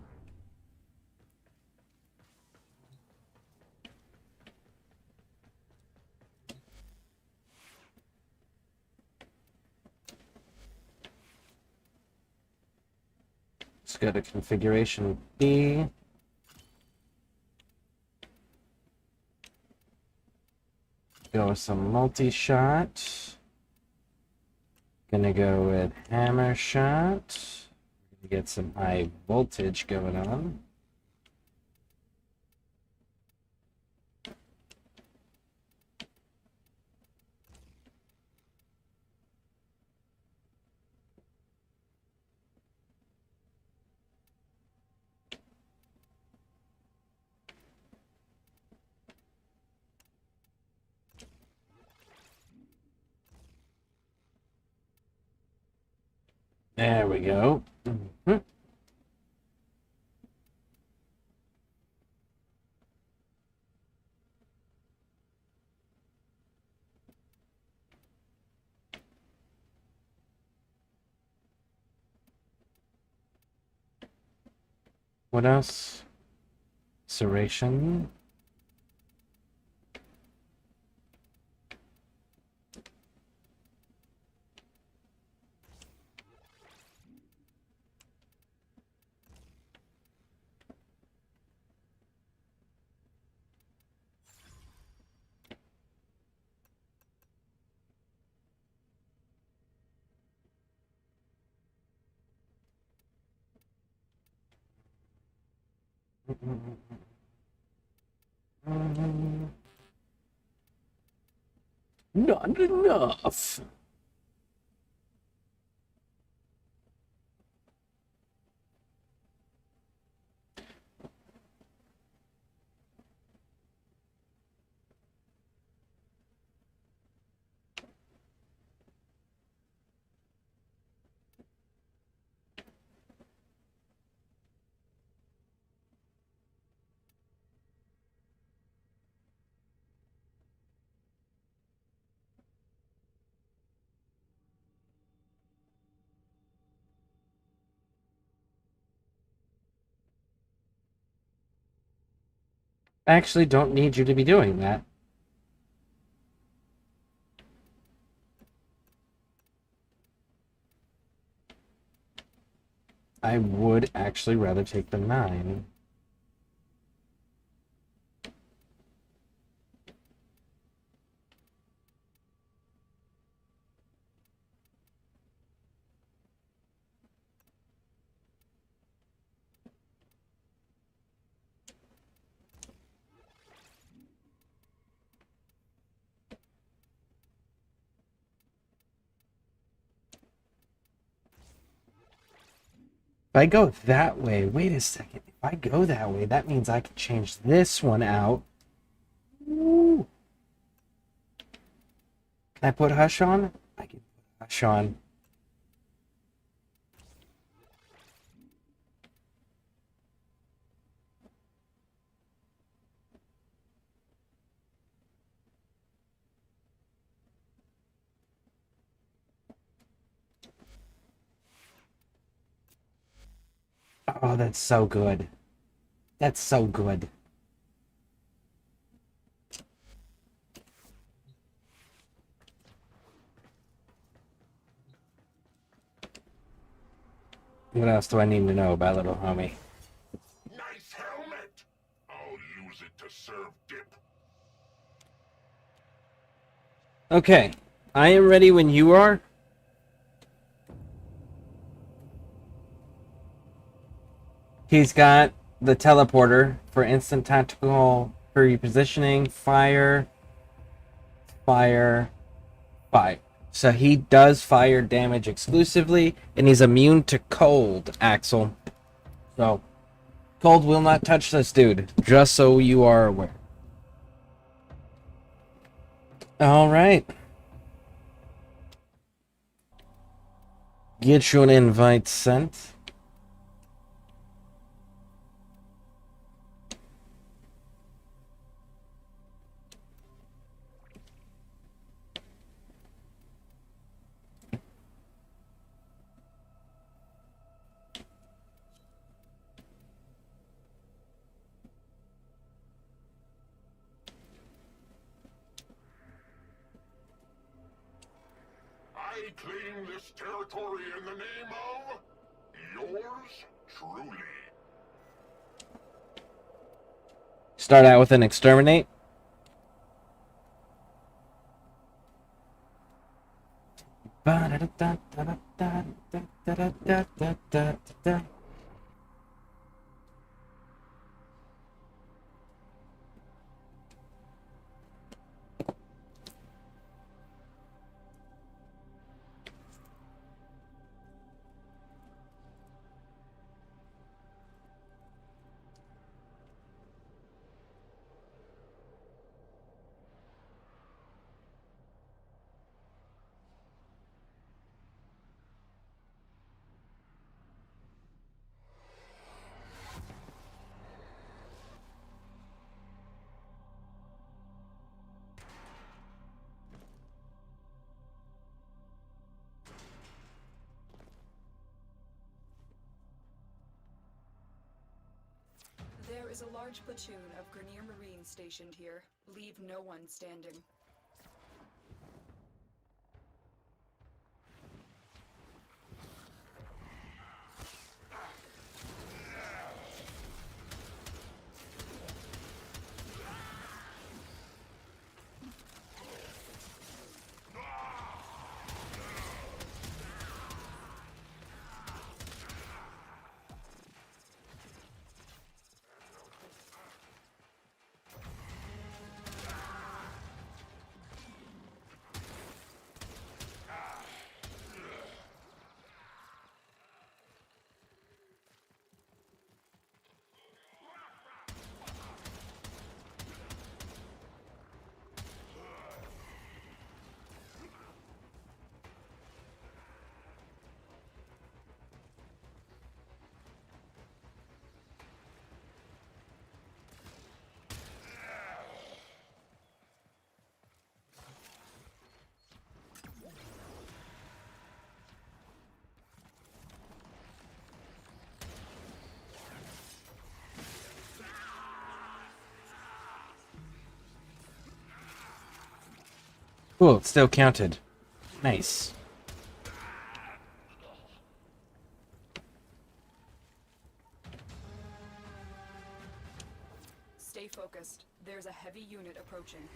Let's go to configuration B. Go with some multi-shot. Gonna go with hammer shot. Get some high voltage going on. There we go. What else? Serration. Not enough. I actually don't need you to be doing that. I would actually rather take the 9. If I go that way, wait a second. If I go that way, that means I can change this one out. Ooh. Can I put Hush on? I can put Hush on. Oh, that's so good. That's so good. What else do I need to know about little homie? Nice helmet! I'll use it to serve dip. Okay, I am ready when you are. He's got the teleporter for instant tactical repositioning, fire, fire, fire. So he does fire damage exclusively, and he's immune to cold, Axel. So, cold will not touch this dude, just so you are aware. Alright. Get you an invite sent. I claim this territory in the name of yours truly. Start out with an exterminate. There is a large platoon of Grenier Marines stationed here. Leave no one standing. Cool, it still counted. Nice. Stay focused. There's a heavy unit approaching.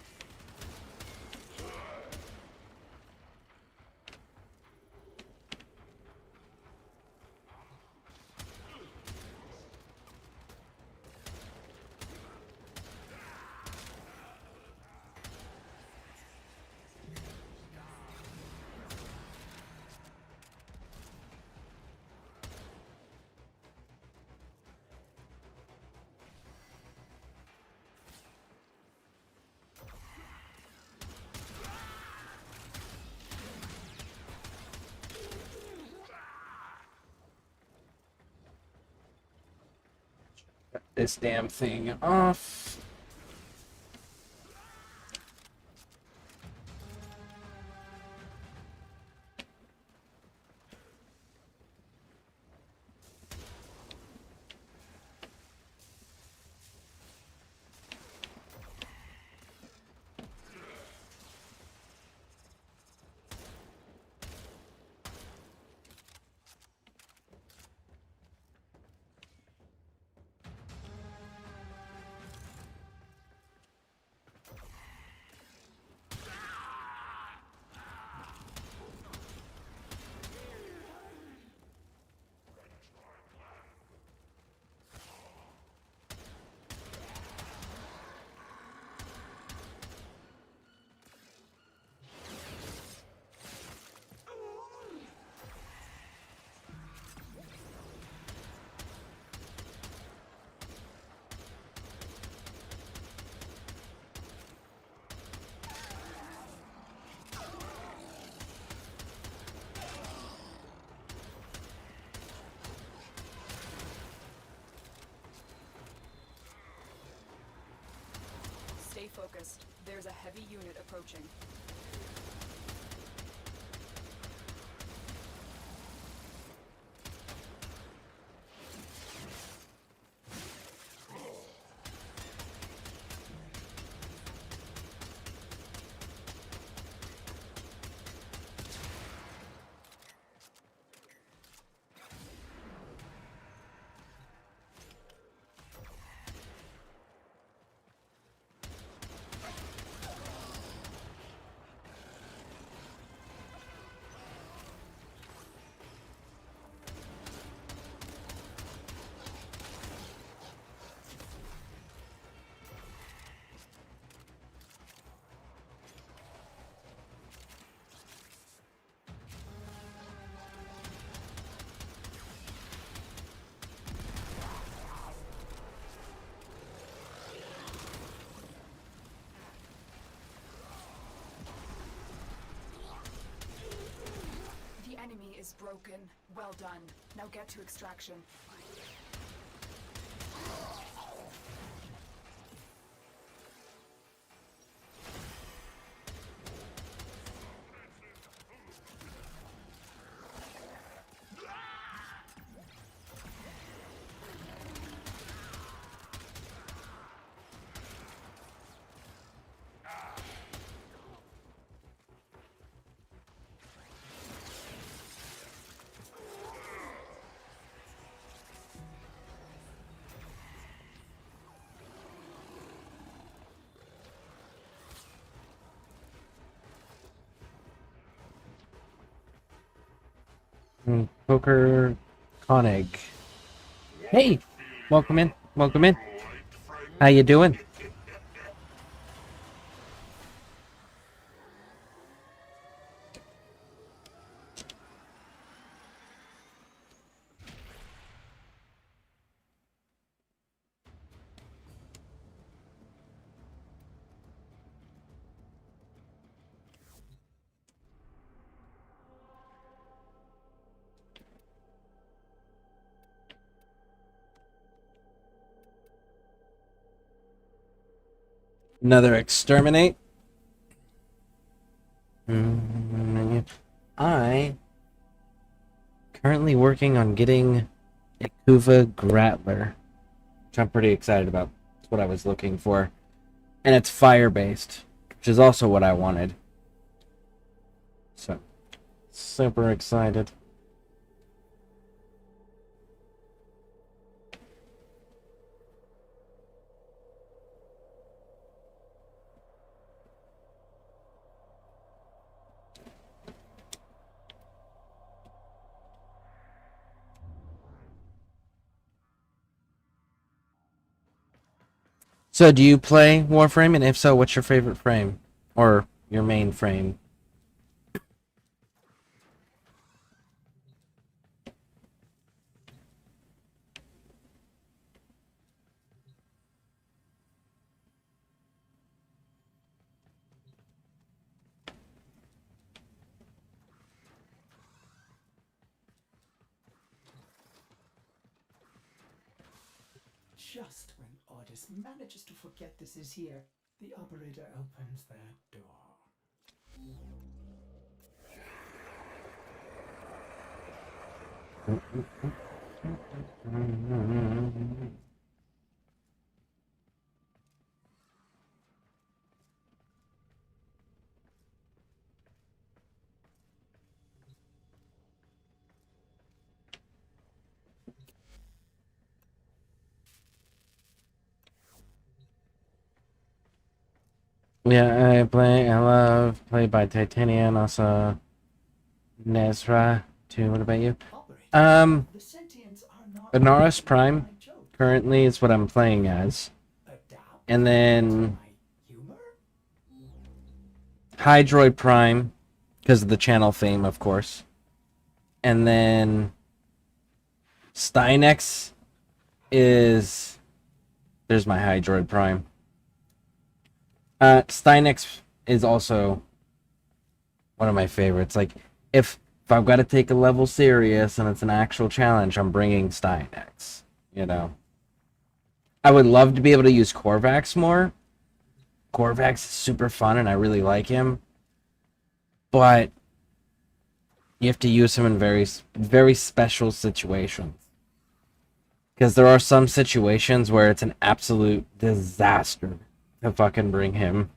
This damn thing off. Stay focused. There's a heavy unit approaching. The enemy is broken. Well done. Now get to extraction. Poker Koenig. Hey, welcome in. Welcome in. How you doing? Another exterminate. I currently working on getting a Kuva Grattler, which I'm pretty excited about. That's what I was looking for. And it's fire-based, which is also what I wanted. So, super excited. So, do you play Warframe? And if so, what's your favorite frame? Or your main frame? Just when Ordis manages to forget this is here, the operator opens that door. Yeah, I love Played by Titanian, also Nezra too. What about you? Benares Prime currently is what I'm playing as. And then Hydroid Prime, because of the channel fame, of course. And then Stynex is... There's my Hydroid Prime. Stynex is also one of my favorites. Like, if I've got to take a level serious and it's an actual challenge, I'm bringing Stynex, you know. I would love to be able to use Korvax more. Korvax is super fun and I really like him. But you have to use him in very, very special situations. Because there are some situations where it's an absolute disaster to fucking bring him.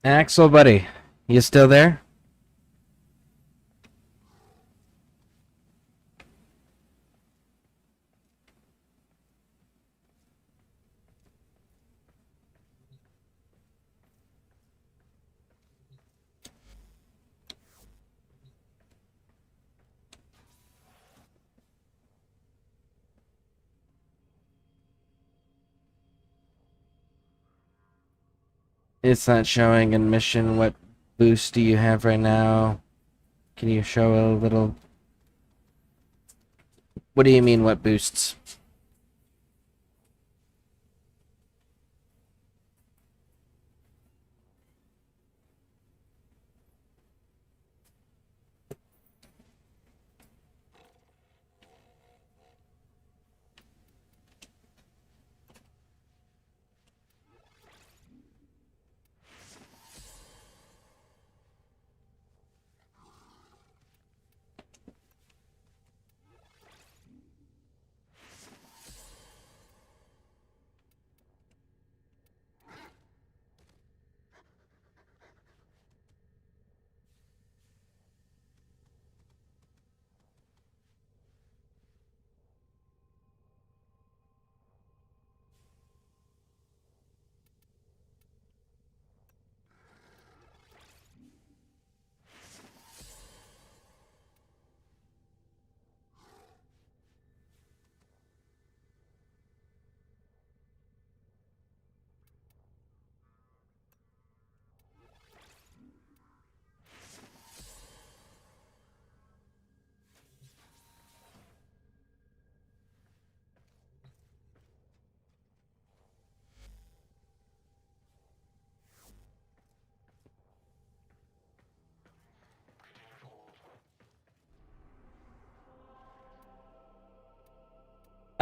Axel, buddy, you still there? It's not showing in mission. What boost do you have right now? Can you show a little... What do you mean, what boosts?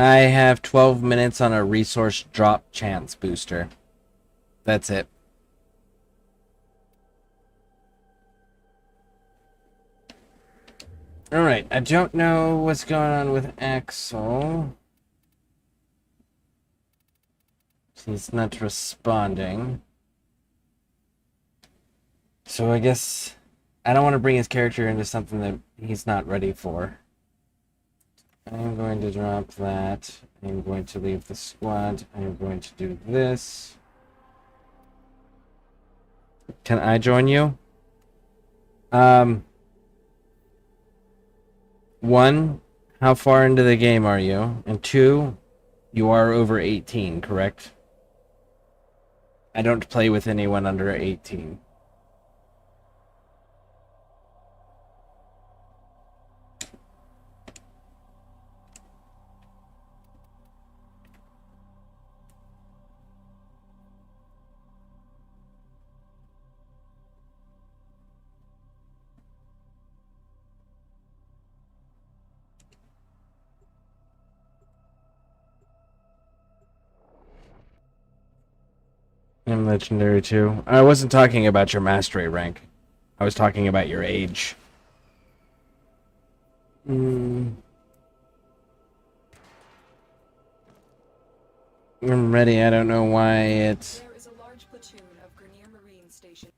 I have 12 minutes on a resource drop chance booster. That's it. Alright, I don't know what's going on with Axel. He's not responding. So I guess I don't want to bring his character into something that he's not ready for. I'm going to drop that. I'm going to leave the squad. I'm going to do this. Can I join you? one, how far into the game are you? And two, you are over 18, correct? I don't play with anyone under 18. I'm legendary too. I wasn't talking about your mastery rank. I was talking about your age. I'm ready. I don't know why it's... There is a large platoon of Grenier Marines stationed.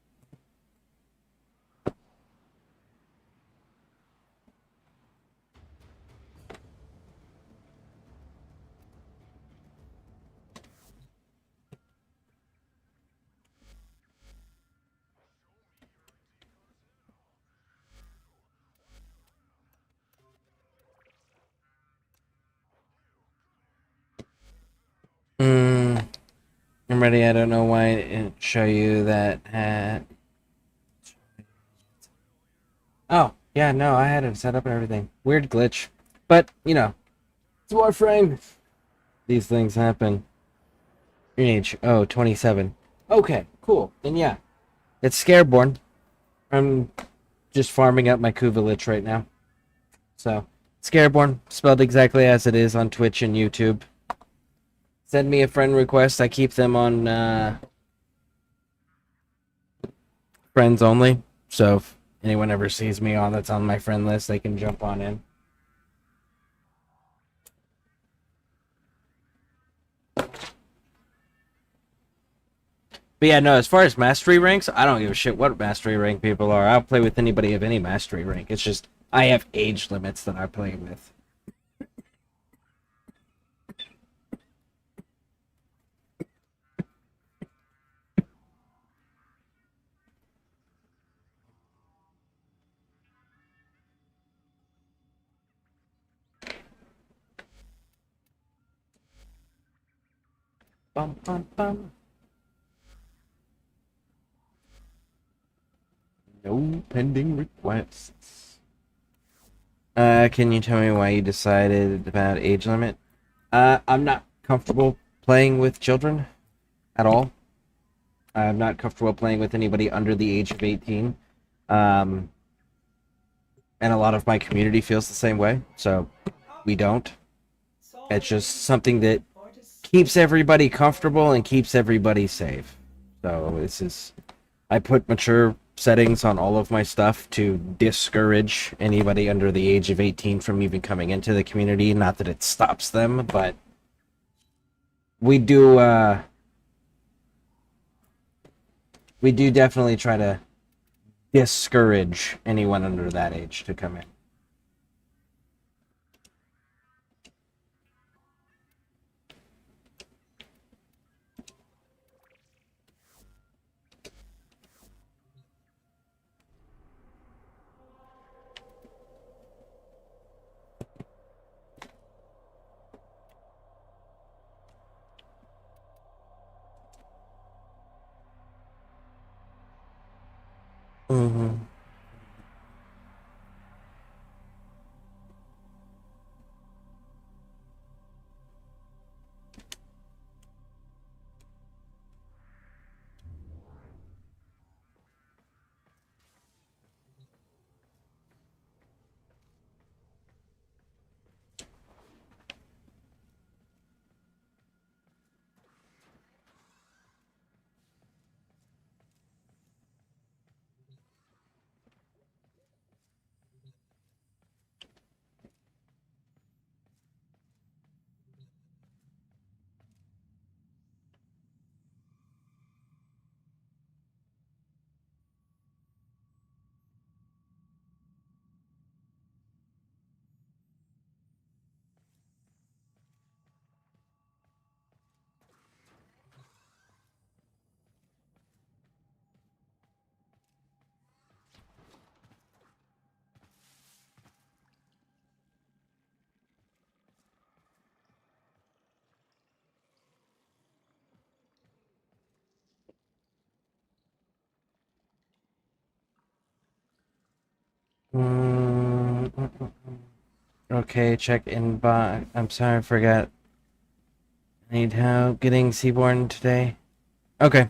I'm ready. I don't know why it didn't show you that hat. Oh, yeah, no, I had it set up and everything. Weird glitch. But, you know, it's Warframe. These things happen. Your age, 27. Okay, cool. Then yeah, it's Scareborne. I'm just farming up my Kuva Lich right now. So, Scareborne, spelled exactly as it is on Twitch and YouTube. Send me a friend request. I keep them on friends only. So if anyone ever sees me on that's on my friend list, they can jump on in. But yeah, no, as far as mastery ranks, I don't give a shit what mastery rank people are. I'll play with anybody of any mastery rank. It's just, I have age limits that I play with. Bum, bum, bum. No pending requests. Can you tell me why you decided about age limit? I'm not comfortable playing with children at all. I'm not comfortable playing with anybody under the age of 18. And a lot of my community feels the same way, so we don't. It's just something that keeps everybody comfortable and keeps everybody safe. So this is... I put mature settings on all of my stuff to discourage anybody under the age of 18 from even coming into the community. Not that it stops them, but we do definitely try to discourage anyone under that age to come in. Mm-hmm. Okay, check inbox. I'm sorry, I forgot. I need help getting Seaborn today. Okay.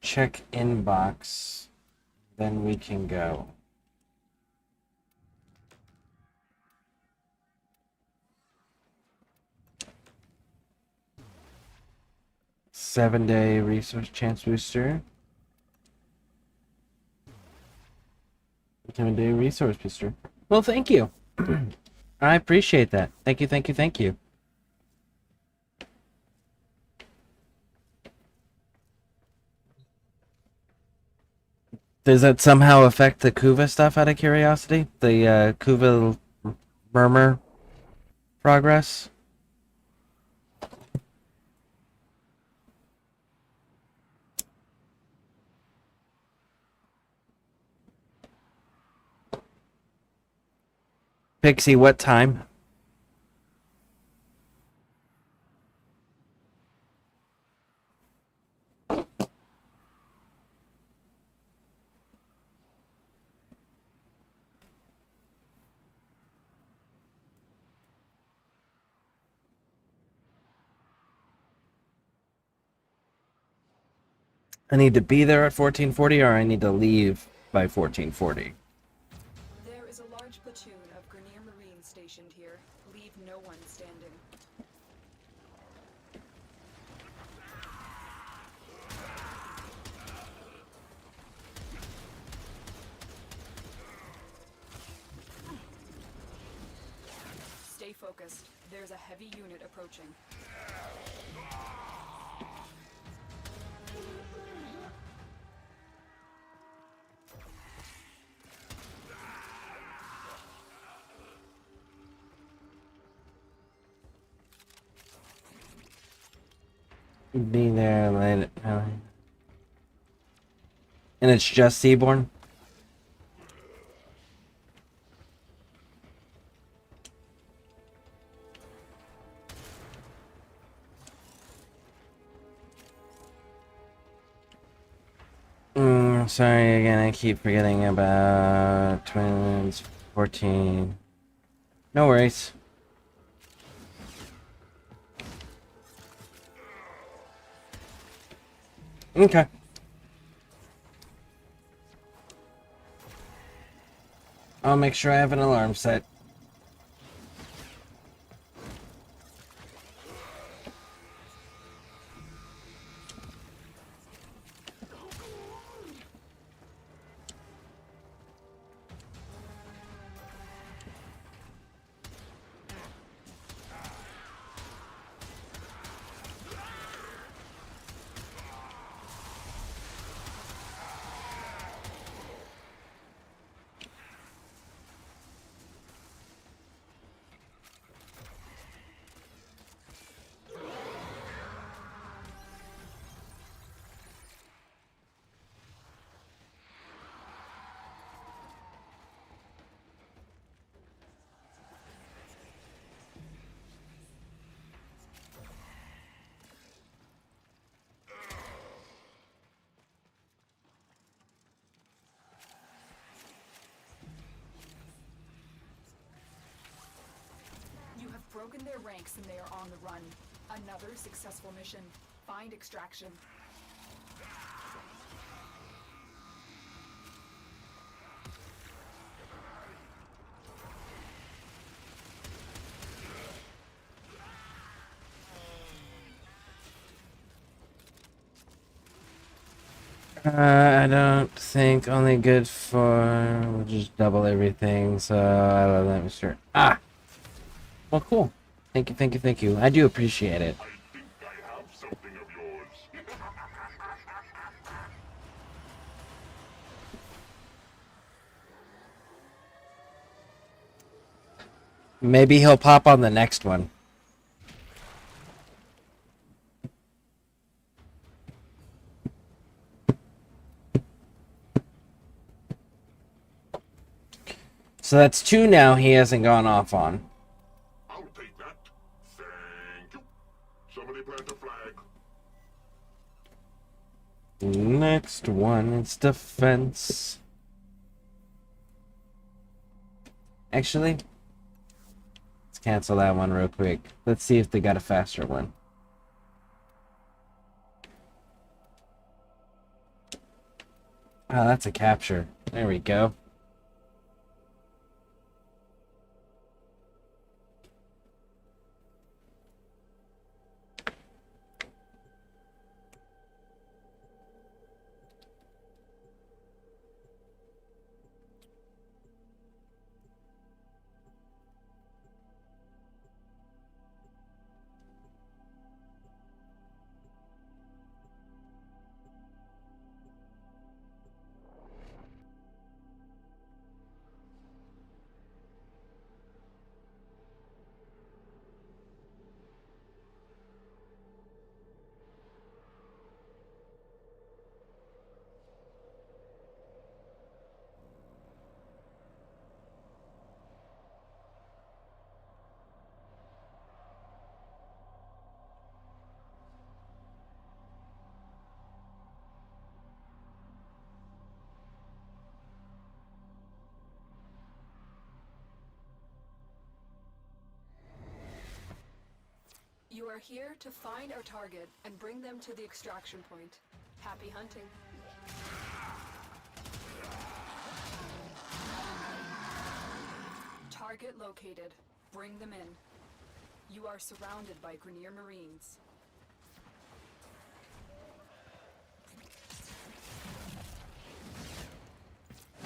Check inbox. Then we can go. Seven-day resource chance booster. 7-day resource booster. Well, thank you. I appreciate that. Thank you, thank you, thank you. Does that somehow affect the Kuva stuff out of curiosity? The Kuva murmur progress? Pixie, what time? I need to be there at 1440 or I need to leave by 1440? There is a large platoon of Grenier Marines stationed here. Leave no one standing. Stay focused. There's a heavy unit approaching. Be there later. And it's just Seaborn? Sorry again, I keep forgetting about Twins 14. No worries. Okay. I'll make sure I have an alarm set. You have broken their ranks and they are on the run. Another successful mission. Find extraction. I don't think only good for... We'll just double everything, so I love that, Mr. Ah! Well, cool. Thank you, thank you, thank you. I do appreciate it. Maybe he'll pop on the next one. So that's two now he hasn't gone off on. I'll take that. Thank you. Somebody plant a flag. Next one is defense. Actually, let's cancel that one real quick. Let's see if they got a faster one. Oh, that's a capture. There we go. You are here to find our target and bring them to the extraction point. Happy hunting. Target located. Bring them in. You are surrounded by Grenier Marines.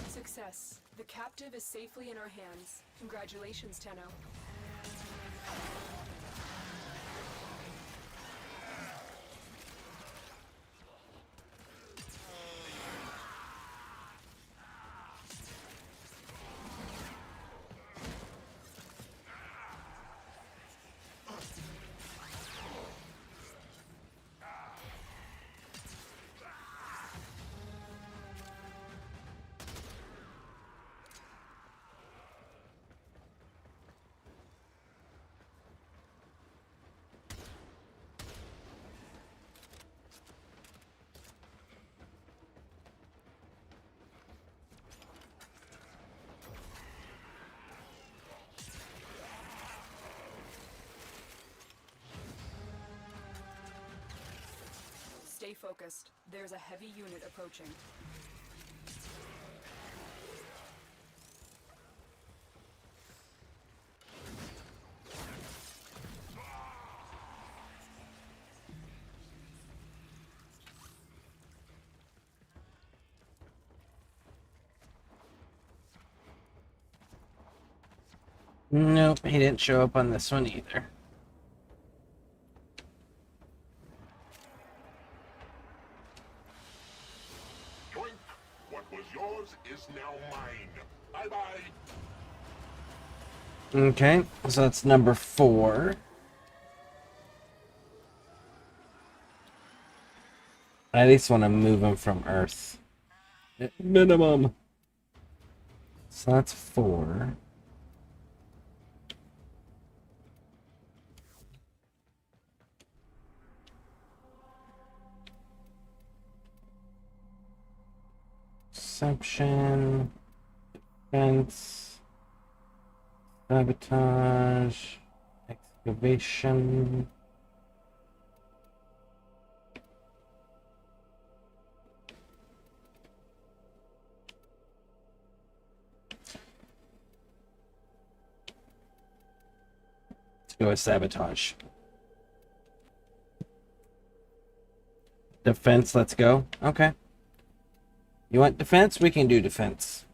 Success. The captive is safely in our hands. Congratulations, Tenno. Stay focused. There's a heavy unit approaching. Nope, he didn't show up on this one either. What was yours is now mine. Bye-bye. Okay, so that's number 4. I at least want to move him from Earth. At minimum. So that's 4. Interception, defense, sabotage, excavation. Let's go with sabotage. Defense, let's go. Okay. You want defense? We can do defense.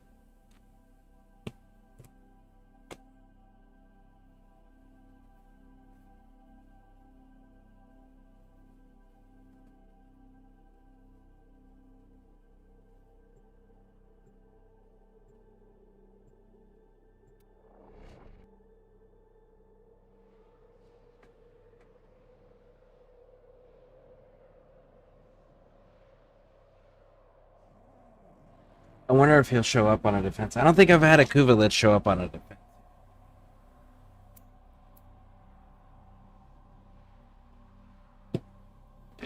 I wonder if he'll show up on a defense. I don't think I've had a Kuvalit show up on a defense.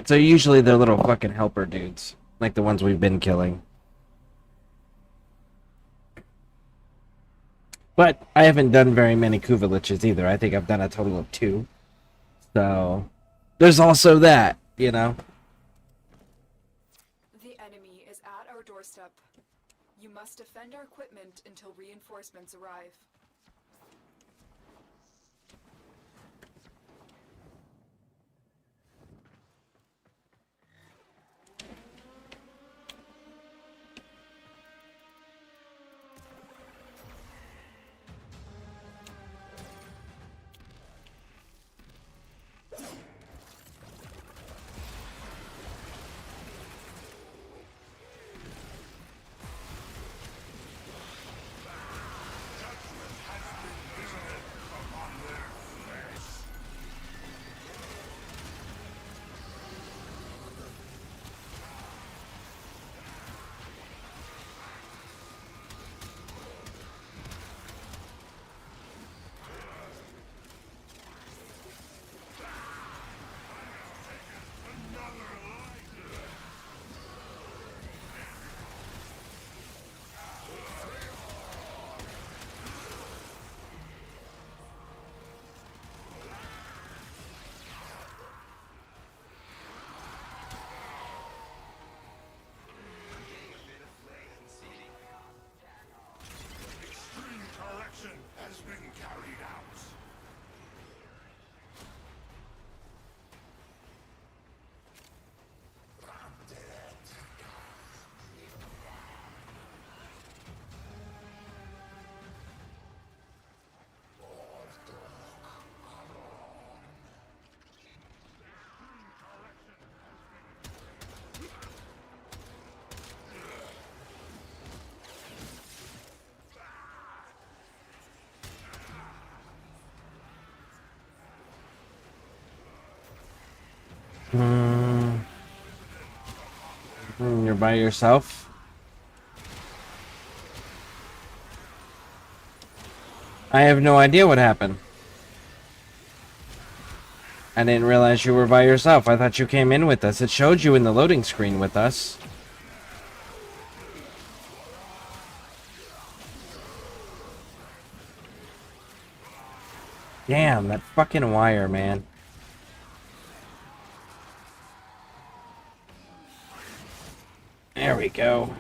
So usually they're little fucking helper dudes. Like the ones we've been killing. But I haven't done very many Kuvaliches either. I think I've done a total of 2. So there's also that, you know. The enemy is at our doorstep. You must defend our equipment until reinforcements arrive. Extreme correction has been carried out. You're by yourself? I have no idea what happened. I didn't realize you were by yourself. I thought you came in with us. It showed you in the loading screen with us. Damn, that fucking wire, man. There we go.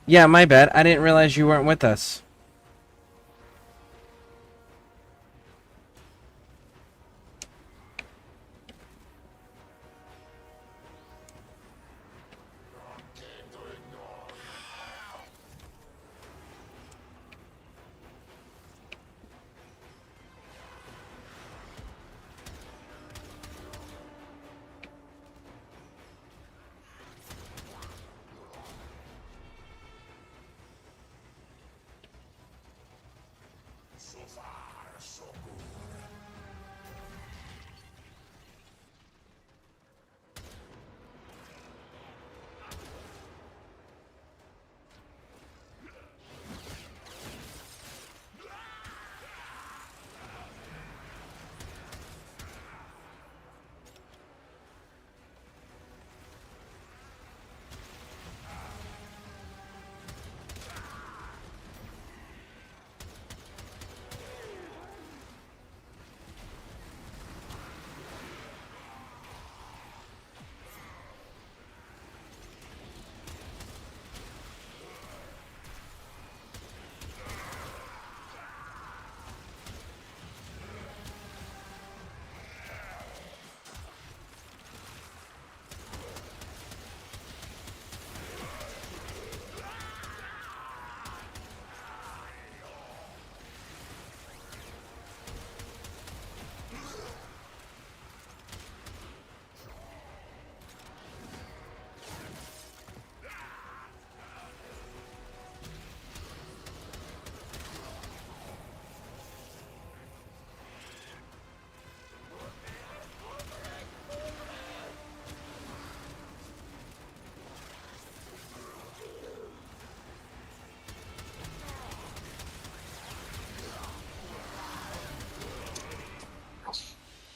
Yeah, my bad. I didn't realize you weren't with us. So far, so good.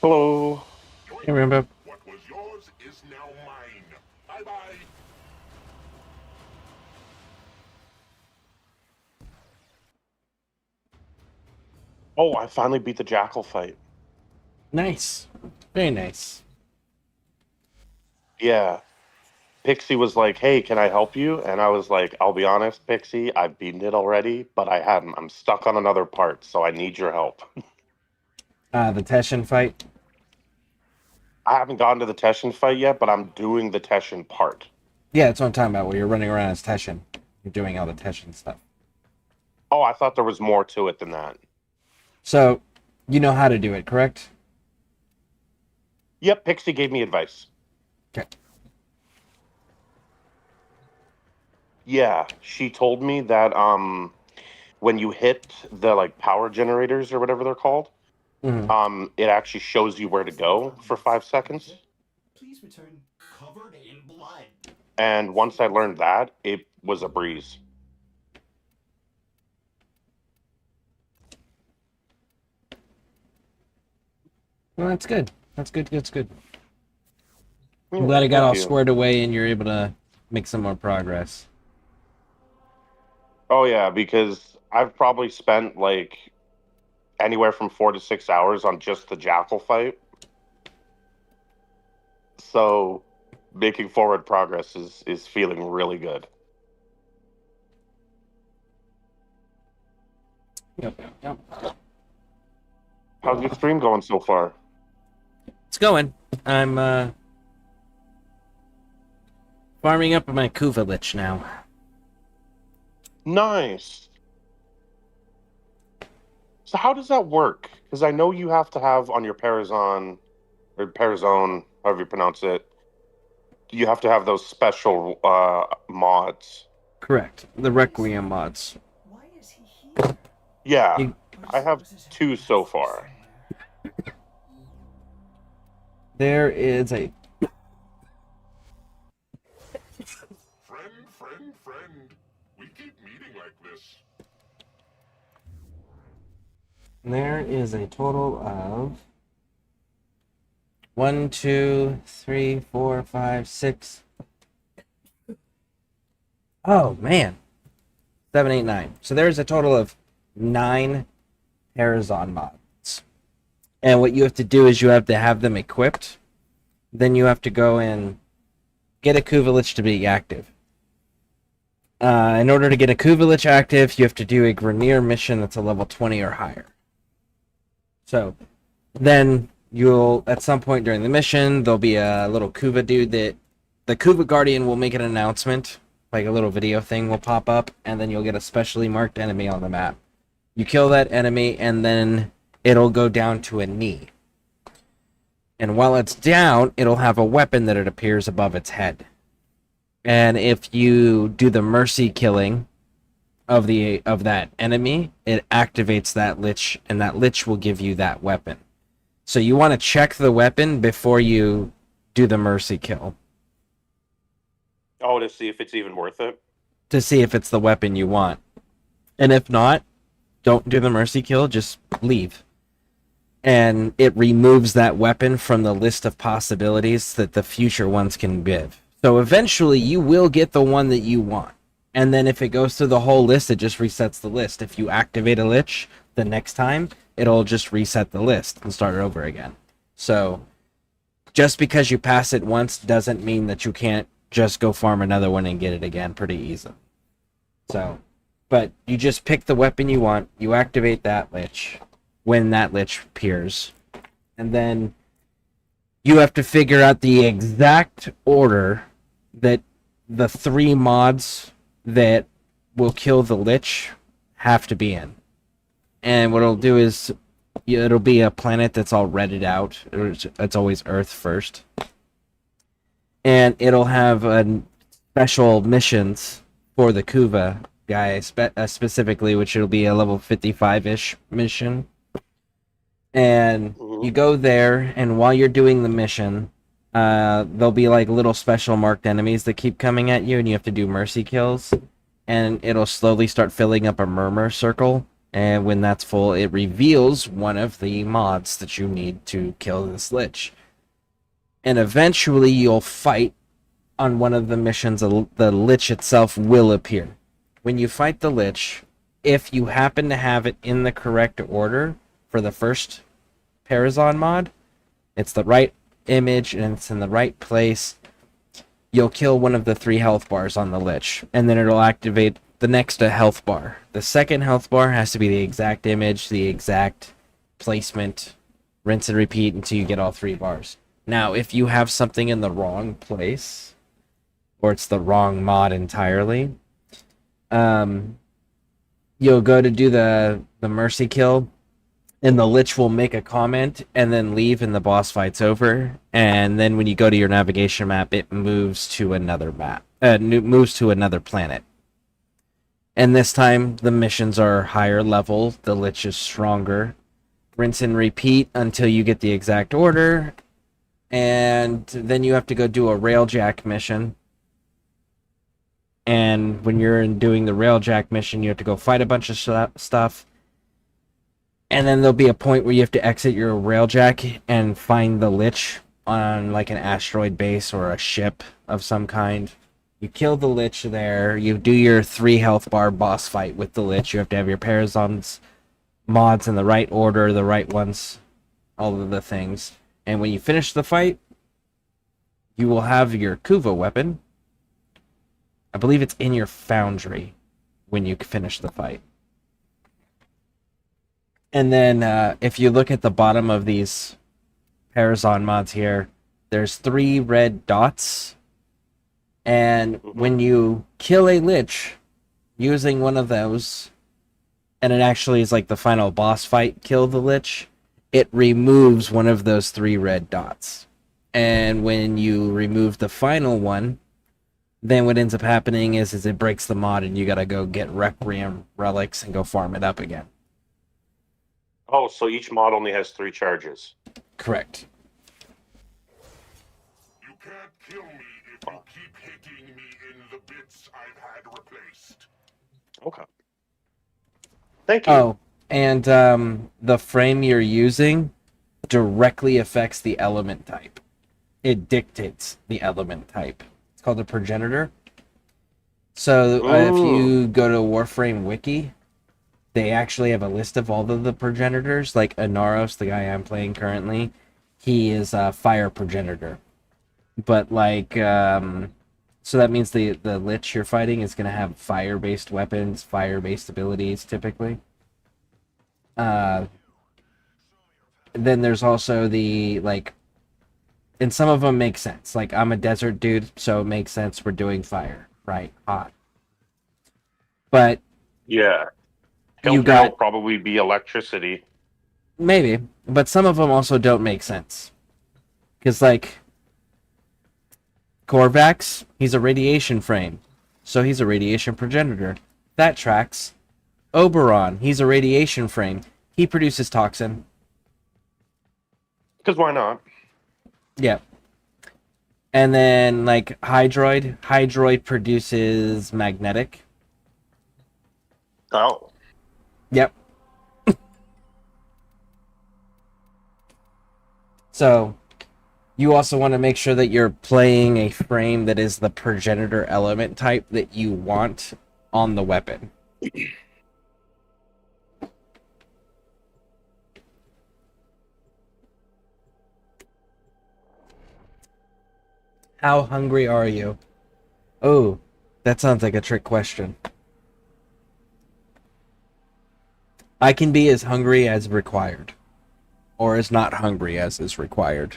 Hello. Hey, remember? What was yours is now mine. Bye-bye. Oh, I finally beat the Jackal fight. Nice. Very nice. Yeah. Pixie was like, "Hey, can I help you?" And I was like, "I'll be honest, Pixie, I've beaten it already, but I haven't. I'm stuck on another part, so I need your help." The Teshin fight. I haven't gotten to the Teshin fight yet, but I'm doing the Teshin part. Yeah, that's what I'm talking about, where you're running around as Teshin. You're doing all the Teshin stuff. Oh, I thought there was more to it than that. So, you know how to do it, correct? Yep, Pixie gave me advice. Okay. Yeah, she told me that when you hit the like power generators or whatever they're called, it actually shows you where to go for 5 seconds. Please return covered in blood. And once I learned that, it was a breeze. Well, that's good. That's good. That's good. Yeah, I'm glad it got thank all you. squared away and you're able to make some more progress. Oh yeah, because I've probably spent like anywhere from 4 to 6 hours on just the Jackal fight. So making forward progress is feeling really good. Yep. How's your stream going so far? It's going. I'm farming up my Kuva Lich now. Nice. So how does that work? Because I know you have to have on your Parazon, or Parazone, however you pronounce it, you have to have those special mods. Correct. The Requiem mods. Yeah, I have 2 so far. There is a... Friend. We keep meeting like this. There is a total of 1, 2, 3, 4, 5, 6. Oh man, 7, 8, 9. So there's a total of 9 Parazon mods. And what you have to do is you have to have them equipped. Then you have to go and get a Kuva Lich to be active. In order to get a Kuva Lich active, you have to do a Grenier mission that's a level 20 or higher. So then you'll, at some point during the mission, there'll be a little Kuva dude that the Kuva Guardian will make an announcement, like a little video thing will pop up, and then you'll get a specially marked enemy on the map. You kill that enemy, and then it'll go down to a knee. And while it's down, it'll have a weapon that it appears above its head. And if you do the mercy killing of that enemy, it activates that Lich, and that Lich will give you that weapon. So you want to check the weapon before you do the mercy kill. Oh, to see if it's even worth it? To see if it's the weapon you want. And if not, don't do the mercy kill, just leave. And it removes that weapon from the list of possibilities that the future ones can give. So eventually you will get the one that you want. And then if it goes through the whole list, it just resets the list. If you activate a Lich the next time, it'll just reset the list and start it over again. So just because you pass it once doesn't mean that you can't just go farm another one and get it again pretty easily. So, but you just pick the weapon you want, you activate that Lich when that Lich appears, and then you have to figure out the exact order that the 3 mods that will kill the Lich have to be in. And what it'll do is it'll be a planet that's all redded out. It's always Earth first. And it'll have special missions for the Kuva guy specifically, which it'll be a level 55-ish mission. And you go there, and while you're doing the mission, there'll be like little special marked enemies that keep coming at you, and you have to do mercy kills. And it'll slowly start filling up a murmur circle. And when that's full, it reveals one of the mods that you need to kill this Lich. And eventually you'll fight on one of the missions. The Lich itself will appear. When you fight the Lich, if you happen to have it in the correct order, for the first Parazon mod, it's the right image and it's in the right place, you'll kill one of the 3 health bars on the Lich, and then it'll activate the next health bar. The second health bar has to be the exact image, the exact placement, rinse and repeat until you get all 3 bars. Now, if you have something in the wrong place, or it's the wrong mod entirely, you'll go to do the mercy kill, and the Lich will make a comment and then leave and the boss fight's over. And then when you go to your navigation map, it moves to another map, moves to another planet. And this time the missions are higher level, the Lich is stronger. Rinse and repeat until you get the exact order, and then you have to go do a railjack mission. And when you're doing the railjack mission, you have to go fight a bunch of stuff. And then there'll be a point where you have to exit your railjack and find the Lich on like an asteroid base or a ship of some kind. You kill the Lich there. You do your 3 health bar boss fight with the Lich. You have to have your Parazons mods in the right order, the right ones, all of the things. And when you finish the fight, you will have your Kuva weapon. I believe it's in your foundry when you finish the fight. And then if you look at the bottom of these Parazon mods here, there's 3 red dots. And when you kill a Lich using one of those, and it actually is like the final boss fight, kill the Lich, it removes one of those 3 red dots. And when you remove the final one, then what ends up happening is it breaks the mod and you gotta go get Requiem relics and go farm it up again. Oh, so each mod only has 3 charges. Correct. You can't kill me if you keep hitting me in the bits I've had replaced. Okay. Thank you. Oh, and the frame you're using directly affects the element type. It dictates the element type. It's called a progenitor. So if you go to Warframe Wiki, they actually have a list of all of the progenitors. Like Inaros, the guy I'm playing currently, he is a fire progenitor. But like, so that means the Lich you're fighting is going to have fire-based weapons, fire-based abilities, typically. Then there's also the, like, and some of them make sense. Like, I'm a desert dude, so it makes sense we're doing fire, right? Hot. But yeah, you got will probably be electricity. Maybe, but some of them also don't make sense. Because, like, Korvax, he's a radiation frame, so he's a radiation progenitor. That tracks. Oberon, he's a radiation frame. He produces toxin. Because why not? Yeah. And then, like, Hydroid produces magnetic. Oh. Yep. So, you also want to make sure that you're playing a frame that is the progenitor element type that you want on the weapon. How hungry are you? Oh, that sounds like a trick question. I can be as hungry as required. Or as not hungry as is required.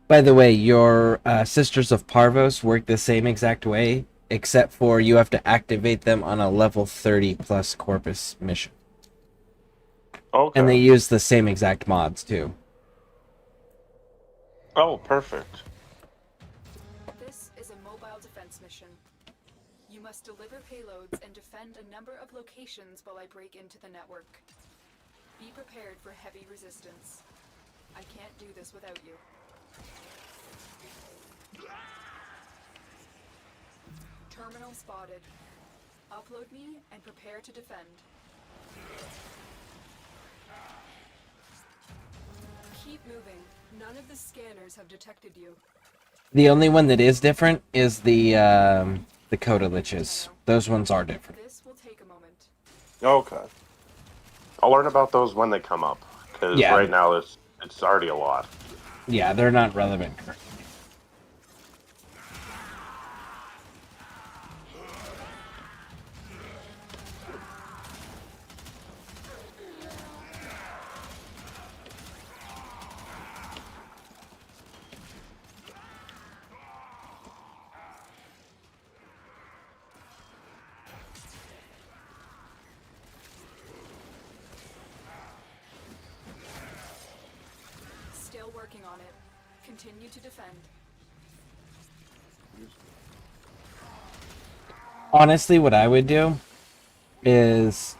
By the way, your Sisters of Parvos work the same exact way, except for you have to activate them on a level 30 plus Corpus mission. Okay. And they use the same exact mods, too. Oh, perfect. This is a mobile defense mission. You must deliver payloads and defend a number of locations while I break into the network. Be prepared for heavy resistance. I can't do this without you. Terminal spotted. Upload me and prepare to defend. Keep moving. None of the scanners have detected you. The only one that is different is the the Coda Liches. Those ones are different. This will take a moment. Okay. I'll learn about those when they come up, because Yeah. right now it's already a lot. Yeah, they're not relevant currently. Still working on it. Continue to defend. Honestly, what I would do is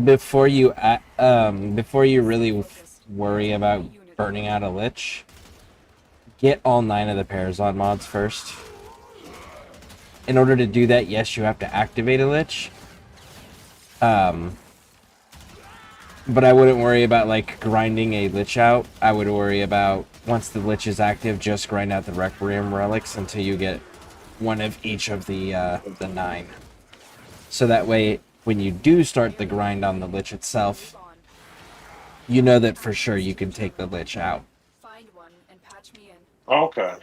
before you really worry about burning out a Lich, get all 9 of the Parazon mods first. In order to do that, yes, you have to activate a Lich. But I wouldn't worry about like grinding a Lich out. I would worry about once the Lich is active, just grind out the Requiem relics until you get one of each of the 9. So that way, when you do start the grind on the Lich itself, you know that for sure you can take the Lich out. Find one and patch me in. Okay.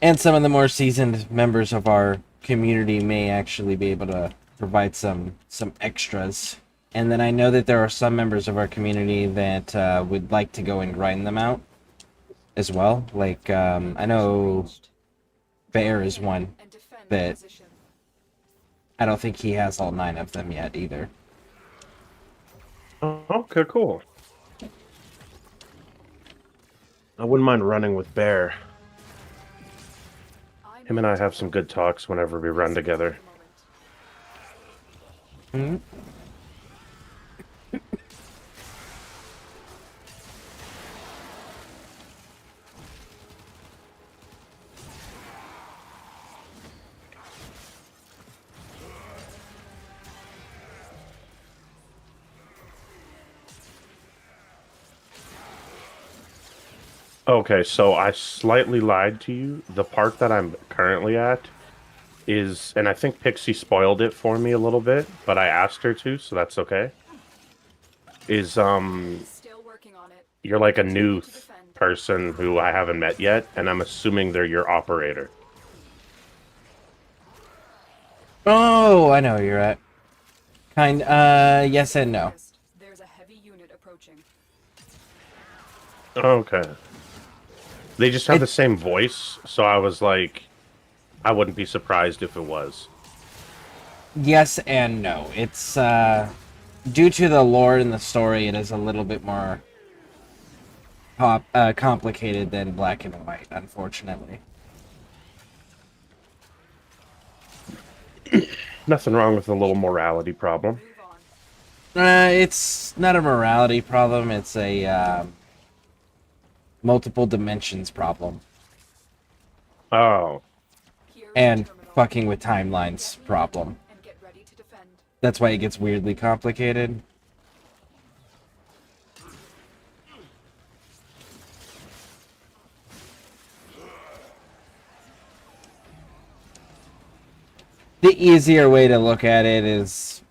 And some of the more seasoned members of our community may actually be able to provide some extras. And then I know that there are some members of our community that would like to go and grind them out as well. Like, I know Bear is one that I don't think he has all 9 of them yet either. Oh, okay, cool. I wouldn't mind running with Bear. Him and I have some good talks whenever we run together. Mm-hmm. Okay, so I slightly lied to you. The part that I'm currently at is, and I think Pixie spoiled it for me a little bit, but I asked her to, so that's okay. Is, you're like a new person who I haven't met yet, and I'm assuming they're your operator. Oh, I know where you're at. Yes and no. There's a heavy unit approaching. Okay. They just have the same voice, so I was like, I wouldn't be surprised if it was. Yes and no. It's, due to the lore and the story, it is a little bit more complicated than Black and White, unfortunately. Nothing wrong with a little morality problem. It's not a morality problem, it's a, multiple dimensions problem. Oh. And fucking with timelines problem. That's why it gets weirdly complicated. The easier way to look at it is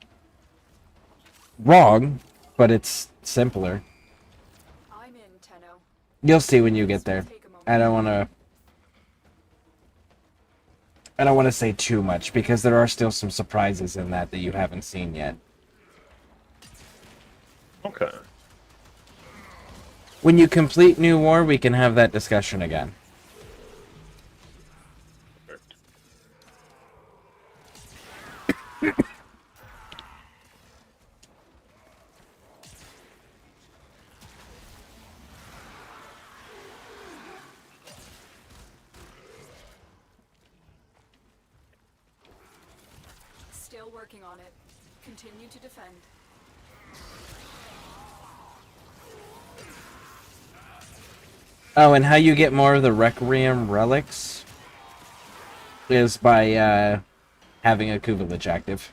wrong, but it's simpler. You'll see when you get there. I don't want to say too much because there are still some surprises in that you haven't seen yet. Okay. When you complete New War, we can have that discussion again. Still working on it. Continue to defend. Oh, and how you get more of the Requiem Relics is by having a Kuvalich active.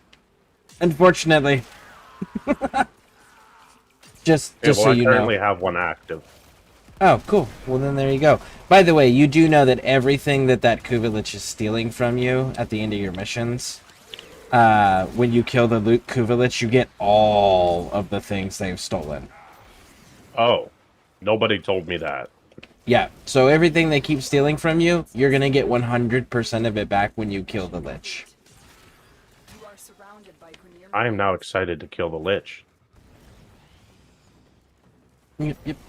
Unfortunately. just Yeah, well, so you know. I currently have one active. Oh, cool. Well, then there you go. By the way, you do know that everything that Kuva Lich is stealing from you at the end of your missions, when you kill the Kuva Lich, you get all of the things they've stolen. Oh, nobody told me that. Yeah, so everything they keep stealing from you, you're gonna get 100% of it back when you kill the Lich. I am now excited to kill the Lich.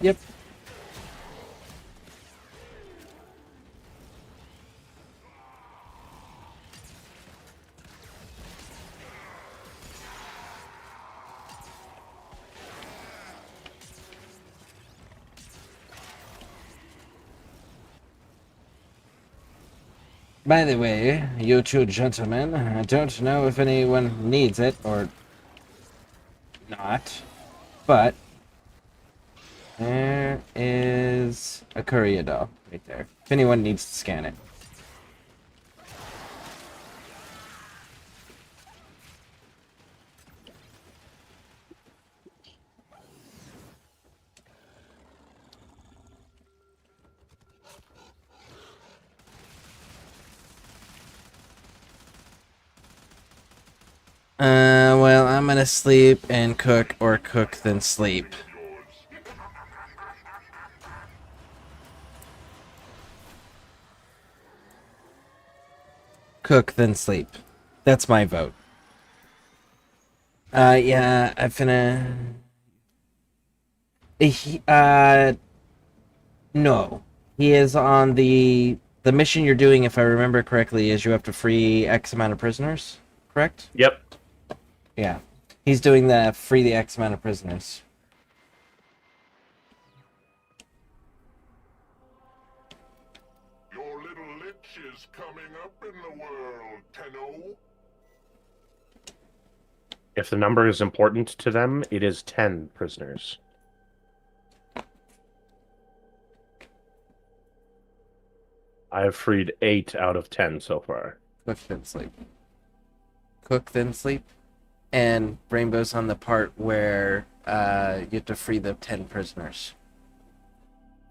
Yep. By the way, you two gentlemen, I don't know if anyone needs it or not, but there is a courier doll right there. If anyone needs to scan it. Well, I'm gonna sleep and cook, or cook then sleep. Cook then sleep. That's my vote. Yeah, I'm finna... No. He is on the mission you're doing, if I remember correctly, is you have to free X amount of prisoners, correct? Yep. Yeah. He's doing the free the X amount of prisoners. Your little Lich is coming up in the world, Tenno. If the number is important to them, it is 10 prisoners. I have freed 8 out of 10 so far. Cook then sleep. Cook then sleep. And Rainbow's on the part where you have to free the 10 prisoners.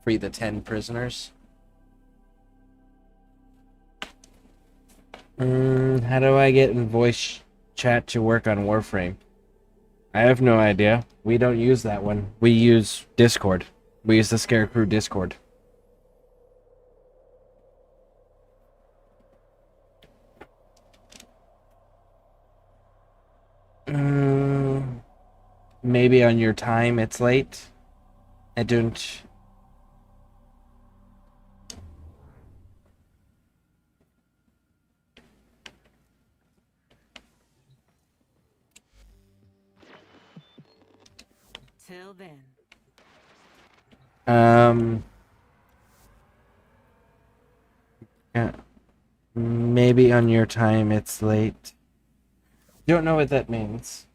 Free the 10 prisoners. How do I get in voice chat to work on Warframe? I have no idea. We don't use that one. We use Discord. We use the ScareCrew Discord. Maybe on your time it's late. I don't... Till then. Yeah. Maybe on your time it's late. Don't know what that means.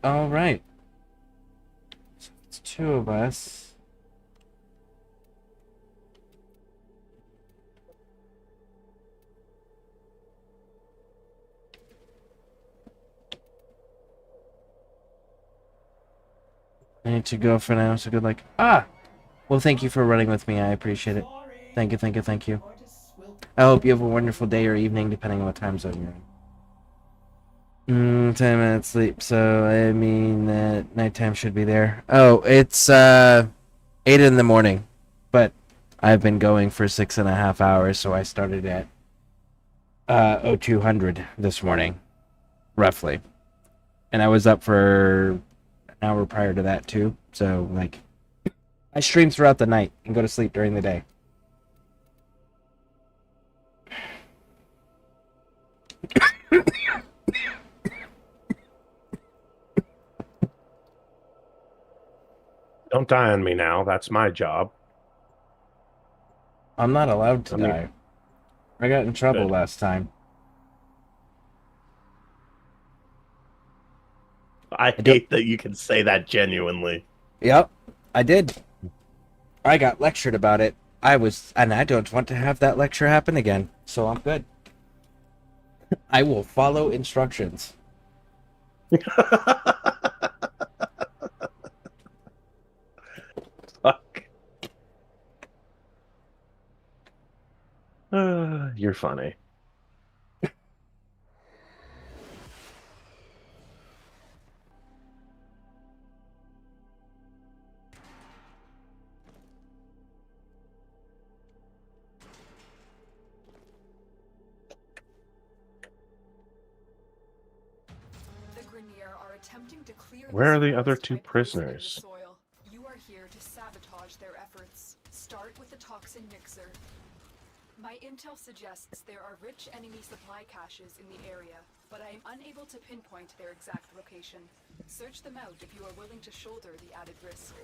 All right. So it's 2 of us. I need to go for now, so good luck. Well, thank you for running with me. I appreciate it. Thank you. I hope you have a wonderful day or evening, depending on what time zone you're in. 10 minutes sleep, so I mean that nighttime should be there. Oh, it's 8 in the morning, but I've been going for 6.5 hours, so I started at 0200 this morning, roughly. And I was up for an hour prior to that too, so like I stream throughout the night and go to sleep during the day. Don't die on me now. That's my job. I'm not allowed to die. I got in trouble last time. I hate that you can say that genuinely. Yep, I did. I got lectured about it. And I don't want to have that lecture happen again, so I'm good. I will follow instructions. Fuck. You're funny. The Grineer are attempting to clear Where are this the other forest two by poisoning the prisoners? soil. You are here to sabotage their efforts. Start with the toxin mixer. My intel suggests there are rich enemy supply caches in the area, but I am unable to pinpoint their exact location. Search them out if you are willing to shoulder the added risk.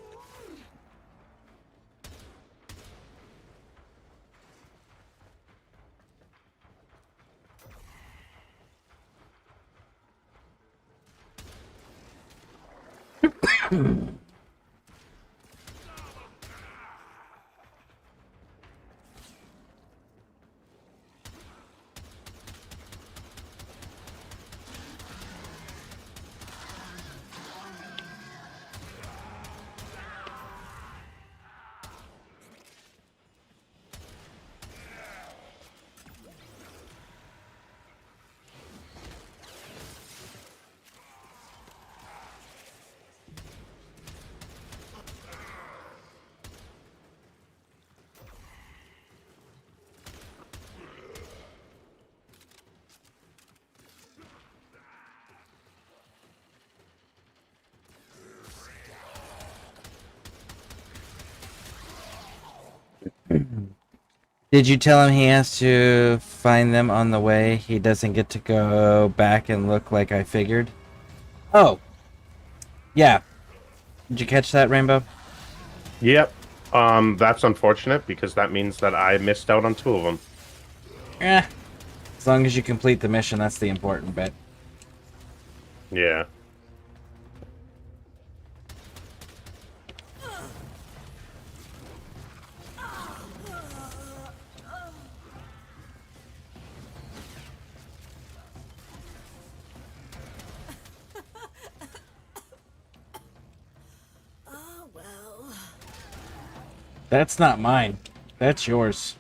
Did you tell him he has to find them on the way? He doesn't get to go back and look like I figured. Oh. Yeah. Did you catch that, Rainbow? Yep. That's unfortunate because that means that I missed out on 2 of them. Eh. As long as you complete the mission, that's the important bit. Yeah. That's not mine. That's yours.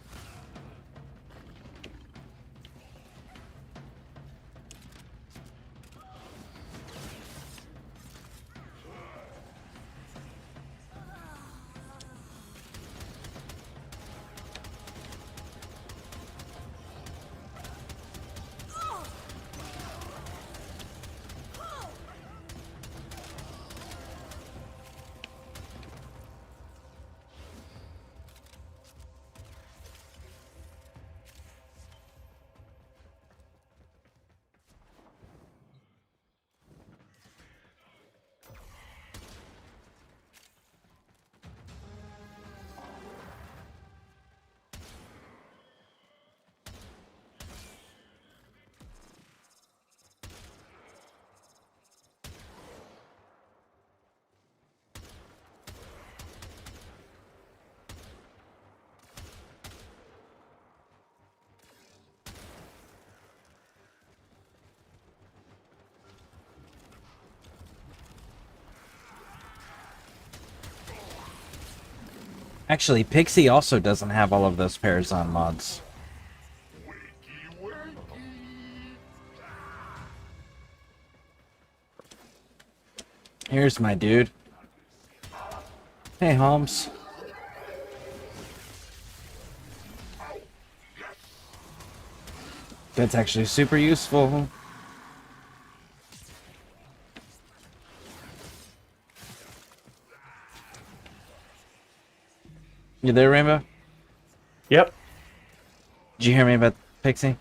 Actually, Pixie also doesn't have all of those Parazon mods. Here's my dude. Hey, Holmes. That's actually super useful. You there, Rainbow? Yep. Did you hear me about Pixie?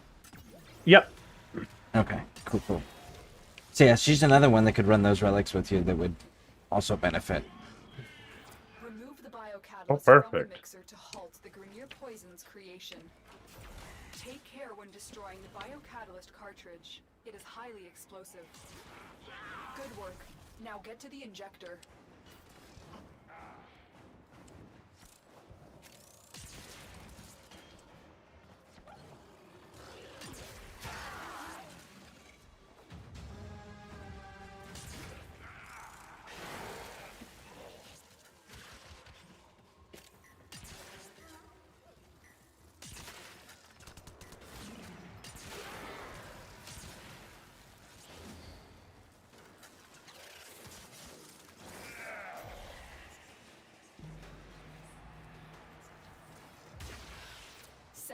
Yep. Okay, cool. So yeah, she's another one that could run those relics with you that would also benefit. Remove the biocatalyst Oh, from the perfect. mixer to halt the Grineer poison's creation. Take care when destroying the biocatalyst cartridge. It is highly explosive. Good work. Now get to the injector.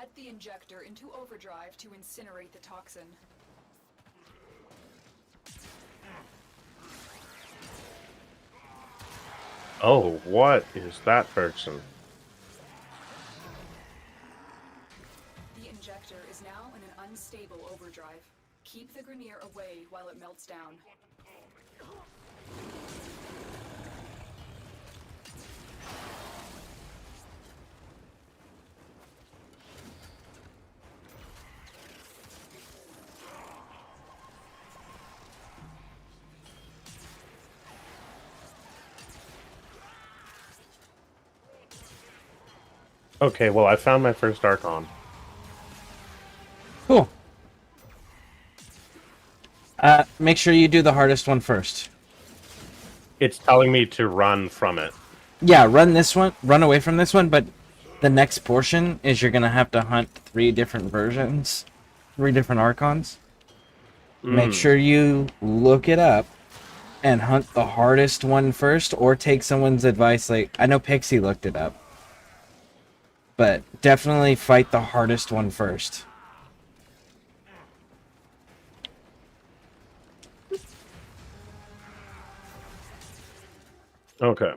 Set the injector into overdrive to incinerate the toxin. Oh, what is that person? The injector is now in an unstable overdrive. Keep the Grineer away while it melts down. Okay, well, I found my first Archon. Cool. Make sure you do the hardest one first. It's telling me to run from it. Yeah, run away from this one, but the next portion is you're gonna have to hunt 3 different versions, 3 different Archons. Make sure you look it up and hunt the hardest one first, or take someone's advice. Like, I know Pixie looked it up, but definitely fight the hardest one first. Okay.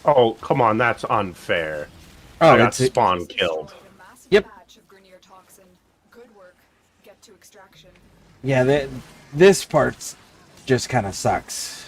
Oh, come on, that's unfair. Oh, I got spawn killed. Yep. Good work. Get to extraction. Yeah, this part just kind of sucks.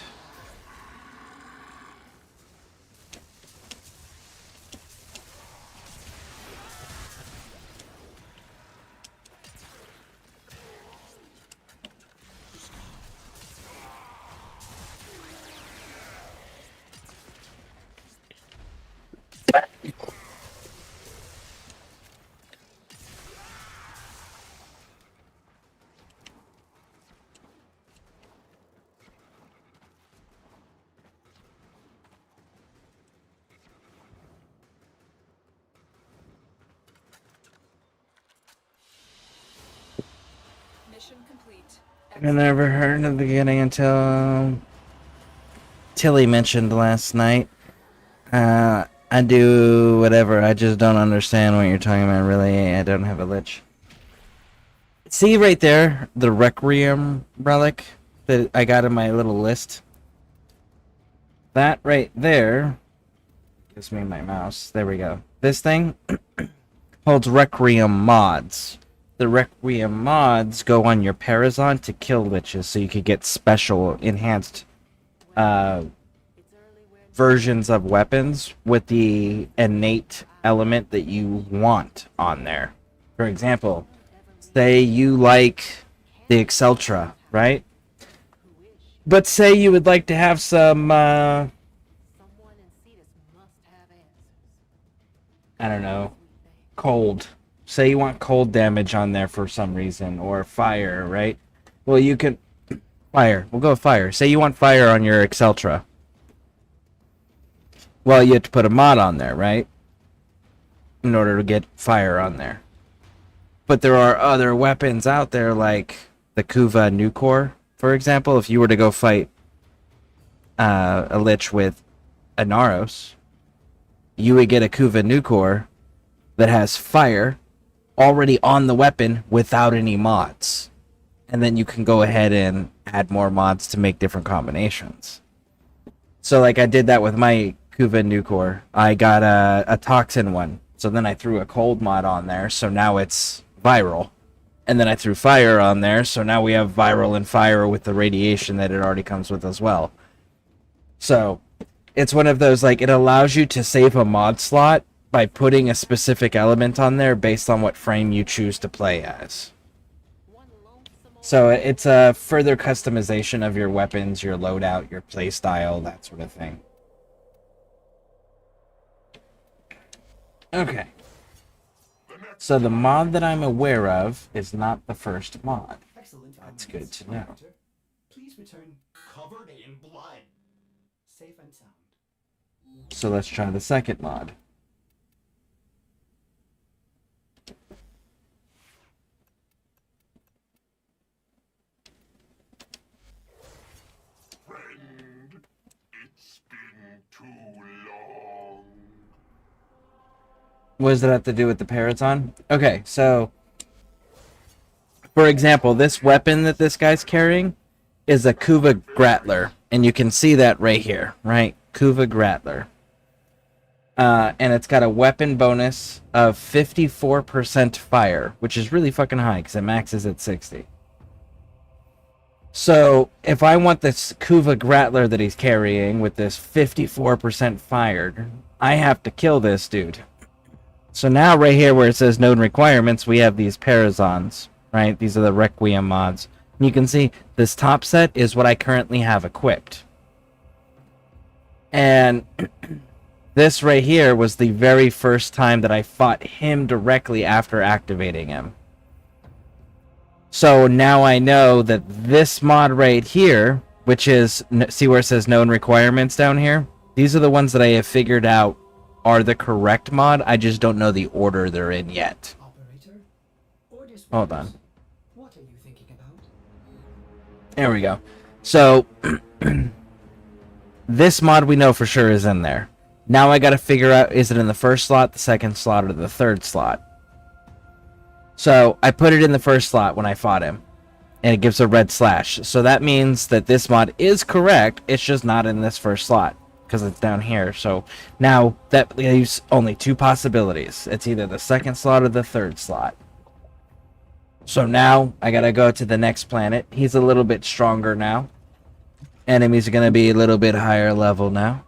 Mission complete. I never heard of the beginning until Tilly mentioned last night. I do whatever. I just don't understand what you're talking about, really. I don't have a Lich. See right there, the Requiem relic that I got in my little list? That right there gives me my mouse. There we go. This thing holds Requiem mods. The Requiem mods go on your Parazon to kill Liches, so you could get special enhanced versions of weapons with the innate element that you want on there. For example, say you like the Exceltra, right? But say you would like to have some, I don't know, cold. Say you want cold damage on there for some reason, or fire, right? Well, you can... Fire. We'll go with fire. Say you want fire on your Exceltra. Well, you have to put a mod on there, right? In order to get fire on there. But there are other weapons out there, like the Kuva Nucor, for example. If you were to go fight a Lich with a Naros, you would get a Kuva Nucor that has fire already on the weapon without any mods. And then you can go ahead and add more mods to make different combinations. So like I did that with my Kuva Nucor. I got a toxin one. So then I threw a cold mod on there, so now it's viral. And then I threw fire on there, so now we have viral and fire with the radiation that it already comes with as well. So it's one of those, like, it allows you to save a mod slot by putting a specific element on there based on what frame you choose to play as. So it's a further customization of your weapons, your loadout, your playstyle, that sort of thing. Okay. So the mod that I'm aware of is not the first mod. That's good to know. Please return covered in blood. Safe and sound. So let's try the second mod. Friend, it's been too long. What does that have to do with the Paraton? Okay, so for example, this weapon that this guy's carrying is a Kuva Grattler, and you can see that right here, right? Kuva Grattler. And it's got a weapon bonus of 54% fire, which is really fucking high because it maxes at 60. So if I want this Kuva Grattler that he's carrying with this 54% fired, I have to kill this dude. So now right here where it says known requirements, we have these Parazons, right? These are the Requiem mods. And you can see this top set is what I currently have equipped. And this right here was the very first time that I fought him directly after activating him. So now I know that this mod right here, which is, see where it says known requirements down here? These are the ones that I have figured out are the correct mod. I just don't know the order they're in yet. Hold on. What are you thinking about? There we go. So, this mod we know for sure is in there. Now I gotta figure out, is it in the first slot, the second slot, or the third slot? So, I put it in the first slot when I fought him. And it gives a red slash. So that means that this mod is correct, it's just not in this first slot. Because it's down here. So, now that leaves only two possibilities. It's either the second slot or the third slot. So now, I gotta go to the next planet. He's a little bit stronger now. Enemies are gonna be a little bit higher level now.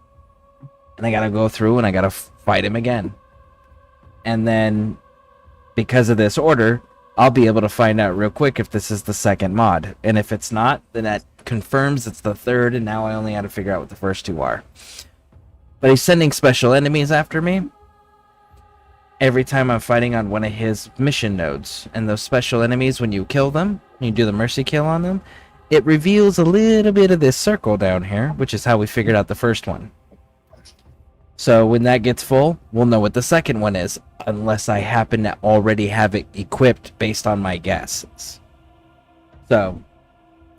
And I gotta go through and I gotta fight him again. And then, because of this order, I'll be able to find out real quick if this is the second mod. And if it's not, then that confirms it's the third, and now I only have to figure out what the first two are. But he's sending special enemies after me every time I'm fighting on one of his mission nodes. And those special enemies, when you kill them, when you do the mercy kill on them, it reveals a little bit of this circle down here, which is how we figured out the first one. So when that gets full, we'll know what the second one is, unless I happen to already have it equipped based on my guesses. So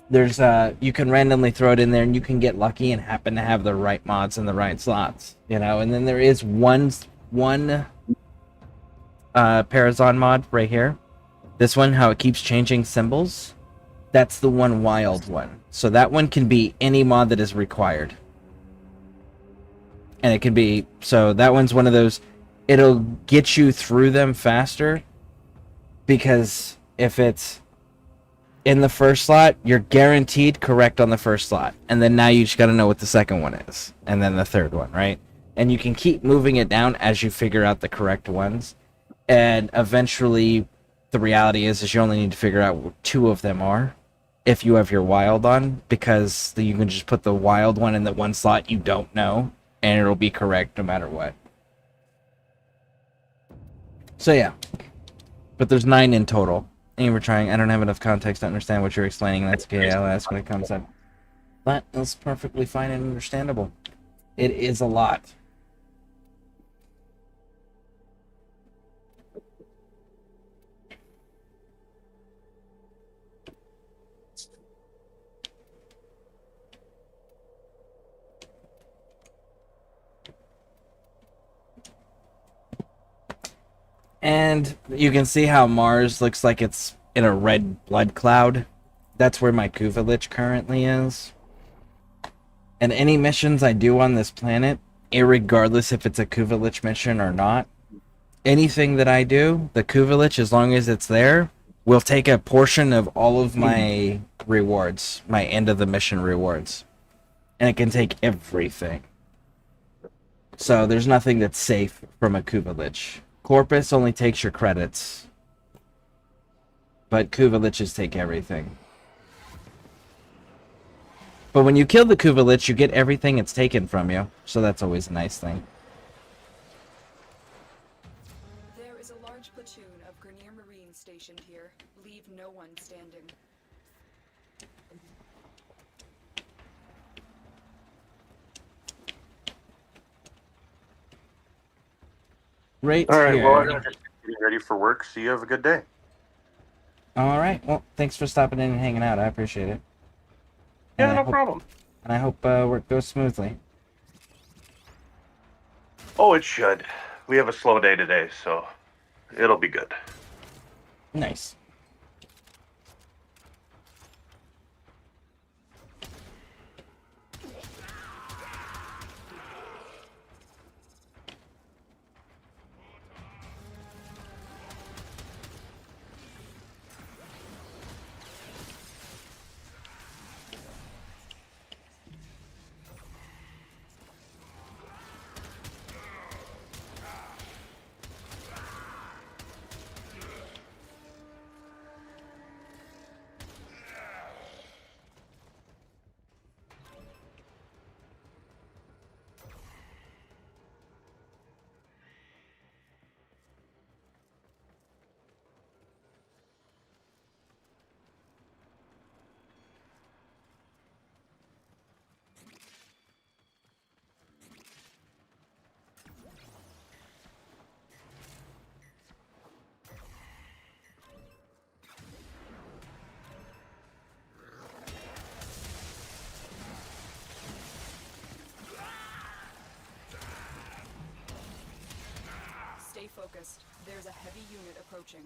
there's you can randomly throw it in there and you can get lucky and happen to have the right mods in the right slots, you know. And then there is one Parazon mod right here. This one, how it keeps changing symbols, that's the one wild one. So that one can be any mod that is required. And it can be, so that one's one of those, it'll get you through them faster, because if it's in the first slot, you're guaranteed correct on the first slot. And then now you just got to know what the second one is. And then the third one, right? And you can keep moving it down as you figure out the correct ones. And eventually, the reality is you only need to figure out what two of them are, if you have your wild on, because you can just put the wild one in the one slot you don't know, and it'll be correct no matter what. So yeah. But there's 9 in total. And we're trying, I don't have enough context to understand what you're explaining. That's okay, I'll ask when it comes up. But that's perfectly fine and understandable. It is a lot. And you can see how Mars looks like it's in a red blood cloud. That's where my Kuva Lich currently is. And any missions I do on this planet, irregardless if it's a Kuva Lich mission or not, anything that I do, the Kuva Lich, as long as it's there, will take a portion of all of my rewards, my end of the mission rewards. And it can take everything. So there's nothing that's safe from a Kuva Lich. Corpus only takes your credits, but Kuva Liches take everything. But when you kill the Kuva Lich, you get everything it's taken from you, so that's always a nice thing. There is a large platoon of Grenier Marines stationed here. Leave no one standing. Right All right, here. well, I'm just getting ready for work, so you have a good day. Alright, well, thanks for stopping in and hanging out. I appreciate it. Yeah, no problem. And I hope work goes smoothly. Oh, it should. We have a slow day today, so it'll be good. Nice. Stay focused. There's a heavy unit approaching.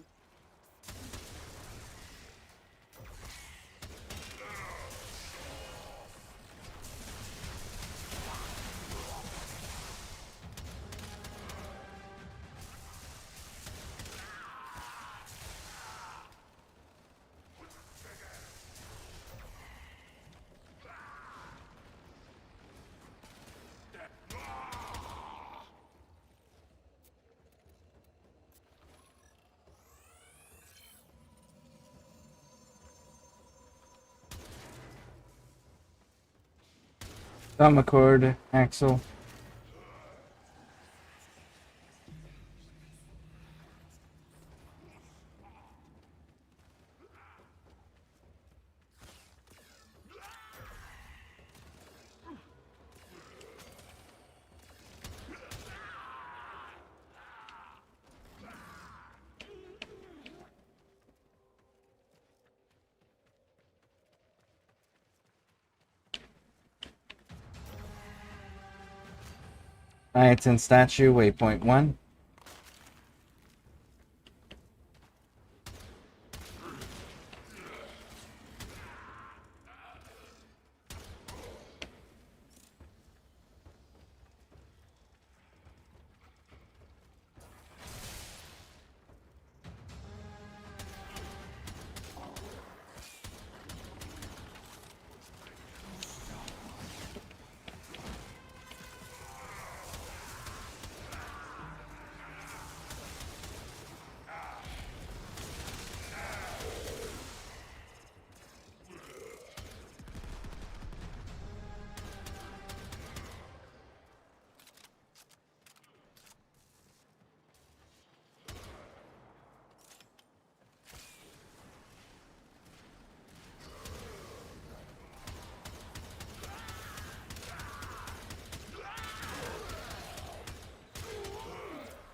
Thumb accord, Axel. Iton statue, waypoint 1.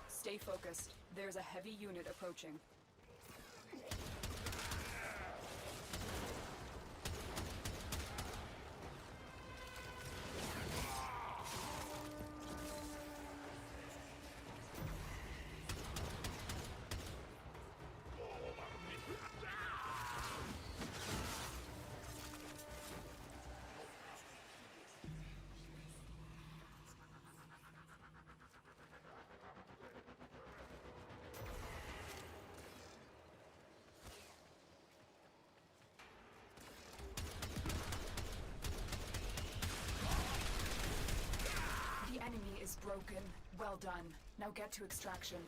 Stay focused. There's a heavy unit approaching. The enemy is broken. Well done. Now get to extraction.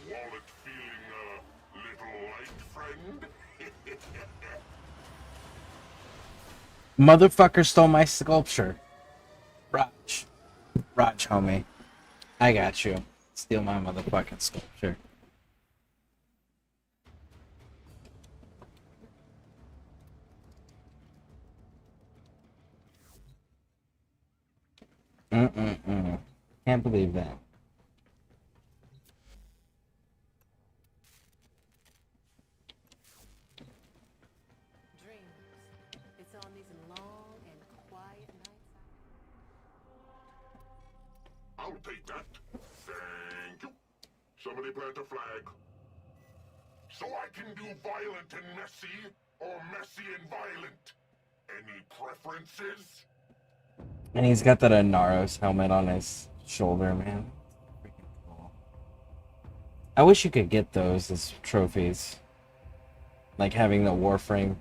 Wallet feeling a little light, friend? Motherfucker stole my sculpture. Raj, homie. I got you. Steal my motherfucking sculpture. Can't believe that. It's on these long and quiet nights. I'll take that. Thank you. Somebody plant a flag. So I can do violent and messy, or messy and violent. Any preferences? And he's got that Anaros helmet on his shoulder, man. Freaking cool. I wish you could get those as trophies. Like having the Warframe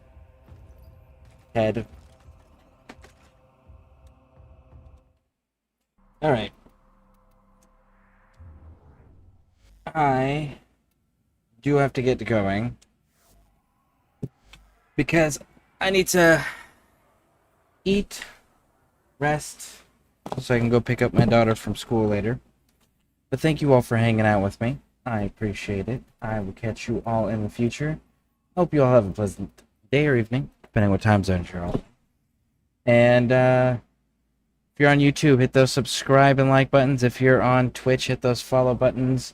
head. Alright. I do have to get going. Because I need to eat, rest, so I can go pick up my daughter from school later. But thank you all for hanging out with me. I appreciate it. I will catch you all in the future. Hope you all have a pleasant day or evening, depending what time zone you're on. And if you're on YouTube, hit those subscribe and like buttons. If you're on Twitch, hit those follow buttons.